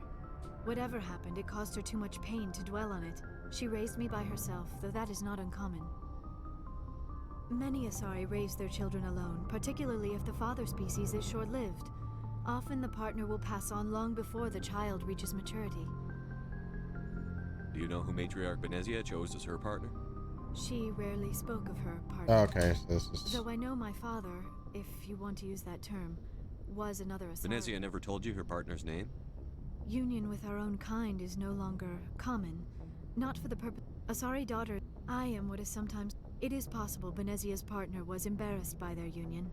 Whatever happened, it caused her too much pain to dwell on it. She raised me by herself, though that is not uncommon. Many Asari raise their children alone, particularly if the father species is short-lived. Often the partner will pass on long before the child reaches maturity. Do you know who Matriarch Benezia chose as her partner? She rarely spoke of her partner. Okay, so this is... Though I know my father, if you want to use that term, was another Asari. Benezia never told you her partner's name? Union with our own kind is no longer common. Not for the purpose... Asari daughter, I am what is sometimes... It is possible Benezia's partner was embarrassed by their union.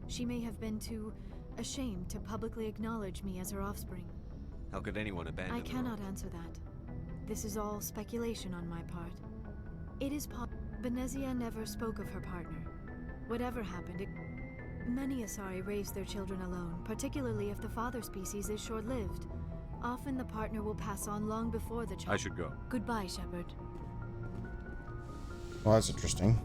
She may have been too ashamed to publicly acknowledge me as her offspring. How could anyone abandon I cannot answer that. This is all speculation on my part. It is Benezia never spoke of her partner. Whatever happened, many Asari raise their children alone, particularly if the father species is short-lived. Often the partner will pass on long before the child. I should go. Goodbye, Shepard. Well, that's interesting.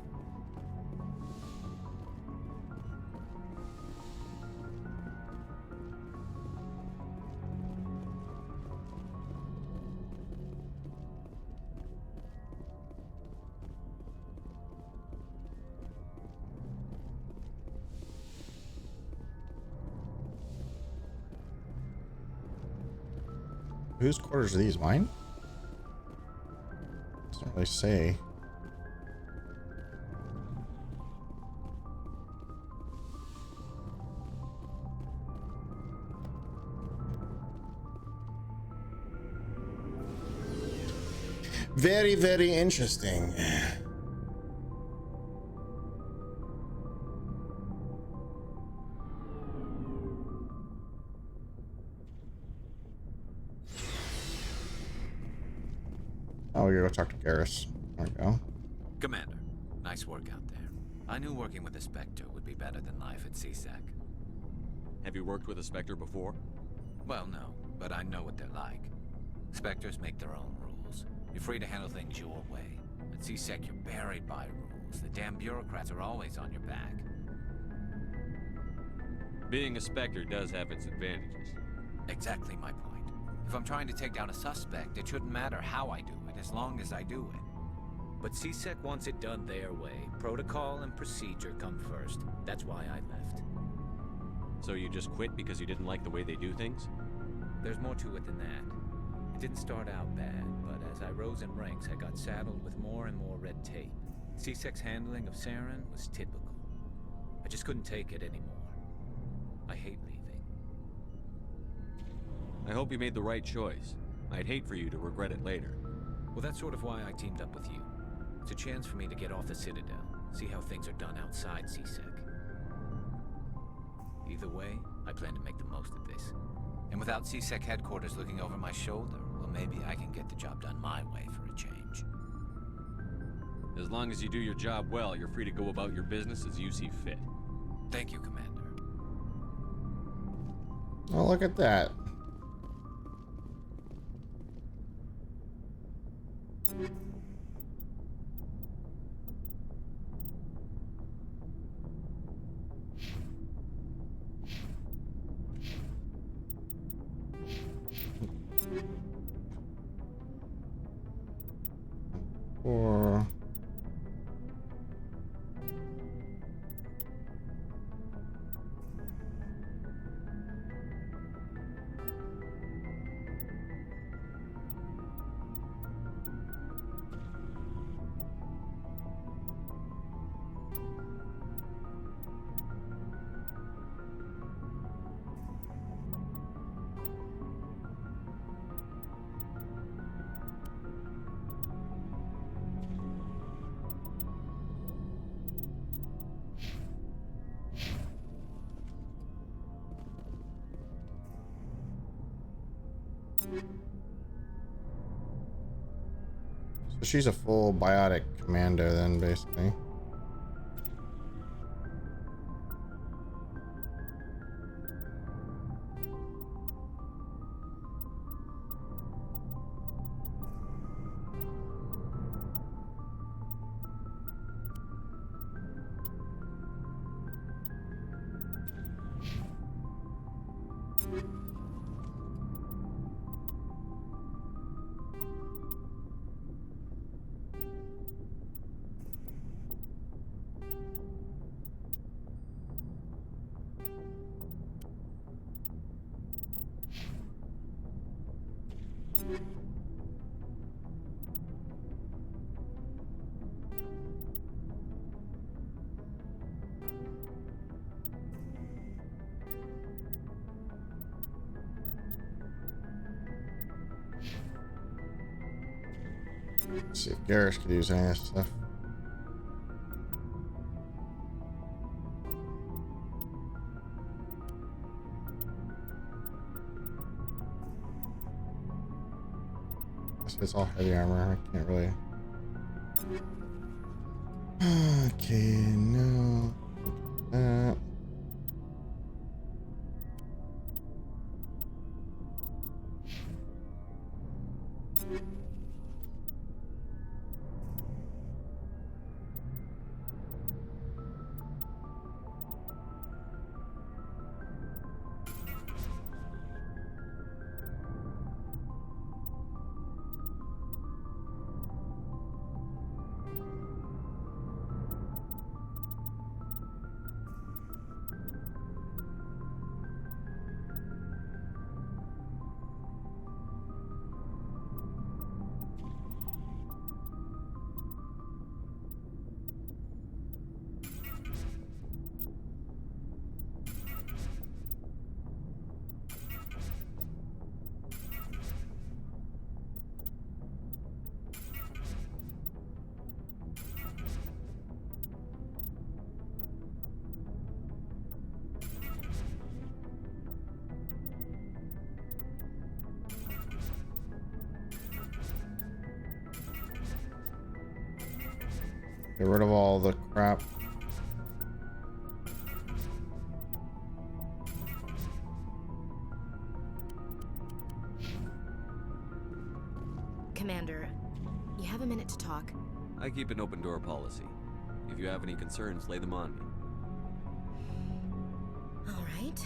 Whose quarters are these? Mine? Can't really say. Very, very interesting. Oh, we're gonna go talk to Garrus. There we go. Commander, nice work out there. I knew working with a Spectre would be better than life at CSEC. Have you worked with a Spectre before? Well, no, but I know what they're like. Spectres make their own rules. You're free to handle things your way. At CSEC, you're buried by rules. The damn bureaucrats are always on your back. Being a Spectre does have its advantages. Exactly my point. If I'm trying to take down a suspect, it shouldn't matter how I do it, as long as I do it. But CSEC wants it done their way. Protocol and procedure come first. That's why I left. So you just quit because you didn't like the way they do things? There's more to it than that. It didn't start out bad, but as I rose in ranks, I got saddled with more and more red tape. CSEC's handling of Saren was typical. I just couldn't take it anymore. I hate leaving. I hope you made the right choice. I'd hate for you to regret it later. Well, that's sort of why I teamed up with you. It's a chance for me to get off the Citadel, see how things are done outside CSEC. Either way, I plan to make the most of this. And without CSEC headquarters looking over my shoulder, well, maybe I can get the job done my way for a change. As long as you do your job well, you're free to go about your business as you see fit. Thank you, Commander. Oh, look at that. Or so she's a full biotic commando then, basically. Let's see if Garrus could use any of that stuff. It's all heavy armor. I can't really. Okay, no. Get rid of all the crap. Commander, you have a minute to talk? I keep an open door policy. If you have any concerns, lay them on me. All right.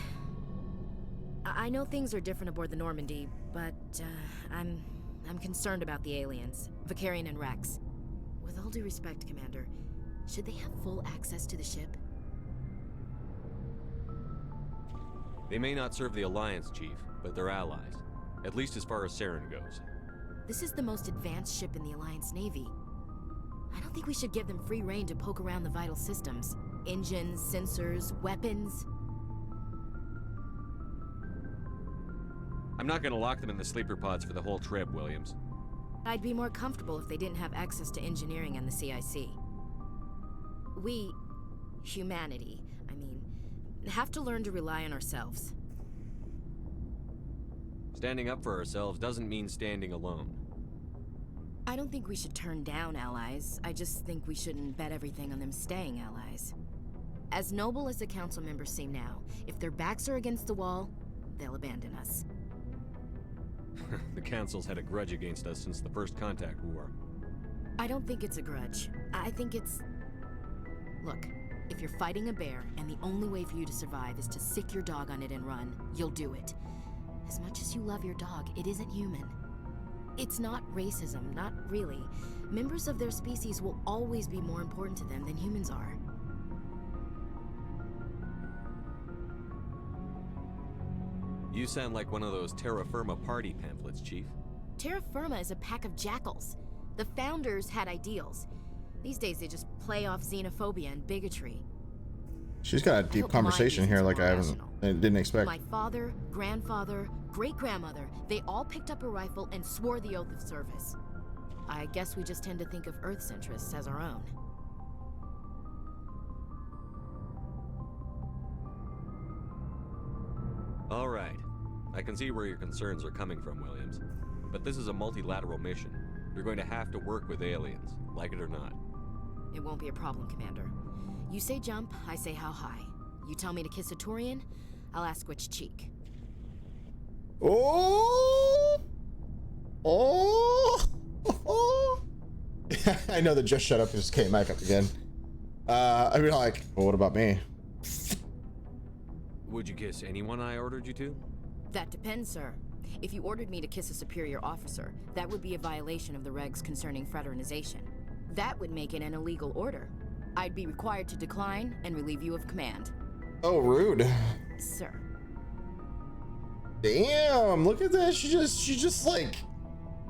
I know things are different aboard the Normandy, but I'm concerned about the aliens, Vicarian and Rex. With all due respect, Commander, should they have full access to the ship? They may not serve the Alliance, Chief, but they're allies. At least as far as Saren goes. This is the most advanced ship in the Alliance Navy. I don't think we should give them free rein to poke around the vital systems. Engines, sensors, weapons. I'm not gonna lock them in the sleeper pods for the whole trip, Williams. I'd be more comfortable if they didn't have access to engineering and the CIC. We, humanity, have to learn to rely on ourselves. Standing up for ourselves doesn't mean standing alone. I don't think we should turn down allies. I just think we shouldn't bet everything on them staying allies. As noble as the council members seem now, if their backs are against the wall, they'll abandon us. The Council's had a grudge against us since the First Contact War. I don't think it's a grudge. I think it's... Look, if you're fighting a bear and the only way for you to survive is to sick your dog on it and run, you'll do it. As much as you love your dog, it isn't human. It's not racism, not really. Members of their species will always be more important to them than humans are. You sound like one of those Terra Firma party pamphlets, Chief. Terra Firma is a pack of jackals. The founders had ideals. These days they just play off xenophobia and bigotry. She's got a deep conversation here like I didn't expect. My father, grandfather, great-grandmother, they all picked up a rifle and swore the oath of service. I guess we just tend to think of Earth's interests as our own. All right. I can see where your concerns are coming from, Williams. But this is a multilateral mission. You're going to have to work with aliens, like it or not. It won't be a problem, Commander. You say jump, I say how high. You tell me to kiss a Turian, I'll ask which cheek. Oh! Oh! Oh! I know the just shut up just came back up again. I mean, like, well, what about me? Would you kiss anyone I ordered you to? That depends, sir. If you ordered me to kiss a superior officer, that would be a violation of the regs concerning fraternization. That would make it an illegal order. I'd be required to decline and relieve you of command. Oh, rude. Sir. Damn, look at that. She just like...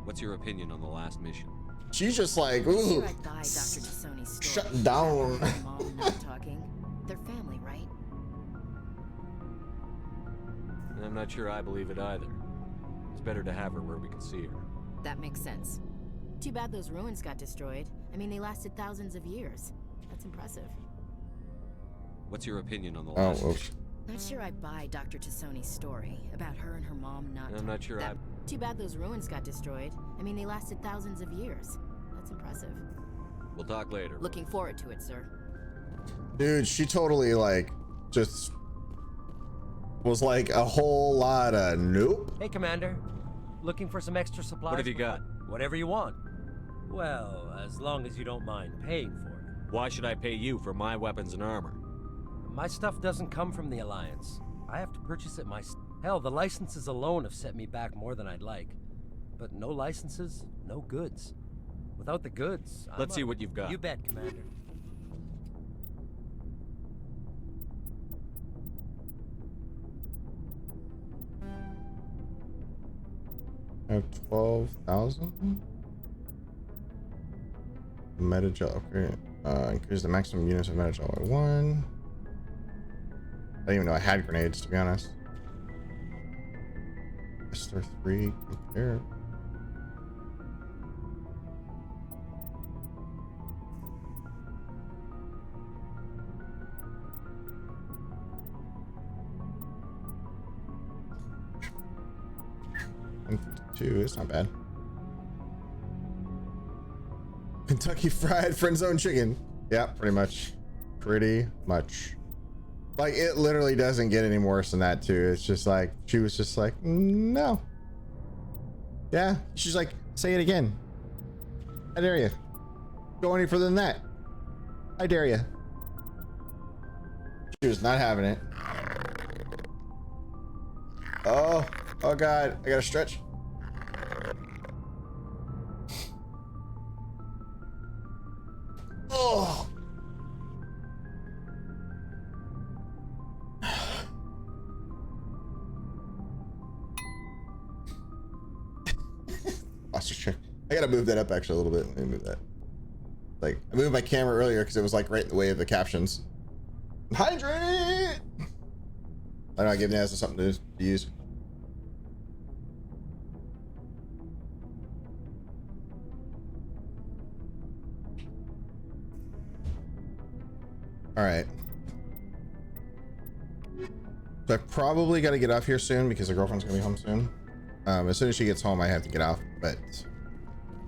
What's your opinion on the last mission? She's just like, ooh. Sure, I'd buy Dr. Tassoni's story. Shut down. Mom not talking. They're family, right? I'm not sure I believe it either. It's better to have her where we can see her. That makes sense. Too bad those ruins got destroyed. I mean, they lasted thousands of years. That's impressive. What's your opinion on the last mission? Not sure I'd buy Dr. Tassoni's story about her and her mom not I'm not sure Too bad those ruins got destroyed. I mean, they lasted thousands of years. That's impressive. We'll talk later. Looking forward to it, sir. Dude, she totally like just was like a whole lot of nope. Hey, Commander. Looking for some extra supplies? What have you got? Whatever you want. Well, as long as you don't mind paying for it. Why should I pay you for my weapons and armor? My stuff doesn't come from the Alliance. I have to purchase it myself. Hell, the licenses alone have set me back more than I'd like. But no licenses, no goods. Without the goods, Let's see what you've got. You bet, Commander. I have 12,000. Metagel upgrade. Increase the maximum units of metagel by 1. I didn't even know I had grenades, to be honest. Star 3 compare. Two, it's not bad. Kentucky Fried Friend Zone Chicken. Yeah, pretty much. Pretty much. Like, it literally doesn't get any worse than that, too. It's just like, she was just like, no. Yeah, she's like, say it again. I dare you. Go any further than that. I dare you. She was not having it. Oh God, I gotta stretch. Oh. Posture check. I gotta move that up actually a little bit. Let me move that. Like, I moved my camera earlier because it was like right in the way of the captions. Hydrate! I don't know, I give NASA something to use. All right. So I probably got to get off here soon because the girlfriend's gonna be home soon. As soon as she gets home, I have to get off, but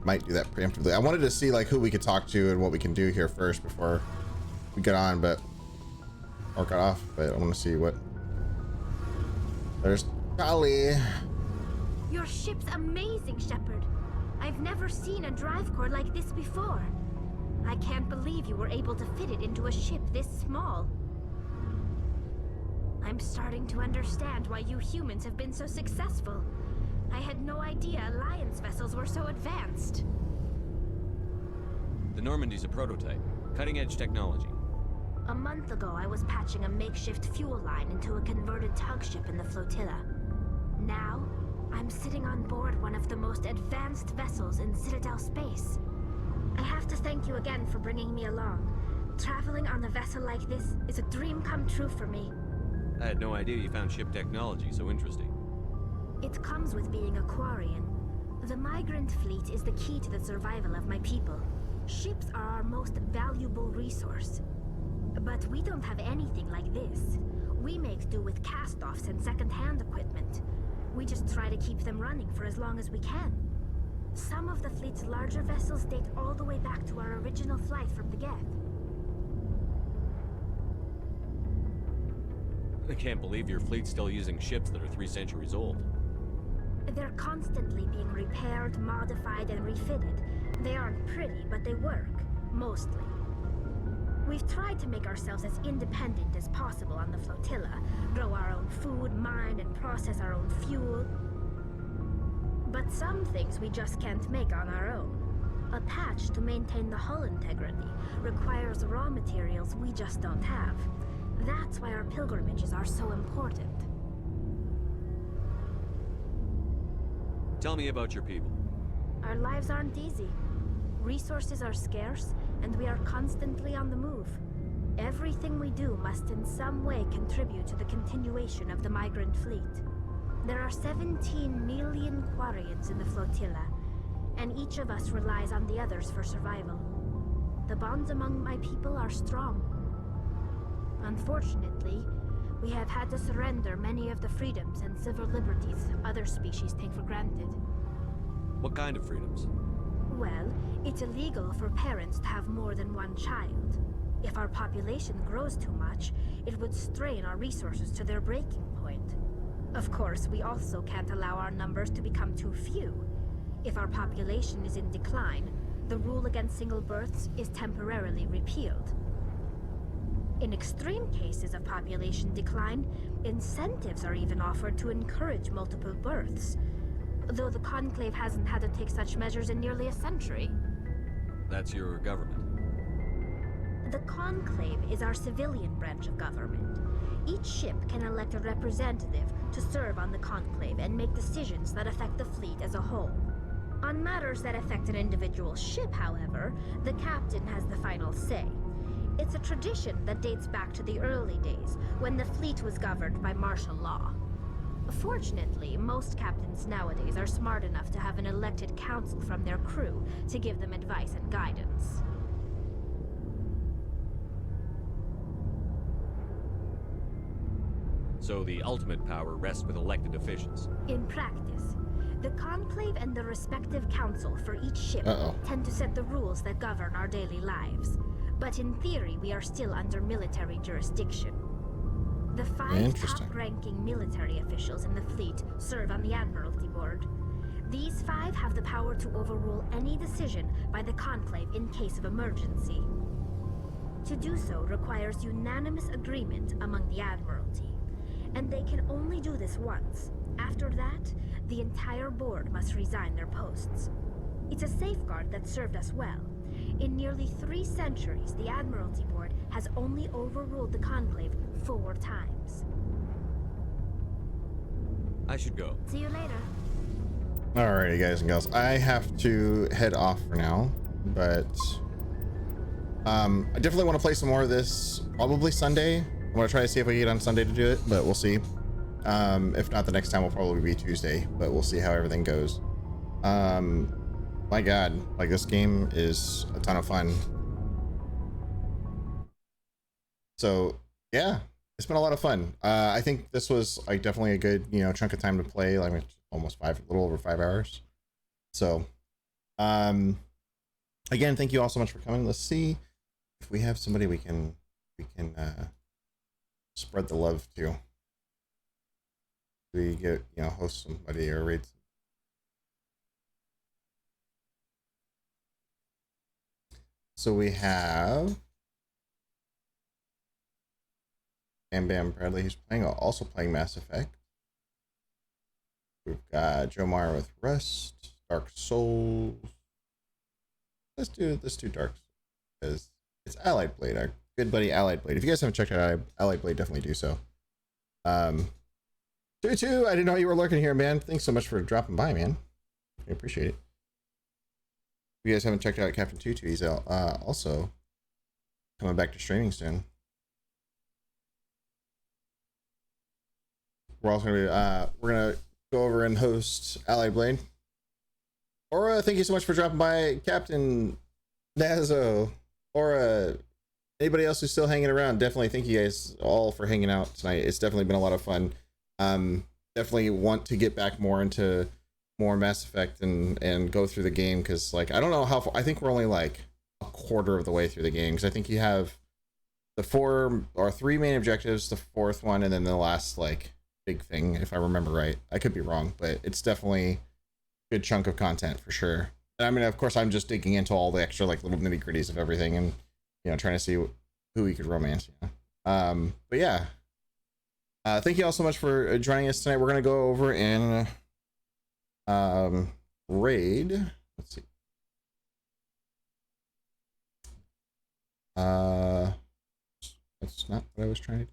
might do that preemptively. I wanted to see like who we could talk to and what we can do here first before we get on, or got off, but I want to see what. There's Kali. Your ship's amazing, Shepard. I've never seen a drive core like this before. I can't believe you were able to fit it into a ship this small. I'm starting to understand why you humans have been so successful. I had no idea Alliance vessels were so advanced. The Normandy's a prototype. Cutting-edge technology. A month ago, I was patching a makeshift fuel line into a converted tug ship in the flotilla. Now, I'm sitting on board one of the most advanced vessels in Citadel space. I have to thank you again for bringing me along. Traveling on a vessel like this is a dream come true for me. I had no idea you found ship technology so interesting. It comes with being a Quarian. The migrant fleet is the key to the survival of my people. Ships are our most valuable resource. But we don't have anything like this. We make do with cast-offs and second-hand equipment. We just try to keep them running for as long as we can. Some of the fleet's larger vessels date all the way back to our original flight from the Geth. I can't believe your fleet's still using ships that are 3 centuries old. They're constantly being repaired, modified, and refitted. They aren't pretty, but they work. Mostly. We've tried to make ourselves as independent as possible on the flotilla. Grow our own food, mine, and process our own fuel. But some things we just can't make on our own. A patch to maintain the hull integrity requires raw materials we just don't have. That's why our pilgrimages are so important. Tell me about your people. Our lives aren't easy. Resources are scarce, and we are constantly on the move. Everything we do must in some way contribute to the continuation of the migrant fleet. There are 17 million Quarians in the flotilla, and each of us relies on the others for survival. The bonds among my people are strong. Unfortunately, we have had to surrender many of the freedoms and civil liberties other species take for granted. What kind of freedoms? Well, it's illegal for parents to have more than one child. If our population grows too much, it would strain our resources to their breaking point. Of course, we also can't allow our numbers to become too few. If our population is in decline, the rule against single births is temporarily repealed. In extreme cases of population decline, incentives are even offered to encourage multiple births, though the Conclave hasn't had to take such measures in nearly a century. That's your government. The Conclave is our civilian branch of government. Each ship can elect a representative to serve on the Conclave and make decisions that affect the fleet as a whole. On matters that affect an individual ship, however, the captain has the final say. It's a tradition that dates back to the early days, when the fleet was governed by martial law. Fortunately, most captains nowadays are smart enough to have an elected council from their crew to give them advice and guidance. So the ultimate power rests with elected officials. In practice, the Conclave and the respective council for each ship tend to set the rules that govern our daily lives. but in theory we are still under military jurisdiction. The 5 top-ranking military officials in the fleet serve on the Admiralty Board. These 5 have the power to overrule any decision by the Conclave in case of emergency. To do so requires unanimous agreement among the Admiralty, and they can only do this once. After that, the entire board must resign their posts. It's a safeguard that served us well. In nearly 3 centuries, the Admiralty Board has only overruled the Conclave 4 times. I should go. See you later. Alrighty, guys and gals, I have to head off for now, but I definitely want to play some more of this, probably Sunday. I'm going to try to see if I can get on Sunday to do it, but we'll see. If not, the next time will probably be Tuesday, but we'll see how everything goes. My God, like, this game is a ton of fun. So yeah, it's been a lot of fun. I think this was like definitely a good, you know, chunk of time to play, like almost a little over 5 hours. So again, thank you all so much for coming. Let's see if we have somebody we can spread the love to. We get, you know, host somebody or raid. So we have Bam Bam Bradley, who's also playing Mass Effect. We've got Joe Meyer with Rust, Dark Souls. Let's do Dark Souls because it's Allied Blade, our good buddy Allied Blade. If you guys haven't checked out Allied Blade, definitely do so. Tutu, I didn't know you were lurking here, man. Thanks so much for dropping by, man. I appreciate it. If you guys haven't checked out Captain Tutu, he's also coming back to streaming soon. We're also gonna go over and host Allied Blade. Aura, thank you so much for dropping by, Captain Nazo. Aura, anybody else who's still hanging around, definitely thank you guys all for hanging out tonight. It's definitely been a lot of fun. Definitely want to get back more into more Mass Effect and go through the game, because like I don't know how far, I think we're only like a quarter of the way through the game, because I think you have the 4 or 3 main objectives, the 4th one, and then the last like big thing, if I remember right. I could be wrong, but it's definitely a good chunk of content for sure. And I mean, of course, I'm just digging into all the extra like little nitty gritties of everything, and you know, trying to see who we could romance. You know? But yeah, thank you all so much for joining us tonight. We're gonna go over and raid. Let's see. That's not what I was trying to do.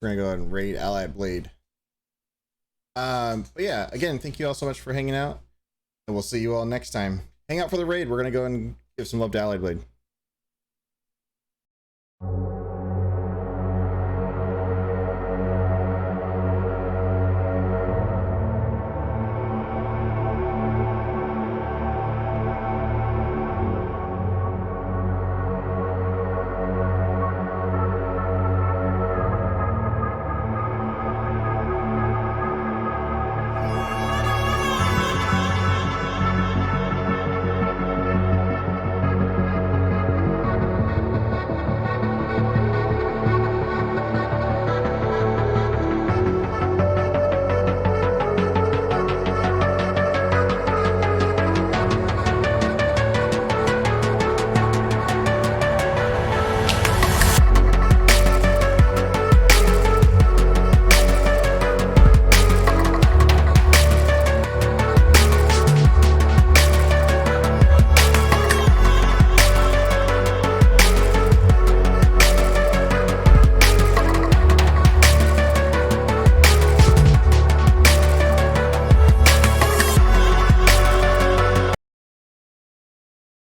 We're gonna go ahead and raid Allied Blade. But yeah, again, thank you all so much for hanging out, and we'll see you all next time. Hang out for the raid. We're gonna go and give some love to Allied Blade.